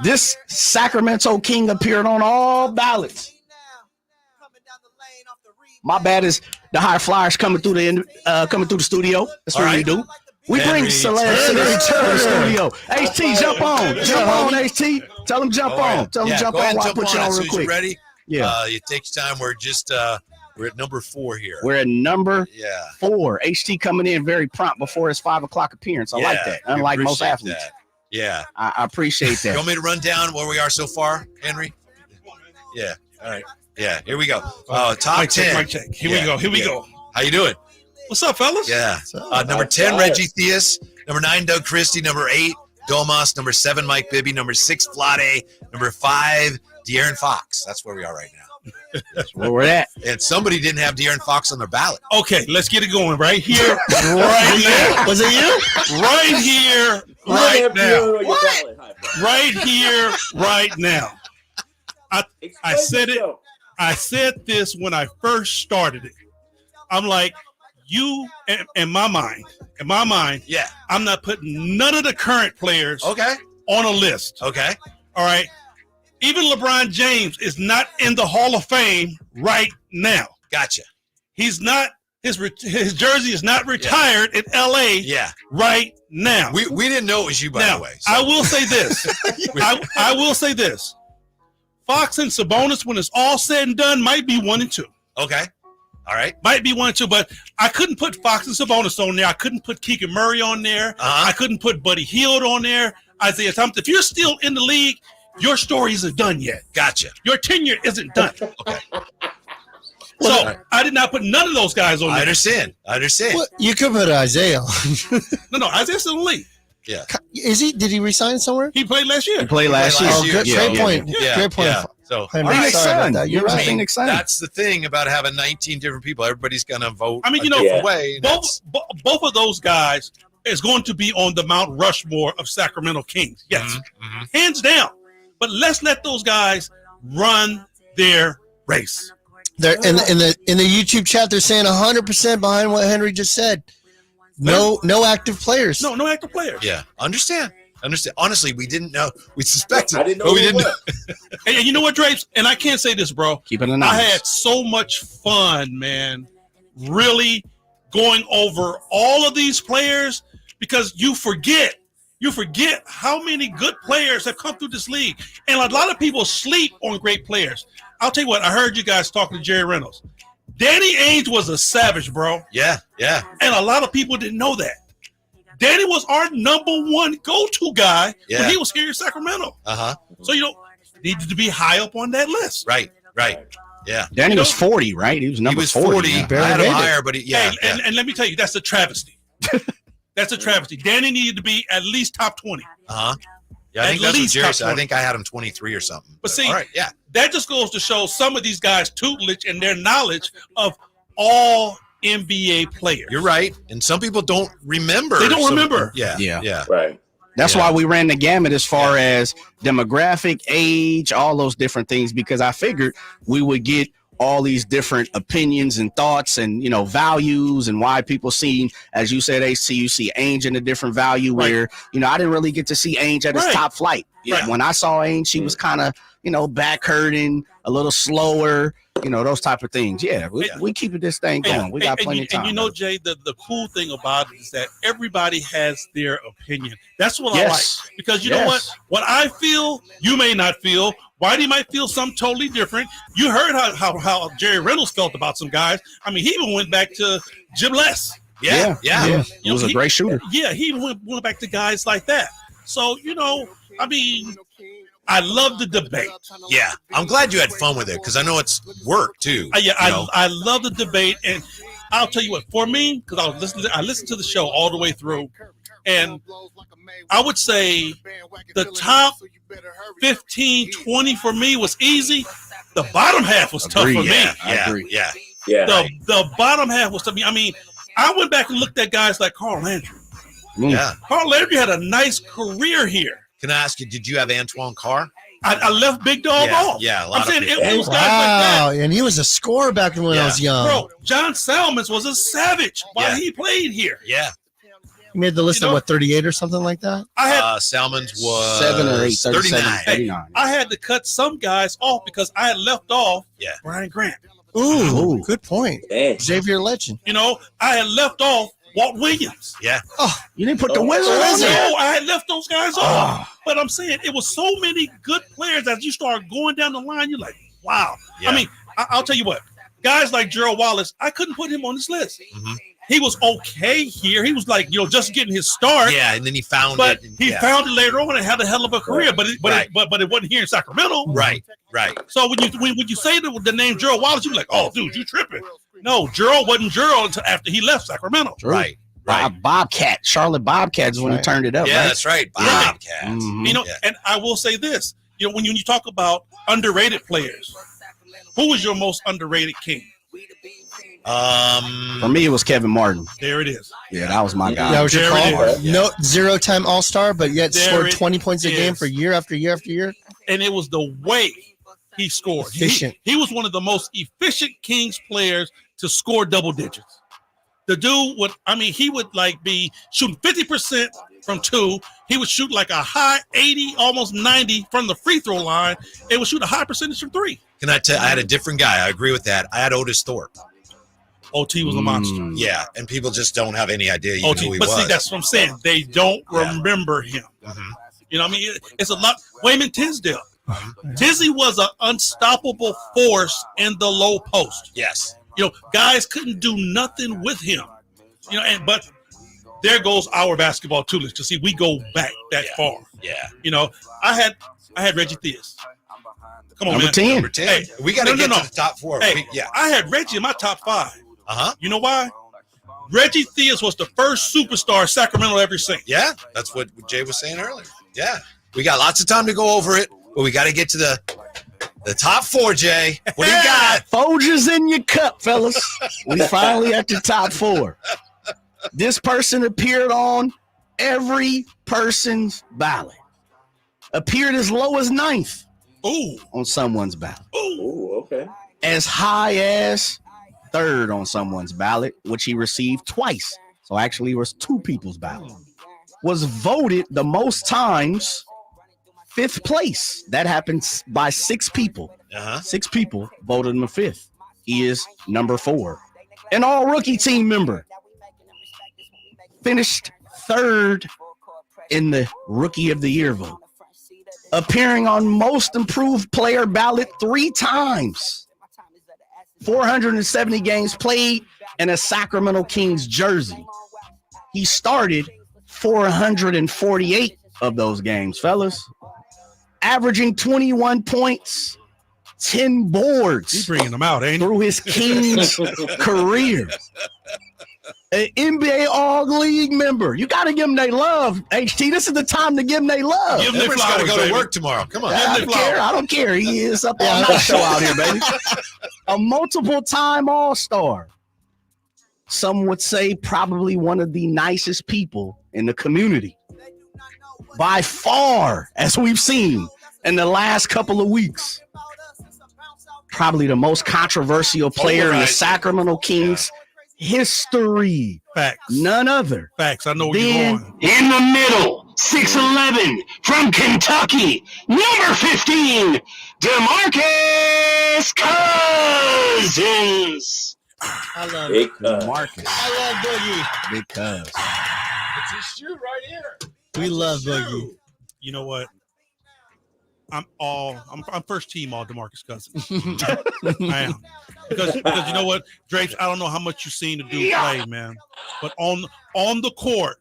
This Sacramento King appeared on all ballots. My bad is the high flyers coming through the studio. That's what we do. We bring celebrities to the studio. HT, jump on, HT. Tell them jump on. Tell them jump on. While I put you on real quick. Ready? Yeah. You take your time. We're just we're at number 4 here. We're at number 4. HT coming in very prompt before his 5 o'clock appearance. I like that. Unlike most athletes. That. Yeah. I appreciate that. You want me to run down where we are so far, Henry? Yeah. All right. Yeah. Here we go. Top Mic 10. check, mic check. Here we go. Here we go. How you doing? What's up, fellas? Yeah. Number 10, Reggie Theus. Number 9, Doug Christie. Number 8, Domas. Number 7, Mike Bibby. Number 6, Vlade. Number 5, De'Aaron Fox. That's where we are right now. That's where we're at. And somebody didn't have De'Aaron Fox on their ballot. Okay, let's get it going right here, right now. Was it you? Right here, right now. Right here, right now. I said it. I said this when I first started it. I'm like, in my mind, yeah, I'm not putting none of the current players on a list. Okay. All right. Even LeBron James is not in the Hall of Fame right now. Gotcha. He's not. His jersey is not retired in L.A. right now. We didn't know it was you, by the way. So. I will say this. I will say this. Fox and Sabonis, when it's all said and done, might be 1 and 2. Okay. All right. Might be 1 and 2, but I couldn't put Fox and Sabonis on there. I couldn't put Keegan Murray on there. I couldn't put Buddy Hield on there. Isaiah Thomas. If you're still in the league, your story isn't done yet. Gotcha. Your tenure isn't done. Okay. So I did not put none of those guys on there. I understand. Well, you could put Isaiah. No, Isaiah's still in the league. Yeah. Is he? Did he resign somewhere? He played last year. He played last year. Oh, good. Great point. Great point. Yeah. So Phoenix Sun. You're right. Phoenix Sun. That's the thing about having 19 different people. Everybody's going to vote. I mean, you know, both of those guys is going to be on the Mount Rushmore of Sacramento Kings. Yes, hands down. But let's let those guys run their race. They're in the YouTube chat. They're saying 100% behind what Henry just said. No active players. No active players. Yeah, understand. Honestly, we didn't know. We suspected. I didn't know. But we didn't know. And you know what, Drapes? And I can't say this, bro. Keep it anonymous. I had so much fun, man. Really going over all of these players because you forget how many good players have come through this league. And a lot of people sleep on great players. I'll tell you what, I heard you guys talking to Jerry Reynolds. Danny Ainge was a savage, bro. Yeah. And a lot of people didn't know that. Danny was our number 1 go-to guy when he was here in Sacramento. So you needed to be high up on that list. Right. Yeah. Danny was 40, right? He was number 40. I had him higher, but And let me tell you, that's a travesty. That's a travesty. Danny needed to be at least top 20. Yeah, I think that's what Jerry said. I think I had him 23 or something. But see, all right, that just goes to show some of these guys' tutelage and their knowledge of all NBA players. You're right. And some people don't remember. They don't remember. Yeah. Right. That's why we ran the gamut as far as demographic, age, all those different things, because I figured we would get all these different opinions and thoughts and, values and why people see, as you said, AC, you see Ainge in a different value where, I didn't really get to see Ainge at his top flight. Yeah. When I saw Ainge, she was kind of, back hurting, a little slower, those type of things. Yeah, we keeping this thing going. We got plenty of time. And Jay, the cool thing about it is that everybody has their opinion. That's what I like. Because you know what I feel, you may not feel. Whitey might feel something totally different. You heard how Jerry Reynolds felt about some guys. I mean, he even went back to Jim Les. Yeah. He was a great shooter. Yeah, he even went back to guys like that. So, I love the debate. Yeah, I'm glad you had fun with it because I know it's work too. I love the debate, and I'll tell you what. For me, because I listened to the show all the way through, and I would say the top 15, 20 for me was easy. The bottom half was tough for me. Yeah. The bottom half was tough. I mean, I went back and looked at guys like Carl Landry. Yeah. Carl Landry had a nice career here. Can I ask you, did you have Antoine Carr? I left Big Dog off. Yeah, a I'm lot of saying people. it was guys like that. Wow, and he was a scorer back when I was young. Bro, John Salmons was a savage while he played here. Yeah. He made the list of 38 or something like that? I had Salmons was 7 or 8, 39. 39. I had to cut some guys off because I had left off Brian Grant. Ooh, good point. Xavier Legend. You know, I had left off Walt Williams. Yeah. Oh, you didn't put the Wizard on there. No, I had left those guys off. But I'm saying it was so many good players as you start going down the line, you're like, wow. Yeah. I mean, I'll tell you what, guys like Gerald Wallace, I couldn't put him on this list. Mm-hmm. He was okay here. He was like, just getting his start. Yeah, and then he found but it. He found it later on and had a hell of a career. But it wasn't here in Sacramento. Right. So when you say the name Gerald Wallace, you're like, oh, dude, you tripping. No, Gerald wasn't Gerald until after he left Sacramento. Right. Bobcat, Charlotte Bobcats when he turned it up. Yeah, right? that's right. Bobcats. Mhm. You know, and I will say this, when you talk about underrated players, who was your most underrated king? For me, it was Kevin Martin. There it is. Yeah, that was my guy. That was your There it call? is. No, 0-time All-Star, but yet There scored it 20 points a game is. for year after year after year. And it was the way he scored. Efficient. He was one of the most efficient Kings players to score double digits. The dude he would like be shooting 50% from 2. He would shoot like a high 80, almost 90 from the free throw line. It would shoot a high percentage from 3. Can I tell? I had a different guy. I agree with that. I had Otis Thorpe. OT was a monster. Yeah, and people just don't have any idea even OT, who he but was. see, that's what I'm saying. They don't remember him. Mm-hmm. You know what I mean? It's a lot. Wayman Tisdale. Tizzy was an unstoppable force in the low post. Yes. Guys couldn't do nothing with him. But there goes our basketball toolage. To see, we go back that far. Yeah. I had Reggie Theus. Come on, Number man. 10. Number 10. Hey, We got to no. get to the top 4. Hey, I had Reggie in my top 5. Uh-huh. You know why? Reggie Theus was the first superstar Sacramento ever seen. Yeah, that's what Jay was saying earlier. Yeah. We got lots of time to go over it, but we got to get to the top 4, Jay. What do you got? Folgers in your cup, fellas. We finally at the top 4. This person appeared on every person's ballot. Appeared as low as 9th. Ooh. On someone's ballot. Ooh, okay. As high as 3rd on someone's ballot, which he received twice. So actually, it was 2 people's ballot. Was voted the most times 5th place. That happens by 6 people. 6 people voted him 5th. He is number 4. An all-rookie team member. Finished 3rd in the Rookie of the Year vote. Appearing on Most Improved Player ballot 3 times. 470 games played in a Sacramento Kings jersey. He started 448 of those games, fellas. Averaging 21 points, 10 boards. He's bringing them out, ain't he? Through his Kings career. An NBA All-League member. You got to give them their love, HT. This is the time to give them their love. Give them their Everyone's got to flowers, go baby. to work tomorrow. Come on. I don't care. He is up on night show out here, baby. A multiple-time All-Star. Some would say probably one of the nicest people in the community. By far, as we've seen in the last couple of weeks. Probably the most controversial player in the Sacramento Kings history. Facts. None other. Facts. I know where you're going. In the middle, 6'11", from Kentucky, number 15, DeMarcus Cousins. I love Big Marcus. I love Boogie. Because It's his shoe right here. We love Boogie. You know what? I'm first team all DeMarcus Cousins. I am. Because you know what, Drapes, I don't know how much you've seen the dude play, man. But on the court,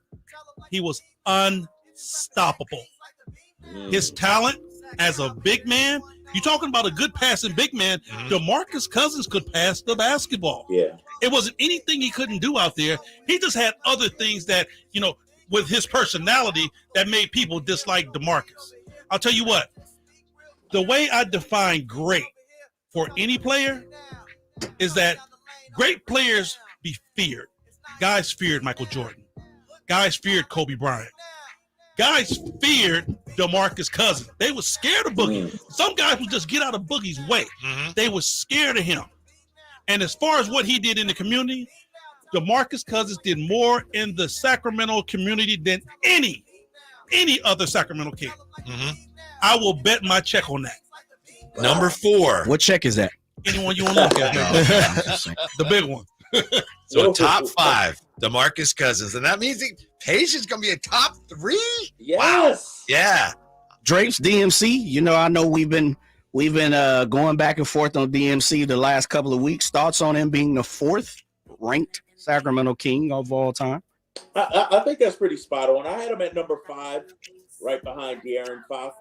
he was unstoppable. His talent as a big man, you're talking about a good passing big man, DeMarcus Cousins could pass the basketball. Yeah. It wasn't anything he couldn't do out there. He just had other things that, with his personality that made people dislike DeMarcus. I'll tell you what, the way I define great for any player is that great players be feared. Guys feared Michael Jordan. Guys feared Kobe Bryant. Guys feared DeMarcus Cousins. They were scared of Boogie. Some guys would just get out of Boogie's way. They were scared of him. And as far as what he did in the community, DeMarcus Cousins did more in the Sacramento community than any other Sacramento King. I will bet my check on that. Number 4. What check is that? Anyone you want to look at. The big one. So top 5, DeMarcus Cousins. And that means Peja's going to be a top 3? Yes. Wow. Yeah. Drapes, DMC. You know, I know we've been going back and forth on DMC the last couple of weeks. Thoughts on him being the 4th ranked Sacramento King of all time? I think that's pretty spot on. I had him at number 5, right behind De'Aaron Fox.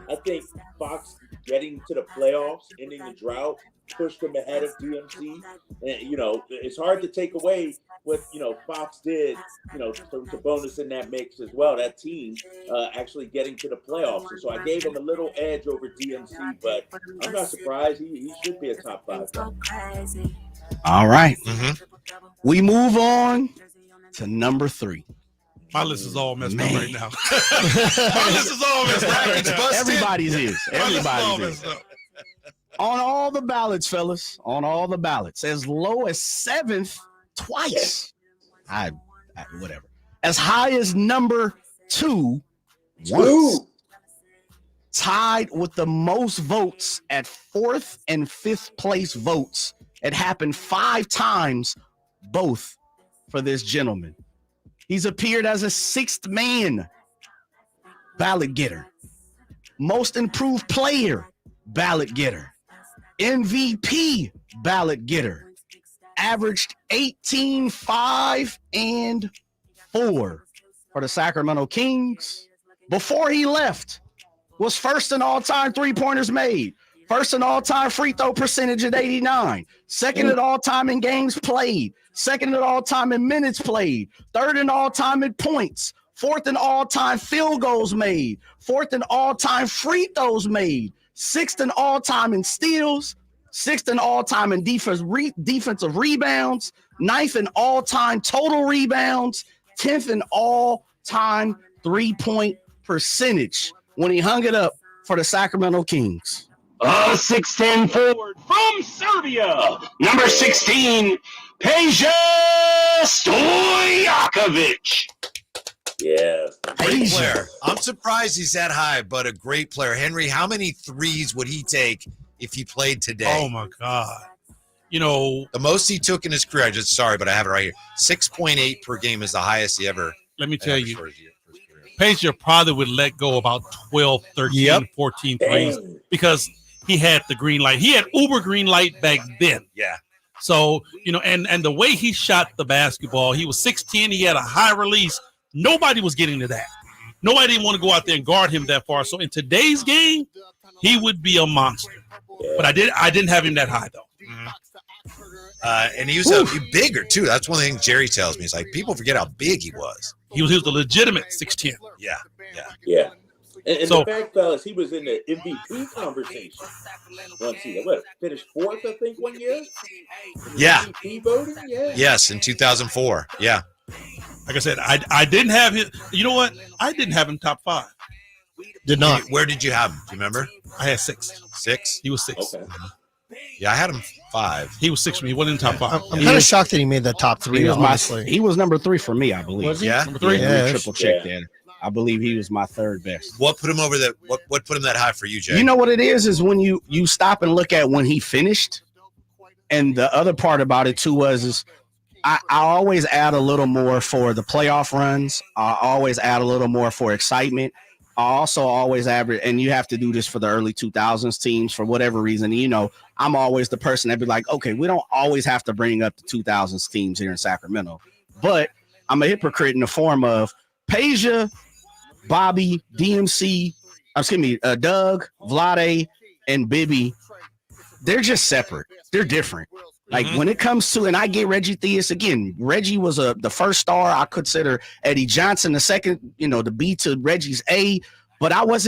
I think Fox getting to the playoffs, ending the drought, pushed him ahead of DMC. And, you know, it's hard to take away what, you know, Fox did, you know, to bonus in that mix as well, that team actually getting to the playoffs. And so I gave him a little edge over DMC, but I'm not surprised. He should be a top 5 guy. All right. We move on to number 3. My list is all messed up right now. My list is all messed up right now. Everybody's is. Everybody's is. On all the ballots, fellas. On all the ballots. As low as 7th twice. I whatever. As high as number 2 once. Tied with the most votes at 4th and 5th place votes. It happened 5 times, both for this gentleman. He's appeared as a 6th man ballot getter, most improved player ballot getter, MVP ballot getter, averaged 18, 5, and 4 for the Sacramento Kings. Before he left, was first in all-time three-pointers made, first in all-time free throw percentage at 89, second at all-time in games played, second at all-time in minutes played, third in all-time in points, fourth in all-time field goals made, fourth in all-time free throws made, sixth in all-time in steals, sixth in all-time in defensive rebounds, ninth in all-time total rebounds, 10th in all-time three-point percentage when he hung it up for the Sacramento Kings. 6'10" forward from Serbia, number 16, Peja Stojakovic. Yeah. Great player. I'm surprised he's that high, but a great player. Henry, how many threes would he take if he played today? Oh, my God. You know, the most he took in his career, sorry, but I have it right here. 6.8 per game is the highest he ever. Let me tell you, Peja probably would let go about 12, 13, 14 threes because he had the green light. He had uber green light back then. Yeah. So, you know, and the way he shot the basketball, he was 6'10", he had a high release. Nobody was getting to that. Nobody didn't want to go out there and guard him that far. So in today's game, he would be a monster. But I didn't have him that high, though. And he was bigger, too. That's one of the things Jerry tells me. It's like, people forget how big he was. He was a legitimate 6'10". Yeah. And so, the fact, fellas, he was in the MVP conversation once he finished 4th, I think, one year. Yeah. MVP voting, Yes, in 2004. Yeah. Like I said, I didn't have him. You know what? I didn't have him top 5. Did not. Where did you have him? Do you remember? I had 6. 6? He was 6. Okay. Yeah, I had him 5. He was 6 for me. He wasn't in top 5. I'm kind of shocked that he made that top 3. He was number 3 for me, I believe. Was he? Yeah, number 3. Yeah, triple check that. I believe he was my 3rd best. What put him over that? What put him that high for you, Jay? You know what it is when you stop and look at when he finished, and the other part about it too is I always add a little more for the playoff runs. I always add a little more for excitement. I also always average, and you have to do this for the early 2000s teams for whatever reason. You know, I'm always the person that be like, okay, we don't always have to bring up the 2000s teams here in Sacramento, but I'm a hypocrite in the form of Peja, Bobby, DMC, Doug, Vlade, and Bibby. They're just separate. They're different. Like when it comes to, and I get Reggie Theus again. Reggie was the first star. I consider Eddie Johnson the second, the B to Reggie's A, but I was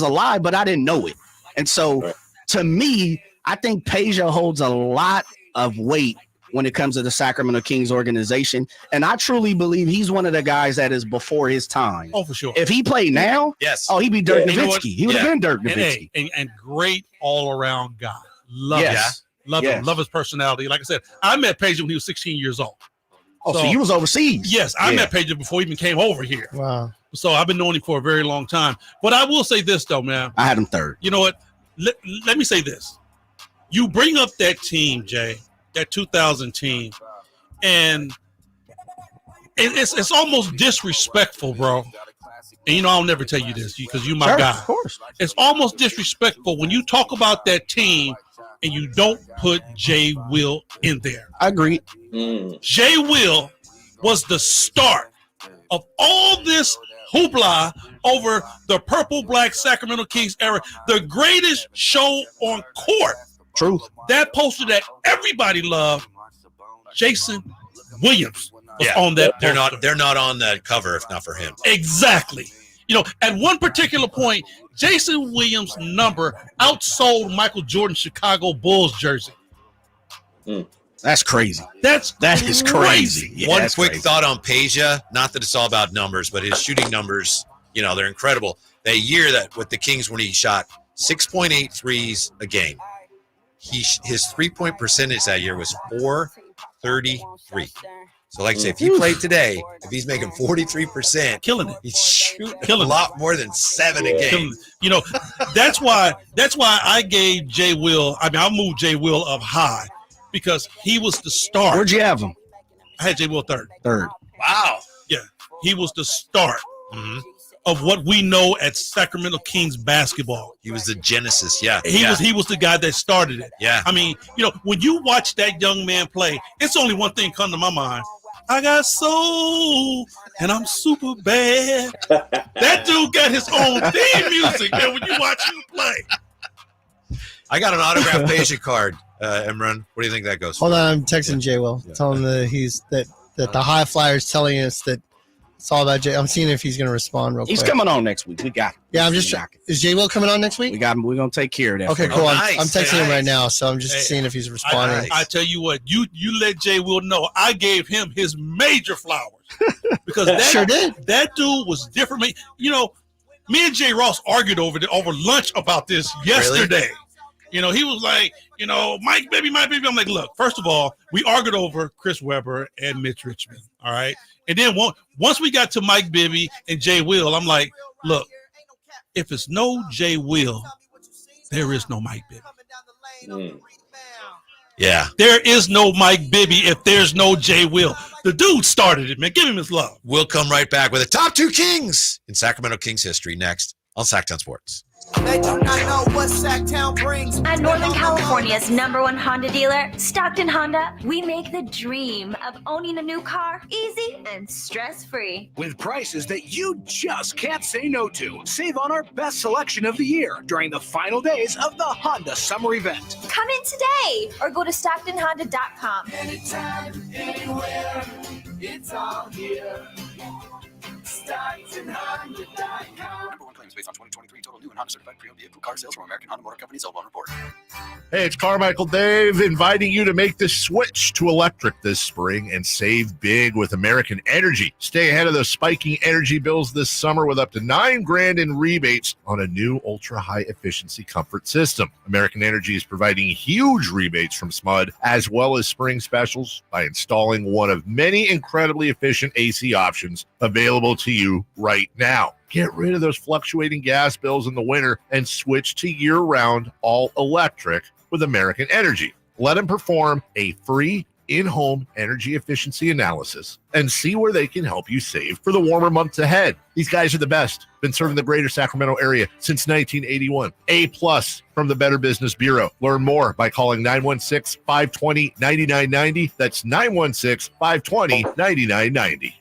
alive, but I didn't know it. And so to me, I think Peja holds a lot of weight when it comes to the Sacramento Kings organization. And I truly believe he's one of the guys that is before his time. Oh, for sure. If he played now, yes. Oh, he'd be Dirk You know Nowitzki. what? He would have been Dirk And, Nowitzki. and great all-around guy. Love him. Love Yes. him. Love his personality. Like I said, I met Peja when he was 16 years old. Oh, so you was overseas? Yes, I met Peja before he even came over here. Wow. So I've been knowing him for a very long time. But I will say this, though, man. I had him third. You know what? Let me say this. You bring up that team, Jay, that 2000 team, and it's almost disrespectful, bro. And, you know, I'll never tell you this because you're my guy. Of course. It's almost disrespectful when you talk about that team and you don't put Jay Will in there. I agree. Jay Will was the start of all this hoopla over the purple-black Sacramento Kings era, the greatest show on court. Truth. That poster that everybody loved, Jason Williams was on that poster. They're not on that cover if not for him. Exactly. You know, at one particular point, Jason Williams' number outsold Michael Jordan's Chicago Bulls jersey. That's crazy. That is crazy. Yeah, One that's quick crazy. thought on Peja. Not that it's all about numbers, but his shooting numbers, you know, they're incredible. That year that with the Kings when he shot 6.8 threes a game, his 3-point percentage that year was 433. So, like I say, if he played today, if he's making 43%, killing it, he's shooting a lot more than 7 a game. You know, that's why I gave Jay Will. I mean, I moved Jay Will up high because he was the start. Where'd you have him? I had Jay Will third. Wow. Yeah, he was the start of what we know at Sacramento Kings basketball. He was the genesis. Yeah, He was the guy that started it. Yeah. I mean, you know, when you watch that young man play, it's only one thing come to my mind. I got soul and I'm super bad. That dude got his own theme music, man, when you watch him play. I got an autographed Peja card, Emran. What do you think that goes for? Hold on, I'm texting Jay Will. Tell him that that the high flyers telling us that it's all about Jay. I'm seeing if he's going to respond real quick. He's coming on next week. We got him. Yeah, I'm just is Jay Will coming on next week? We got him. We're going to take care of that. Okay, for cool. him. I'm texting him right now, so I'm just seeing if he's responding. I tell you what, you let Jay Will know I gave him his major flowers because that Sure did. That dude was different. You know, me and Jay Ross argued over lunch about this yesterday. Really? You know, he was like, you know, Mike baby. I'm like, look, first of all, we argued over Chris Webber and Mitch Richmond. All right. And then once we got to Mike Bibby and Jay Will, I'm like, look, if it's no Jay Will, there is no Mike Bibby. Yeah. There is no Mike Bibby if there's no Jay Will. The dude started it, man. Give him his love. We'll come right back with the top 2 Kings in Sacramento Kings history next on Sacktown Sports. They do not know what Sacktown brings. At Northern California's #1 Honda dealer, Stockton Honda, we make the dream of owning a new car easy and stress-free. With prices that you just can't say no to. Save on our best selection of the year during the final days of the Honda Summer Event. Come in today or go to StocktonHonda.com. Anytime, anywhere, it's all here. StocktonHonda.com. Number 1 claims based on 2023 total new and Honda certified pre-owned vehicle car sales from American Honda Motor Company sold on report. Hey, it's Carmichael Dave inviting you to make the switch to electric this spring and save big with American Energy. Stay ahead of those spiking energy bills this summer with up to $9,000 in rebates on a new ultra-high efficiency comfort system. American Energy is providing huge rebates from SMUD as well as spring specials by installing one of many incredibly efficient AC options available to you right now. Get rid of those fluctuating gas bills in the winter and switch to year-round all-electric with American Energy. Let them perform a free in-home energy efficiency analysis and see where they can help you save for the warmer months ahead. These guys are the best. Been serving the greater Sacramento area since 1981. A+ from the Better Business Bureau. Learn more by calling 916-520-9990. That's 916-520-9990.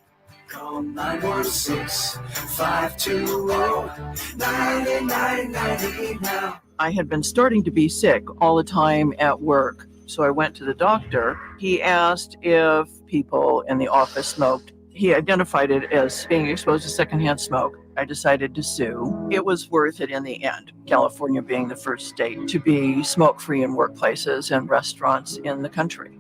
Call 916-520-9990 now. I had been starting to be sick all the time at work. So I went to the doctor. He asked if people in the office smoked. He identified it as being exposed to secondhand smoke. I decided to sue. It was worth it in the end, California being the first state to be smoke-free in workplaces and restaurants in the country.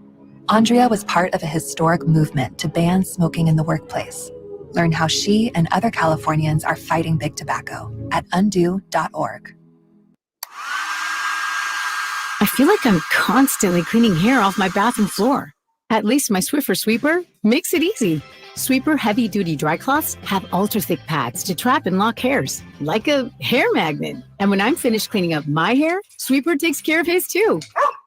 Andrea was part of a historic movement to ban smoking in the workplace. Learn how she and other Californians are fighting big tobacco at undo.org. I feel like I'm constantly cleaning hair off my bathroom floor. At least my Swiffer Sweeper makes it easy. Sweeper heavy-duty dry cloths have ultra-thick pads to trap and lock hairs, like a hair magnet. And when I'm finished cleaning up my hair, Sweeper takes care of his too.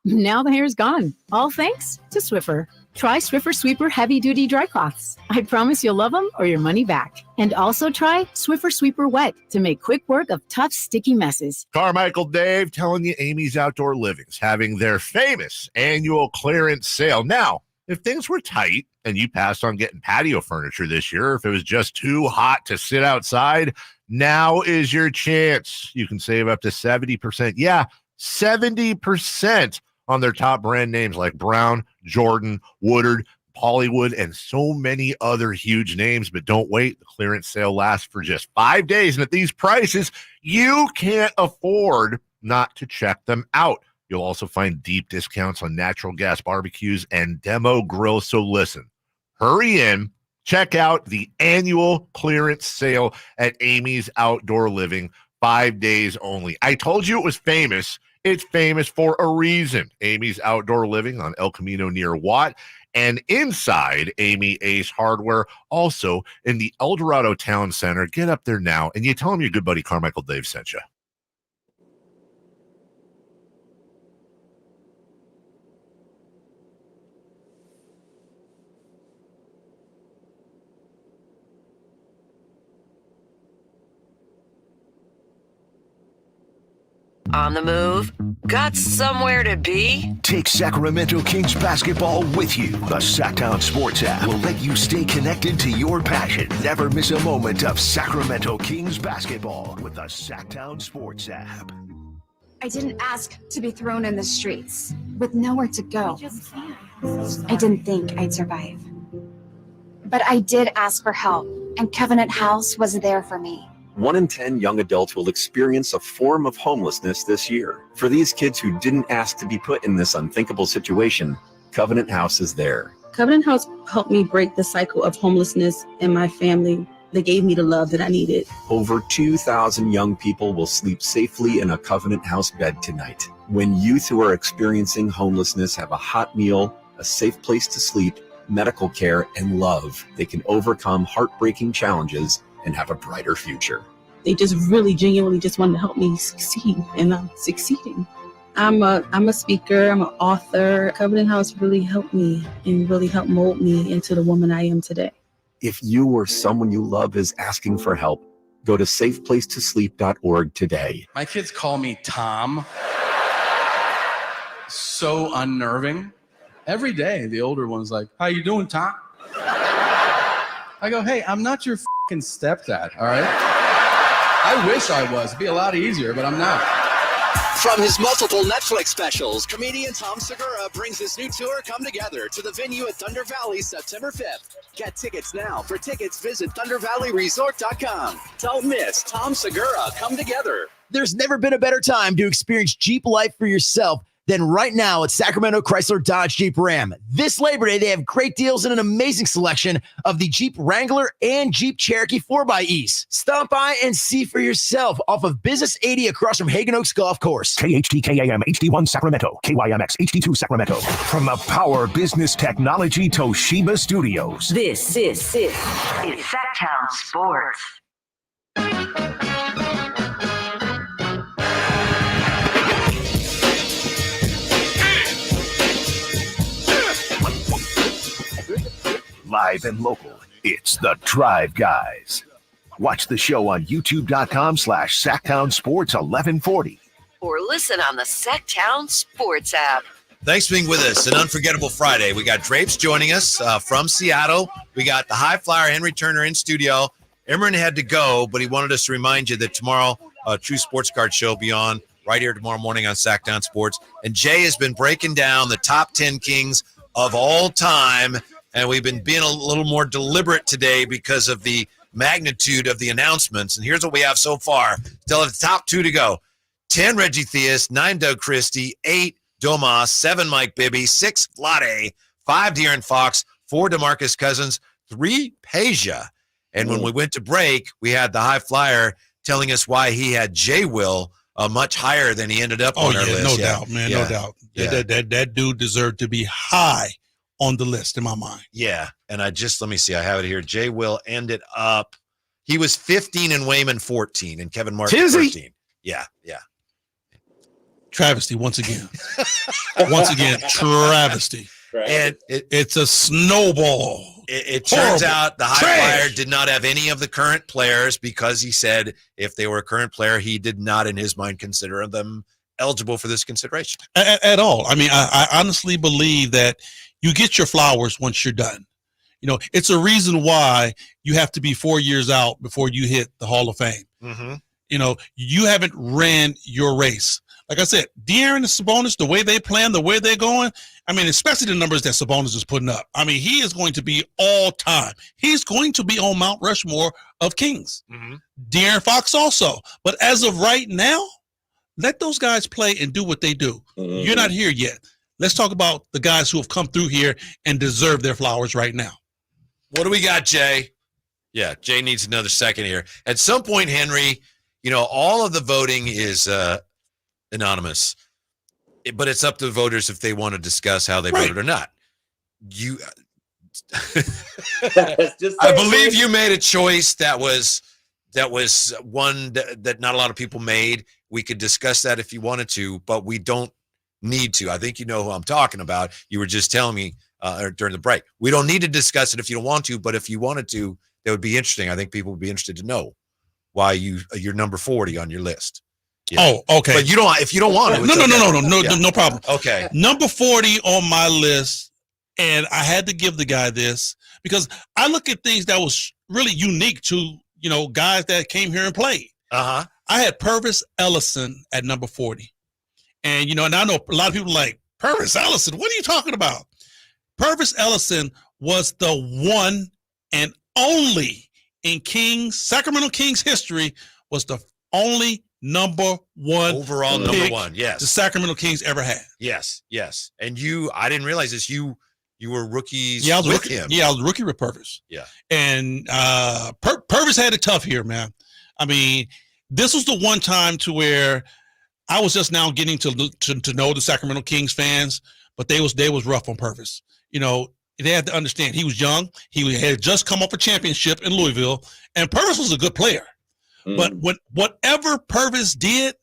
Now the hair is gone, all thanks to Swiffer. Try Swiffer Sweeper heavy-duty dry cloths. I promise you'll love them or your money back. And also try Swiffer Sweeper Wet to make quick work of tough, sticky messes. Carmichael Dave telling you Amy's Outdoor Living's having their famous annual clearance sale. Now, if things were tight and you passed on getting patio furniture this year, if it was just too hot to sit outside, now is your chance. You can save up to 70%. Yeah, 70% on their top brand names like Brown, Jordan, Woodard, Hollywood, and so many other huge names. But don't wait. The clearance sale lasts for just 5 days. And at these prices, you can't afford not to check them out. You'll also find deep discounts on natural gas barbecues and demo grills. So listen, hurry in, check out the annual clearance sale at Amy's Outdoor Living, 5 days only. I told you it was famous. It's famous for a reason. Amy's Outdoor Living on El Camino near Watt and inside Amy Ace Hardware, also in the El Dorado Town Center. Get up there now and you tell them your good buddy Carmichael Dave sent you. On the move? Got somewhere to be? Take Sacramento Kings basketball with you. The Sacktown Sports app will let you stay connected to your passion. Never miss a moment of Sacramento Kings basketball with the Sacktown Sports app. I didn't ask to be thrown in the streets with nowhere to go. I didn't think I'd survive. But I did ask for help, and Covenant House was there for me. 1 in 10 young adults will experience a form of homelessness this year. For these kids who didn't ask to be put in this unthinkable situation, Covenant House is there. Covenant House helped me break the cycle of homelessness in my family. They gave me the love that I needed. Over 2,000 young people will sleep safely in a Covenant House bed tonight. When youth who are experiencing homelessness have a hot meal, a safe place to sleep, medical care, and love, they can overcome heartbreaking challenges and have a brighter future. They just really genuinely just wanted to help me succeed, and I'm succeeding. I'm a speaker, I'm an author. Covenant House really helped me and really helped mold me into the woman I am today. If you or someone you love is asking for help, go to safeplacetosleep.org today. My kids call me Tom. So unnerving. Every day, the older one's like, "How you doing, Tom?" I go, "Hey, I'm not your fucking stepdad, all right? I wish I was. It'd be a lot easier, but I'm not." From his multiple Netflix specials, comedian Tom Segura brings his new tour, Come Together, to the venue at Thunder Valley September 5th. Get tickets now. For tickets, visit ThunderValleyResort.com. Don't miss Tom Segura, Come Together. There's never been a better time to experience Jeep life for yourself than right now at Sacramento Chrysler Dodge Jeep Ram. This Labor Day, they have great deals and an amazing selection of the Jeep Wrangler and Jeep Cherokee 4xEs. Stop by and see for yourself off of Business 80 across from Hagen Oaks Golf Course. KHTKAM HD1 Sacramento, KYMX HD2 Sacramento. From the Power Business Technology Toshiba Studios. This is Sacktown Sports. Live and local, it's the Drive Guys. Watch the show on youtube.com/Sacktown Sports 1140. Or listen on the Sacktown Sports app. Thanks for being with us. An unforgettable Friday. We got Drapes joining us from Seattle. We got the high flyer Henry Turner in studio. Emerin had to go, but he wanted us to remind you that tomorrow, True Sports Card Show will be on right here tomorrow morning on Sacktown Sports. And Jay has been breaking down the top 10 kings of all time. And we've been being a little more deliberate today because of the magnitude of the announcements. And here's what we have so far. Still at the top 2 to go. 10, Reggie Theus. 9, Doug Christie. 8, Domas. 7, Mike Bibby. 6, Vlade. 5, De'Aaron Fox. 4, DeMarcus Cousins. 3, Peja. And when we went to break, we had the high flyer telling us why he had J. Will much higher than he ended up on our list. No doubt, man. No doubt. Yeah. That dude deserved to be high on the list in my mind. Yeah. And let me see. I have it here. J. Will ended up, he was 15 and Wayman 14 and Kevin Martin 13. Yeah. Travesty once again. Once again, travesty. And it's a snowball. It turns out the high flyer did not have any of the current players because he said if they were a current player, he did not, in his mind, consider them eligible for this consideration. At all. I mean, I honestly believe that you get your flowers once you're done. You know, it's a reason why you have to be 4 years out before you hit the Hall of Fame. Mm-hmm. You know, you haven't ran your race. Like I said, De'Aaron and Sabonis, the way they plan, the way they're going, I mean, especially the numbers that Sabonis is putting up. I mean, he is going to be all time. He's going to be on Mount Rushmore of Kings. Mm-hmm. De'Aaron Fox also. But as of right now, let those guys play and do what they do. Mm-hmm. You're not here yet. Let's talk about the guys who have come through here and deserve their flowers right now. What do we got, Jay? Yeah, Jay needs another second here. At some point, Henry, you know, all of the voting is anonymous, but it's up to the voters if they want to discuss how they voted or not. I believe you made a choice that was one that not a lot of people made. We could discuss that if you wanted to, but we don't need to. I think you know who I'm talking about. You were just telling me during the break. We don't need to discuss it if you don't want to, but if you wanted to, that would be interesting. I think people would be interested to know why you're number 40 on your list. Yeah. Oh, okay. But you don't. If you don't want to, no problem. Okay. Number 40 on my list, and I had to give the guy this because I look at things that was really unique to guys that came here and played. I had Purvis Ellison at number 40, and and I know a lot of people like Purvis Ellison. What are you talking about? Purvis Ellison was the one and only in Sacramento Kings history was the only number one overall number one. Yes, the Sacramento Kings ever had. Yes. And I didn't realize this. You were rookies. Yeah, I was with rookie. him. Yeah, I was a rookie with Purvis. Yeah, and Purvis had it tough here, man. I mean, this was the one time to where I was just now getting to know the Sacramento Kings fans, but they was rough on Purvis. They had to understand he was young. He had just come off a championship in Louisville, and Purvis was a good player. But whatever Purvis did,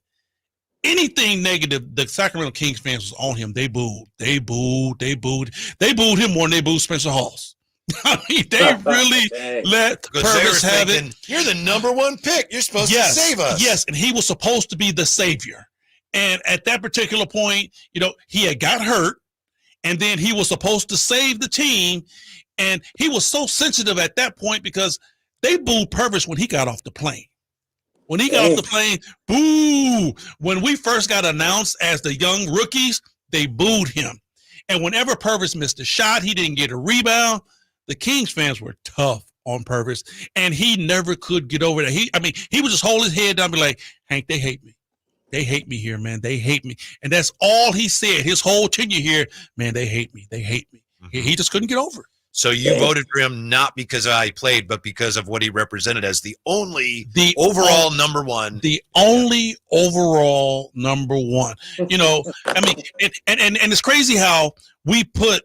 anything negative, the Sacramento Kings fans was on him. They booed him more than they booed Spencer Hawes. I mean, they really let Purvis have it. You're the number one pick. You're supposed to save us. Yes, and he was supposed to be the savior. And at that particular point, he had got hurt, and then he was supposed to save the team. And he was so sensitive at that point because they booed Purvis when he got off the plane. When he got off the plane, boo. When we first got announced as the young rookies, they booed him. And whenever Purvis missed a shot, he didn't get a rebound. The Kings fans were tough on Purvis, and he never could get over that. He would just hold his head down and be like, Hank, they hate me. They hate me here, man. They hate me. And that's all he said his whole tenure here. Man, they hate me. They hate me. Mm-hmm. He just couldn't get over it. So you voted for him not because of how he played, but because of what he represented as the overall number one. The only overall number one. And it's crazy how we put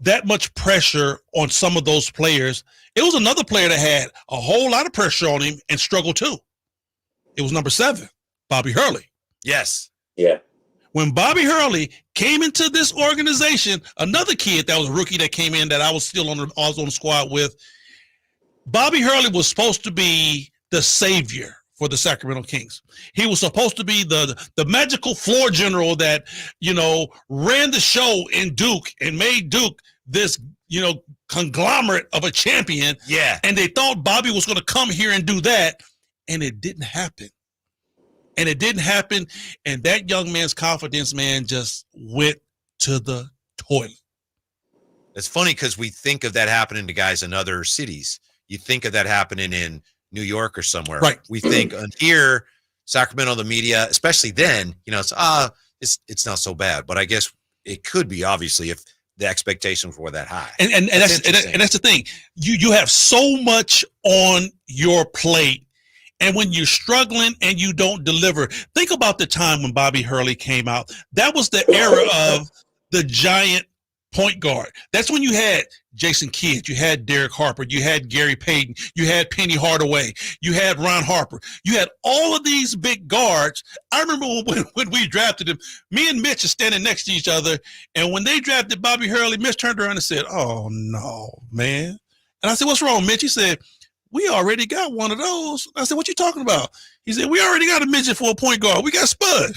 that much pressure on some of those players. It was another player that had a whole lot of pressure on him and struggled too. It was number 7, Bobby Hurley. Yes. Yeah. When Bobby Hurley came into this organization, another kid that was a rookie that came in that I was still on the squad with, Bobby Hurley was supposed to be the savior for the Sacramento Kings. He was supposed to be the magical floor general that, ran the show in Duke and made Duke this, conglomerate of a champion. Yeah. And they thought Bobby was going to come here and do that, and it didn't happen. And that young man's confidence, man, just went to the toilet. It's funny because we think of that happening to guys in other cities. you think of that happening in New York or somewhere. Right. We think here, Sacramento, the media, especially then, it's not so bad. But I guess it could be, obviously, if the expectations were that high. And that's the thing. You have so much on your plate. And when you're struggling and you don't deliver, think about the time when Bobby Hurley came out. That was the era of the giant point guard. That's when you had Jason Kidd, you had Derek Harper, you had Gary Payton, you had Penny Hardaway, you had Ron Harper. You had all of these big guards. I remember when we drafted him, me and Mitch are standing next to each other. And when they drafted Bobby Hurley, Mitch turned around and said, "Oh, no, man." And I said, "What's wrong, Mitch?" He said, "We already got one of those." I said, "What you talking about?" He said, "We already got a midget for a point guard. We got Spud."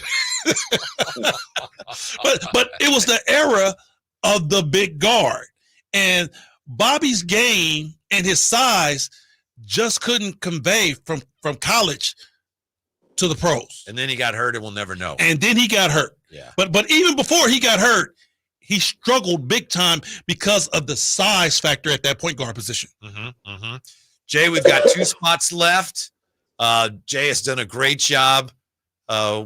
but it was the era of the big guard. And Bobby's game and his size just couldn't convey from college to the pros. And then he got hurt and we'll never know. And then he got hurt. Yeah. But even before he got hurt, he struggled big time because of the size factor at that point guard position. Jay, we've got 2 spots left. Jay has done a great job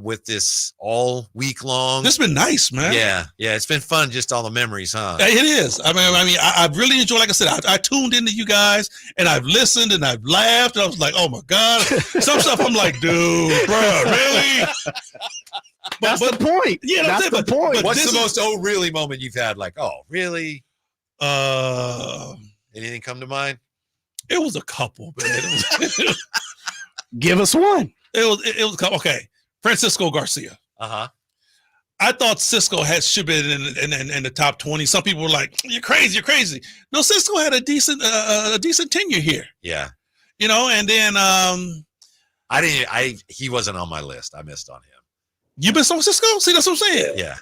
with this all week long. This has been nice, man. Yeah, it's been fun, just all the memories, huh? It is. I've really enjoyed, like I said, I tuned into you guys, and I've listened, and I've laughed, and I was like, oh, my God. Some stuff I'm like, dude, bro, really? That's the point. Yeah, that's the point. What's the most really moment you've had? Like, oh, really? Anything come to mind? It was a couple, man. Give us one. It was a couple. Okay. Francisco Garcia. I thought Cisco should be in the top 20. Some people were like, "You're crazy." No, Cisco had a decent tenure here. Yeah. And then he wasn't on my list. I missed on him. You missed on Cisco? See, that's what I'm saying. Yeah.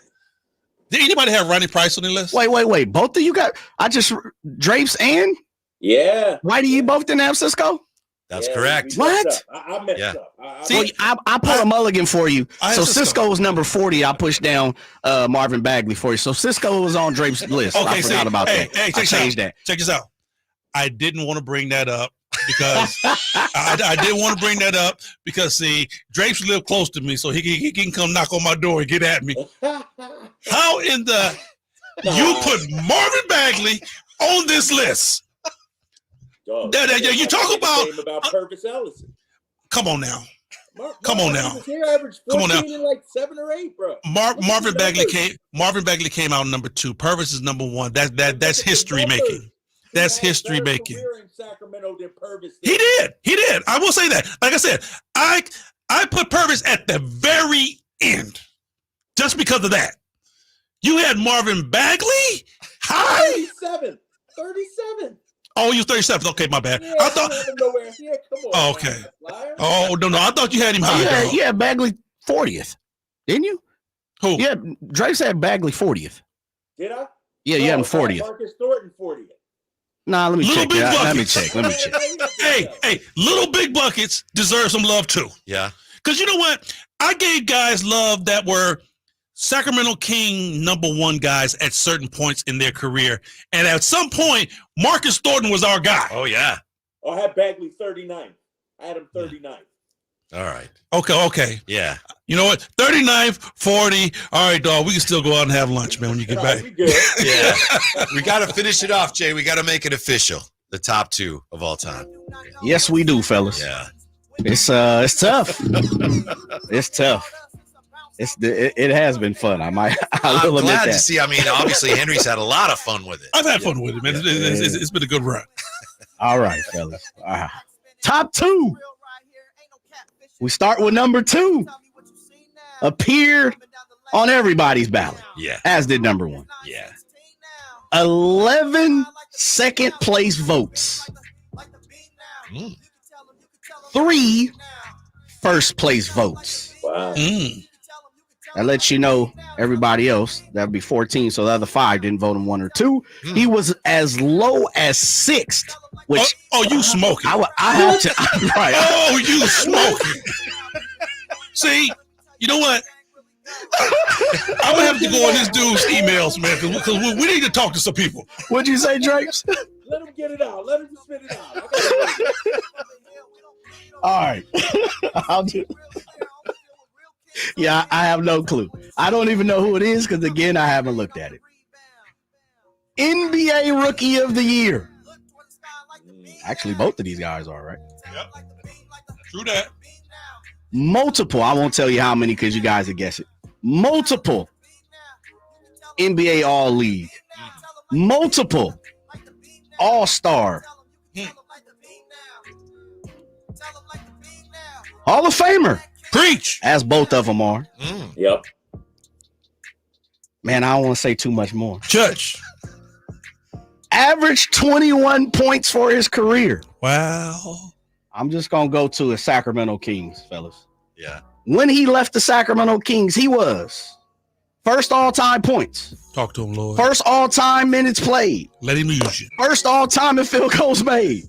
Did anybody have Ronnie Price on their list? Wait. Both of you got Drapes and? Yeah. Why do you both didn't have Cisco? That's correct. What? I messed up. I put a mulligan for you. So Cisco was number 40. I pushed down Marvin Bagley for you. So Cisco was on Drape's list. Okay, I forgot about that. Hey, I changed that. Check this out. I didn't want to bring that up because I didn't want to bring that up because see, Drapes live close to me, so he can come knock on my door and get at me. How in the you put Marvin Bagley on this list? You talk about Purvis Ellison. Come on now. Come on now. He averaged 14 in like 7 or 8, bro. Marvin Bagley came out number 2. Purvis is number 1. That's history making. That's history making. He did. I will say that. Like I said, I put Purvis at the very end just because of that. You had Marvin Bagley high 37. Oh, you 37th. Okay, my bad. Yeah, I thought. Yeah, come on. Oh, okay. Oh no, I thought you had him high. Yeah, Bagley 40th, didn't you? Who? Yeah, Drake said Bagley 40th. Did I? Yeah, you had him 40th. Marcus Thornton 40th. Nah, let me Little check. big Let me buckets. check. Hey, little big buckets deserve some love too. Yeah. Because you know what? I gave guys love that were Sacramento King number 1 guys at certain points in their career. And at some point, Marcus Thornton was our guy. Oh, yeah. I had Bagley 39. I had him 39. All right. Okay. Yeah. You know what? 39, 40. All right, dog. We can still go out and have lunch, man, when you get back. We good. Yeah. We got to finish it off, Jay. We got to make it official. The top 2 of all time. Yes, we do, fellas. Yeah. It's tough. It's tough. It has been fun. I'm glad to see. I mean, obviously Henry's had a lot of fun with it. I've had fun with it, man. It's been a good run. All right, fellas. Top 2. We start with number 2. Appeared on everybody's ballot. Yeah. As did number 1. Yeah. 11 second place votes. 3 first place votes. Wow. That lets you know everybody else. That'd be 14. So the other 5 didn't vote him 1 or 2. He was as low as 6th. Which you smoking? I have to. Right. Oh, you smoking? See, you know what? I'm gonna have to go on this dude's emails, man, because we need to talk to some people. What'd you say, Drapes? Let him get it out. Let him spit it out. All right. I'll do. Yeah, I have no clue. I don't even know who it is because, again, I haven't looked at it. NBA Rookie of the Year. Actually, both of these guys are, right? Yep. True that. Multiple. I won't tell you how many because you guys will guess it. Multiple NBA All-League. Multiple All-Star. Hall of Famer. Preach. As both of them are. Yep. Man, I don't want to say too much more. Judge. Averaged 21 points for his career. Wow. I'm just going to go to the Sacramento Kings, fellas. Yeah. When he left the Sacramento Kings, he was first all-time points. Talk to him, Lord. First all-time minutes played. Let him use you. First all-time in field goals made.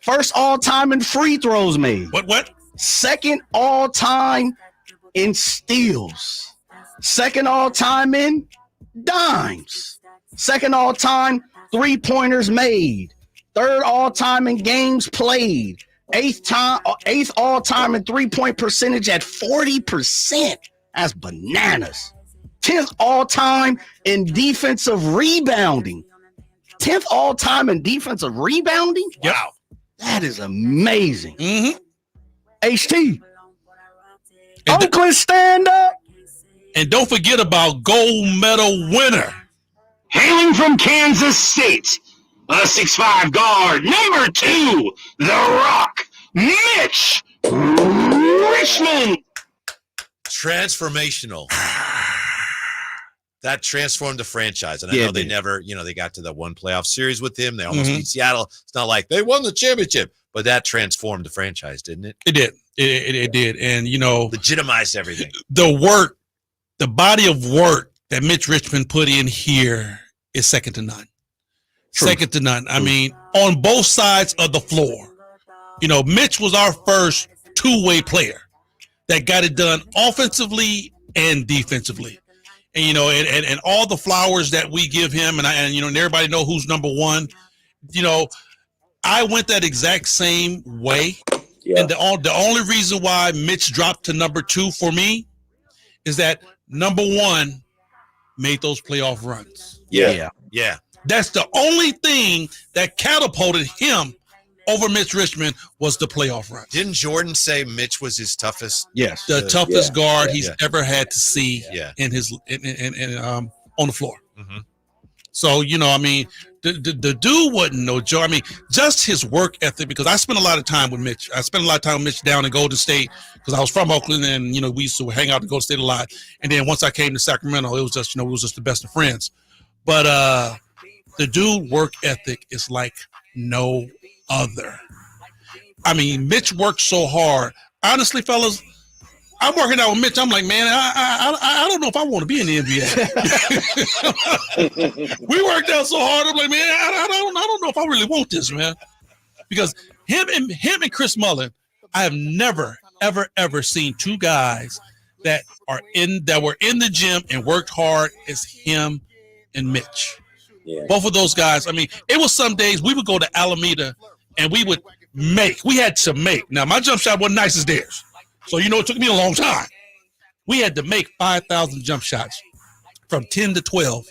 First all-time in free throws made. What? Second all-time in steals. Second all-time in dimes. Second all-time three-pointers made. Third all-time in games played. Eighth all-time in three-point percentage at 40%. That's bananas. 10th all-time in defensive rebounding. 10th all-time in defensive rebounding? Wow. That is amazing. Mm-hmm. HT. Oakland, stand up. And don't forget about gold medal winner. Hailing from Kansas State, a 6'5" guard, number 2, The Rock, Mitch Richmond. Transformational. That transformed the franchise. And I know they never, they got to the one playoff series with him. They almost beat Seattle. It's not like they won the championship, but that transformed the franchise, didn't it? It did. It did. And, legitimized everything. The body of work that Mitch Richmond put in here is second to none. True. Second to none. I mean, on both sides of the floor. Mitch was our first two-way player that got it done offensively and defensively. And, and all the flowers that we give him, and everybody know who's number one. I went that exact same way. Yeah. And the only reason why Mitch dropped to number 2 for me is that number 1 made those playoff runs. Yeah. That's the only thing that catapulted him over Mitch Richmond was the playoff run. Didn't Jordan say Mitch was his toughest? Yes. The toughest guard he's ever had to see in his on the floor. Mm-hmm. So, the dude wasn't no joke. I mean, just his work ethic, because I spent a lot of time with Mitch. I spent a lot of time with Mitch down in Golden State because I was from Oakland, and, we used to hang out in Golden State a lot. And then once I came to Sacramento, it was just, the best of friends. But the dude work ethic is like no other. I mean, Mitch worked so hard. Honestly, fellas, I'm working out with Mitch. I'm like, man, I don't know if I want to be in the NBA. We worked out so hard. I'm like, man, I don't know if I really want this, man. Because him and Chris Mullin, I have never, ever seen two guys that were in the gym and worked hard as him and Mitch. Yeah. Both of those guys. I mean, it was some days we would go to Alameda and we had to make. Now, my jump shot wasn't nice as theirs. So, it took me a long time. We had to make 5,000 jump shots from 10 to 12.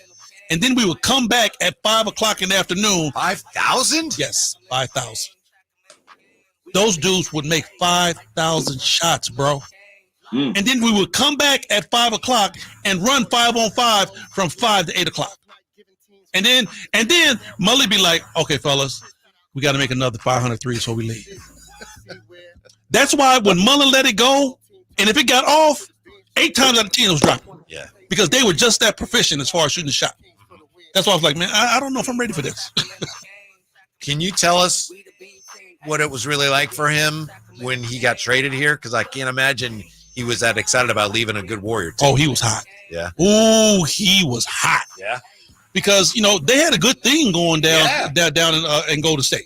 And then we would come back at 5 o'clock in the afternoon. 5,000? Yes, 5,000. Those dudes would make 5,000 shots, bro. And then we would come back at 5 o'clock and run 5-on-5 from 5 to 8 o'clock. And then Mully be like, okay, fellas, we got to make another 500 threes before we leave. That's why when Mullen let it go, and if it got off, 8 times out of 10 it was dropping. Yeah. Because they were just that proficient as far as shooting the shot. That's why I was like, man, I don't know if I'm ready for this. Can you tell us what it was really like for him when he got traded here? Because I can't imagine he was that excited about leaving a good Warrior team. Oh, he was hot. Yeah. Ooh, he was hot. Yeah. Because, they had a good thing going down in Golden State.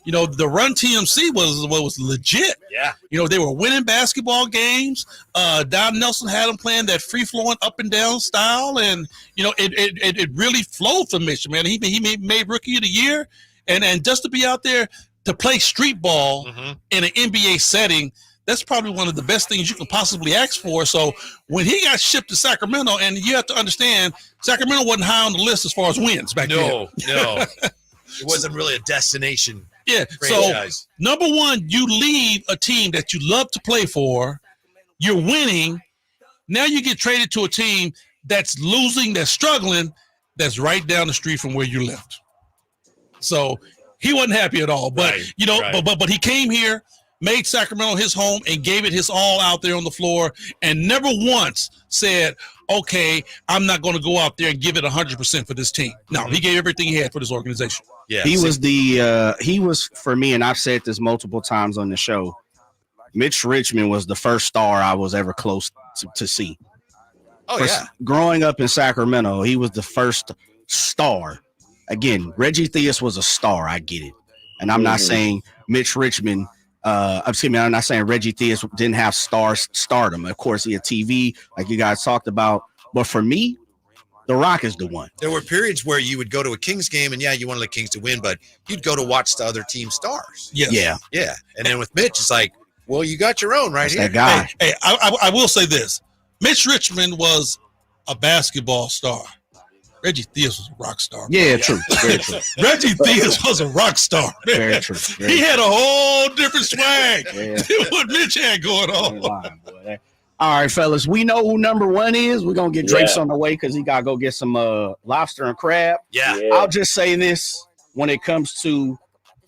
You know, the Run TMC was legit. Yeah. You know, they were winning basketball games. Don Nelson had them playing that free-flowing up and down style, and you know, it really flowed for Mitch, man. He made Rookie of the Year, and just to be out there to play street ball in an NBA setting, that's probably one of the best things you can possibly ask for. So when he got shipped to Sacramento, and you have to understand, Sacramento wasn't high on the list as far as wins back then. No. It wasn't really a destination. Yeah. franchise. So number one, you leave a team that you love to play for. You're winning. Now you get traded to a team that's losing, that's struggling, that's right down the street from where you left. So he wasn't happy at all. But but he came here, made Sacramento his home, and gave it his all out there on the floor, and never once said, okay, I'm not going to go out there and give it 100% for this team. No, he gave everything he had for this organization. Yeah, he was for me, and I've said this multiple times on the show. Mitch Richmond was the first star I was ever close to see. Growing up in Sacramento, he was the first star. Again, Reggie Theus was a star. I get it, and I'm not saying Mitch Richmond. I'm not saying Reggie Theus didn't have stardom. Of course, he had TV, like you guys talked about. But for me, The Rock is the one. There were periods where you would go to a Kings game, and you wanted the Kings to win, but you'd go to watch the other team's stars. Yes. Yeah. And then with Mitch, it's like, well, you got your own right here. That guy. Hey, I will say this. Mitch Richmond was a basketball star. Reggie Theus was a rock star. Yeah, true. Very true. Reggie Theus was a rock star. Very true. He had a whole different swag than what Mitch had going on. All right, fellas, we know who number one is. We're going to get Drapes on the way because he got to go get some lobster and crab. Yeah. I'll just say this. When it comes to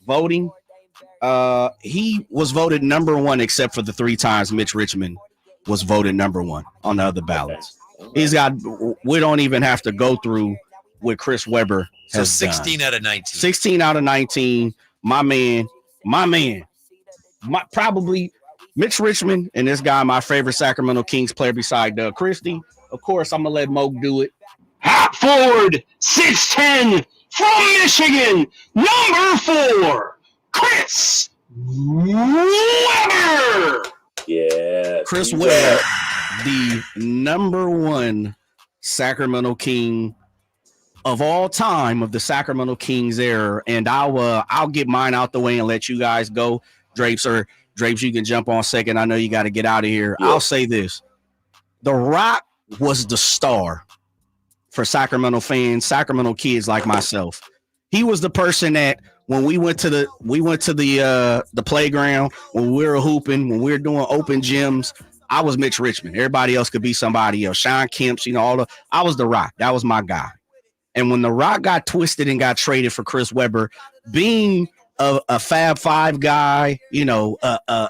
voting, he was voted number one except for the 3 times Mitch Richmond was voted number one on the other ballots. We don't even have to go through what Chris Webber has 16 done. out of 19. 16 out of 19. My man. Probably Mitch Richmond and this guy, my favorite Sacramento Kings player beside Doug Christie. Of course, I'm going to let Moke do it. Hop forward, 6'10", from Michigan, number 4, Chris Webber. Yeah. Chris Webber, the number 1 Sacramento King of all time of the Sacramento Kings era. And I'll get mine out the way and let you guys go. Drapes, you can jump on second. I know you got to get out of here. Yeah. I'll say this. The Rock was the star for Sacramento fans, Sacramento kids like myself. He was the person that when we went to the playground, when we were hooping, when we were doing open gyms, I was Mitch Richmond. Everybody else could be somebody else. Sean Kemp's, I was the Rock. That was my guy. And when the Rock got twisted and got traded for Chris Webber, being a Fab Five guy,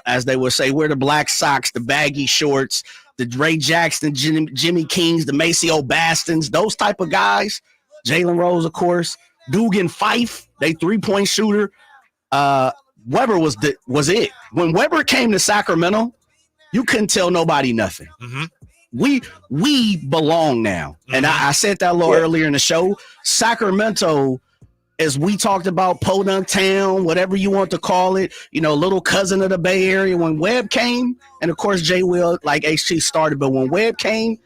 as they would say, wear the black socks, the baggy shorts, the Ray Jackson, Jimmy Kings, the Maceo Bastons, those type of guys. Jalen Rose, of course, Dugan Fife, they 3-point shooter. Weber was it. When Weber came to Sacramento, you couldn't tell nobody nothing. Mm-hmm. We belong now. Mm-hmm. And I said that a little earlier in the show. Sacramento, as we talked about, Podunk Town, whatever you want to call it, little cousin of the Bay Area. When Webb came, and of course Jay Will, like HT started, but when Webb came,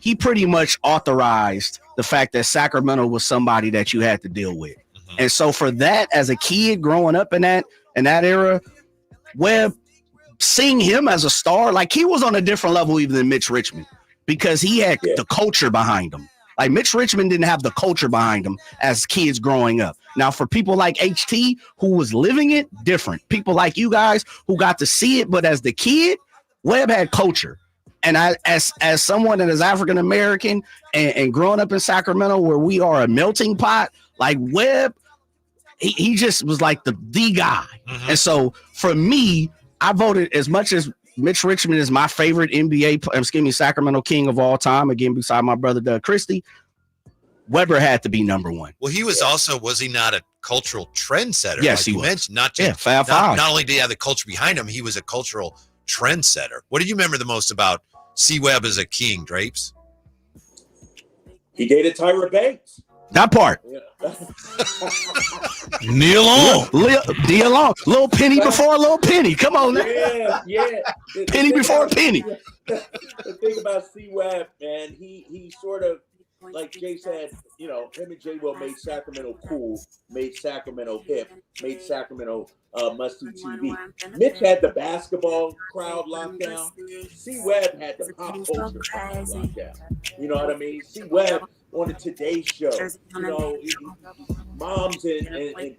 he pretty much authorized the fact that Sacramento was somebody that you had to deal with. Mm-hmm. And so for that, as a kid growing up in that era, Webb, seeing him as a star, like he was on a different level even than Mitch Richmond because he had the culture behind him. Like Mitch Richmond didn't have the culture behind him as kids growing up. Now, for people like HT who was living it, different. People like you guys who got to see it, but as the kid, Webb had culture. And I, as someone that is African American and growing up in Sacramento, where we are a melting pot, like Webb, he just was like the guy. Mm-hmm. And so for me, I voted, as much as Mitch Richmond is my favorite Sacramento King of all time, again, beside my brother Doug Christie, Webber had to be number 1. Well, he was was he not a cultural trendsetter? Yes, like he you was. Mentioned, not just Fab Five. Not only did he have the culture behind him, he was a cultural trendsetter. What do you remember the most about C. Webb as a King, Drapes? He dated Tyra Banks. That part. Kneel on. Kneel on. Little penny before a little penny. Come on now. Yeah. Penny before a penny. The thing about C-Web, man, he sort of, like Jay said, you know, him and J Will made Sacramento cool, made Sacramento hip, made Sacramento must-see TV. Mitch had the basketball crowd locked down. C-Web had the pop culture crowd locked down. You know what I mean? C-Web on the Today Show, you know, moms in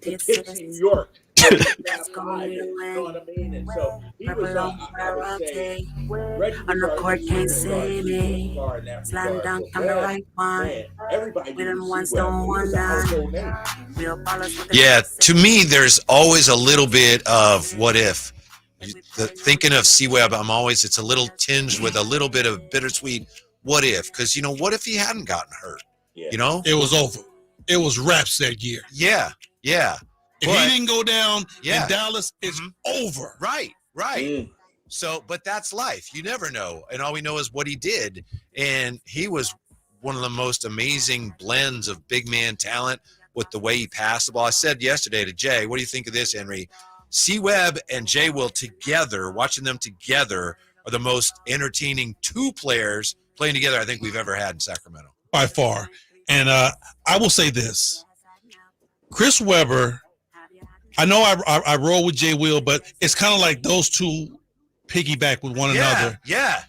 Poughkeepsie, New York. You know what I mean? And so he was, I would say, Reggie was our slam dunk on the right one. Everybody knew Yeah, to me, there's always a little bit of what if. Thinking of C-Web, it's a little tinged with a little bit of bittersweet what if. Because, you know, what if he hadn't gotten hurt? Yeah. You know? It was over. It was wraps that year. Yeah. If he didn't go down in Dallas, it's over. Right. So, but that's life. You never know. And all we know is what he did. And he was one of the most amazing blends of big man talent with the way he passed the ball. I said yesterday to Jay, what do you think of this, Henry? C-Web and J Will together, watching them together, are the most entertaining two players playing together I think we've ever had in Sacramento. By far. And I will say this. Chris Webber, I know I roll with J Will, but it's kind of like those two piggyback with one another. Yeah.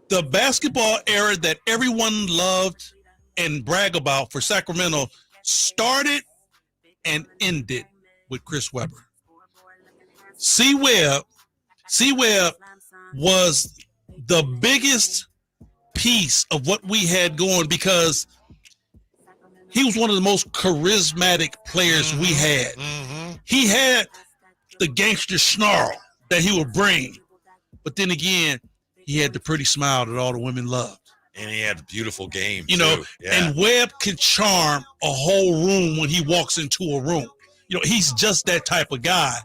The basketball era that everyone loved and brag about for Sacramento started and ended with Chris Webber. C-Web was the biggest piece of what we had going because he was one of the most charismatic players we had. He had the gangster snarl that he would bring, but then again, he had the pretty smile that all the women loved. And he had a beautiful game, you know. And Webb can charm a whole room when he walks into a room. You know, he's just that type of guy.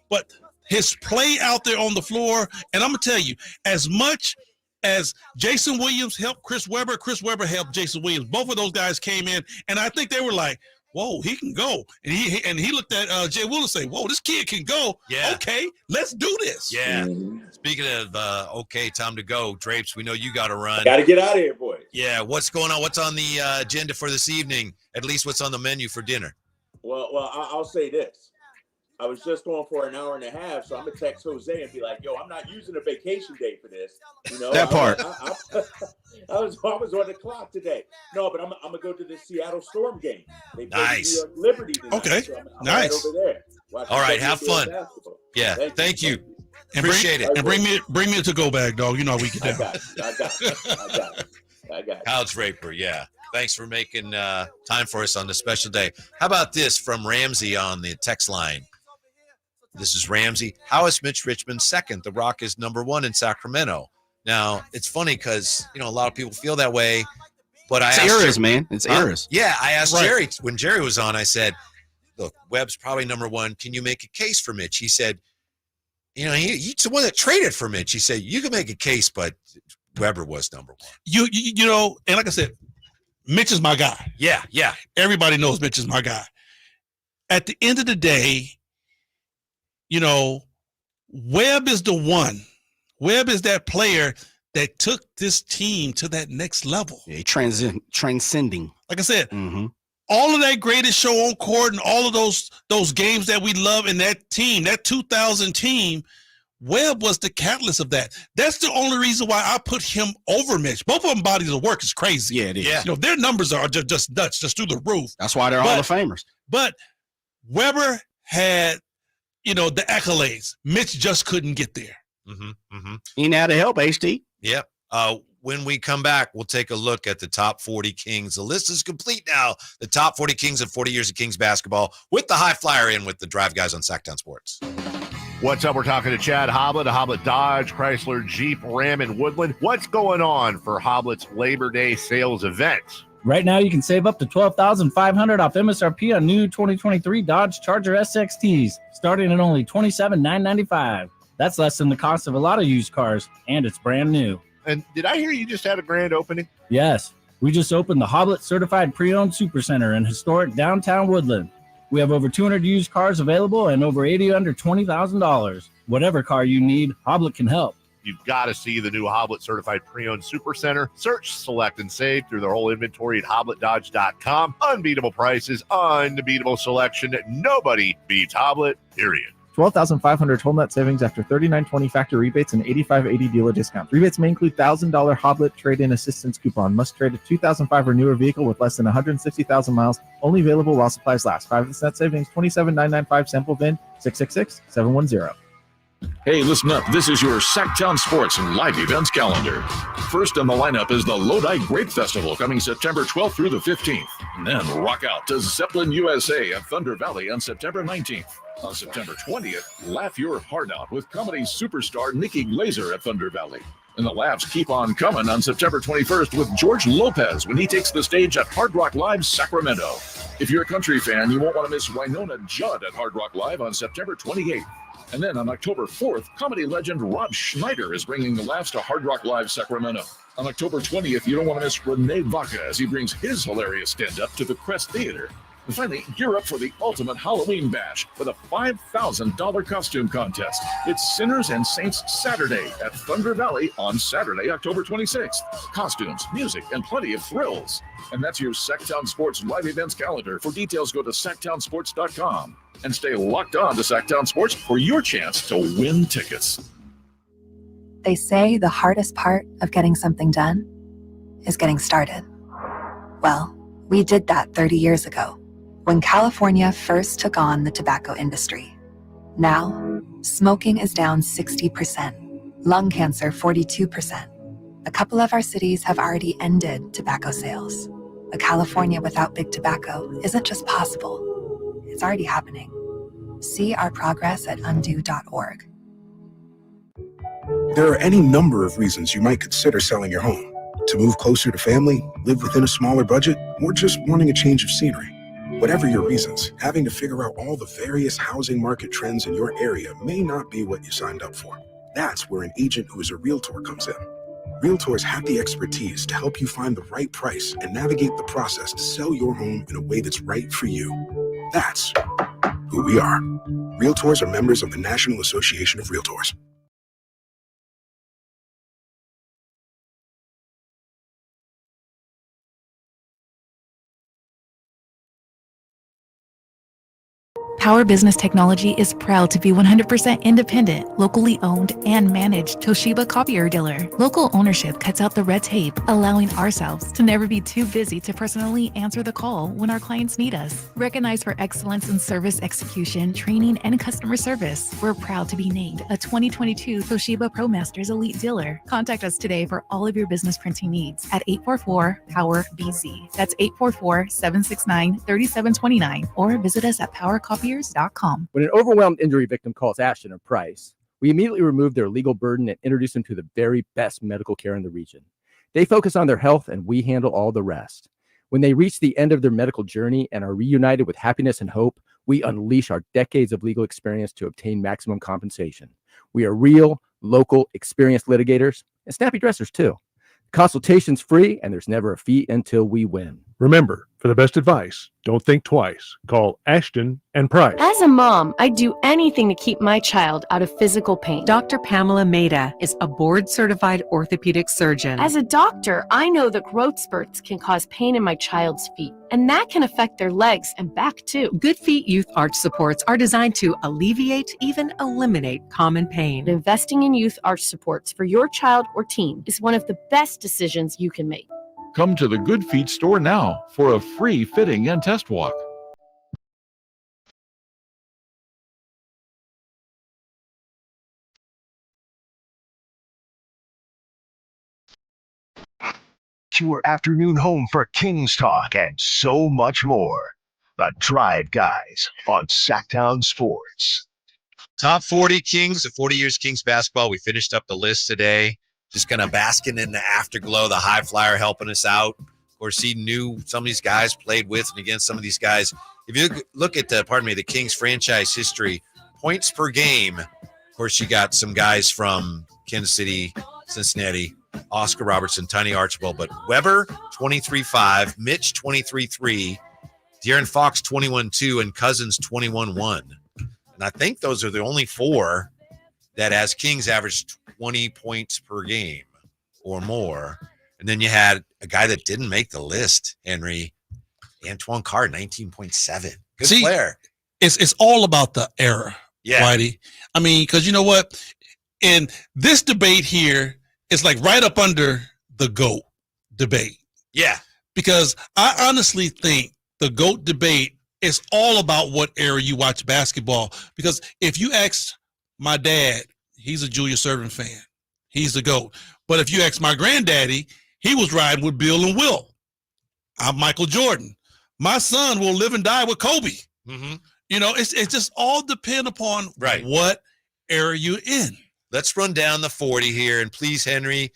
But his play out there on the floor, and I'm gonna tell you, as much as Jason Williams helped Chris Webber helped Jason Williams. Both of those guys came in, and I think they were like, whoa, he can go. And he looked at Jay Will and say, whoa, this kid can go. Yeah. Okay, let's do this. Yeah. Speaking of, okay, time to go. Drapes, we know you got to run. Got to get out of here, boys. Yeah, what's going on? What's on the agenda for this evening? At least what's on the menu for dinner? Well, I'll say this. I was just going for an hour and a half, so I'm going to text Jose and be like, yo, I'm not using a vacation day for this. You know, that part. I was on the clock today. No, but I'm going to go to the Seattle Storm game. They play nice. New York Liberty tonight, okay, so I'm nice. Over there. All right, have fun. Yeah, thank you. And appreciate it. And bring me a to-go bag, dog. You know how we get down. I got it. Couch Raper, yeah. Thanks for making time for us on this special day. How about this from Ramsey on the text line? This is Ramsey. How is Mitch Richmond second? The Rock is number one in Sacramento. Now, it's funny because, you know, a lot of people feel that way, but it's eras, man. It's eras. Yeah, I asked Jerry, when Jerry was on, I said, look, Webb's probably number one. Can you make a case for Mitch? He said, you know, he's the one that traded for Mitch. He said, you can make a case, but Webber was number one. You know, and like I said, Mitch is my guy. Yeah. Everybody knows Mitch is my guy. At the end of the day, you know, Webb is the one. Webb is that player that took this team to that next level. Yeah, transcending. Like I said, all of that greatest show on court and all of those games that we love in that team, that 2000 team, Webb was the catalyst of that. That's the only reason why I put him over Mitch. Both of them bodies of work is crazy. Yeah, it is. Yeah. You know, their numbers are just nuts, just through the roof. That's why they're Hall of Famers. But Webber had, you know, the accolades. Mitch just couldn't get there. He didn't have to help, HT. Yep. When we come back, we'll take a look at the top 40 Kings. The list is complete now. The top 40 Kings of 40 years of Kings basketball with the high flyer in with the Drive guys on Sacktown Sports. What's up? We're talking to Chad Hoblet, Hoblet Dodge, Chrysler, Jeep, Ram, and Woodland. What's going on for Hoblet's Labor Day sales event? Right now, you can save up to $12,500 off MSRP on new 2023 Dodge Charger SXTs, starting at only $27,995. That's less than the cost of a lot of used cars, and it's brand new. And did I hear you just had a grand opening? Yes. We just opened the Hoblet Certified Pre-Owned Supercenter in historic downtown Woodland. We have over 200 used cars available and over 80 under $20,000. Whatever car you need, Hoblet can help. You've got to see the new Hoblet Certified Pre-Owned Supercenter. Search, select, and save through their whole inventory at HobletDodge.com. Unbeatable prices, unbeatable selection. Nobody beats Hoblet, period. 12,500 total net savings after $39.20 factory rebates and $85.80 dealer discounts. Rebates may include $1,000 Hoblet trade-in assistance coupon. Must trade a 2005 or newer vehicle with less than 160,000 miles. Only available while supplies last. 5% net savings, $27,995. Sample VIN 666-710. Hey, listen up. This is your Sacktown Sports and live events calendar. First on the lineup is the Lodi Grape Festival coming September 12th through the 15th. And then rock out to Zeppelin USA at Thunder Valley on September 19th. On September 20th, laugh your heart out with comedy superstar Nikki Glazer at Thunder Valley. And the laughs keep on coming on September 21st with George Lopez when he takes the stage at Hard Rock Live Sacramento. If you're a country fan, you won't want to miss Winona Judd at Hard Rock Live on September 28th. And then on October 4th, comedy legend Rob Schneider is bringing the laughs to Hard Rock Live Sacramento. On October 20th, you don't want to miss Renee Vaca as he brings his hilarious stand-up to the Crest Theater. And finally, gear up for the ultimate Halloween bash with a $5,000 costume contest. It's Sinners and Saints Saturday at Thunder Valley on Saturday, October 26th. Costumes, music, and plenty of thrills. And that's your Sacktown Sports live events calendar. For details, go to sacktownsports.com. And stay locked on to Sacktown Sports for your chance to win tickets. They say the hardest part of getting something done is getting started. Well, we did that 30 years ago, when California first took on the tobacco industry. Now, smoking is down 60%, lung cancer 42%. A couple of our cities have already ended tobacco sales. A California without big tobacco isn't just possible, it's already happening. See our progress at undo.org. There are any number of reasons you might consider selling your home. To move closer to family, live within a smaller budget, or just wanting a change of scenery. Whatever your reasons, having to figure out all the various housing market trends in your area may not be what you signed up for. That's where an agent who is a realtor comes in. Realtors have the expertise to help you find the right price and navigate the process to sell your home in a way that's right for you. That's who we are. Realtors are members of the National Association of Realtors. Power Business Technology is proud to be 100% independent, locally owned, and managed Toshiba copier dealer. Local ownership cuts out the red tape, allowing ourselves to never be too busy to personally answer the call when our clients need us. Recognized for excellence in service execution, training, and customer service, we're proud to be named a 2022 Toshiba ProMasters Elite Dealer. Contact us today for all of your business printing needs at 844-POWER-BZ. That's 844-769-3729, or visit us at PowerCopiers.com. When an overwhelmed injury victim calls Ashton and Price, we immediately remove their legal burden and introduce them to the very best medical care in the region. They focus on their health and we handle all the rest. When they reach the end of their medical journey and are reunited with happiness and hope, we unleash our decades of legal experience to obtain maximum compensation. We are real, local, experienced litigators and snappy dressers too. Consultation's free and there's never a fee until we win. Remember, for the best advice, don't think twice. Call Ashton and Price. As a mom, I'd do anything to keep my child out of physical pain. Dr. Pamela Maida is a board-certified orthopedic surgeon. As a doctor, I know that growth spurts can cause pain in my child's feet, and that can affect their legs and back too. Good Feet Youth Arch supports are designed to alleviate, even eliminate common pain. Investing in youth arch supports for your child or team is one of the best decisions you can make. Come to the Good Feet store now for a free fitting and test walk. Your afternoon home for Kings Talk and so much more. The Drive Guys on Sacktown Sports. Top 40 Kings, the 40 years Kings basketball. We finished up the list today. Just kind of basking in the afterglow, the high flyer helping us out. Of course, he knew some of these guys, played with and against some of these guys. If you look at the Kings franchise history, points per game, of course, you got some guys from Kansas City, Cincinnati, Oscar Robertson, Tiny Archibald, but Weber, 23.5, Mitch 23.3, De'Aaron Fox 21.2, and Cousins 21.1. And I think those are the only 4 that as Kings averaged 20 points per game or more. And then you had a guy that didn't make the list, Henry, Antoine Carr, 19.7. Good player. It's all about the era, Whitey. I mean, because you know what? In this debate here, it's like right up under the GOAT debate. Yeah. Because I honestly think the GOAT debate is all about what era you watch basketball. Because if you ask my dad, he's a Julius Erving fan. He's the GOAT. But if you ask my granddaddy, he was riding with Bill and Will. I'm Michael Jordan. My son will live and die with Kobe. Mm-hmm. You know, it's just all depend upon what era you're in. Let's run down the 40 here. And please, Henry.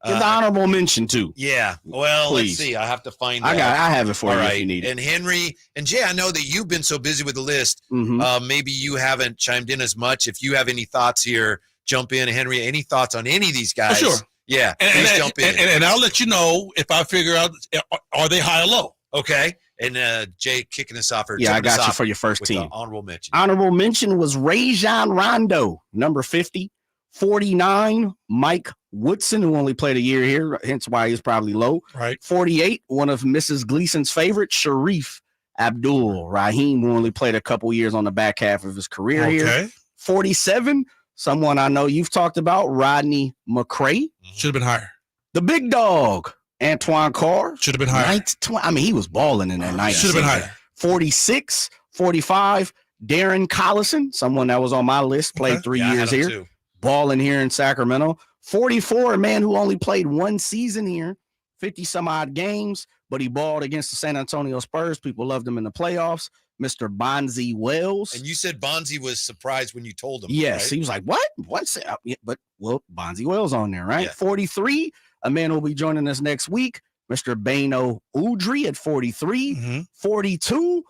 Give the honorable mention, too. Yeah. Well, Please. let's see. I have to find I have it for All you right. if you need it. And Henry and Jay, I know that you've been so busy with the list. Maybe you haven't chimed in as much. If you have any thoughts here, jump in. Henry, any thoughts on any of these guys? For sure. Yeah. Please jump in. And I'll let you know if I figure out, are they high or low? Okay. And Jay kicking us off. I got you for your first team. Honorable mention. Honorable mention was Rajon Rondo, number 50. 49, Mike Woodson, who only played a year here, hence why he's probably low. Right. 48, one of Mrs. Gleason's favorite, Sharif Abdul-Rahim, who only played a couple years on the back half of his career here. 47, someone I know you've talked about, Rodney McCray. Should have been higher. The big dog, Antoine Carr. Should have been higher. I mean, he was balling in that night. Should have been higher. 46, 45, Darren Collison, someone that was on my list, played 3 years here. Too. Balling here in Sacramento. 44, a man who only played 1 season here, 50 some odd games, but he balled against the San Antonio Spurs. People loved him in the playoffs. Mr. Bonzi Wells. And you said Bonzi was surprised when you told him. Yes, right? he was like, what? What's that? But Bonzi Wells on there, right? Yeah. 43, a man who will be joining us next week, Mr. Beno Udrih at 43. 42,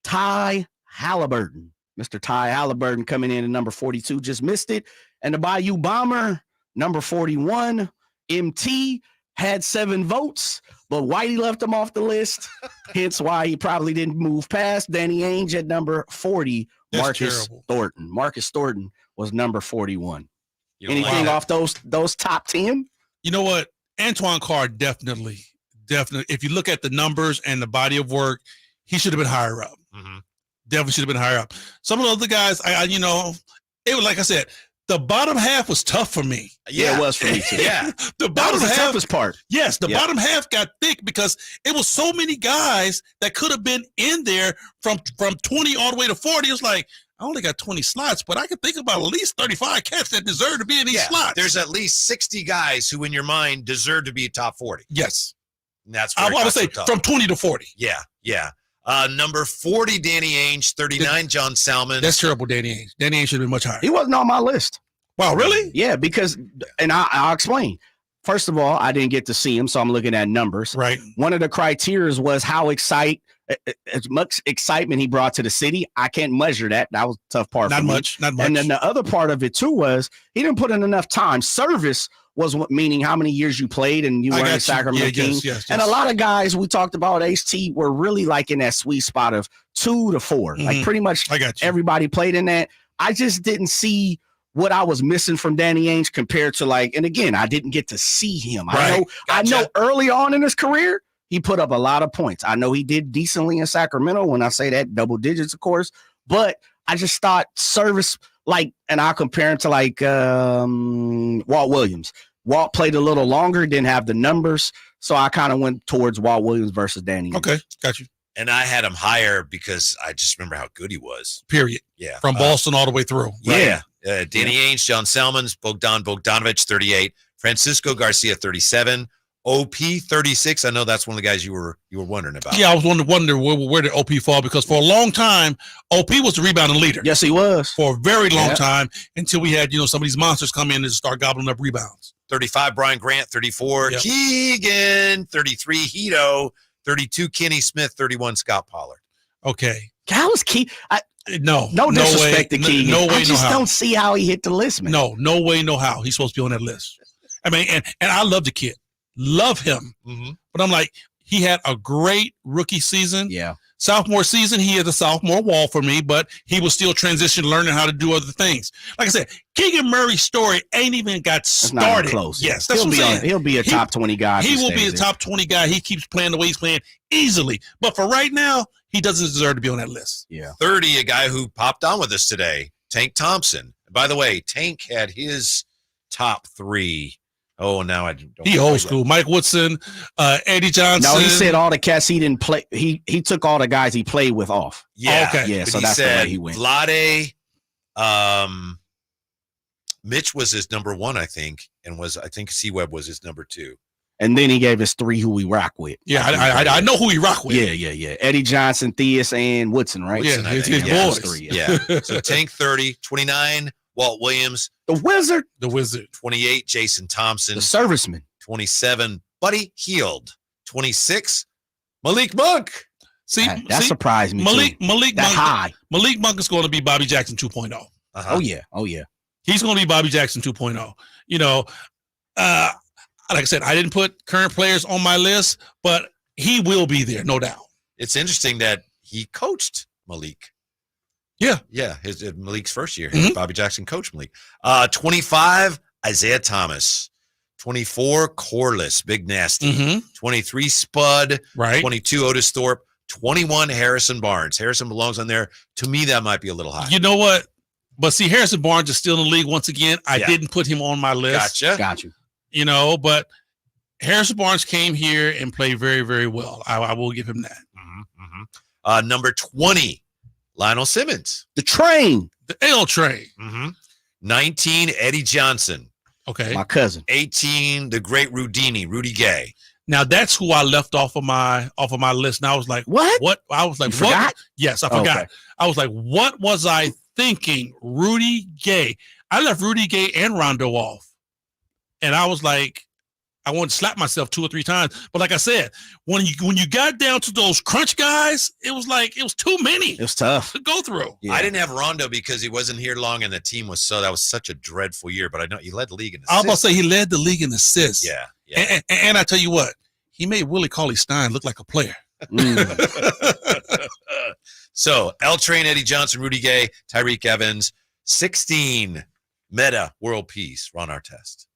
Ty Halliburton. Mr. Ty Halliburton coming in at number 42, just missed it. And the Bayou Bomber, number 41, MT, had 7 votes, but Whitey left him off the list, hence why he probably didn't move past Danny Ainge at number 40, Marcus Thornton. Marcus Thornton was number 41. Anything off those top 10? You know what? Antoine Carr definitely. If you look at the numbers and the body of work, he should have been higher up. Definitely should have been higher up. Some of the other guys, it was like I said, the bottom half was tough for me. Yeah, it was for me too. The bottom was the half, toughest part. Yes, the bottom half got thick because it was so many guys that could have been in there from 20 all the way to 40. It was like, I only got 20 slots, but I can think about at least 35 cats that deserve to be in these slots. There's at least 60 guys who, in your mind, deserve to be top 40. Yes. And that's I would say from 20 to 40. Yeah. Number 40, Danny Ainge. 39, John Salmon. That's terrible, Danny Ainge. Danny Ainge should have been much higher. He wasn't on my list. Wow, really? Yeah, because, and I'll explain. First of all, I didn't get to see him, so I'm looking at numbers. Right. One of the criteria was how as much excitement he brought to the city. I can't measure that. That was a tough part for me. Not much. And then the other part of it, too, was he didn't put in enough time. Service was meaning how many years you played and you were in Sacramento Kings. Yes. And a lot of guys we talked about, H-T, were really like in that sweet spot of 2 to 4. Like pretty much everybody played in that. I just didn't see what I was missing from Danny Ainge compared to and again, I didn't get to see him. Right. I know early on in his career, he put up a lot of points. I know he did decently in Sacramento. When I say that, double digits, of course, but I just thought service, and I'll compare him to Walt Williams. Walt played a little longer, didn't have the numbers. So I kind of went towards Walt Williams versus Danny Ainge. Okay. Got you. And I had him higher because I just remember how good he was. Period. Yeah. From Boston all the way through. Right. Yeah. Danny Ainge, John Salmons, Bogdan Bogdanovic, 38, Francisco Garcia, 37, OP, 36. I know that's one of the guys you were wondering about. Yeah, I was wondering where did OP fall, because for a long time, OP was the rebounding leader. Yes, he was. For a very long time, until we had, some of these monsters come in and start gobbling up rebounds. 35, Brian Grant, 34, Keegan, 33, Hito, 32, Kenny Smith, 31, Scott Pollard. Okay. That was key. No disrespect to Keegan. No way, I just don't see how he hit the list, man. No way, no how. He's supposed to be on that list. I mean, and I love the kid. Love him. But I'm like, he had a great rookie season. Yeah. Sophomore season, he had a sophomore wall for me, but he was still transitioning, learning how to do other things. Like I said, Keegan Murray's story ain't even got started. Not even close. Yes, that's what I'm saying. He'll be a top 20 guy. He will be a top 20 guy. He keeps playing the way he's playing easily. But for right now, he doesn't deserve to be on that list. Yeah. 30, a guy who popped on with us today, Tank Thompson. By the way, Tank had his top 3. Oh, now I don't. He old school. Mike Woodson, Eddie Johnson. No, he said all the cats he didn't play. He took all the guys he played with off. Yeah. Okay. Yeah. But So he that's the said way he went. Vlade, Mitch was his number 1, I think, and I think C-Web was his number 2. And then he gave us 3 who we rock with. Yeah, I know who he rock with. Yeah. Eddie Johnson, Theus, and Woodson, right? Yeah, his boys. 3, Yeah. So Tank 30, 29, Walt Williams. The Wizard. 28, Jason Thompson. The Serviceman. 27, Buddy Hield. 26, Malik Monk. That surprised me. Malik Monk. Malik Monk is going to be Bobby Jackson 2.0. Uh-huh. Oh yeah. He's going to be Bobby Jackson 2.0. You know, like I said, I didn't put current players on my list, but he will be there, no doubt. It's interesting that he coached Malik. Yeah. Yeah, Malik's first year. Mhm. Bobby Jackson coached Malik. 25, Isaiah Thomas. 24, Corliss, Big Nasty. Mhm. 23, Spud. Right. 22, Otis Thorpe. 21, Harrison Barnes. Harrison belongs on there. To me, that might be a little high. You know what? But see, Harrison Barnes is still in the league once again. I Yeah. didn't put him on my list. Gotcha. Got you. You know, but Harrison Barnes came here and played very, very well. I will give him that. Number 20, Lionel Simmons. The Train. The L Train. 19, Eddie Johnson. Okay. My cousin. 18, the great Rudy Gay. Now that's who I left off of my list. And I was like, what? I was like, You forgot? Yes, I forgot. Okay. I was like, what was I thinking? Rudy Gay. I left Rudy Gay and Rondo off. And I was like, I wanted to slap myself 2 or 3 times. But like I said, when you got down to those crunch guys, it was too many. It was tough to go through. Yeah. I didn't have Rondo because he wasn't here long and the team that was such a dreadful year. But I know he led the league in assists. I was about to say he led the league in assists. Yeah. And I tell you what, he made Willie Cauley-Stein look like a player. So L Train, Eddie Johnson, Rudy Gay, Tyreek Evans. 16, Meta, World Peace, Ron Artest.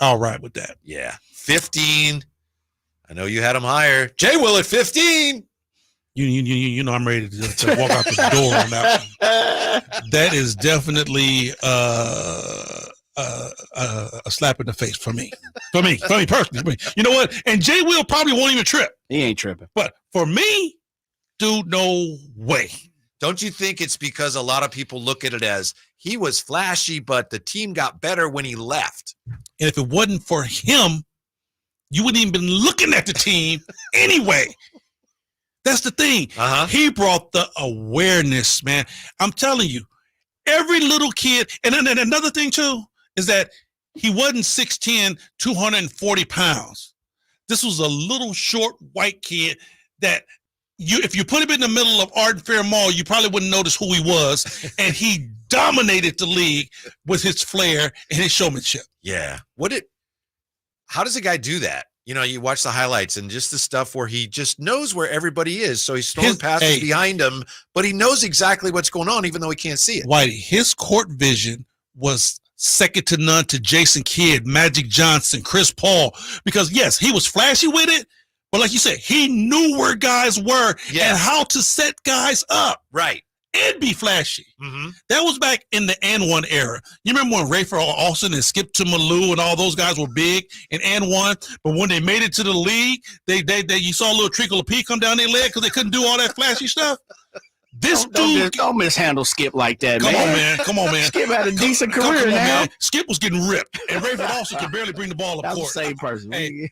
All right with that. Yeah. 15, I know you had him higher. Jay Will at 15. You know I'm ready to walk out the door on that one. That is definitely a slap in the face for me. For me personally. You know what? And Jay Will probably won't even trip. He ain't tripping. But for me, dude, no way. Don't you think it's because a lot of people look at it as he was flashy, but the team got better when he left? And if it wasn't for him, you wouldn't even been looking at the team anyway. That's the thing. He brought the awareness, man. I'm telling you, every little kid, and then another thing too, is that he wasn't 6'10", 240 pounds. This was a little short white kid that if you put him in the middle of Art and Fair Mall, you probably wouldn't notice who he was. And he dominated the league with his flair and his showmanship. Yeah. How does a guy do that? You know, you watch the highlights and just the stuff where he just knows where everybody is. So he's throwing passes behind him, but he knows exactly what's going on, even though he can't see it. Whitey, his court vision was second to none to Jason Kidd, Magic Johnson, Chris Paul, because yes, he was flashy with it, but like you said, he knew where guys were and how to set guys up. Right. And be flashy. That was back in the N1 era. You remember when Rafer Alston and Skip to Malou and all those guys were big in N1, but when they made it to the league, they you saw a little trickle of pee come down their leg because they couldn't do all that flashy stuff. This dude don't mishandle Skip like that, man. Come on, man. Skip had a decent career now. Man. Skip was getting ripped, and Rafer Alston could barely bring the ball up That's court. the same person. Hey.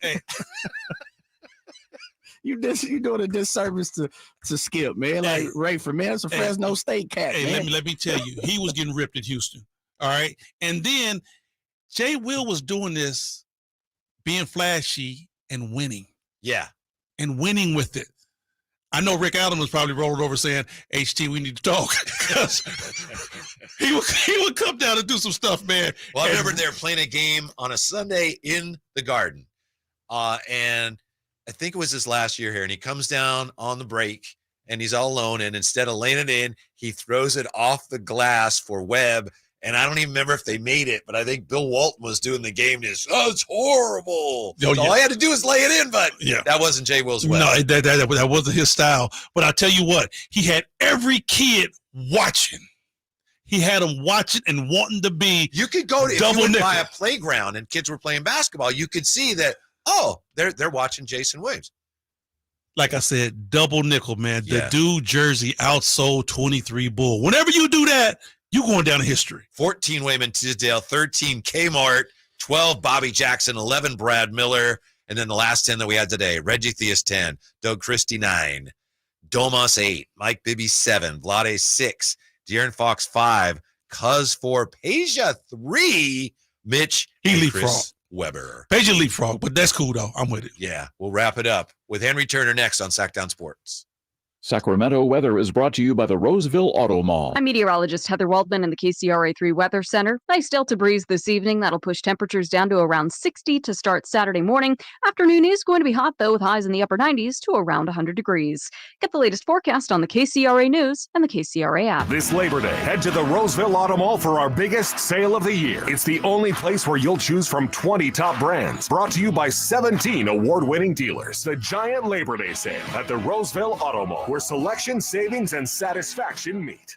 You doing a disservice to Skip, man. Like Rafer, man, it's a Fresno State cat. Hey, man. let me tell you, he was getting ripped at Houston. All right, and then Jay Will was doing this, being flashy and winning. Yeah, and winning with it. I know Rick Adams was probably rolling over saying, "HT, we need to talk," because he would come down and do some stuff, man. Well, I remember they were playing a game on a Sunday in the Garden, and I think it was his last year here, and he comes down on the break, and he's all alone, and instead of laying it in, he throws it off the glass for Webb, and I don't even remember if they made it, but I think Bill Walton was doing the game. It's horrible. So all he had to do was lay it in, but that wasn't Jay Will's Webb. No, that wasn't his style. But I'll tell you what, he had every kid watching. He had them watching and wanting to be. You could go to if double you went nickel. by a playground and kids were playing basketball, you could see that, they're watching Jason Williams. Like I said, double nickel, man. The Yeah. dude jersey outsold 23 Bull. Whenever you do that, you're going down in history. 14 Wayman Tisdale, 13 Kmart, 12 Bobby Jackson, 11 Brad Miller, and then the last 10 that we had today, Reggie Theus 10, Doug Christie 9, Domas 8, Mike Bibby 7, Vlade 6, De'Aaron Fox 5, Cuz 4, Peja 3, Mitch, He and Chris leapfrog. Weber. Peja leapfrog, but that's cool, though. I'm with it. Yeah, we'll wrap it up with Henry Turner next on Sacktown Sports. Sacramento weather is brought to you by the Roseville Auto Mall. I'm meteorologist Heather Waldman in the KCRA3 Weather Center. Nice delta breeze this evening. That'll push temperatures down to around 60 to start Saturday morning. Afternoon is going to be hot, though, with highs in the upper 90s to around 100 degrees. Get the latest forecast on the KCRA News and the KCRA app. This Labor Day, head to the Roseville Auto Mall for our biggest sale of the year. It's the only place where you'll choose from 20 top brands. Brought to you by 17 award-winning dealers. The giant Labor Day sale at the Roseville Auto Mall, where selection, savings, and satisfaction meet.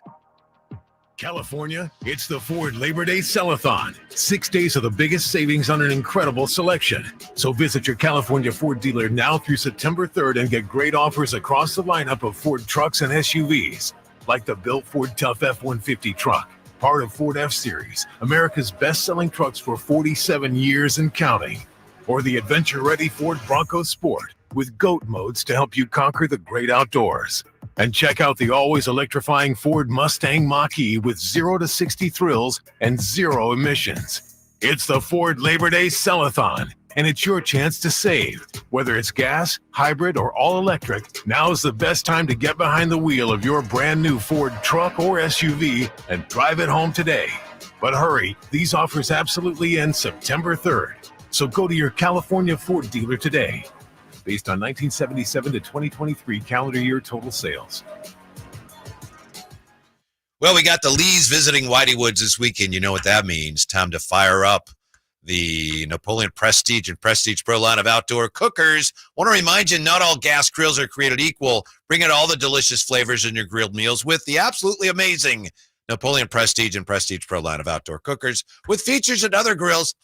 California, it's the Ford Labor Day Sell-a-thon. 6 days of the biggest savings on an incredible selection. So visit your California Ford dealer now through September 3rd and get great offers across the lineup of Ford trucks and SUVs, like the built Ford Tough F-150 truck, part of Ford F-Series, America's best-selling trucks for 47 years and counting, or the adventure-ready Ford Bronco Sport with GOAT modes to help you conquer the great outdoors. And check out the always electrifying Ford Mustang Mach-E with 0 to 60 thrills and 0 emissions. It's the Ford Labor Day Sell-a-thon, and it's your chance to save. Whether it's gas, hybrid, or all-electric, now's the best time to get behind the wheel of your brand new Ford truck or SUV and drive it home today. But hurry, these offers absolutely end September 3rd. So go to your California Ford dealer today. Based on 1977 to 2023 calendar year total sales. Well, we got the Lees visiting Whitey Woods this weekend. You know what that means. Time to fire up the Napoleon Prestige and Prestige Pro line of outdoor cookers. Want to remind you, not all gas grills are created equal. Bring out all the delicious flavors in your grilled meals with the absolutely amazing Napoleon Prestige and Prestige Pro line of outdoor cookers with features that other grills,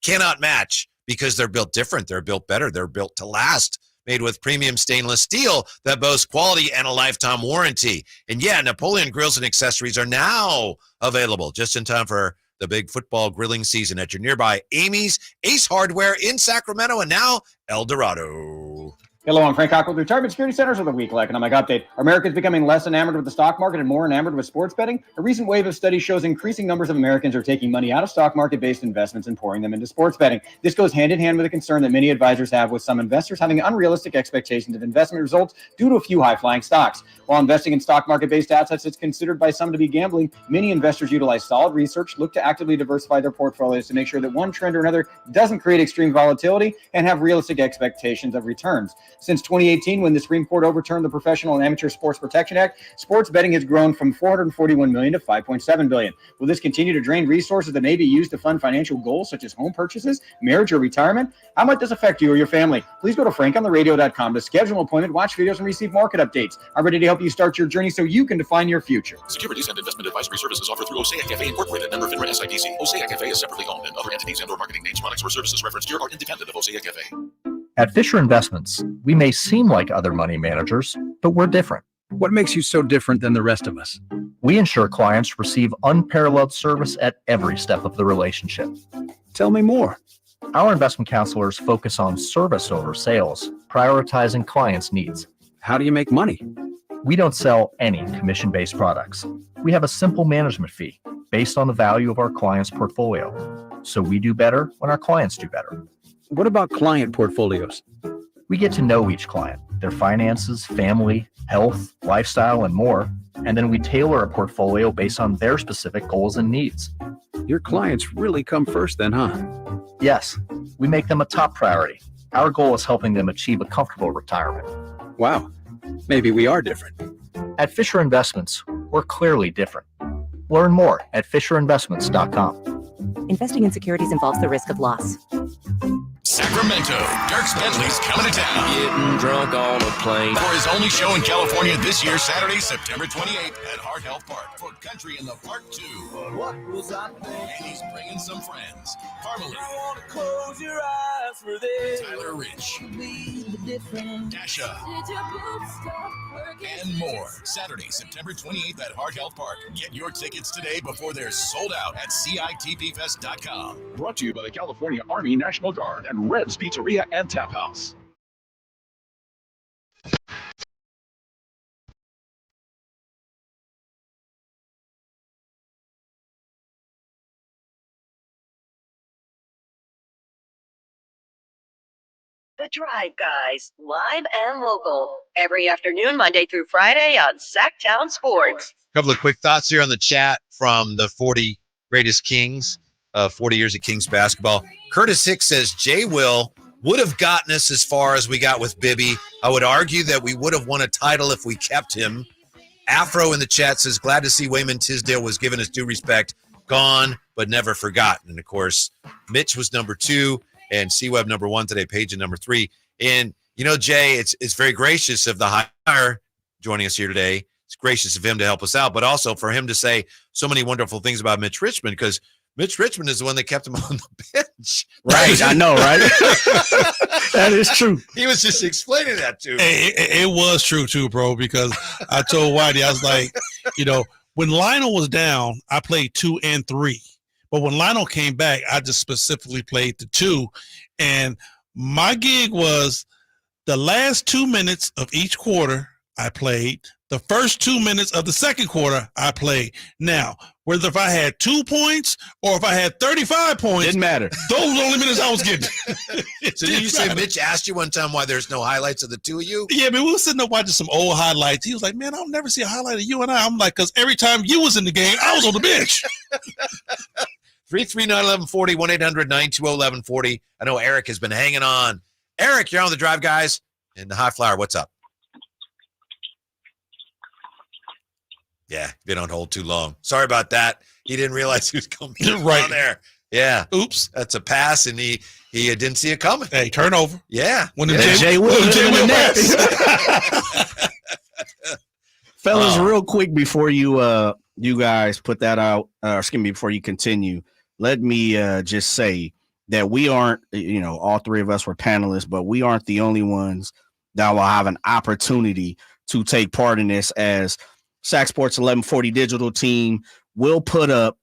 cannot match. Because they're built different, they're built better, they're built to last. Made with premium stainless steel that boasts quality and a lifetime warranty. And yeah, Napoleon grills and accessories are now available just in time for the big football grilling season at your nearby Amy's, Ace Hardware in Sacramento, and now El Dorado. Hello, I'm Frank Cock with Retirement Security Centers with a weekly economic update. America is becoming less enamored with the stock market and more enamored with sports betting. A recent wave of studies shows increasing numbers of Americans are taking money out of stock market-based investments and pouring them into sports betting. This goes hand in hand with a concern that many advisors have with some investors having unrealistic expectations of investment results due to a few high-flying stocks. While investing in stock market-based assets is considered by some to be gambling, many investors utilize solid research, look to actively diversify their portfolios to make sure that one trend or another doesn't create extreme volatility and have realistic expectations of returns. Since 2018, when the Supreme Court overturned the Professional and Amateur Sports Protection Act, sports betting has grown from $441 million to $5.7 billion. Will this continue to drain resources that may be used to fund financial goals such as home purchases, marriage, or retirement? How might this affect you or your family? Please go to frankontheradio.com to schedule an appointment, watch videos, and receive market updates. I'm ready to help you start your journey so you can define your future. Securities and investment advisory services offered through Osea Cafe Incorporated, member FINRA SIPC. Osea Cafe is separately owned, and other entities and/or marketing names, products, or services referenced here are independent of Osea Cafe. At Fisher Investments, we may seem like other money managers, but we're different. What makes you so different than the rest of us? We ensure clients receive unparalleled service at every step of the relationship. Tell me more. Our investment counselors focus on service over sales, prioritizing clients' needs. How do you make money? We don't sell any commission-based products. We have a simple management fee based on the value of our client's portfolio. So we do better when our clients do better. What about client portfolios? We get to know each client, their finances, family, health, lifestyle, and more. And then we tailor a portfolio based on their specific goals and needs. Your clients really come first then, huh? Yes, we make them a top priority. Our goal is helping them achieve a comfortable retirement. Wow. Maybe we are different. At Fisher Investments, we're clearly different. Learn more at FisherInvestments.com. Investing in securities involves the risk of loss. Sacramento, Dierks Bentley's coming to town. Getting drunk on a plane. For his only show in California this year, Saturday, September 28th at Heart Health Park for Country in the Park 2. What was I thinking? And he's bringing some friends. Carmelie. I want to close your eyes for this. Tyler Rich. Dasha. And more. Saturday, September 28th at Heart Health Park. Get your tickets today before they're sold out at CITPFest.com. Brought to you by the California Army National Guard and Red's Pizzeria and Tap House. The Drive Guys, live and local, every afternoon, Monday through Friday on Sacktown Sports. A couple of quick thoughts here on the chat from the 40 greatest Kings, 40 years of Kings basketball. Curtis Hicks says, Jay Will would have gotten us as far as we got with Bibby. I would argue that we would have won a title if we kept him. Afro in the chat says, glad to see Wayman Tisdale was given his due respect. Gone, but never forgotten. And, of course, Mitch was number 2. And C-Web number 1 today, Peja number 3. And, you know, Jay, it's very gracious of the hire joining us here today. It's gracious of him to help us out, but also for him to say so many wonderful things about Mitch Richmond, because Mitch Richmond is the one that kept him on the bench. Right, I know, right? That is true. He was just explaining that to me. It was true, too, bro, because I told Whitey, I was like, you know, when Lionel was down, I played 2 and 3. But when Lionel came back, I just specifically played the 2. And my gig was the last 2 minutes of each quarter I played. The first 2 minutes of the second quarter I played. Now, whether if I had 2 points or if I had 35 points. Didn't matter. Those were the only minutes I was getting. So did you say Mitch asked you one time why there's no highlights of the two of you? Yeah, but we were sitting there watching some old highlights. He was like, man, I'll never see a highlight of you and I. I'm like, because every time you was in the game, I was on the bench. 339-1140, 1-800-920-1140. I know Eric has been hanging on. Eric, you're on the Drive Guys. And the High Flyer, what's up? Yeah, been on hold too long. Sorry about that. He didn't realize he was coming right there. Yeah. Oops. That's a pass, and he didn't see it coming. Hey, turnover. Yeah. When the Jay Will in the next. Fellas, real quick before you guys put that out, before you continue, let me just say that we aren't, all three of us were panelists, but we aren't the only ones that will have an opportunity to take part in this, as Sac Sports 1140 digital team will put up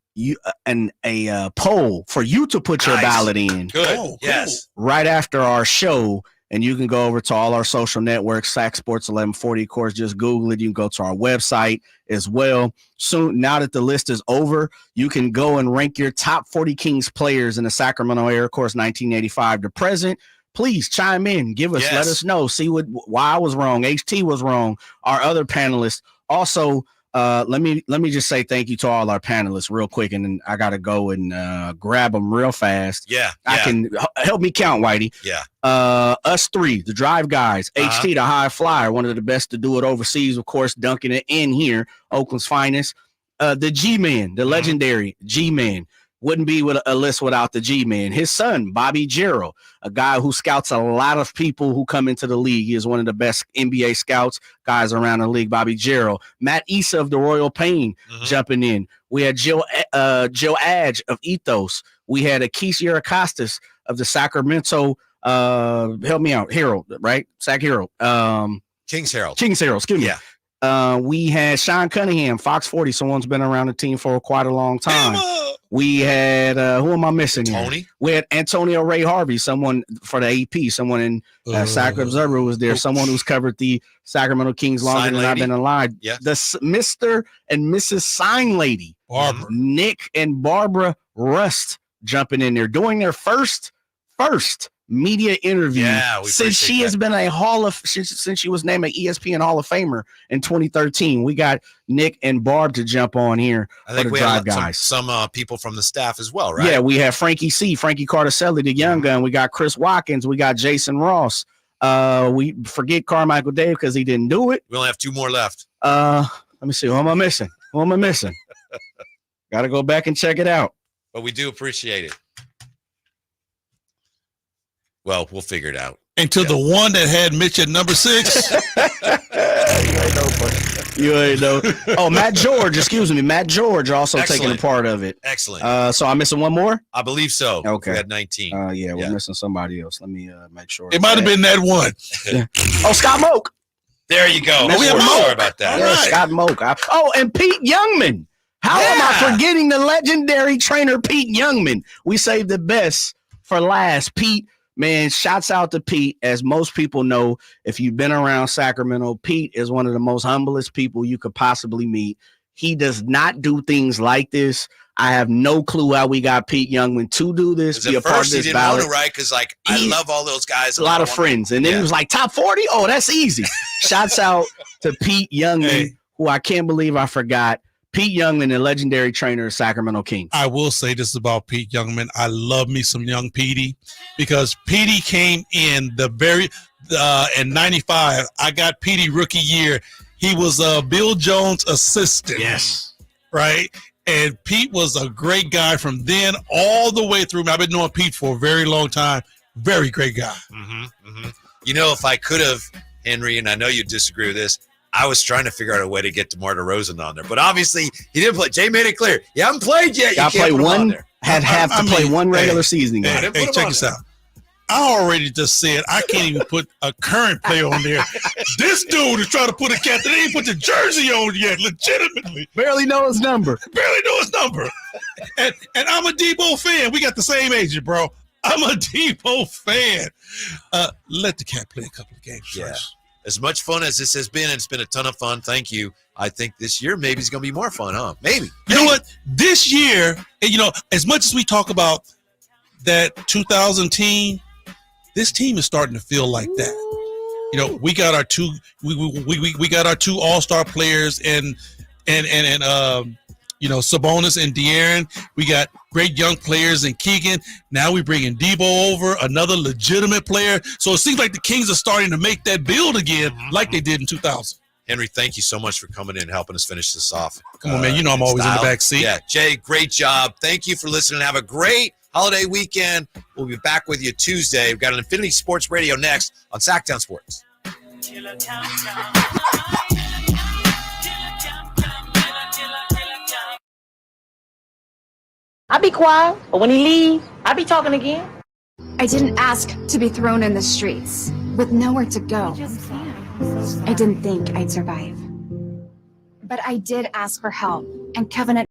a poll for you to put your ballot in. Good. Oh, yes. Right after our show. And you can go over to all our social networks, Sac Sports 1140. Of course, just Google it. You can go to our website as well. Soon, now that the list is over, you can go and rank your top 40 Kings players in the Sacramento area, of course, 1985 to present. Please chime in. Give us, let us know. See why I was wrong. HT was wrong. Our other panelists. Also, let me just say thank you to all our panelists real quick, and then I got to go and grab them real fast. Yeah. I can help me count, Whitey. Yeah. Us three, the Drive Guys, HT, the High Flyer, one of the best to do it overseas, of course, dunking it in here, Oakland's finest. The G-Man, the legendary G-Man. Wouldn't be with a list without the G-Man. His son, Bobby Gerald, a guy who scouts a lot of people who come into the league. He is one of the best NBA scouts, guys around the league, Bobby Gerald. Matt Issa of the Royal Pain jumping in. We had Joe Adge of Ethos. We had Akisha Costas of the Sacramento, help me out, Herald, right? Sac Herald. Kings Herald. Kings Herald, excuse me. Yeah. We had Sean Cunningham, Fox 40. Someone's been around the team for quite a long time. We had, who am I missing? Tony. We had Antonio Ray Harvey, someone for the AP, someone in Sac Observer was there, someone who's covered the Sacramento Kings longer than I've been alive. Yeah. The Mr. and Mrs. Sign Lady, Barbara. Nick and Barbara Rust jumping in there, doing their first media interview since she has been a since she was named an ESPN Hall of Famer in 2013. We got Nick and Barb to jump on here. I think we have some people from the staff as well, right? Yeah, we have Frankie Carticelli, the young gun. We got Chris Watkins. We got Jason Ross. We forget Carmichael Dave because he didn't do it. We only have 2 more left. Let me see. Who am I missing? Got to go back and check it out. But we do appreciate it. Well, we'll figure it out. And to the one that had Mitch at number 6. You ain't know. Oh, Matt George, excuse me. Matt George also taking a part of it. Excellent. So I'm missing one more? I believe so. Okay. We had 19. Yeah, we're missing somebody else. Let me make sure. It might have been that one. Oh, Scott Moak. There you go. We have Sorry about that. Yeah, Scott Moak. Oh, and Pete Youngman. How am I forgetting the legendary trainer Pete Youngman? We saved the best for last. Pete, man, shouts out to Pete. As most people know, if you've been around Sacramento, Pete is one of the most humblest people you could possibly meet. He does not do things like this. I have no clue how we got Pete Youngman to do this. Be a part of this ballot. Right? Because I love all those guys. A lot of friends. And then he was like, top 40? Oh, that's easy. Shouts out to Pete Youngman, who I can't believe I forgot. Pete Youngman, the legendary trainer of Sacramento Kings. I will say this about Pete Youngman. I love me some young Petey because Petey came in in 95. I got Petey rookie year. He was Bill Jones' assistant. Yes. Right? And Pete was a great guy from then all the way through. I've been knowing Pete for a very long time. Very great guy. You know, if I could have, Henry, and I know you disagree with this, I was trying to figure out a way to get DeMar DeRozan on there, but obviously he didn't play. Jay made it clear. You haven't played yet. You can't put him on there. Have to play one regular season game. Hey, check this out. I already just said I can't even put a current player on there. This dude is trying to put a captain. They ain't put the jersey on yet, legitimately. Barely know his number. And I'm a Debo fan. We got the same agent, bro. I'm a Debo fan. Let the cat play a couple of games first. As much fun as this has been, it's been a ton of fun. Thank you. I think this year maybe it's going to be more fun, huh? Maybe. You know what? This year, as much as we talk about that 2000 team, this team is starting to feel like that. We got our two we got our 2 all-star players and Sabonis and De'Aaron. We got great young players in Keegan. Now we bring in Debo over, another legitimate player. So it seems like the Kings are starting to make that build again like they did in 2000. Henry, thank you so much for coming in and helping us finish this off. Come on, man. You know I'm always in the back seat. Yeah, Jay, great job. Thank you for listening. Have a great holiday weekend. We'll be back with you Tuesday. We've got an Infinity Sports Radio next on Sacktown Sports. I be quiet, but when he leave, I be talking again. I didn't ask to be thrown in the streets with nowhere to go. I didn't think I'd survive. But I did ask for help, and Covenant